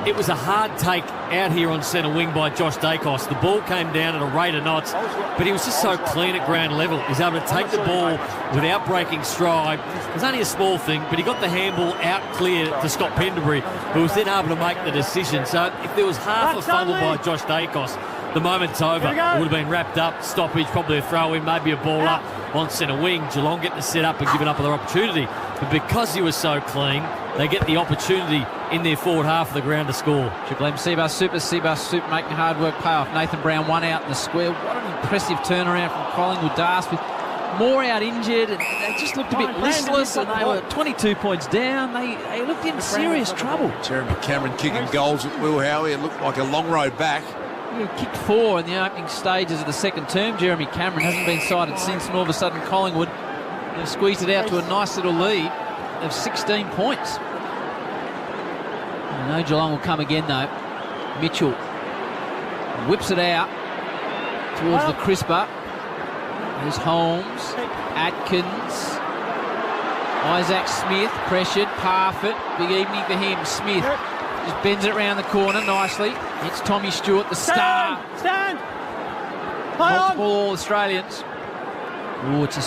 it was a hard take out here on centre wing by Josh Dacos. The ball came down at a rate of knots, but he was just so clean at ground level. He's able to take the ball without breaking stride. It was only a small thing, but he got the handball out clear to Scott Pendlebury, who was then able to make the decision. So if there was half a fumble by Josh Dacos, the moment's over. It would have been wrapped up, stoppage, probably a throw-in, maybe a ball up on centre wing. Geelong getting the set up and giving up another opportunity. But because he was so clean, they get the opportunity in their forward half of the ground to score. Triple M Seabus Super making hard work pay off. Nathan Brown one out in the square. What an impressive turnaround from Collingwood. Darce with more out injured, and they just looked a bit listless, and they were 22 points down. They looked in serious trouble. Jeremy Cameron kicking goals at Will Howie. It looked like a long road back. He kicked 4 in the opening stages of the second term. Jeremy Cameron hasn't been cited since, and all of a sudden Collingwood have squeezed it out to a nice little lead of 16 points. I know Geelong will come again though. Mitchell whips it out towards the Crisper. There's Holmes, Atkins, Isaac Smith pressured, Parfitt. Big evening for him. Smith just bends it around the corner nicely. It's Tommy Stewart, the star. Stand! Multiple All-Australians. Oh, it's a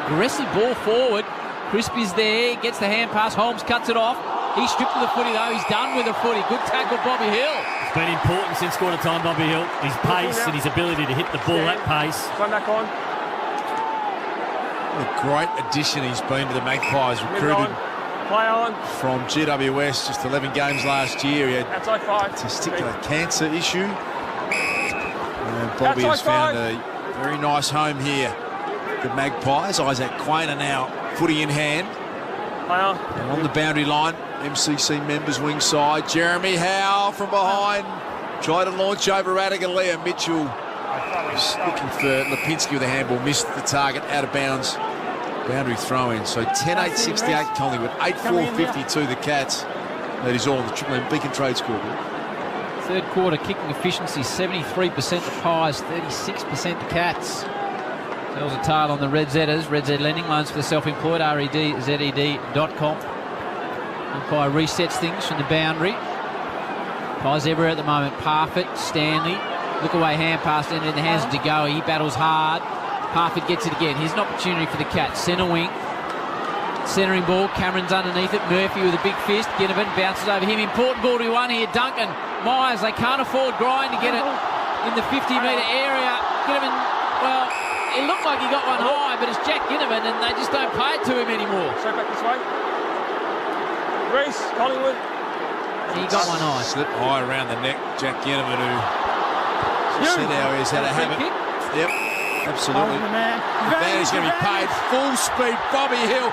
aggressive ball forward. Crisp is there, gets the hand pass. Holmes cuts it off. He's stripped of the footy though. He's done with the footy. Good tackle, Bobby Hill. been important since quarter time, Bobby Hill. His pace and his ability to hit the ball at pace. Come back on. What a great addition he's been to the Magpies, recruited Play on. from GWS, just 11 games last year. He had That's like 5. testicular cancer issue. And Bobby has found a very nice home here. The Magpies, Isaac Quainer now footy in hand. And on the boundary line, MCC members wing side. Jeremy Howe from behind. Tried to launch over Radigalea. Mitchell was looking for Lipinski with a handball. Missed the target out of bounds. Boundary throw-in. So 10-8-68 Collingwood. 8-4-52 the Cats. That is all on the Triple M Beacon Trade scoreboard. Third quarter kicking efficiency, 73% the Pies, 36% the Cats. Tells a tale on the Red Zetters. Red Z lending loans for the self-employed, redzed.com. Umpire resets things from the boundary. Pies everywhere at the moment. Parfitt, Stanley. Look away hand pass in the hands of DeGoey. He battles hard. Parfitt gets it again. Here's an opportunity for the Cats. Centre wing. Centering ball. Cameron's underneath it. Murphy with a big fist. Ginnivan bounces over him. Important ball to be won here. Duncan. Myers. They can't afford Grind to get it in the 50-metre area. Ginnivan, well, it looked like he got one high, but it's Jack Ginnivan, and they just don't pay it to him anymore. Straight back this way. Reece, Collingwood. He got one high. Slip high around the neck. Jack Ginnivan, who see how he's had a habit. Yep, absolutely. Van is going to be paid full speed. Bobby Hill,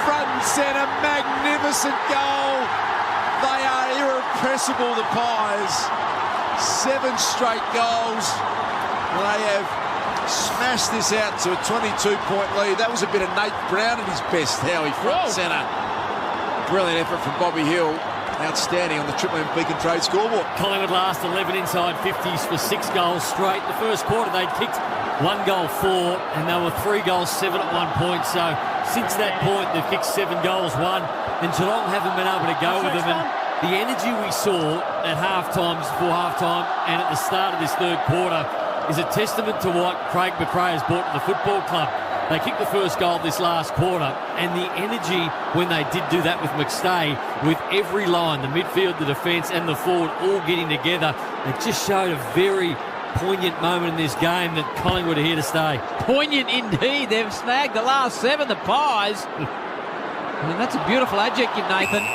front and centre, magnificent goal. They are irrepressible, the Pies. 7 straight goals. They have smashed this out to a 22-point lead. That was a bit of Nate Brown at his best, Howie, front centre. Brilliant effort from Bobby Hill. Outstanding on the Triple M Beacon Trade scoreboard. Collingwood last 11 inside 50s for 6 goals straight. The first quarter they'd kicked 1 goal 4, and they were 3 goals 7 at one point. So since that point they've kicked 7 goals 1, and Geelong haven't been able to go with them. And the energy we saw at half-time, before half-time, and at the start of this third quarter is a testament to what Craig McRae has brought to the football club. They kicked the first goal this last quarter, and the energy when they did do that with McStay, with every line, the midfield, the defence and the forward all getting together, it just showed a very poignant moment in this game that Collingwood are here to stay. Poignant indeed. They've snagged the last 7, the Pies. And that's a beautiful adjective, Nathan.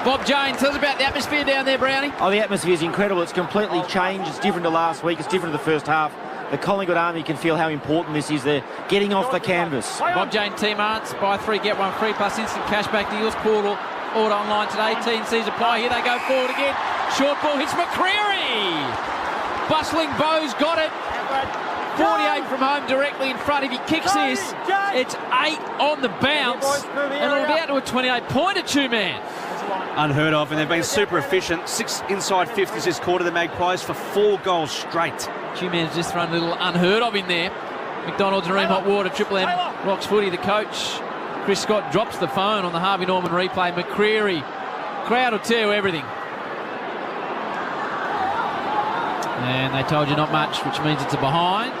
Bob Jones, tell us about the atmosphere down there, Brownie. Oh, the atmosphere is incredible. It's completely changed. It's different to last week. It's different to the first half. The Collingwood Army can feel how important this is. They're getting off the canvas. Bob Jane team arts, buy 3 get 1 free plus instant cash back deals. Portal order online today. T&Cs apply. Here they go forward again. Short ball hits McCreary. Bustling Bo's got it. 48 from home directly in front. If he kicks this, it's 8 on the bounce. And it'll be out to a 28-pointer, two-man. Unheard of, and they've been super efficient. 6 inside 50s this quarter, the Magpies, for 4 goals straight. Two-man's just thrown a little unheard of in there. McDonald's and Ream Hot Water, Triple M rocks footy. The coach, Chris Scott, drops the phone on the Harvey Norman replay. McCreary, crowd will tell you everything. And they told you not much, which means it's a behind.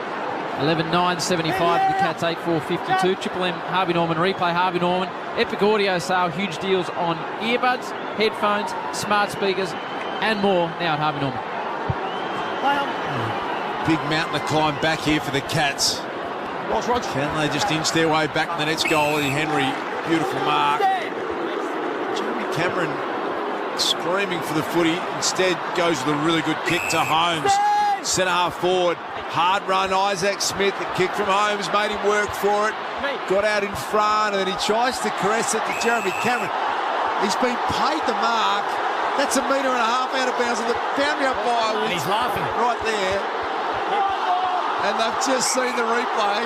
11-9-75 the Cats, 8-4-52. Triple M Harvey Norman replay. Harvey Norman, epic audio sale, huge deals on earbuds, headphones, smart speakers, and more now at Harvey Norman. Big mountain to climb back here for the Cats. Can they just inch their way back to the next goal? Henry, beautiful mark. Jeremy Cameron screaming for the footy. Instead goes with a really good kick to Holmes. Centre half forward. Hard run, Isaac Smith. The kick from Holmes made him work for it. Got out in front, and then he tries to caress it to Jeremy Cameron. He's been paid the mark. That's 1.5 metres out of bounds, and the boundary umpire was he's laughing right there. And they've just seen the replay.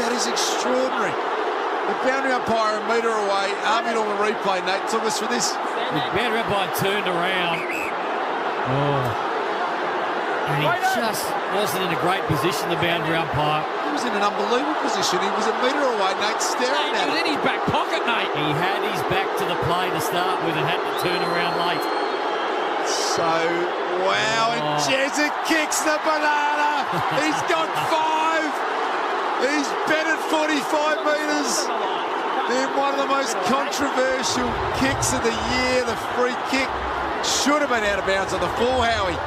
That is extraordinary. The boundary umpire 1 metre away. Harvey Norman replay, Nate, took us for this. The boundary umpire turned around. And he just wasn't in a great position, the boundary umpire. He was in an unbelievable position. He was 1 metre away, Nate, staring at it. He was in his back pocket, mate. He had his back to the play to start with and had to turn around late. So, wow, and Jezza kicks the banana. He's got 5. He's bet at 45 metres. Then one of the most controversial kicks of the year, the free kick should have been out of bounds on the full, Howie.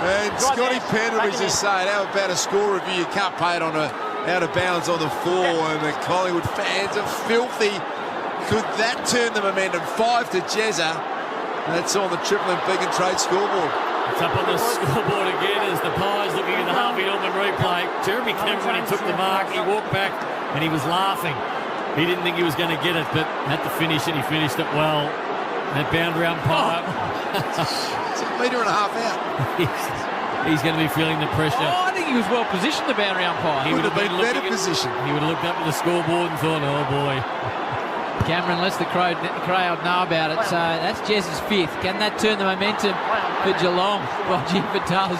And Scotty Pendlebury's just saying, how about a score review? You can't play it on out of bounds on the full, and the Collingwood fans are filthy. Could that turn the momentum? 5 to Jezza. That's on the Triple M Beacon Trade scoreboard. It's up on the scoreboard again as the Pies looking at the Harvey Norman replay. Jeremy Cameron, when he took the mark, he walked back and he was laughing. He didn't think he was going to get it, but had to finish it. He finished it well. That boundary umpire. It's a metre and a half out. He's going to be feeling the pressure. Oh, I think he was well positioned, the boundary umpire. He would have been better position. He would have looked up at the scoreboard and thought, oh boy. Cameron lets the crowd know about it. So that's Jez's 5th. Can that turn the momentum for Geelong? Well, if it does,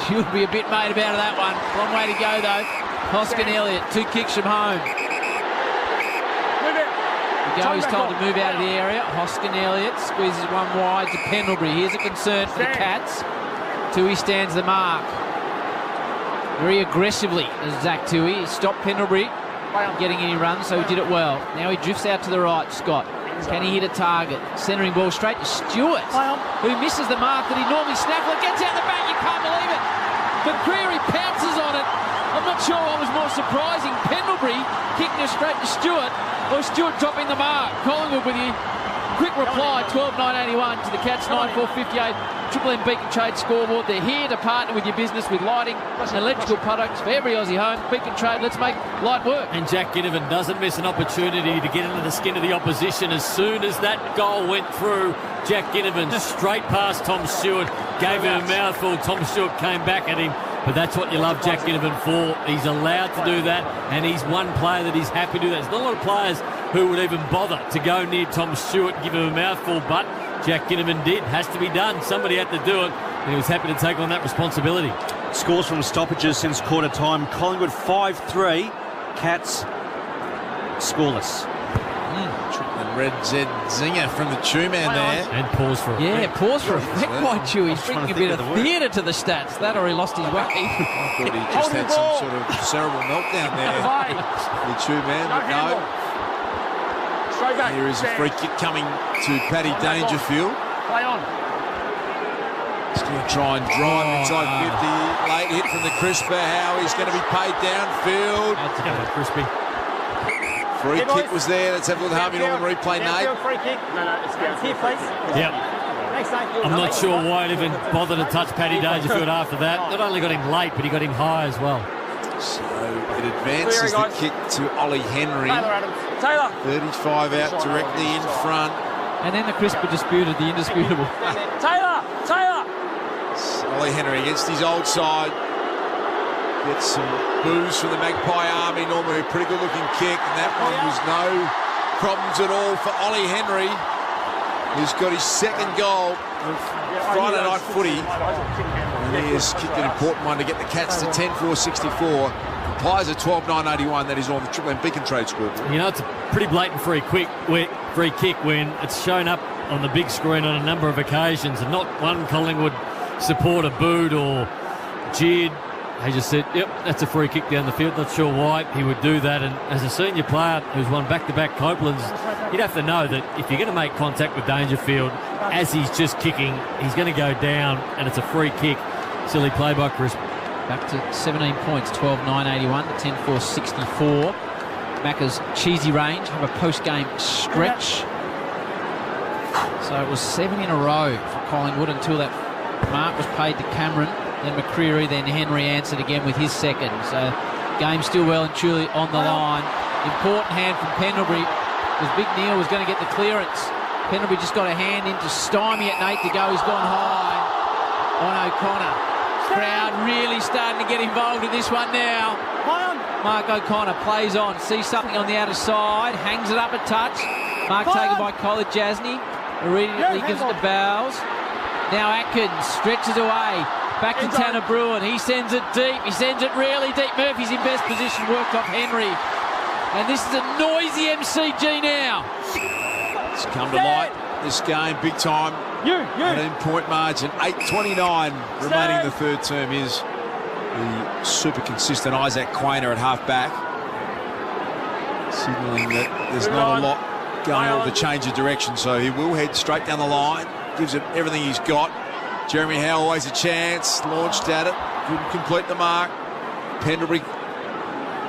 she'll be a bit made about that one. Long way to go, though. Hoskin Elliott, 2 kicks from home. He's told to move out of the area. Hoskin Elliott squeezes one wide to Pendlebury. Here's a concern for the Cats. Tui stands the mark. Very aggressively, Zach Tui. He stopped Pendlebury getting any runs, so he did it well. Now he drifts out to the right, Scott. Can he hit a target? Centering ball straight to Stewart, who misses the mark that he normally snaps. It gets out the back, you can't believe it. McCreary pounces on it. I'm not sure what was more surprising, Pendlebury kicking it straight to Stewart, or Stewart dropping the mark. Collingwood with you. Quick reply, 12.981 to the Cats, 9.458. Triple M Beacon Trade scoreboard. They're here to partner with your business with lighting and electrical products for every Aussie home. Beacon Trade, let's make light work. And Jack Ginnivan doesn't miss an opportunity to get into the skin of the opposition. As soon as that goal went through, Jack Ginnivan straight past Tom Stewart, gave him a mouthful. Tom Stewart came back at him. But that's what you love Jack Ginnivan for. He's allowed to do that, and he's one player that he's happy to do that. There's not a lot of players who would even bother to go near Tom Stewart and give him a mouthful, but Jack Ginnivan did. Has to be done. Somebody had to do it, and he was happy to take on that responsibility. Scores from stoppages since quarter time. Collingwood 5-3. Cats scoreless. And Red Z Zinger from the Chew Man there. And pause for effect. Yeah, pause for effect by Chew. He's bringing a bit of theatre to the stats. That or he lost his way. I thought he just had some sort of cerebral meltdown there. The Chew Man, but no. Here is a free kick coming to Paddy Dangerfield. Play on. He's going to try and drive inside 50. Late hit from the crisper. Howie's going to be paid downfield. That's crispy. Free kick was there. Let's have a look at Harvey Norman replay, Nate. Free kick. No, it's here, please. Yep. I'm not sure why he even bothered to touch Paddy Dangerfield after that. Not only got him late, but he got him high as well. So it advances the kick to Ollie Henry. Taylor. 35 out directly in front. And then the crisper disputed the indisputable. Taylor. Ollie Henry against his old side. Gets some boos from the Magpie Army. Normally a pretty good-looking kick, and that one was no problems at all for Ollie Henry, who's got his second goal of Friday night footy. And he has kicked an important one to get the Cats to 10-4-64. Pies are 12.981. That is on the Triple M Beacon Trade scoreboard. You know, it's a pretty blatant free kick when it's shown up on the big screen on a number of occasions, and not one Collingwood supporter booed or jeered. They just said, yep, that's a free kick down the field. Not sure why he would do that. And as a senior player who's won back-to-back Copelands, you'd have to know that if you're going to make contact with Dangerfield as he's just kicking, he's going to go down, and it's a free kick. Silly play by Chris. Back to 17 points, 12.981 to 10.464. Macca's cheesy range have a post-game stretch. So it was 7 in a row for Collingwood until that mark was paid to Cameron. Then McCreary, then Henry answered again with his second. So game still well and truly on the line. Important hand from Pendlebury because Big Neil was going to get the clearance. Pendlebury just got a hand in to stymie at Nate to go. He's gone high on O'Connor. Crowd really starting to get involved in this one now. Mark O'Connor plays on, sees something on the outer side, hangs it up a touch. Mark taken by Collar Jasny. Immediately gives it to Bowles. Now Atkins stretches away. Back to Tanner Bruin. He sends it deep. He sends it really deep. Murphy's in best position. Worked off Henry. And this is a noisy MCG now. It's come to light. This game, big time. 18-point margin. 8:29 remaining in the third term is the super consistent Isaac Quainer at half-back. Signalling that there's not a lot going on with the change of direction. So he will head straight down the line. gives it everything he's got. Jeremy Howe always a chance, launched at it, couldn't complete the mark. Pendlebury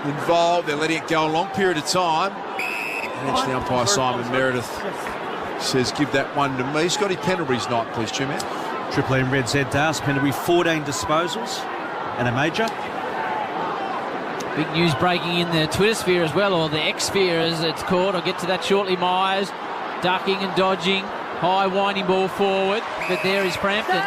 involved, they're letting it go a long period of time. And actually umpire Simon Meredith says give that one to me. Scotty Pendlebury's night, please, Chairman. Triple M Red Z Dars, Pendlebury 14 disposals and a major. Big news breaking in the Twitter sphere as well, or the X sphere as it's called. I'll get to that shortly. Myers ducking and dodging. High winding ball forward, but there is Frampton.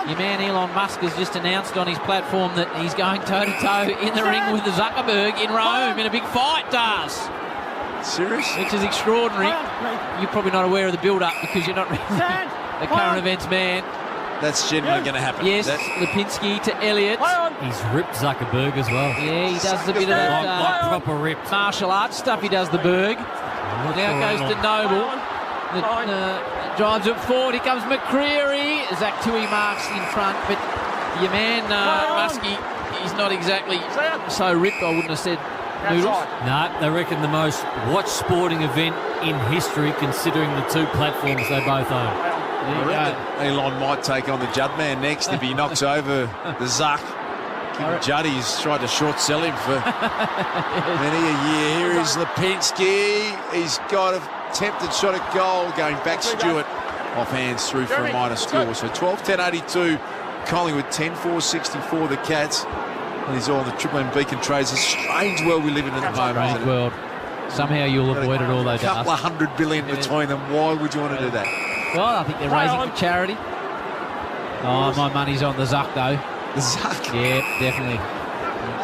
Your man Elon Musk has just announced on his platform that he's going toe-to-toe in the ring with the Zuckerberg in Rome in a big fight, Dars. Serious? Which is extraordinary. You're probably not aware of the build-up because you're not really the current events man. That's generally going to happen. Yes, Lipinski to Elliott. He's ripped Zuckerberg as well. Yeah, he does a bit of that proper ripped martial arts stuff. He does the Berg. Now goes to Noble. Drives it forward. Here comes McCreary. Zach Tui marks in front, but your man Muskie, he's not exactly so ripped. I wouldn't have said Noodles. No, they reckon the most watched sporting event in history, considering the two platforms they both own. I reckon Elon might take on the Judd man next if he knocks over the Zuck. Juddy's tried to short sell him for many a year. Here is Lipinski. He's got a attempted shot at goal going back Stewart. Off hands through for a minor score. So 12-10-82 Collingwood, 10-4-64 the Cats. And he's all the Triple M Beacon trades. It's a strange world we live in at the moment. Strange world. Somehow you'll avoid it all, though. A couple of $100 billion between them. Why would you want to do that? Well, I think they're raising for charity. Oh, my money's on the Zuck, though. The Zuck? Yeah, definitely.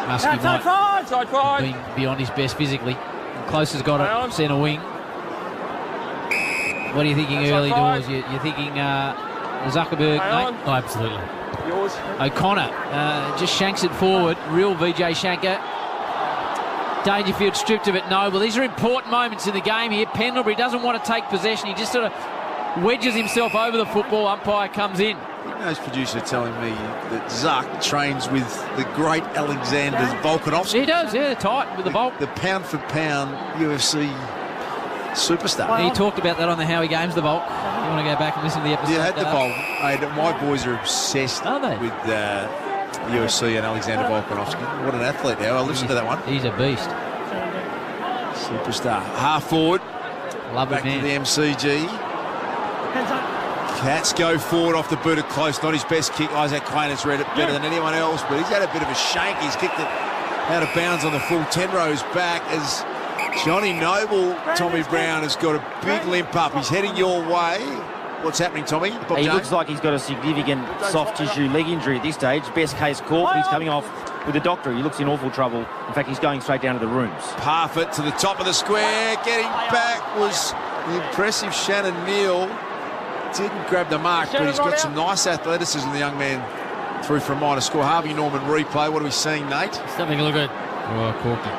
Muskie might be beyond his best physically. Close has got it, centre wing. What are you thinking early doors? You're thinking Zuckerberg, Nate? Oh, absolutely. Yours. O'Connor just shanks it forward. Real VJ Shanker. Dangerfield stripped of it. No. Well, these are important moments in the game here. Pendlebury doesn't want to take possession. He just sort of wedges himself over the football. Umpire comes in. Those producer telling me that Zuck trains with the great Alexander Volkanovski. He does, yeah, tight with the Volk. The pound-for-pound UFC superstar. He talked about that on the Howie Games, the Volk. You want to go back and listen to the episode? You had the Volk. My boys are obsessed with UFC and Alexander Volkanovski. What an athlete now. I'll listen to that one. He's a beast. Superstar. Half forward. Love back man. to the MCG. Cats go forward off the boot at close. Not his best kick. Isaac Quain has read it better than anyone else, but he's had a bit of a shank. He's kicked it out of bounds on the full 10 rows back as Johnny Noble, Tommy Brown, has got a big limp up. He's heading your way. What's happening, Tommy? Bob He Jones? looks like he's got a significant soft tissue leg injury at this stage. Best case call, but he's coming off with the doctor. He looks in awful trouble. In fact, he's going straight down to the rooms. Parfitt to the top of the square. Getting back was the impressive Shannon Neal. Didn't grab the mark, but he's got some nice athleticism, the young man, through for a minor score. Harvey Norman replay. What are we seeing, Nate? Just having a look at Corky.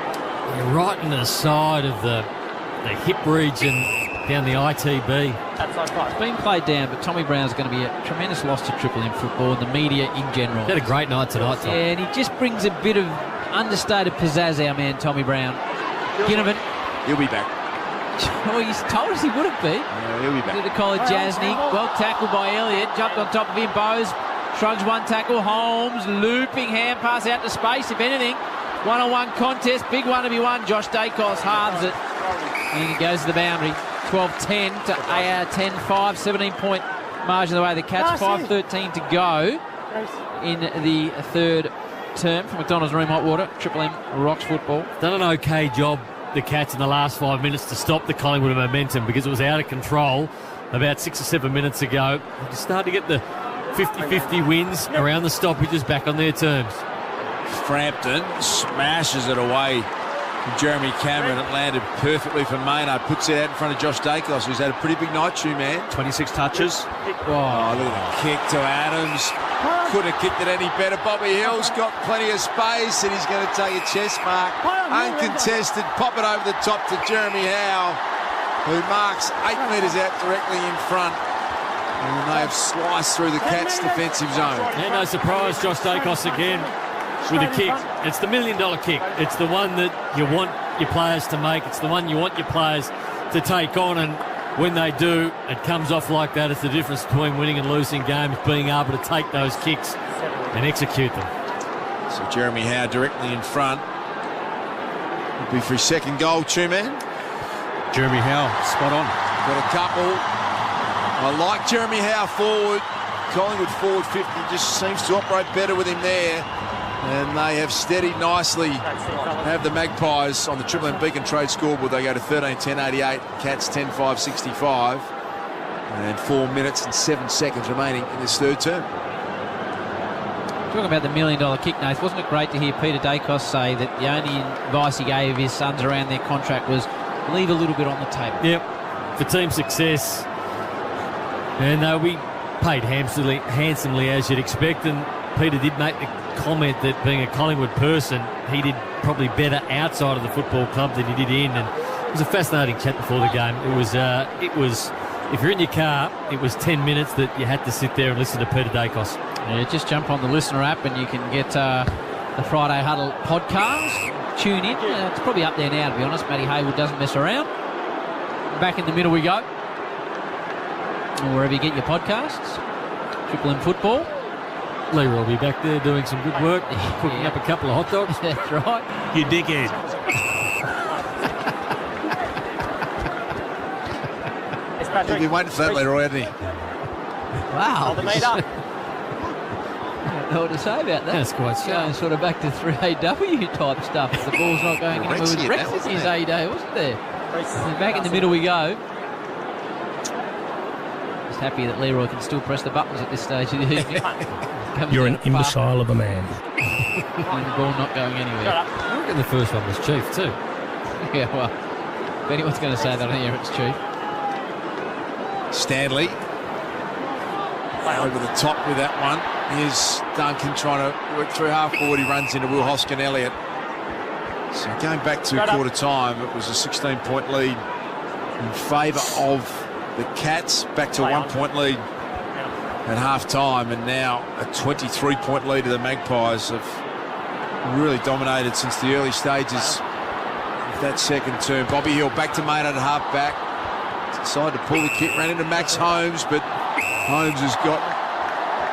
right in the side of the hip region down the ITB. It's been played down, but Tommy Brown's going to be a tremendous loss to Triple M football and the media in general. He had a great night tonight, Tom. Yeah, and he just brings a bit of understated pizzazz, our man Tommy Brown. Ginnivan. He'll be back. Oh, he's told us he wouldn't be. Yeah, he'll be back. Did a call Jasny. Well tackled by Elliott. Jumped on top of him. Bowes shrugs one tackle. Holmes looping hand pass out to space. If anything, one-on-one contest. Big one to be won. Josh Dacos halves it. And he goes to the boundary. 12-10 to 10-5. 17-point margin the way the Cats. 5:13 to go in the third term from McDonald's Room Hot Water. Triple M rocks football. Done an okay job, the Cats, in the last 5 minutes to stop the Collingwood momentum because it was out of control about 6 or 7 minutes ago. They started to get the 50-50 wins around the stoppages back on their terms. Frampton smashes it away from Jeremy Cameron. It landed perfectly for Maynard. Puts it out in front of Josh Dacos, who's had a pretty big night, too, man. 26 touches. Oh, look at the kick to Adams. Couldn't have kicked it any better. Bobby Hill's got plenty of space, and he's going to take a chest mark. Uncontested. Pop it over the top to Jeremy Howe, who marks 8 metres out directly in front. And they have sliced through the Cats' defensive zone. Yeah, no surprise, Josh Dacos again with a kick. It's the $1 million kick. It's the one that you want your players to make. It's the one you want your players to take on. And when they do, it comes off like that. It's the difference between winning and losing games, being able to take those kicks and execute them. So Jeremy Howe directly in front. Would be for his second goal, two-man. Jeremy Howe, spot on. Got a couple. I like Jeremy Howe forward. Collingwood forward 50 just seems to operate better with him there. And they have steadied nicely. Have the Magpies on the Triple M Beacon Trade scoreboard. They go to 13-10-88. Cats 10-5-65. And 4 minutes and 7 seconds remaining in this third term. Talking about the $1 million kick, Nath, wasn't it great to hear Peter Dacos say that the only advice he gave his sons around their contract was leave a little bit on the table? Yep, for team success. And we paid handsomely, as you'd expect. And Peter did make the comment that being a Collingwood person, he did probably better outside of the football club than he did in. And it was a fascinating chat before the game. It was. If you're in your car, it was 10 minutes that you had to sit there and listen to Peter Dacos. Yeah, just jump on the Listener app and you can get the Friday Huddle podcast. Tune in. It's probably up there now, to be honest. Matty Haywood doesn't mess around. Back in the middle we go. Or wherever you get your podcasts. Triple M Football. Leroy will be back there doing some good work, cooking up a couple of hot dogs. That's right. You dickhead. He's been waiting for that, Leroy, hasn't he? Wow. Hold the meter. I don't know what to say about that. That's quite going sort of back to 3AW type stuff. The ball's not going anywhere. It was Rex in his A-Day, wasn't there? And back in the middle we go. Just happy that Leroy can still press the buttons at this stage of the evening. You're an imbecile of a man. And the ball not going anywhere. I reckon the first one was Chief too. Yeah, well, if anyone's going to say that here, it's Chief. Stanley over the top with that one. Here's Duncan trying to work through half forward. He runs into Will Hoskin-Elliott. So going back to quarter time, it was a 16-point lead in favour of the Cats. Back to a 1-point lead at half time, and now a 23-point lead of the Magpies have really dominated since the early stages of that second term. Bobby Hill back to Maynard at half back. Decided to pull the kick, ran into Max Holmes, but Holmes has got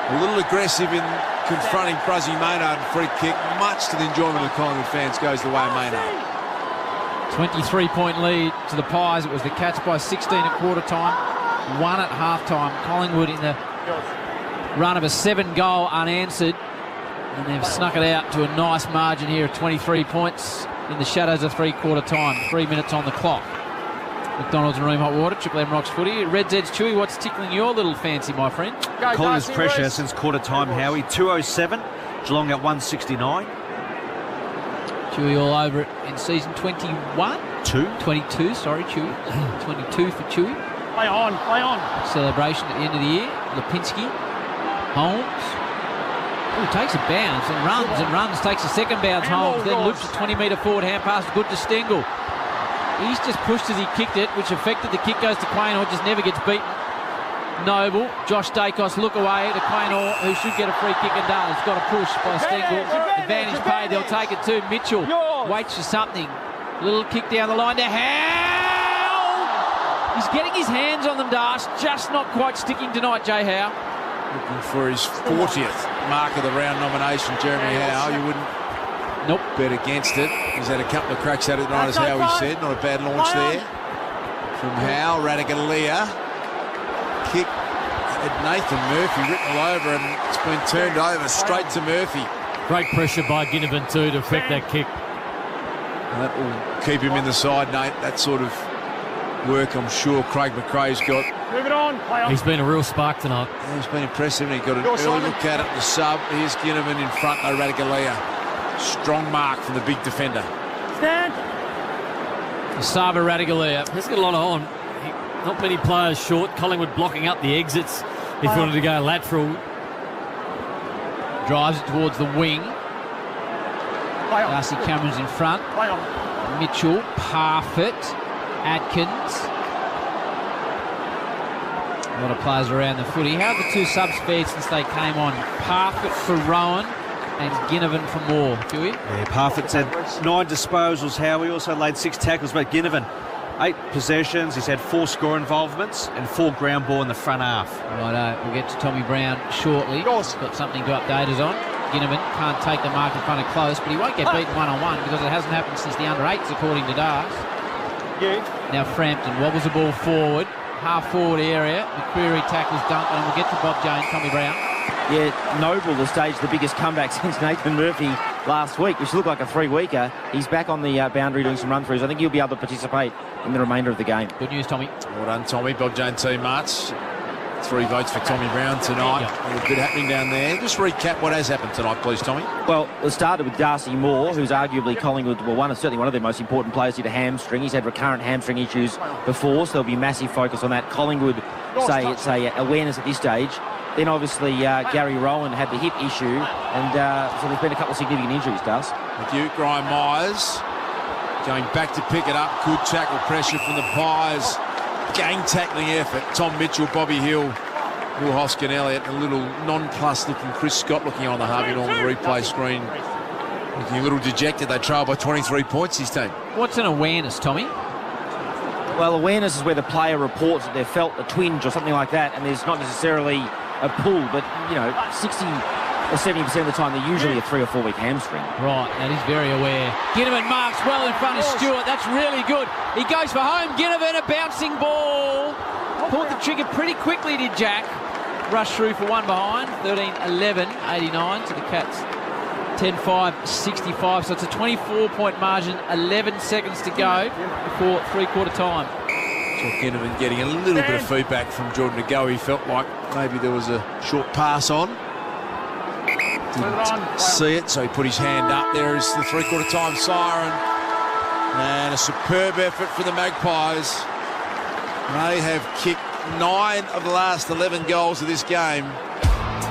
a little aggressive in confronting Bruzzy Maynard. Free kick, much to the enjoyment of the Collingwood fans, goes the way of Maynard. 23-point lead to the Pies. It was the Cats by 16 at quarter time, 1 at half time. Collingwood in the run of a 7-goal unanswered, and they've snuck it out to a nice margin here of 23 points in the shadows of three-quarter time. 3 minutes on the clock. McDonald's and Room Hot Water, Triple M Rocks Footy. Red Zed's Chewy, what's tickling your little fancy, my friend? Collingwood's pressure since quarter time, Howie. 207, Geelong at 169. Chewy all over it in season 21? 22, sorry, Chewy. 22 for Chewy. Play on. Celebration at the end of the year. Lipinski, Holmes. Oh, takes a bounce and runs, takes a second bounce, Holmes, then loops a 20-metre forward hand pass, good to Stengel. He's just pushed as he kicked it, which affected the kick, goes to Quaynor, just never gets beaten. Noble, Josh Dacos look away to Quaynor, who should get a free kick and done. It's got a push by Stengel. Advantage paid, they'll take it to Mitchell. Waits for something. Little kick down the line to Howe. He's getting his hands on them, Darsh, just not quite sticking tonight, Jay Howe. Looking for his 40th mark of the round nomination, Jeremy Howe. You wouldn't bet against it. He's had a couple of cracks at it tonight, as Howie said. Not a bad launch there from Howe. Radaglia. Kick at Nathan Murphy, written all over, and it's been turned over straight to Murphy. Great pressure by Ginnivan too to affect that kick. And that will keep him in the side, Nate. That sort of work, I'm sure Craig McRae's got. Move it on, play on. He's been a real spark tonight. Yeah, he's been impressive, and he got an early look at it. The sub. Here's Ginnivan in front, though, Radaglia. Strong mark from the big defender. Stand. Saba Radaglia. He's got a lot on. Not many players short. Collingwood blocking up the exits. He wanted to go lateral. Drives it towards the wing. Darcy Cameron's in front. Mitchell, Parfitt, Atkins. A lot of players around the footy. How have the two subs fared since they came on? Parfitt for Rowan and Ginnivan for Moore. Huey? Yeah, Parfitt's had 9 disposals, Howie. Also laid 6 tackles, but Ginnivan 8 possessions. He's had 4 score involvements and 4 ground ball in the front half. Righto, we'll get to Tommy Brown shortly. He's got something to update us on. Ginnivan can't take the mark in front of close, but he won't get beaten one-on-one because it hasn't happened since the under-8s, according to Dars. Now Frampton wobbles the ball forward, half-forward area. McQuarrie tackles Duncan, and we'll get to Bob Jane, Tommy Brown. Yeah, Noble has staged the biggest comeback since Nathan Murphy last week, which looked like a 3-weeker. He's back on the boundary doing some run-throughs. I think he'll be able to participate in the remainder of the game. Good news, Tommy. Well done, Tommy. Bob Jane team march. 3 votes for Tommy Brown tonight. A bit happening down there. Just recap what has happened tonight, please, Tommy. Well, it started with Darcy Moore, who's arguably Collingwood, certainly one of their most important players, did a hamstring. He's had recurrent hamstring issues before, so there'll be massive focus on that. Collingwood say it's a awareness at this stage. Then obviously Gary Rowan had the hip issue, and so there's been a couple of significant injuries, Dust. Thank you. Graham Myers going back to pick it up. Good tackle pressure from the Pies. Gang tackling effort. Tom Mitchell, Bobby Hill, Will Hoskin Elliott, and a little nonplussed looking Chris Scott looking on the Harvey Norman replay screen. Looking a little dejected. They trail by 23 points, his team. What's an awareness, Tommy? Well, awareness is where the player reports that they've felt a twinge or something like that, and there's not necessarily a pull, but, 60 or 70% of the time, they're usually a 3 or 4 week hamstring. Right, and he's very aware. Ginnivan marks well in front of Stewart. That's really good. He goes for home. Ginnivan, a bouncing ball. Pulled the trigger pretty quickly, did Jack. Rushed through for one behind. 13-11, 89 to the Cats. 10-5, 65. So it's a 24-point margin. 11 seconds to go before three-quarter time. Ginnivan getting a little bit of feedback from Jordan to go. He felt like maybe there was a short pass on. Didn't see it, so he put his hand up. There is the three-quarter time siren. And a superb effort for the Magpies. They have kicked 9 of the last 11 goals of this game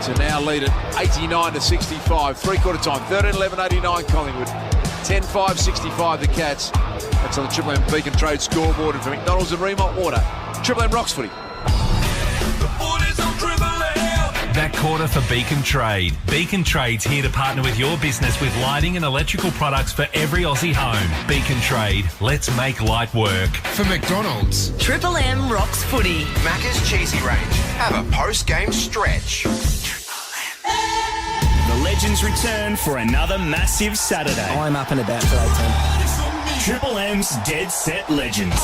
to now lead it 89-65. Three-quarter time, 13-11, 89 Collingwood. 10-5, 65 the Cats. That's on the Triple M Beacon Trade scoreboard, and for McDonald's and Remont Water, Triple M rocks footy. That quarter for Beacon Trade. Beacon Trade's here to partner with your business with lighting and electrical products for every Aussie home. Beacon Trade, let's make light work. For McDonald's, Triple M rocks footy. Macca's Cheesy Range. Have a post-game stretch. The Legends return for another massive Saturday. I'm up and about today, Tim. Triple M's Dead Set Legends.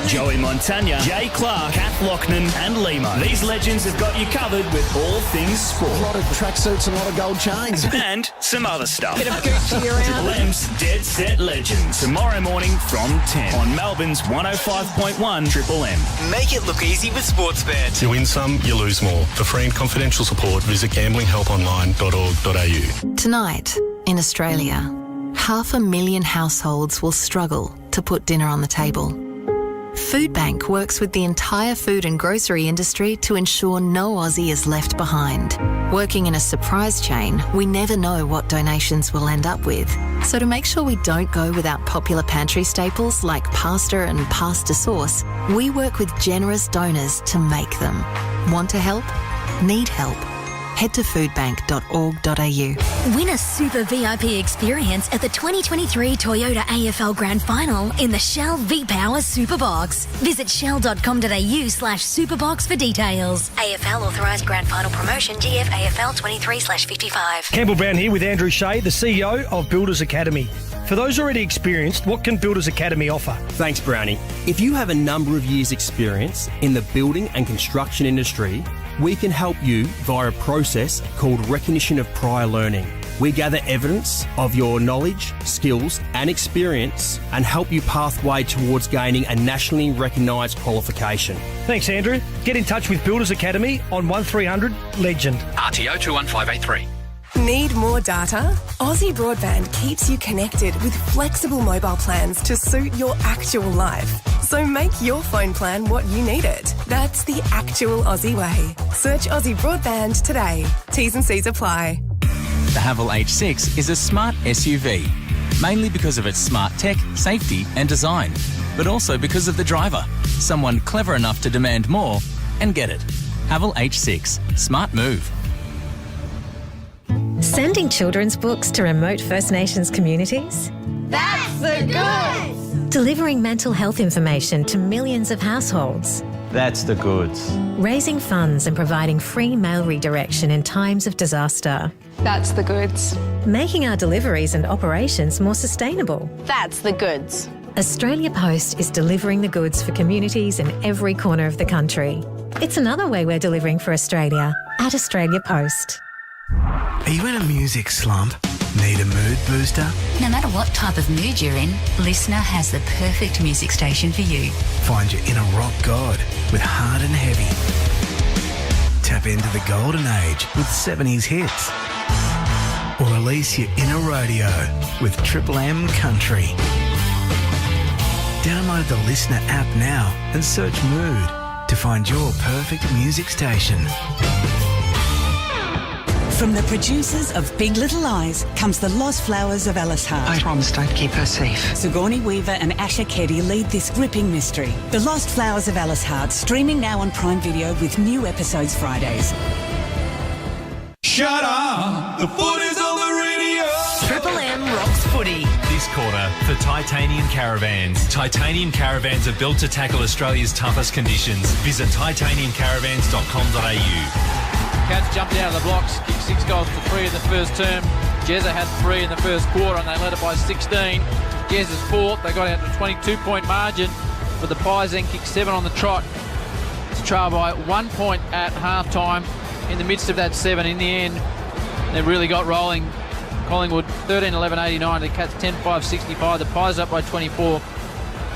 Joey Montagna, Jay Clark, Kath Lochnan and Limo. These legends have got you covered with all things sport. A lot of tracksuits, a lot of gold chains. And some other stuff. Bit of Gucci around. Triple M's Dead Set Legends. Tomorrow morning from 10 on Melbourne's 105.1 Triple M. Make it look easy with Sportsbet. You win some, you lose more. For free and confidential support, visit gamblinghelponline.org.au. Tonight, in Australia, 500,000 households will struggle to put dinner on the table. Foodbank works with the entire food and grocery industry to ensure no Aussie is left behind. Working in a surprise chain, we never know what donations we'll end up with. So to make sure we don't go without popular pantry staples like pasta and pasta sauce, we work with generous donors to make them. Want to help? Need help? Head to foodbank.org.au. Win a super VIP experience at the 2023 Toyota AFL Grand Final in the Shell V-Power Superbox. Visit shell.com.au/superbox for details. AFL authorised Grand Final promotion GF AFL 23/55. Campbell Brown here with Andrew Shea, the CEO of Builders Academy. For those already experienced, what can Builders Academy offer? Thanks, Brownie. If you have a number of years' experience in the building and construction industry, we can help you via a process called recognition of prior learning. We gather evidence of your knowledge, skills and experience and help you pathway towards gaining a nationally recognised qualification. Thanks, Andrew. Get in touch with Builders Academy on 1300 Legend. RTO 21583. Need more data? Aussie Broadband keeps you connected with flexible mobile plans to suit your actual life. So make your phone plan what you need it. That's the actual Aussie way. Search Aussie Broadband today. T's and C's apply. The Haval H6 is a smart SUV, mainly because of its smart tech, safety and design, but also because of the driver, someone clever enough to demand more and get it. Haval H6. Smart move. Sending children's books to remote First Nations communities? That's the goods! Delivering mental health information to millions of households. That's the goods. Raising funds and providing free mail redirection in times of disaster. That's the goods. Making our deliveries and operations more sustainable. That's the goods. Australia Post is delivering the goods for communities in every corner of the country. It's another way we're delivering for Australia at Australia Post. Are you in a music slump? Need a mood booster? No matter what type of mood you're in, Listener has the perfect music station for you. Find your inner rock god with Hard and Heavy. Tap into the golden age with 70s hits. Or release your inner rodeo with Triple M Country. Download the Listener app now and search Mood to find your perfect music station. From the producers of Big Little Lies comes The Lost Flowers of Alice Hart. I promised I'd keep her safe. Sigourney Weaver and Asher Keddy lead this gripping mystery. The Lost Flowers of Alice Hart, streaming now on Prime Video with new episodes Fridays. Shut up! The foot is on the radio! Triple M rocks footy. This quarter for Titanium Caravans. Titanium Caravans are built to tackle Australia's toughest conditions. Visit titaniumcaravans.com.au. Cats jumped out of the blocks, kicked 6 goals to 3 in the first term. Jezza had 3 in the first quarter and they led it by 16. Jezza's fourth, they got out to a 22-point margin, but the Pies then kicked 7 on the trot to trail by 1 point at half-time. In the midst of that 7, in the end, they really got rolling. Collingwood 13-11-89, the Cats 10-5-65. The Pies up by 24.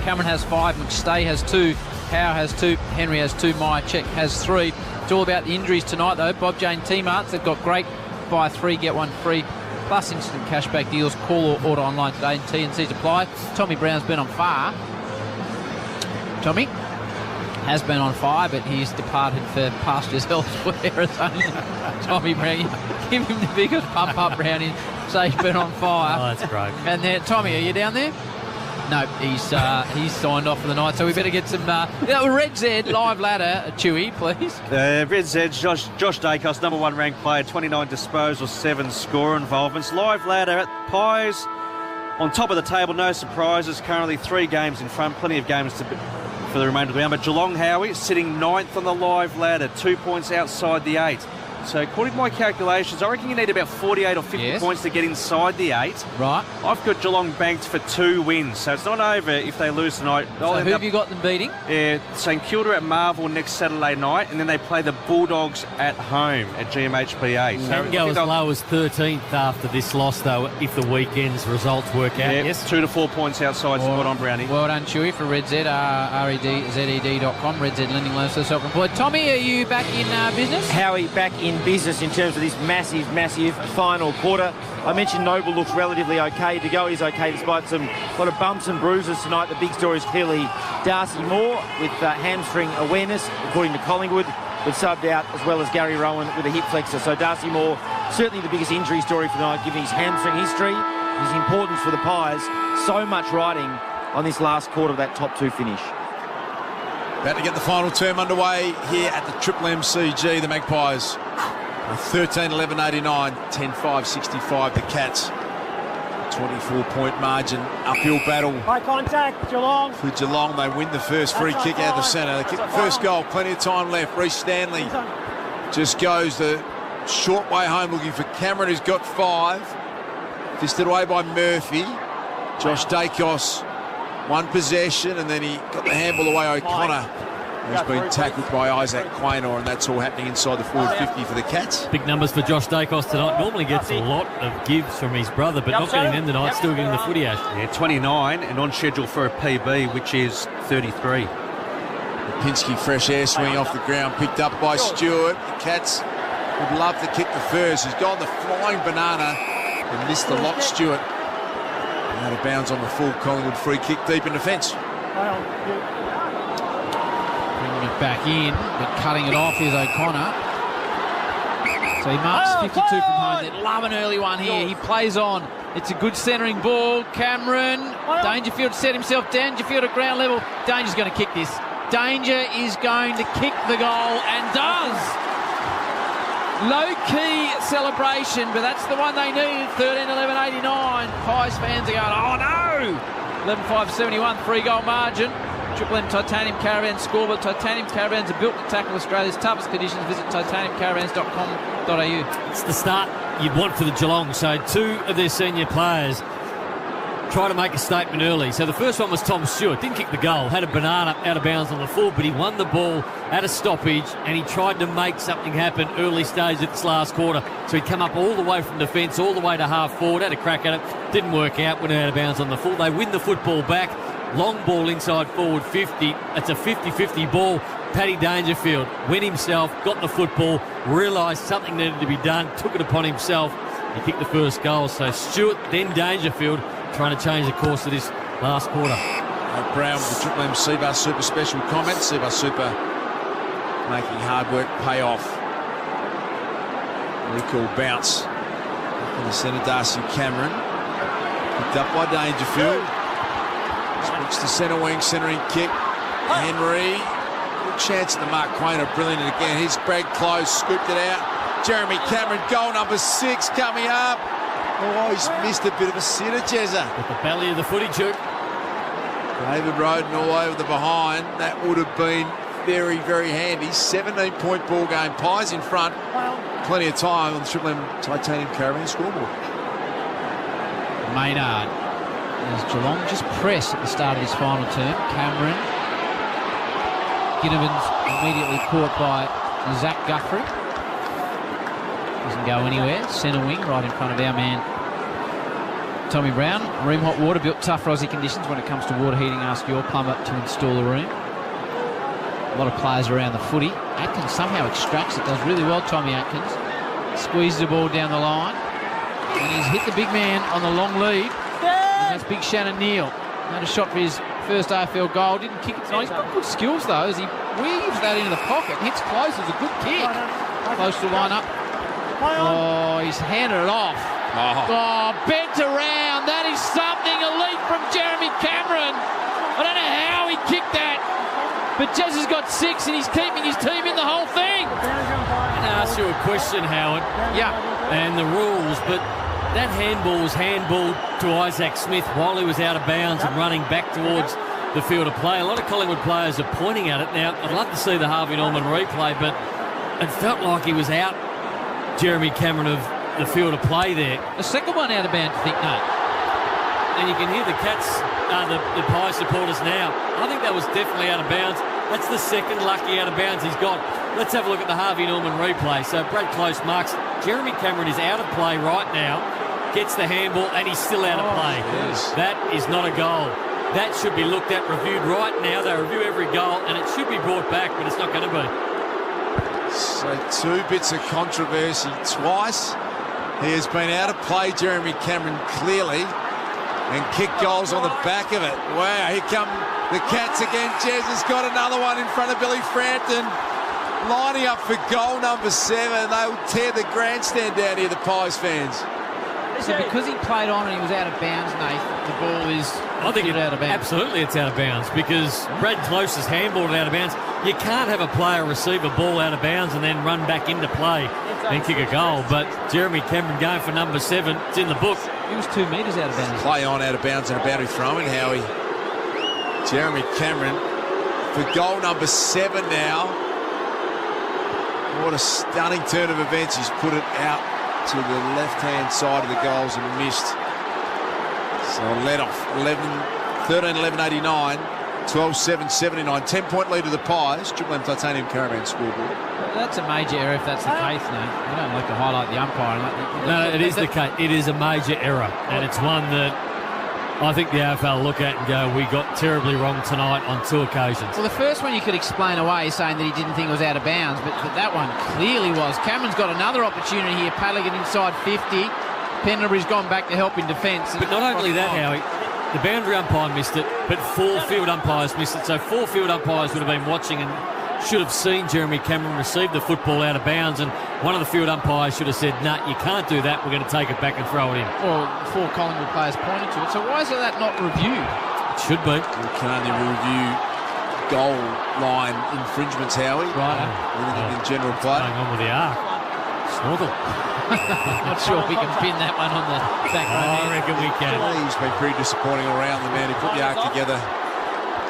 Cameron has 5, McStay has 2, Howe has 2, Henry has 2, Myercheck has 3. It's all about the injuries tonight, though. Bob Jane T-Marts, they've got great buy 3, get 1 free, plus instant cashback deals. Call or order online today and T&Cs apply. Tommy Brown's been on fire. Tommy has been on fire, but he's departed for pastures elsewhere. Tommy Brown, give him the biggest pump-up round in, say he's been on fire. Oh, that's great. And there, Tommy, are you down there? No, he's signed off for the night, so we better get some Red Z live ladder. Chewy, please. Red Z, Josh Dacos, number 1 ranked player, 29 disposals, 7 score involvements. Live ladder at Pies on top of the table, no surprises. Currently 3 games in front, plenty of games for the remainder of the round. But Geelong, Howie, sitting 9th on the live ladder, 2 points outside the 8. So according to my calculations, I reckon you need about 48 or 50 points to get inside the 8. Right. I've got Geelong banked for 2 wins, so it's not over if they lose tonight. So who have you got them beating? St Kilda at Marvel next Saturday night, and then they play the Bulldogs at home at GMHBA. So they can go as low as 13th after this loss, though, if the weekend's results work out. Yes, 2 to 4 points outside. Well on, Brownie. Well done, Chewy, for Red Z, REDZED.com, Red Z Lending Loans for Self-Employed. Tommy, are you back in business? Howie, back in business in terms of this massive final quarter. I mentioned Noble looks relatively okay. De Goey is okay despite a lot of bumps and bruises tonight. The big story is clearly Darcy Moore with hamstring awareness, according to Collingwood, but subbed out, as well as Gary Rowan with a hip flexor. So Darcy Moore, certainly the biggest injury story for tonight, given his hamstring history, his importance for the Pies. So much riding on this last quarter of that top 2 finish. About to get the final term underway here at the Triple MCG. The Magpies 13-11-89, 10-5-65. The Cats, 24-point margin, uphill battle. High contact, Geelong. For Geelong, they win the first free kick out of the centre. They kick the first goal, plenty of time left. Reece Stanley just goes the short way home looking for Cameron, who's got 5. Fisted away by Murphy. Josh Dacos, 1 possession, and then he got the handball away. O'Connor has been tackled by Isaac Quaynor, and that's all happening inside the forward 50 for the Cats. Big numbers for Josh Dacos tonight. Normally gets a lot of gives from his brother, but not getting them tonight, still getting the footy ash. Yeah, 29 and on schedule for a PB, which is 33. Pinsky, fresh air swing off the ground, picked up by Stewart. The Cats would love to kick the first. He's gone the flying banana and missed the lock, Stewart. Out of bounds on the full Collingwood free kick deep in defence. Bringing it back in, but cutting it off is O'Connor. So he marks 52 from home. They love an early one here. He plays on. It's a good centering ball. Cameron, Dangerfield set himself down. Dangerfield at ground level. Danger's going to kick this. Danger is going to kick the goal and does. Low-key celebration, but that's the one they need. 13-11-89. Pies fans are going, oh no! 11-5-71, 3-goal margin. Triple M Titanium Caravan scoreboard. Titanium Caravans are built to tackle Australia's toughest conditions. Visit titaniumcaravans.com.au. It's the start you'd want for the Geelong. So 2 of their senior players try to make a statement early. So the first one was Tom Stewart. Didn't kick the goal. Had a banana out of bounds on the full, but he won the ball at a stoppage and he tried to make something happen early stage at this last quarter. So he'd come up all the way from defence, all the way to half forward, had a crack at it. Didn't work out, went out of bounds on the full. They win the football back. Long ball inside forward 50. It's a 50-50 ball. Paddy Dangerfield went himself, got the football, realised something needed to be done, took it upon himself. He kicked the first goal. So Stewart, then Dangerfield, trying to change the course of this last quarter. Brown with the Triple M Seabar Super special comment. Seabar Super making hard work pay off. Really cool bounce. In the centre, Darcy Cameron. Picked up by Dangerfield. Switch to centre wing, centering kick. Henry. Good chance at the Mark Quainer. Brilliant again. He's Brad Close, scooped it out. Jeremy Cameron, goal number 6 coming up. Oh, he's missed a bit of a sitter, Jezza. With the belly of the footy, Duke. David Roden all over the behind. That would have been very, very handy. 17-point ball game. Pies in front. Plenty of time on the Triple M Titanium Caravan scoreboard. Maynard. As Geelong just press at the start of this final term. Cameron. Ginnivan's immediately caught by Zach Guthrie. Doesn't go anywhere. Centre wing right in front of our man Tommy Brown. Room hot water, built tough for Aussie conditions when it comes to water heating. Ask your plumber to install a room. A lot of players around the footy. Atkins somehow extracts it. Does really well, Tommy Atkins. Squeezes the ball down the line. And he's hit the big man on the long lead. And that's big Shannon Neal. Had a shot for his first AFL goal. Didn't kick it tonight. He's got good skills, though, as he weaves that into the pocket. Hits close. It's a good kick. Close to line up. Oh, he's handed it off. Oh, bent around. That is something elite from Jeremy Cameron. I don't know how he kicked that. But Jez has got 6 and he's keeping his team in the whole thing. I'm going to ask you a question, Howard. Yeah. And the rules, but that handball was handballed to Isaac Smith while he was out of bounds and running back towards the field of play. A lot of Collingwood players are pointing at it. Now, I'd love to see the Harvey Norman replay, but it felt like he was out, Jeremy Cameron, of the field of play there. The second one out of bounds, I think, no. And you can hear the Cats, the Pie supporters now. I think that was definitely out of bounds. That's the second lucky out of bounds he's got. Let's have a look at the Harvey Norman replay. So Brad Close marks Jeremy Cameron is out of play right now, gets the handball, and he's still out of play. Yes. That is not a goal. That should be looked at, reviewed right now. They review every goal, and it should be brought back, but it's not going to be. So 2 bits of controversy twice. He has been out of play, Jeremy Cameron, clearly, and kicked goals on the back of it. Wow, here come the Cats again. Jez has got another one in front of Billy Frampton, lining up for goal number 7. They will tear the grandstand down here, the Pies fans. So because he played on and he was out of bounds, Nathan, the ball is out of bounds. Absolutely it's out of bounds because Brad Close has handballed it out of bounds. You can't have a player receive a ball out of bounds and then run back into play and kick a goal. But Jeremy Cameron going for number 7. It's in the book. He was 2 metres out of bounds. Play on out of bounds and a boundary throw-in, Howie. Jeremy Cameron for goal number 7 now. What a stunning turn of events. He's put it out to the left-hand side of the goals and missed. So let off 13-11-89, 12-7-79, 10-point lead to the Pies. Triple M Titanium Caravan scoreboard. That's a major error if that's the case, no. I don't like to highlight the umpire. No, it is the case. It is a major error, and it's one that I think the AFL look at and go, we got terribly wrong tonight on 2 occasions. Well, the first one you could explain away saying that he didn't think it was out of bounds, but that one clearly was. Cameron's got another opportunity here. Paligan inside 50. Pendlebury's gone back to help in defence. But not only that, Howie, the boundary umpire missed it, but 4 field umpires missed it. So 4 field umpires would have been watching and should have seen Jeremy Cameron receive the football out of bounds, and one of the field umpires should have said, nah, you can't do that, we're going to take it back and throw it in. Well, 4 Collingwood players pointed to it, so why is that not reviewed? It should be. We can only review goal line infringements, Howie. Right. Anything in general play. What's going on with the arc? Smorgle. Not sure we can pin that one on the back I reckon we can. He's been pretty disappointing all round, the man who put the arc together.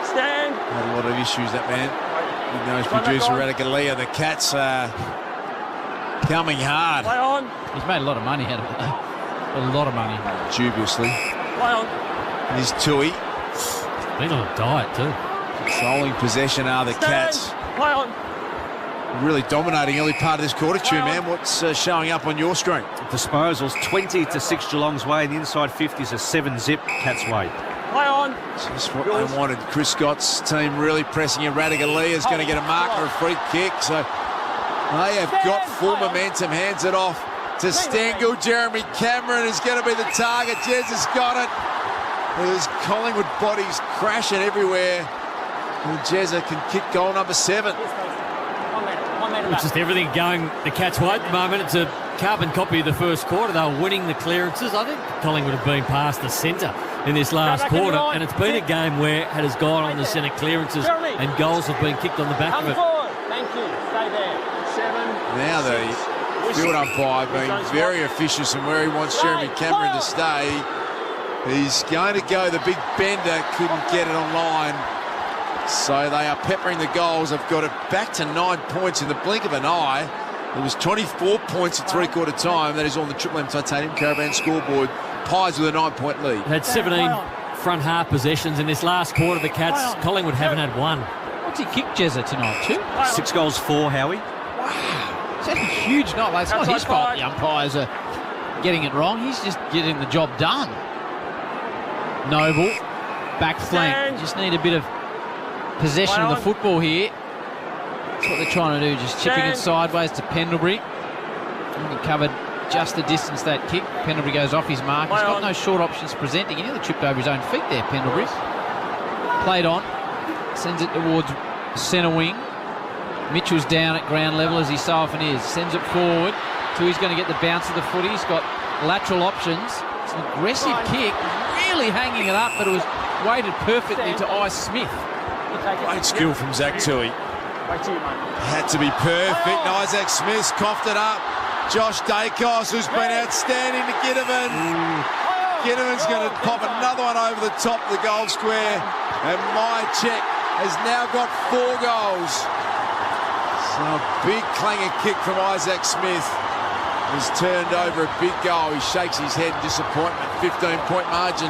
Stand. Had a lot of issues, that man. He knows producer Radicalea. The Cats are coming hard. Play on. He's made a lot of money out of it, though. A lot of money. Dubiously. Play on. Here's Tui. Been on a diet too. Controlling possession are the Cats. Play on. Really dominating early part of this quarter, Chew, man. What's showing up on your screen? Disposals 20-6 Geelong's way, and the inside 50s a 7-zip Cats way. Play on. Just what they wanted. Chris Scott's team really pressing in. Radicalea is going to get a marker, a free kick. So they have got full momentum. Hands it off to Stengel. Jeremy Cameron is going to be the target. Jez has got it. There's Collingwood bodies crashing everywhere. And Jezza can kick goal number 7. It's just everything going the Cats' way at the moment. It's a carbon copy of the first quarter. They were winning the clearances. I think Collingwood have been past the centre in this last quarter, and it's been a game where it has gone on the centre clearances and goals have been kicked on the back of it. Thank you. Stay there. 7. Now the field umpire being very officious in where he wants Jeremy Cameron to stay. He's going to go the big bender, couldn't get it online. So they are peppering the goals. They've got it back to 9 points in the blink of an eye. It was 24 points at three-quarter time. That is on the Triple M Titanium Caravan scoreboard. Pies with a 9-point lead. Had 17 front half possessions in this last quarter. The Cats, Collingwood haven't had one. What's he kicked Jezza tonight, too? 6 goals, 4, Howie. Wow. It's a huge night. It's not his fault the umpires are getting it wrong. He's just getting the job done. Noble, back flank. Just need a bit of possession of the football here. That's what they're trying to do, just chipping it sideways to Pendlebury. He covered just the distance that kick. Pendlebury goes off his mark. He's got no short options presenting. He nearly tripped over his own feet there, Pendlebury. Played on, sends it towards centre wing. Mitchell's down at ground level as he so often is. Sends it forward. Tui's going to get the bounce of the footy. He's got lateral options. It's an aggressive kick, really hanging it up, but it was weighted perfectly to Ice Smith. Great skill from Zach Tui. Had to be perfect. Isaac Smith's coughed it up. Josh Dacos, who's been outstanding to Ginnivan. Ginnivan's going to pop another one over the top of the goal square. And Mychek has now got 4 goals. So a big clanging kick from Isaac Smith has turned over a big goal. He shakes his head in disappointment. 15-point margin.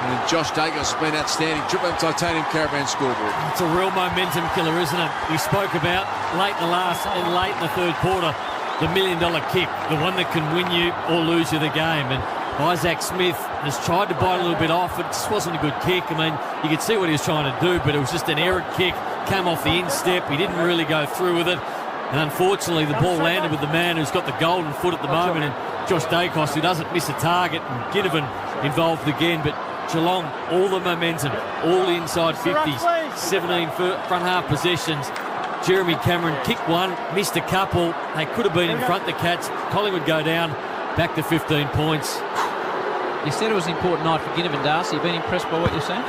And Josh Dacos has been outstanding. Triple M Titanium Caravan scoreboard. It's a real momentum killer, isn't it? We spoke about late in the last and late in the third quarter, the $1 million kick, the one that can win you or lose you the game. And Isaac Smith has tried to bite a little bit off. It just wasn't a good kick. I mean, you could see what he was trying to do, but it was just an errant kick. Came off the instep. He didn't really go through with it. And unfortunately, the ball landed with the man who's got the golden foot at the moment, and Josh Dacos, who doesn't miss a target, and Ginnivan involved again. But Geelong, all the momentum, all the inside 50s, 17 front half possessions. Jeremy Cameron kicked one, missed a couple. They could have been in front, the Cats. Collingwood go down, back to 15 points. You said it was an important night for Ginnivan, Darcy. You've been impressed by what you're saying?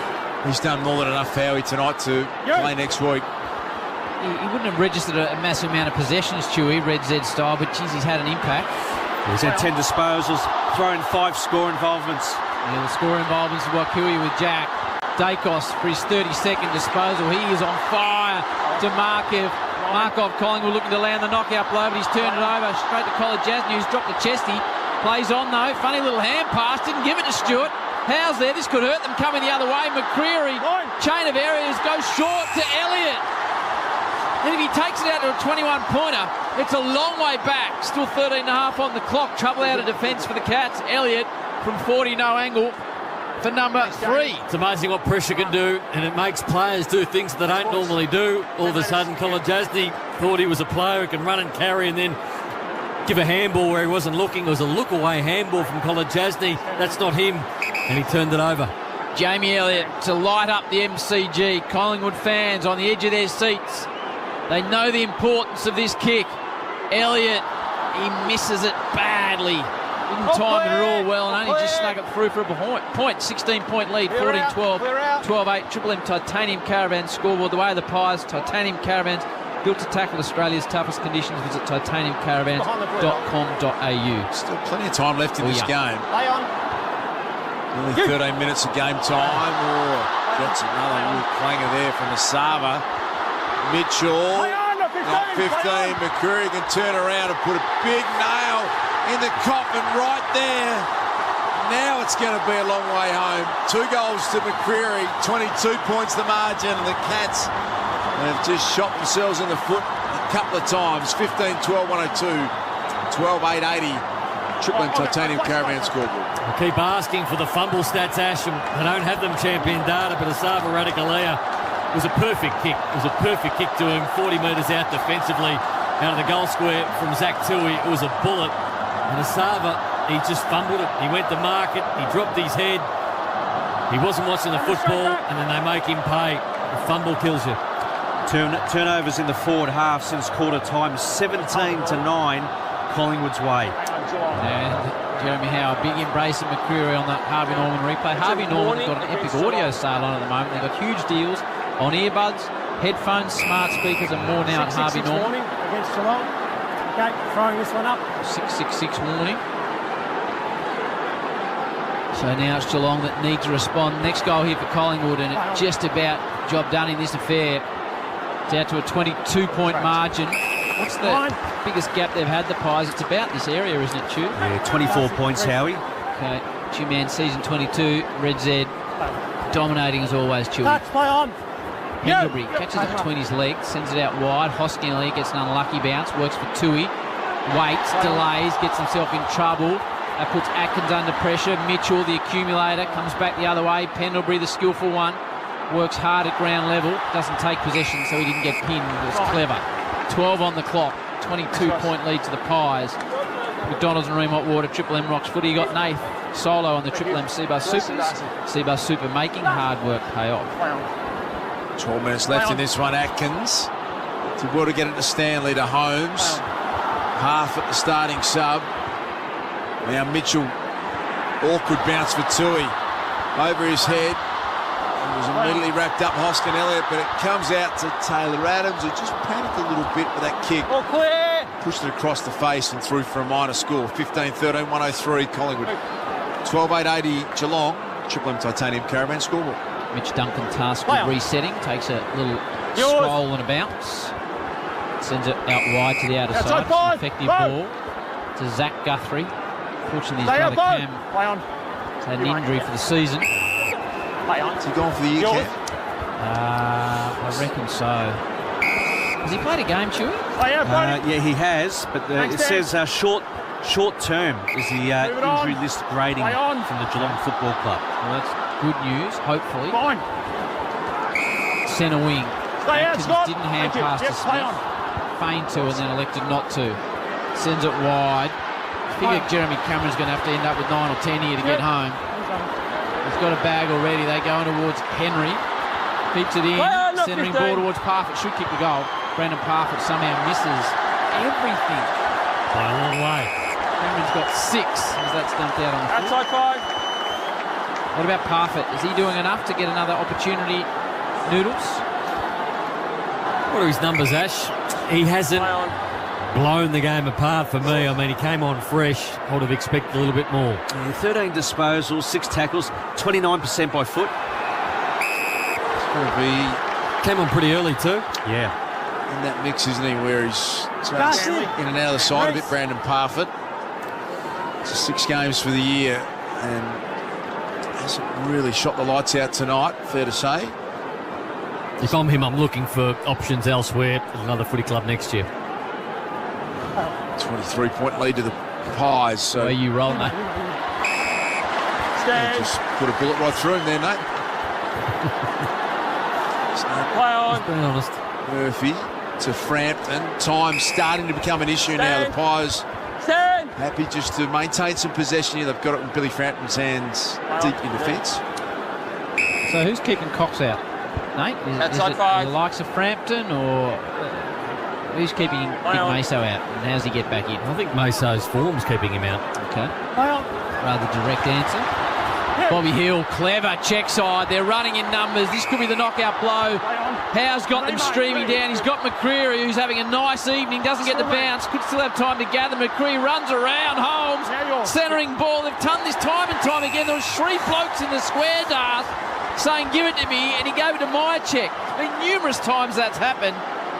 He's done more than enough, Howie, tonight to play next week. He wouldn't have registered a massive amount of possessions, Chewy, Red Z style, but geez, he's had an impact. He's had 10 disposals, thrown 5 score involvements. Yeah, the score involvements of Wakui with Jack. Dacos for his 32nd disposal. He is on fire to Markov. Markov, Collingwood looking to land the knockout blow, but he's turned it over straight to Collingwood. Who's dropped to Chesty. Plays on though. Funny little hand pass. Didn't give it to Stewart. How's there? This could hurt them coming the other way. McCreary, chain of areas, goes short to Elliott. And if he takes it out to a 21-pointer, it's a long way back. Still 13.5 on the clock. Trouble out of defence for the Cats. Elliott from 40, no angle for number 3. It's amazing what pressure can do, and it makes players do things that they don't normally do. All of a sudden, Colin Jasny thought he was a player who can run and carry and then give a handball where he wasn't looking. It was a look-away handball from Colin Jasny. That's not him, and he turned it over. Jamie Elliott to light up the MCG. Collingwood fans on the edge of their seats. They know the importance of this kick. Elliott, he misses it badly. Didn't time it at all well and only just snug it through for a point. 16-point lead, 14-12, 12-8. Triple M Titanium Caravan scoreboard. The way of the Pies, Titanium Caravans, Built to tackle Australia's toughest conditions. Visit titaniumcaravans.com.au. Still plenty of time left in this game. Play on. Only 13 minutes of game time. Gets another little clanger there from Asava. Mitchell. Not 15. McCreary can turn around and put a big nail in the coffin right there. Now it's going to be a long way home. 2 goals to McCreary. 22 points the margin. And the Cats have just shot themselves in the foot a couple of times. 15-12, 102. 12-8, 80. Triple M Titanium Caravan scoreboard. I keep asking for the fumble stats, Ash, and I don't have them champion data, but Asava Radikalea was a perfect kick. It was a perfect kick to him, 40 metres out defensively, out of the goal square from Zach Tui. It was a bullet. And Asava, he just fumbled it. He went to market. He dropped his head. He wasn't watching the football, and then they make him pay. A fumble kills you. Turnovers in the forward half since quarter time, 17-9, Collingwood's way. And Jeremy Howe, a big embrace of McCreary on that Harvey Norman replay. Harvey Norman's got an epic audio sale on at the moment. They've got huge deals on earbuds, headphones, smart speakers, and more now at Harvey Norman. Against Geelong. Okay, throwing this one up. 666 warning. So now it's Geelong that need to respond. Next goal here for Collingwood, and it just about job done in this affair. It's out to a 22-point margin. What's the biggest gap they've had, the Pies? It's about this area, isn't it, Chew? Yeah, 24 points, Howie. Okay, Chew-Man season 22, Red Z dominating as always, Chewy. Play on. Pendlebury catches it between his legs, sends it out wide. Hoskinley gets an unlucky bounce, works for Tui. Waits, delays, gets himself in trouble. That puts Atkins under pressure. Mitchell, the accumulator, comes back the other way. Pendlebury, the skillful one, works hard at ground level. Doesn't take possession, so he didn't get pinned. It was clever. 12 on the clock. 22-point lead to the Pies. McDonald's and Remont Water, Triple M Rocks footy. You got Nath solo on the Triple M Seabus Supers. Seabus Super making hard work pay off. 12 minutes left in this one. Atkins to be able to get it to Stanley, to Holmes. Half at the starting sub. Now Mitchell. Awkward bounce for Tui. Over his head. It was immediately wrapped up Hoskin Elliott, but it comes out to Taylor Adams, who just panicked a little bit with that kick. Pushed it across the face and through for a minor score. 15-13, 103 Collingwood. 12-8-80 Geelong. Triple M Titanium Caravan scoreboard. Mitch Duncan tasked with resetting. Takes a little scroll and a bounce. Sends it out wide to the outer side. It's an effective ball to Zach Guthrie. Fortunately, his brother Cam had an injury for the season. Is he gone for the year, Cam? I reckon so. Has he played a game, Chewy? Yeah, he has, but it says short term is the injury list grading from the Geelong Football Club. Well, that's good news, hopefully. Centre wing. Atkins didn't hand pass to Smith. Feigned to and then elected not to. Sends it wide. I figure Jeremy Cameron's going to have to end up with 9 or 10 here to get home. He's got a bag already. They go towards Henry. Feeds it in. Centering ball towards Parfitt. Should kick the goal. Brandon Parfitt somehow misses everything. By a long way. Cameron's got 6 as that's dumped out on the floor. Outside 5. What about Parfitt? Is he doing enough to get another opportunity, Noodles? What are his numbers, Ash? He hasn't blown the game apart for me. I mean, he came on fresh. I would have expected a little bit more. Yeah, 13 disposals, 6 tackles, 29% by foot. Came on pretty early too. Yeah. In that mix, isn't he, where he's in and out of the side a bit, Brandon Parfitt. It's 6 games for the year and hasn't really shot the lights out tonight, fair to say. If I'm him, I'm looking for options elsewhere at another footy club next year. 23-point lead to the Pies. So where you rolling, mate? Just put a bullet right through him there, mate. Play on. Just being honest. Murphy to Frampton. Time starting to become an issue now. The Pies happy just to maintain some possession here. They've got it in Billy Frampton's hands deep in defence. So who's keeping Cox out? Nate? Is it the likes of Frampton or who's keeping Big Meso out? And how's he get back in? I think Meso's form's keeping him out. Okay. Rather direct answer. Bobby Hill, clever check side. They're running in numbers. This could be the knockout blow Howe's got them streaming down. He's got McCreary, who's having a nice evening, doesn't get the bounce, could still have time to gather. McCreary runs around, Holmes, centering ball. They've done this time and time again. There was 3 blokes in the square, Darth, saying, give it to me, and he gave it to Myercheck. Numerous times that's happened.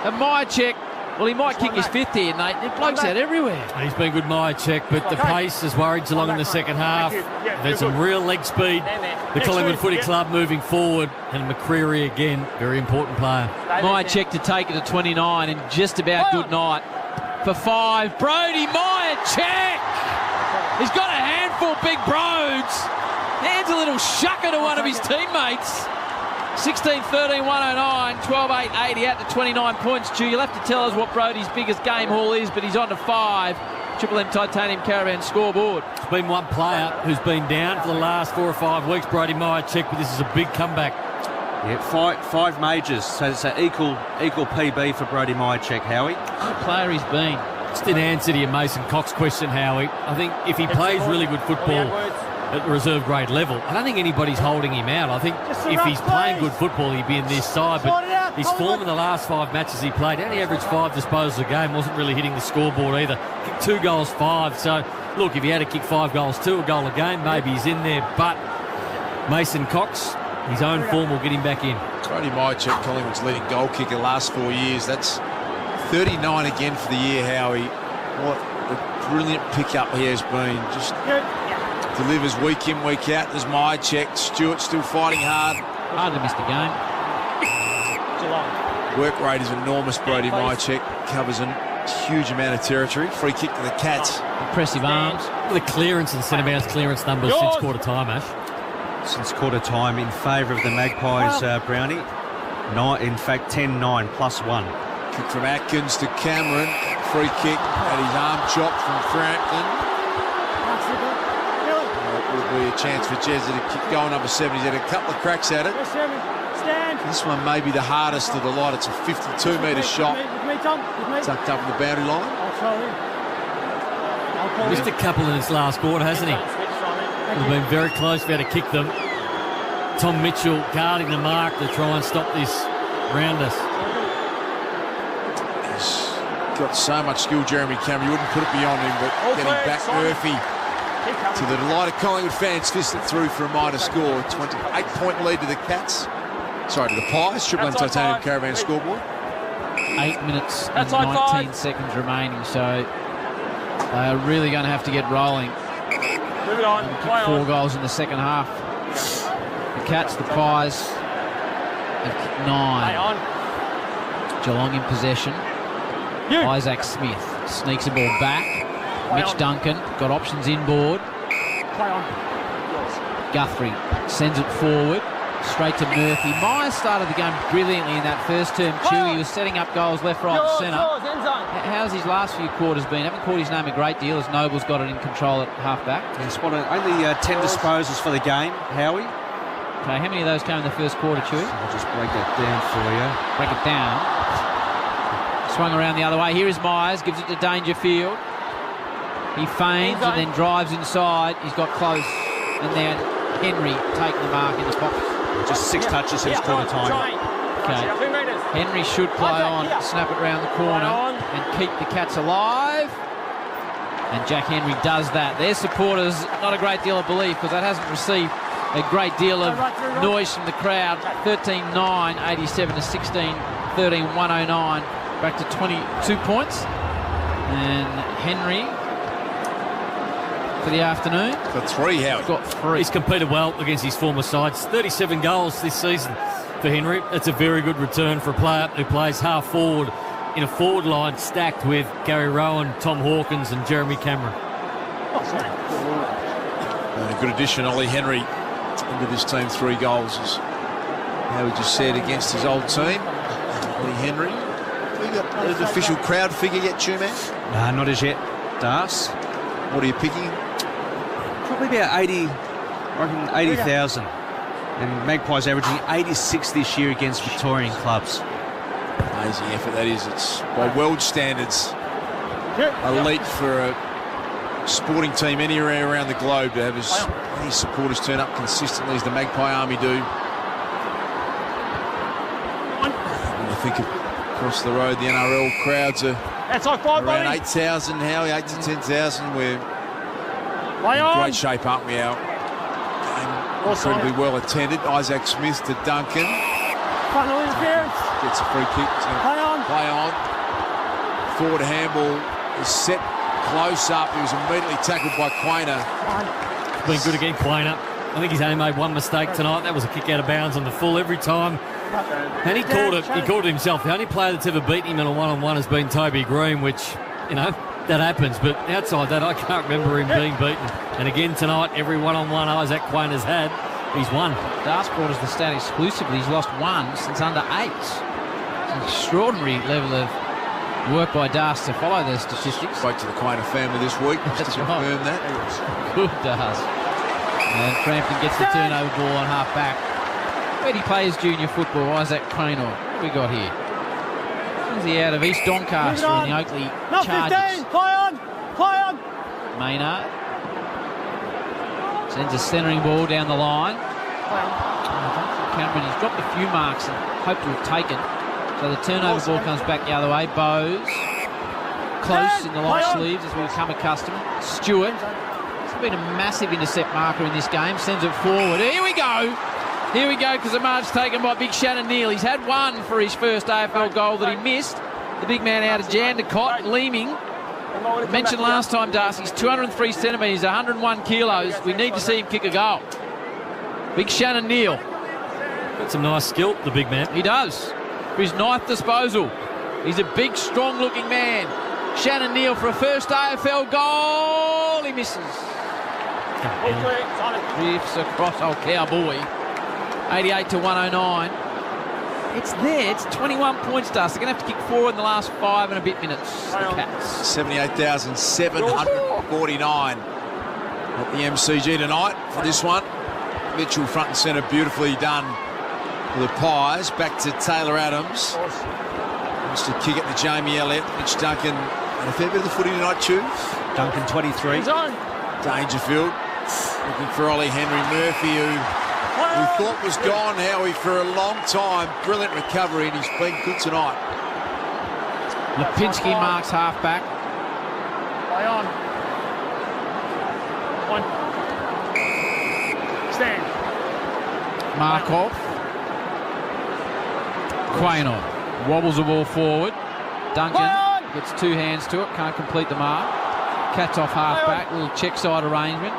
And Myercheck, well, he might kick his 5th here, Nate. There are blokes out everywhere. He's been good, Myercheck, but the pace has worried Geelong in the second half. There's some real leg speed. The Collingwood Footy Club moving forward, and McCreary again, very important player. Myercheck to take it to 29, and just about good night for 5. Brodie Myercheck! He's got a handful, Big Broads. Hands a little shucker to one of his teammates. 16-13, 109, 12-8, 80 out to 29 points. Stu, you'll have to tell us what Brodie's biggest game haul is, but he's on to 5. Triple M Titanium Caravan scoreboard. It's been one player who's been down for the last 4 or 5 weeks, Brodie Myercheck, but this is a big comeback. Yeah, five majors, so it's an equal PB for Brodie Myercheck, Howie. What a player he's been. Just in answer to your Mason Cox question, Howie, I think if he plays really good football at the reserve grade level, I don't think anybody's holding him out. I think if he's playing good football, he'd be in this side, but his form in the last 5 matches he played, only averaged 5 disposals a game, wasn't really hitting the scoreboard either. Kicked 2 goals, 5. So, look, if he had to kick 5 goals, 2 a goal a game, maybe he's in there. But Mason Cox, his own form will get him back in. Brodie Myercheck, Collingwood's leading goal kicker last 4 years. That's 39 again for the year, Howie. What a brilliant pickup he has been. Just delivers week in, week out. There's Myercheck. Stewart still fighting hard. Hardly missed a game. Work rate is enormous, Brodie Myercheck. Covers a huge amount of territory. Free kick to the Cats. Impressive arms. The clearance and centre-bounce clearance numbers since quarter time, Ash. Since quarter time in favour of the Magpies, Brownie. 10-9 +1. Kick from Atkins to Cameron. Free kick at his arm chop from Frampton. Will be a chance for Jezza to kick goal number 7. He's had a couple of cracks at it. This one may be the hardest of the lot. It's a 52-metre shot. Tucked up in the boundary line. Missed a couple in his last quarter, hasn't he? He's been very close. We had to kick them. Tom Mitchell guarding the mark to try and stop this rounders. He's got so much skill, Jeremy Cameron. You wouldn't put it beyond him, but getting back Murphy. To the delight of Collingwood fans, fisted through for a minor score. 28-point lead to the Cats. Sorry, to the Pies. Triple M Titanium Caravan scoreboard. 8 minutes and 19 seconds remaining, so they are really going to have to get rolling. Move it on. Play 4 on. goals in the second half. The Cats, the Pies have kicked 9. Geelong in possession. Isaac Smith sneaks the ball back. Mitch Duncan got options inboard. Guthrie sends it forward, straight to Murphy. Myers started the game brilliantly in that first term, too. He was setting up goals left, right and centre. How's his last few quarters been? Haven't caught his name a great deal as Noble's got it in control at half-back. Yeah, spot on. Only 10 disposals for the game, Howie. Okay, how many of those came in the first quarter, Chewy? I'll just break that down for you. Break it down. Swung around the other way. Here is Myers, gives it to Dangerfield. He feigns and then drives inside. He's got close. And then Henry taking the mark in the pocket. Just 6 touches since quarter time. Okay. Henry should play on, snap it round the corner and keep the Cats alive. And Jack Henry does that. Their supporters, not a great deal of belief because that hasn't received a great deal of noise from the crowd. 13-9, 87 to 16, 13-109. Back to 22 points. And Henry for the afternoon. Got 3, Howard. Got 3. He's competed well against his former sides. 37 goals this season for Henry. That's a very good return for a player who plays half forward in a forward line stacked with Gary Rowan, Tom Hawkins and Jeremy Cameron. A good addition, Ollie Henry, into this team. 3 goals, as Howie just said, against his old team. Ollie Henry. Have you got an official crowd figure yet, Two-Man? Nah, not as yet. Das. What are you picking? Probably about 80,000. And Magpies averaging 86 this year against Victorian clubs. Amazing effort that is. It's by world standards elite for a sporting team anywhere around the globe to have as many supporters turn up consistently as the Magpie Army do. think across the road the NRL crowds are around 8,000, Howie, 8 to 10,000. We're in great shape, aren't we? Our game incredibly well attended. Isaac Smith to Duncan. Gets a free kick. Play on. Forward handball is set close up. He was immediately tackled by Quainer. Been good again, Quainer. I think he's only made one mistake tonight. That was a kick out of bounds on the full every time. And he called it himself. The only player that's ever beaten him in a one-on-one has been Toby Green, which, that happens. But outside that, I can't remember him being beaten. And again tonight, every one-on-one Isaac Quainer's had, he's won. Das brought us the stat exclusively. He's lost one since under 8. It's an extraordinary level of work by Das to follow those statistics. Spoke to the Quainer family this week just to confirm that. Good Das. And Frampton gets the turnover ball on half-back. Where did he play his junior football? Isaac Quainer. What have we got here? Is he out of East Doncaster in the Oakley Chargers? 15. Play on. Maynard sends a centering ball down the line. Cameron, he's dropped a few marks and hoped to have taken. So the turnover ball comes back the other way. Bowes close in the long sleeves as we become accustomed. Stewart. It's been a massive intercept marker in this game. Sends it forward. Here we go, because the mark's taken by Big Shannon Neal. He's had one for his first AFL goal that he missed. The big man out of Jandakot, Leeming. I mentioned last time, Darcy's 203 centimetres, 101 kilos. We need to see him kick a goal. Big Shannon Neal. Got some nice skill, the big man. He does. For his 9th disposal. He's a big, strong-looking man. Shannon Neal for a first AFL goal. He misses. Drifts across old Cowboy. 88 to 109. It's there. It's 21 points, Dust. They're going to have to kick 4 in the last 5 and a bit minutes. The Cats. 78,749 at the MCG tonight for this one. Mitchell front and centre, beautifully done for the Pies. Back to Taylor Adams. Wants to kick it to Jamie Elliott. Mitch Duncan and a fair bit of the footy tonight, too. Duncan 23. Dangerfield looking for Ollie Henry Murphy, who we thought was gone, Howie, for a long time. Brilliant recovery, and he's been good tonight. Lipinski marks half-back. Play on. One. Stand. Markov. Quainer wobbles the ball forward. Duncan gets 2 hands to it, can't complete the mark. Cats off half-back, little check side arrangement.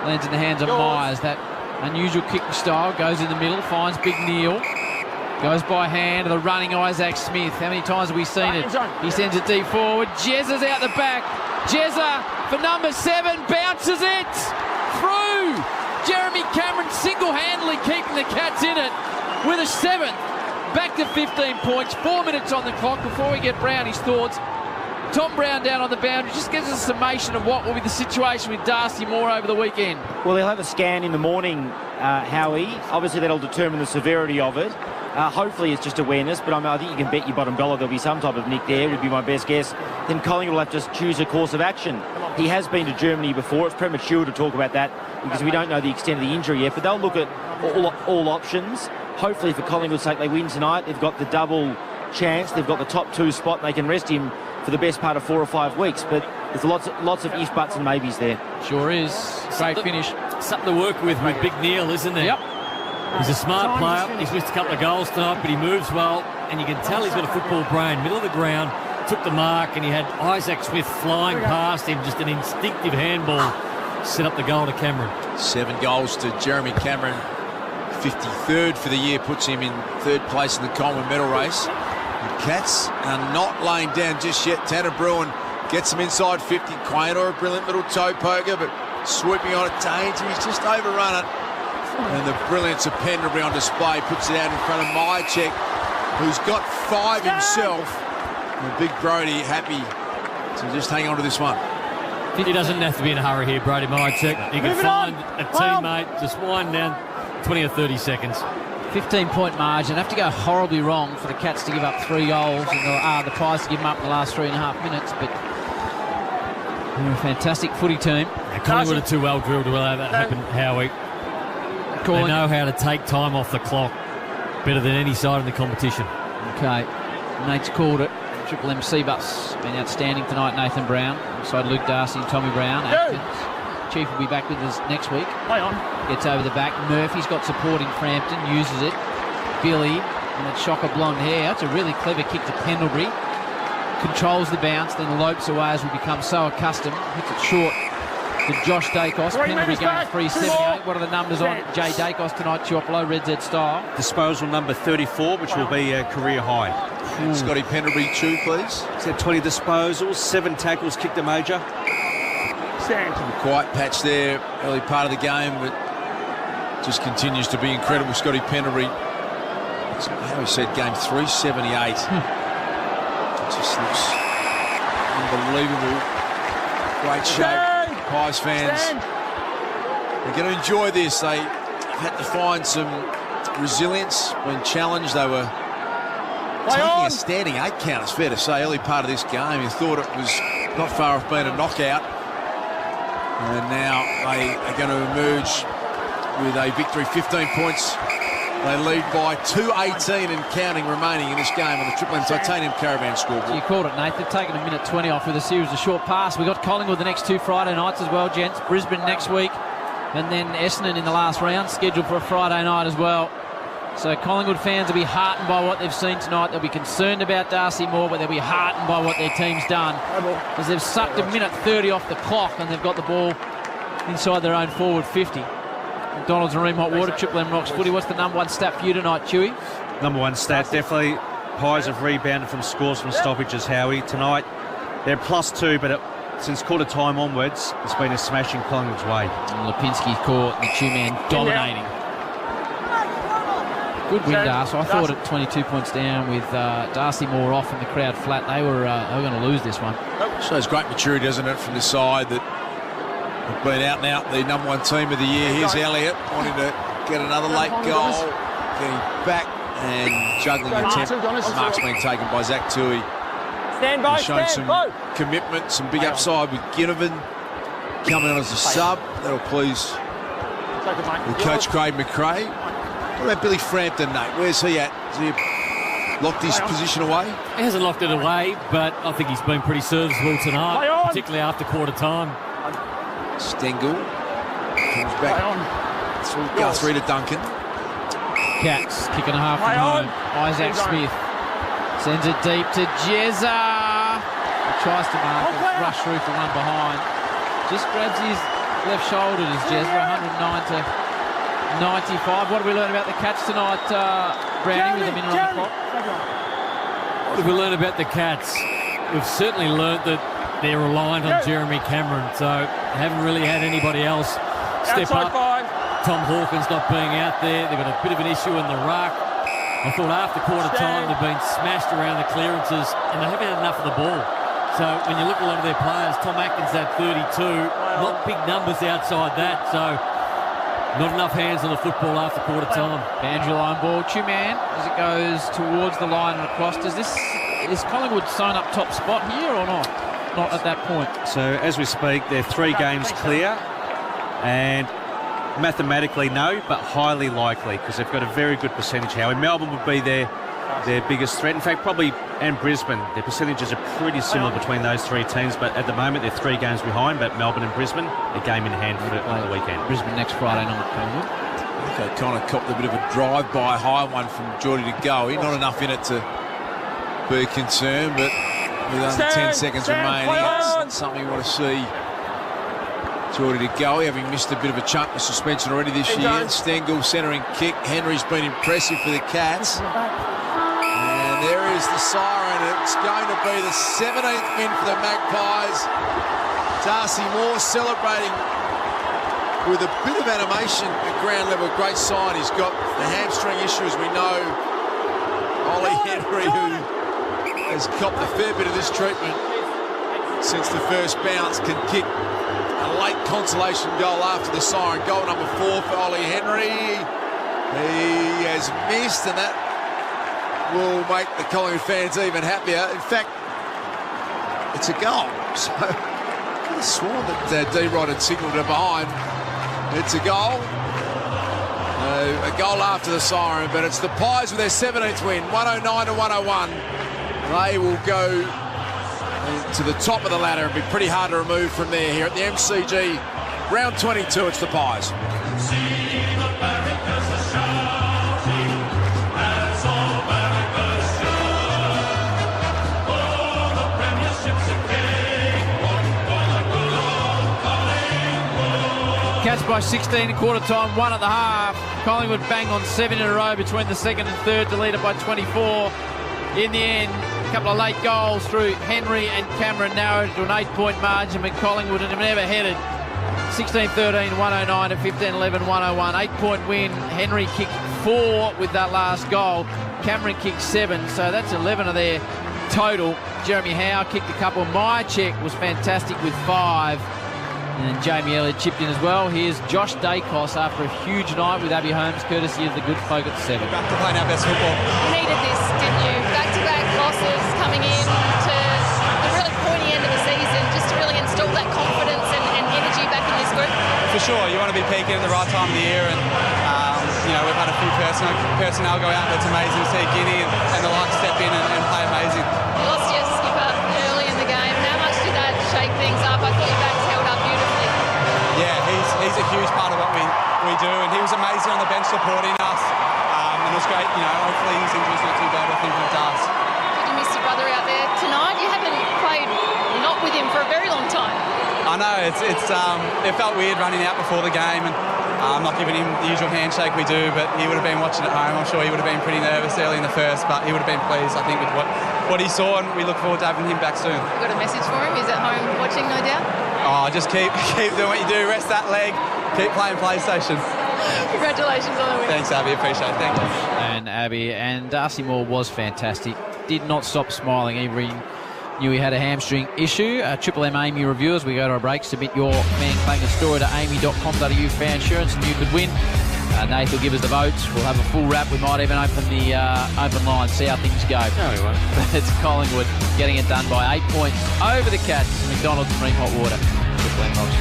Lands in the hands of Myers. That unusual kicking style goes in the middle, finds Big Neal. Goes by hand to the running Isaac Smith. How many times have we seen it? He sends it deep forward. Jezza's out the back. Jezza for number 7, bounces it through. Jeremy Cameron single-handedly keeping the Cats in it with a 7th. Back to 15 points, 4 minutes on the clock before we get Brownie's thoughts. Tom Brown down on the boundary just gives us a summation of what will be the situation with Darcy Moore over the weekend. Well, they'll have a scan in the morning, Howie. Obviously, that'll determine the severity of it. Hopefully, it's just awareness, but I think you can bet your bottom dollar there'll be some type of nick there, would be my best guess. Then Collingwood will have to just choose a course of action. He has been to Germany before. It's premature to talk about that because we don't know the extent of the injury yet, but they'll look at all options. Hopefully, for Collingwood's sake, they win tonight. They've got the double chance. They've got the top 2 spot, and they can rest him for the best part of 4 or 5 weeks, but there's lots of if, buts and maybes there. Sure is. Great finish. Something to work with Big Neal, isn't there? Yep. He's a smart player. He's missed a couple of goals tonight, but he moves well, and you can tell he's got a football brain. Middle of the ground, took the mark, and he had Isaac Smith flying past him, just an instinctive handball, set up the goal to Cameron. 7 goals to Jeremy Cameron, 53rd for the year, puts him in 3rd place in the Coleman medal race. The Cats are not laying down just yet. Tanner Bruin gets them inside 50. Quainer, a brilliant little toe poker, but swooping on it, danger. He's just overrun it. And the brilliance of Pendlebury on display, puts it out in front of Mychek, who's got 5 himself. And Big Brody happy to just hang on to this one. He doesn't have to be in a hurry here, Brody Mychek. He can find a teammate, just wind down 20 or 30 seconds. 15-point margin. Have to go horribly wrong for the Cats to give up 3 goals and the Pies to give them up in the last 3.5 minutes. But they're a fantastic footy team. Collingwood are too well drilled to allow that happen, Howie. They know how to take time off the clock better than any side in the competition. Okay. Nate's called it. Triple M Seabut's been outstanding tonight. Nathan Brown alongside Luke Darcy and Tommy Brown. Atkins. Chief will be back with us next week. Play on. Gets over the back. Murphy's got support in Frampton. Uses it. Billy and that shocker blonde hair. That's a really clever kick to Pendlebury. Controls the bounce, then lopes away as we become so accustomed. Hits it short to Josh Dacos. Pendlebury going 378. What are the numbers on Jay Dacos tonight? Chiopolo, Red Z style. Disposal number 34, which will be a career high. Scotty Pendlebury, 2, please. He's had 20 disposals, 7 tackles, kicked a major. Quiet patch there, early part of the game, but just continues to be incredible. Scotty Pendlebury, how he said, game 378. Just looks unbelievable. Great shape. Pies fans, they're going to enjoy this. They've had to find some resilience when challenged. They were taking a standing 8 count, it's fair to say, early part of this game. You thought it was not far off being a knockout. And now they are going to emerge with a victory, 15 points. They lead by 2:18 and counting remaining in this game on the Triple M Titanium Caravan scoreboard. You called it, Nathan. They've taken a minute 20 off with a series of short passes. We've got Collingwood the next 2 Friday nights as well, gents. Brisbane next week. And then Essendon in the last round, scheduled for a Friday night as well. So Collingwood fans will be heartened by what they've seen tonight. They'll be concerned about Darcy Moore, but they'll be heartened by what their team's done. Because they've sucked a minute 30 off the clock and they've got the ball inside their own forward 50. McDonald's and Ream Hot Water, Triple M Rocks Footy. What's the number 1 stat for you tonight, Chewy? Number 1 stat, definitely. Pies have rebounded from scores from stoppages, Howie. Tonight, they're +2, but since quarter time onwards, it's been a smashing Collingwood's way. And Lipinski's caught, the two-man dominating. Good win, Darcy. I thought at 22 points down with Darcy Moore off and the crowd flat, they were going to lose this one. Shows great maturity, doesn't it, from the side that have been out and out the number 1 team of the year. Here's Elliott wanting to get another late goal, getting back and juggling attempt. Mark's been taken by Zach Tui. Stand by, He's shown some commitment, some big upside with Ginnivan coming on as a sub. That'll please with Coach Craig McRae. What about Billy Frampton, Nate? Where's he at? Has he locked his position away? He hasn't locked it away, but I think he's been pretty serviceable tonight, particularly after quarter time. Stengel comes back through Guthrie to Duncan. Cats kicking a half from home. Isaac Smith sends it deep to Jezza. He tries to mark it, rush through from one behind. Just grabs his left shoulder as Jezza, 109 to 95. What have we learned about the Cats tonight, Brownie, with a minute on the clock? What have we learned about the Cats? We've certainly learned that they're reliant on Jeremy Cameron, so haven't really had anybody else step up. Tom Hawkins not being out there. They've got a bit of an issue in the ruck. I thought after quarter time they've been smashed around the clearances and they haven't had enough of the ball. So when you look at a lot of their players, Tom Atkins had 32, not big numbers outside that, so not enough hands on the football after quarter time. Boundary line ball, two-man as it goes towards the line and across. Is Collingwood sewn up top spot here or not? Not at that point. So as we speak, they're 3 games clear, and mathematically no, but highly likely because they've got a very good percentage. How in Melbourne would be their biggest threat. In fact, probably, and Brisbane, their percentages are pretty similar between those 3 teams, but at the moment they're 3 games behind, but Melbourne and Brisbane, a game in hand for on the weekend. Brisbane next Friday night, Collingwood. Okay, kind of copped a bit of a drive-by high one from Geordie to go. Not enough in it to be concerned, but with under 10 seconds remaining, it's something you want to see Geordie to go, having missed a bit of a chunk of suspension already this year. Stengel centering kick. Henry's been impressive for the Cats. And there is the siren. It's going to be the 17th win for the Magpies. Darcy Moore celebrating with a bit of animation at ground level. Great sign. He's got the hamstring issue, as we know. Ollie Henry, who has copped a fair bit of this treatment since the first bounce, can kick a late consolation goal after the siren. Goal number 4 for Ollie Henry. He has missed, and that will make the Collingwood fans even happier. In fact, it's a goal. So I could have sworn that D-Rod had signalled it behind. It's a goal. A goal after the siren, but it's the Pies with their 17th win, 109 to 101. They will go to the top of the ladder and be pretty hard to remove from there here at the MCG. Round 22, it's the Pies. Cats by 16 at quarter time, 1 at the half. Collingwood bang on 7 in a row between the second and third to lead it by 24. In the end, a couple of late goals through Henry and Cameron narrowed to an 8-point margin, but Collingwood had never headed. 16-13, 109 and 15-11, 101. 8-point win. Henry kicked 4 with that last goal. Cameron kicked 7, so that's 11 of their total. Jeremy Howe kicked a couple. Myercheck was fantastic with 5. And Jamie Elliott chipped in as well. Here's Josh Dacos after a huge night with Abby Holmes, courtesy of the good folk at 7. Back to playing our best football. You needed this, didn't you? Back-to-back losses coming in to the really pointy end of the season, just to really install that confidence and energy back in this group. For sure, you want to be peaking at the right time of the year, and we've had a few personnel go out. That's amazing to see Guinea and the like step in and play amazing. You lost your skipper early in the game. How much did that shake things up? I thought your backs held up beautifully. Yeah, he's a huge part of what we do, and he was amazing on the bench supporting us, and it was great. Hopefully his injury's not too bad. I think it does. Did you miss your brother out there tonight? You haven't played not with him for a very long time. I know, it felt weird running out before the game, and I'm not giving him the usual handshake we do, but he would have been watching at home. I'm sure he would have been pretty nervous early in the first, but he would have been pleased, I think, with what he saw, and we look forward to having him back soon. You got a message for him? He's at home watching, no doubt? Oh, just keep doing what you do. Rest that leg. Keep playing PlayStation. Congratulations on the win. Thanks, Abby. Appreciate it. Thank you. And Abby and Darcy Moore was fantastic. Did not stop smiling. He knew he had a hamstring issue. Triple M Amy reviewers. We go to a break. Submit your fan claiming story to amy.com.au for insurance and you could win. Nath will give us the votes. We'll have a full wrap. We might even open the open line, see how things go. No, we won't. It's Collingwood getting it done by 8 points over the Cats. McDonald's and Ream Hot Water. Triple M Rocks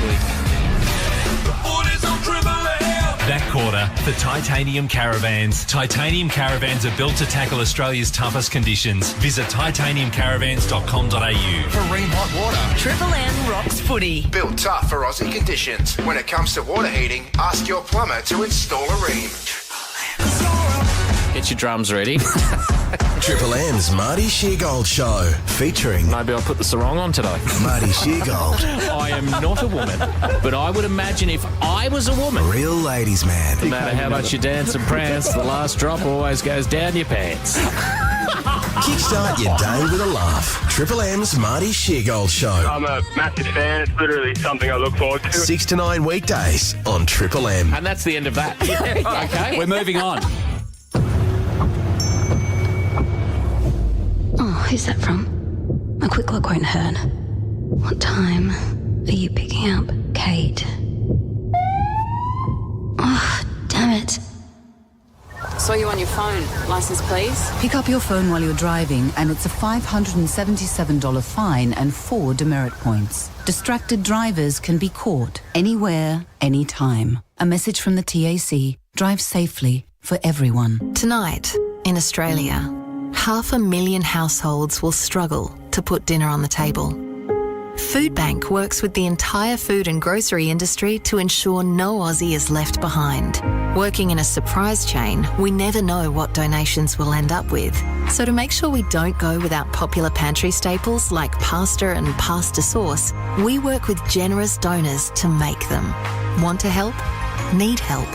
That quarter for Titanium Caravans. Titanium Caravans are built to tackle Australia's toughest conditions. Visit titaniumcaravans.com.au. For Ream Hot Water. Triple M rocks footy. Built tough for Aussie conditions. When it comes to water heating, ask your plumber to install a Ream. Get your drums ready. Triple M's Marty Sheargold Show, featuring... Maybe I put the sarong on today. Marty Sheargold. I am not a woman, but I would imagine if I was a woman... Real ladies' man. No matter how much you dance and prance, the last drop always goes down your pants. Kickstart your day with a laugh. Triple M's Marty Sheargold Show. I'm a massive fan. It's literally something I look forward to. 6 to 9 weekdays on Triple M. And that's the end of that. Okay, we're moving on. Oh, who's that from? A quick look won't hurt. What time are you picking up, Kate? Oh, damn it. Saw you on your phone. License, please. Pick up your phone while you're driving, and it's a $577 fine and 4 demerit points. Distracted drivers can be caught anywhere, anytime. A message from the TAC. Drive safely for everyone. Tonight, in Australia, 500,000 households will struggle to put dinner on the table. Foodbank works with the entire food and grocery industry to ensure no Aussie is left behind. Working in a surprise chain, we never know what donations we'll end up with. So to make sure we don't go without popular pantry staples like pasta and pasta sauce, we work with generous donors to make them. Want to help? Need help?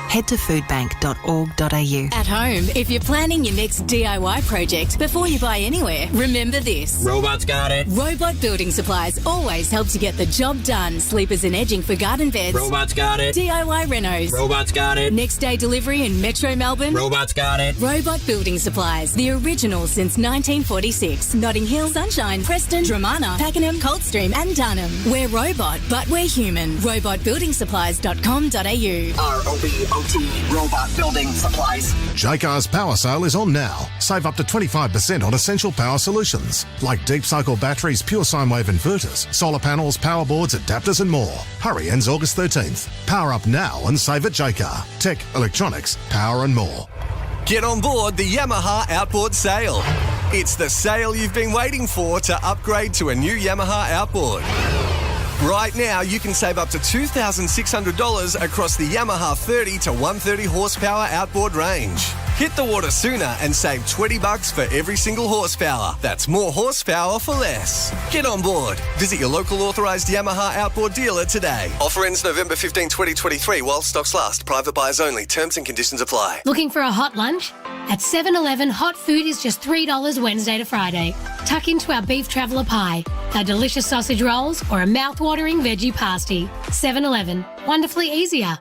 Head to foodbank.org.au. At home, if you're planning your next DIY project before you buy anywhere, remember this. Robots got it. Robot Building Supplies always helps you get the job done. Sleepers and edging for garden beds. Robots got it. DIY renos. Robots got it. Next day delivery in Metro Melbourne. Robots got it. Robot Building Supplies, the original since 1946. Notting Hill, Sunshine, Preston, Dramana, Pakenham, Coldstream and Dunham. We're robot, but we're human. Robotbuildingsupplies.com.au. ROBOT Robot Building Supplies. Jaycar's Power Sale is on now. Save up to 25% on essential power solutions like deep cycle batteries, pure sine wave inverters, solar panels, power boards, adapters and more. Hurry, ends August 13th. Power up now and save at Jaycar. Tech, electronics, power and more. Get on board the Yamaha Outboard Sale. It's the sale you've been waiting for to upgrade to a new Yamaha outboard. Right now, you can save up to $2,600 across the Yamaha 30 to 130 horsepower outboard range. Hit the water sooner and save $20 for every single horsepower. That's more horsepower for less. Get on board. Visit your local authorised Yamaha outboard dealer today. Offer ends November 15, 2023 while stocks last. Private buyers only. Terms and conditions apply. Looking for a hot lunch? At 7-Eleven, hot food is just $3 Wednesday to Friday. Tuck into our beef traveller pie, our delicious sausage rolls, or a mouth-watering veggie pasty. 7-Eleven. Wonderfully easier.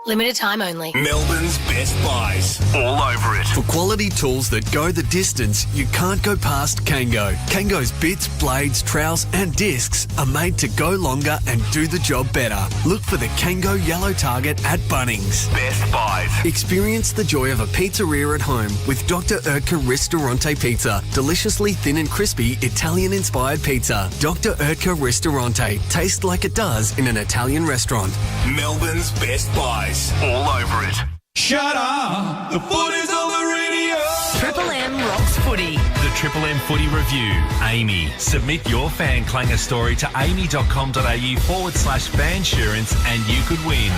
Limited time only. Melbourne's best buys. All over it. For quality tools that go the distance, you can't go past Kango. Kango's bits, blades, trowels and discs are made to go longer and do the job better. Look for the Kango Yellow Target at Bunnings. Best buys. Experience the joy of a pizzeria at home with Dr. Ertka Ristorante Pizza. Deliciously thin and crispy Italian-inspired pizza. Dr. Ertka Ristorante. Taste like it does in an Italian restaurant. Melbourne's best buys. All over it. Shut up! The foot is on the radio! Triple M rocks footy. The Triple M Footy Review. Amy. Submit your fan clanger story to amy.com.au/fansurance and you could win.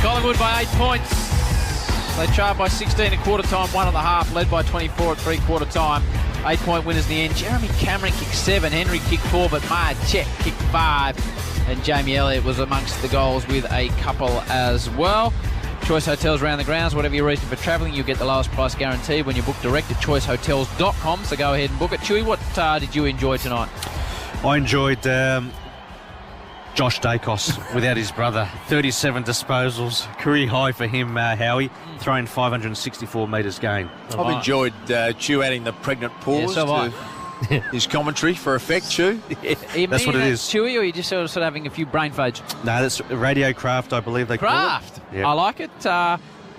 Collingwood by 8 points. They trail by 16 at quarter time, 1 at the half, led by 24 at 3/4 time. 8-point winners in the end. Jeremy Cameron kicked 7, Henry kicked 4, but Maya Chet kicked 5. And Jamie Elliott was amongst the goals with a couple as well. Choice Hotels around the grounds. Whatever your reason for travelling, you get the lowest price guaranteed when you book direct at choicehotels.com. So go ahead and book it. Chewy, what did you enjoy tonight? I enjoyed Josh Dacos without his brother. 37 disposals. Career high for him, Howie. Throwing 564 metres gained. I've enjoyed Chew adding the pregnant pause to his commentary for effect, Chew. That's what it is. Chewy, or are you just sort of having a few brain fades? No, that's Radio Craft, I believe they call it. Yep. I like it.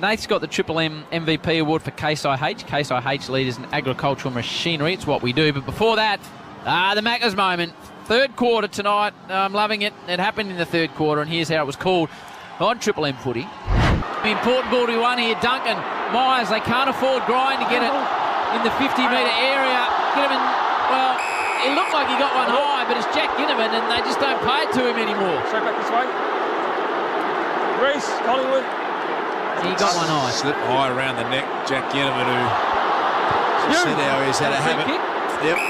Nate's got the Triple M MVP award for Case IH. Case IH leaders in agricultural machinery. It's what we do. But before that, the Macca's moment. Third quarter tonight. I'm loving it. It happened in the third quarter, and here's how it was called on Triple M footy. The important ball to be won here. Duncan, Myers, they can't afford Grind to get it in the 50-metre area. Ginnivan, well, it looked like he got one high, but it's Jack Ginnivan, and they just don't pay it to him anymore. Straight back this way. Reece, Collingwood. He got one high. Slipped high around the neck. Jack Ginnivan, who just said how he's had a habit. Yep,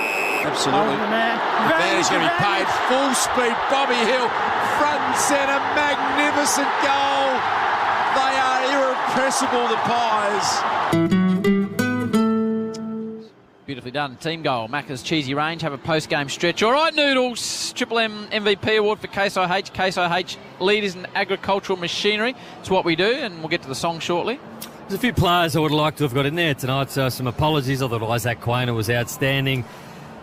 absolutely. That is going to be paid. Full speed, Bobby Hill, front and centre, magnificent goal. They are irrepressible, the Pies. Beautifully done. Team goal. Macca's cheesy range. Have a post-game stretch. All right, Noodles. Triple M MVP award for Case IH. Case IH leaders in agricultural machinery. It's what we do, and we'll get to the song shortly. There's a few players I would like to have got in there tonight. So some apologies. I thought Isaac Quainer was outstanding.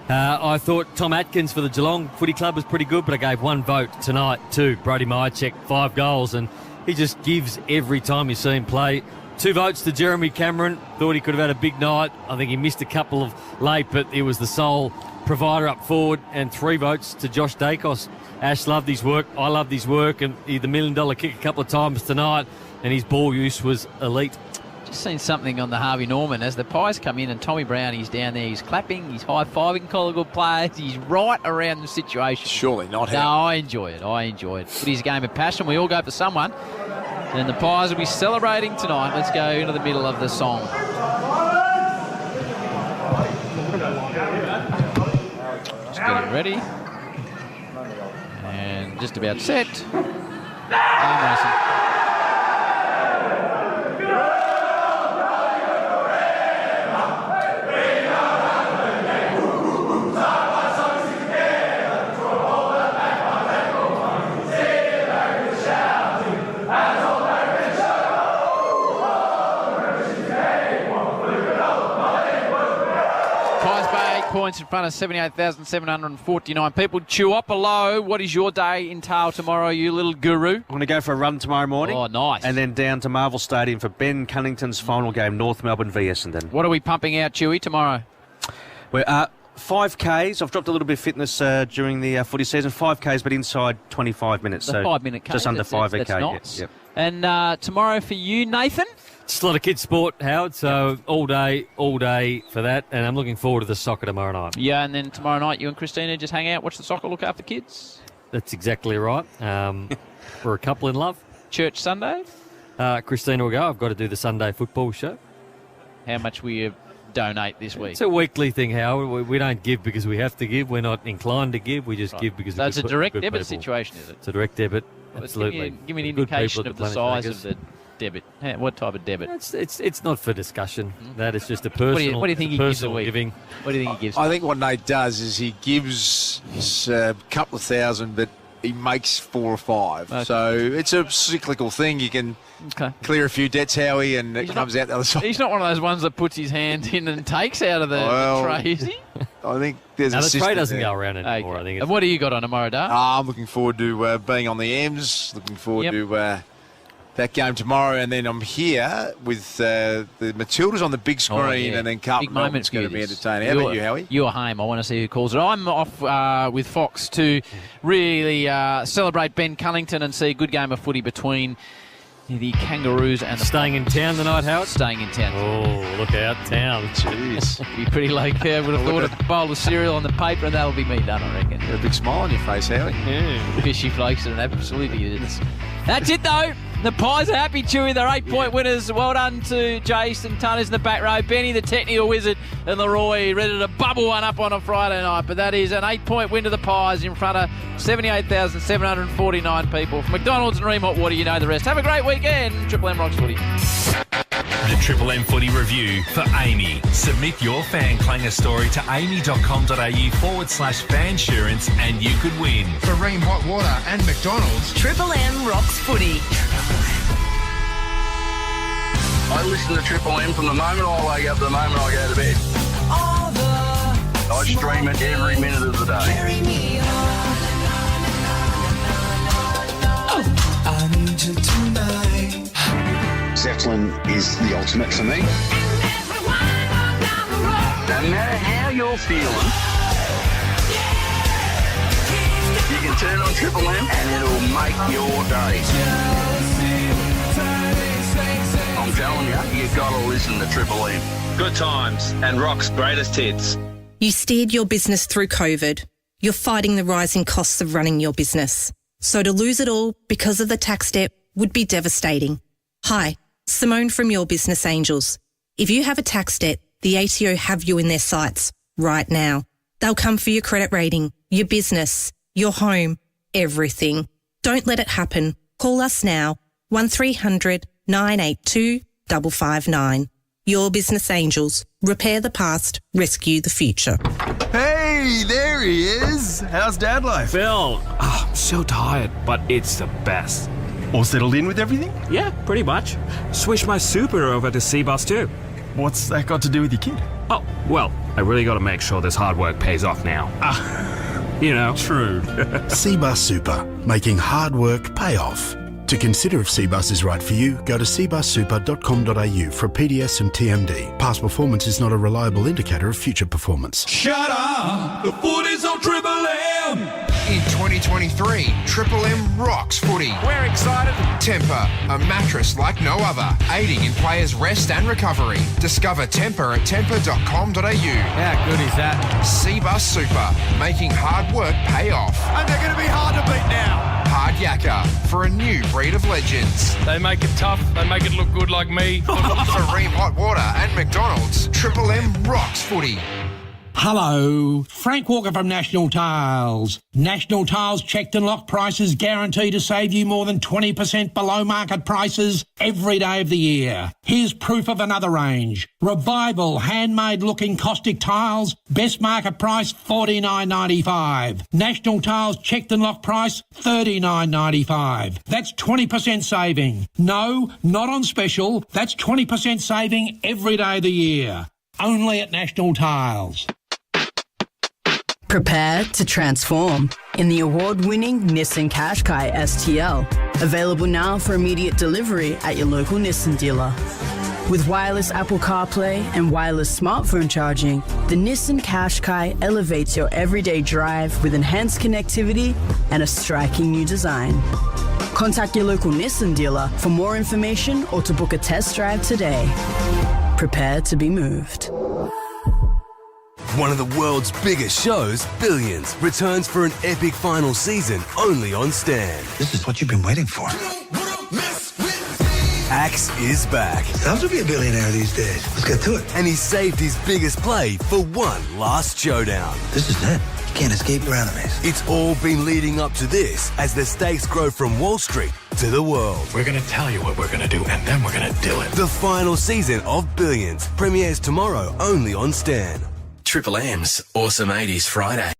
I thought Tom Atkins for the Geelong Footy Club was pretty good, but I gave one vote tonight to Brody Myercheck, 5 goals, and he just gives every time you see him play. 2 votes to Jeremy Cameron. Thought he could have had a big night. I think he missed a couple of late, but he was the sole provider up forward. And 3 votes to Josh Dacos. Ash loved his work. I loved his work. And he had the $1 million kick a couple of times tonight. And his ball use was elite. Just seen something on the Harvey Norman as the Pies come in and Tommy Brown, he's down there. He's clapping. He's high-fiving Collingwood players. He's right around the situation. Surely not him. No, I enjoy it. But his game of passion. We all go for someone. And the Pies will be celebrating tonight. Let's go into the middle of the song. Just getting ready. And just about set. Mason. Points in front of 78,749 people. Chuopalo, what is your day entail tomorrow, you little guru? I'm going to go for a run tomorrow morning. Oh, nice. And then down to Marvel Stadium for Ben Cunnington's final game, North Melbourne v Essendon. What are we pumping out, Chewy, tomorrow? We're 5Ks. I've dropped a little bit of fitness during the footy season. 5Ks, but inside 25 minutes. The so 5-minute K. Just under 5K. That's nice. Yep. And tomorrow for you, Nathan? It's a lot of kids' sport, Howard, so all day for that, and I'm looking forward to the soccer tomorrow night. Yeah, and then tomorrow night you and Christina just hang out, watch the soccer, look after kids. That's exactly right. We're a couple in love. Church Sunday? Christina will go. I've got to do the Sunday football show. How much will you donate this week? It's a weekly thing, Howard. We don't give because we have to give. We're not inclined to give. We just give because so it's a direct good debit people. situation, is it? It's a direct debit, absolutely. Give me an indication of the size of the debit. What type of debit? It's not for discussion. That is just a personal. What do you think he gives a week? Giving. What do you think he gives? I think what Nate does is he gives a couple of thousand, but he makes 4 or 5. Okay. So it's a cyclical thing. You can clear a few debts, Howie, and it comes out the other side. He's not one of those ones that puts his hand in and takes out of the tray, is he? I think there's a the system tray doesn't there. go around anymore. Okay. I think. And what do you got on tomorrow, Dale? I'm looking forward to being on the M's. Looking forward to that game tomorrow, and then I'm here with the Matildas on the big screen, and then Carlton Melbourne's going to be entertaining. How about you, Howie? You're home. I want to see who calls it. I'm off with Fox to really celebrate Ben Cunnington and see a good game of footy between the Kangaroos and the Staying in town tonight, Howard? Staying in town. Oh, look out, town. Jeez. Be pretty low curve. Would have thought a bowl of cereal on the paper, and that'll be me done, I reckon. Got a big smile on your face, Howie. Yeah. Fishy flakes and absolutely is. That's it, though. The Pies are happy, Chewy. They're 8-point winners. Well done to Jason Tunners in the back row, Benny the technical wizard, and Leroy ready to bubble one up on a Friday night. But that is an 8-point win to the Pies in front of 78,749 people. From McDonald's and Ream Hot Water, you know the rest. Have a great weekend. Triple M Rocks Footy. The Triple M Footy Review for Amy. Submit your fan clanger story to amy.com.au/fansurance and you could win. For Ream Hot Water and McDonald's, Triple M Rocks Footy. I listen to Triple M from the moment I wake up to the moment I go to bed. I stream it every minute of the day. I need you tonight. Zeppelin is the ultimate for me. No matter how you're feeling, you can turn on Triple M and it'll make your day. I'm telling you, you've got to listen to Triple M. Good times and Rock's greatest hits. You steered your business through COVID. You're fighting the rising costs of running your business. So to lose it all because of the tax debt would be devastating. Hi, Simone from Your Business Angels. If you have a tax debt, the ATO have you in their sights right now. They'll come for your credit rating, your business, your home, everything. Don't let it happen. Call us now, 1300 982 559. Your Business Angels. Repair the past, rescue the future. Hey, there he is. How's dad life? Phil, I'm so tired, but it's the best. All settled in with everything? Yeah, pretty much. Switched my Super over to C-Bus too. What's that got to do with your kid? Oh, well, I really got to make sure this hard work pays off now. You know. True. C-Bus Super, making hard work pay off. To consider if C-Bus is right for you, go to cbussuper.com.au for a PDS and TMD. Past performance is not a reliable indicator of future performance. Shut up! The footy's on Triple M! In 2023, Triple M rocks footy. We're excited. Temper, a mattress like no other, aiding in players' rest and recovery. Discover Temper at temper.com.au. How good is that? C-Bus Super, making hard work pay off. And they're going to be hard to beat now. Hard Yakka, for a new breed of legends. They make it tough. They make it look good like me. For Ream Hot Water and McDonald's, Triple M rocks footy. Hello, Frank Walker from National Tiles. National Tiles checked and locked prices guaranteed to save you more than 20% below market prices every day of the year. Here's proof of another range. Revival handmade looking caustic tiles, best market price $49.95. National Tiles checked and locked price $39.95. That's 20% saving. No, not on special. That's 20% saving every day of the year. Only at National Tiles. Prepare to transform in the award-winning Nissan Qashqai STL. Available now for immediate delivery at your local Nissan dealer. With wireless Apple CarPlay and wireless smartphone charging, the Nissan Qashqai elevates your everyday drive with enhanced connectivity and a striking new design. Contact your local Nissan dealer for more information or to book a test drive today. Prepare to be moved. One of the world's biggest shows, Billions, returns for an epic final season only on Stan. This is what you've been waiting for. Axe is back. Sounds to be a billionaire these days. Let's get to it. And he saved his biggest play for one last showdown. This is it. You can't escape your enemies. It's all been leading up to this as the stakes grow from Wall Street to the world. We're going to tell you what we're going to do, and then we're going to do it. The final season of Billions premieres tomorrow only on Stan. Triple M's Awesome 80s Friday.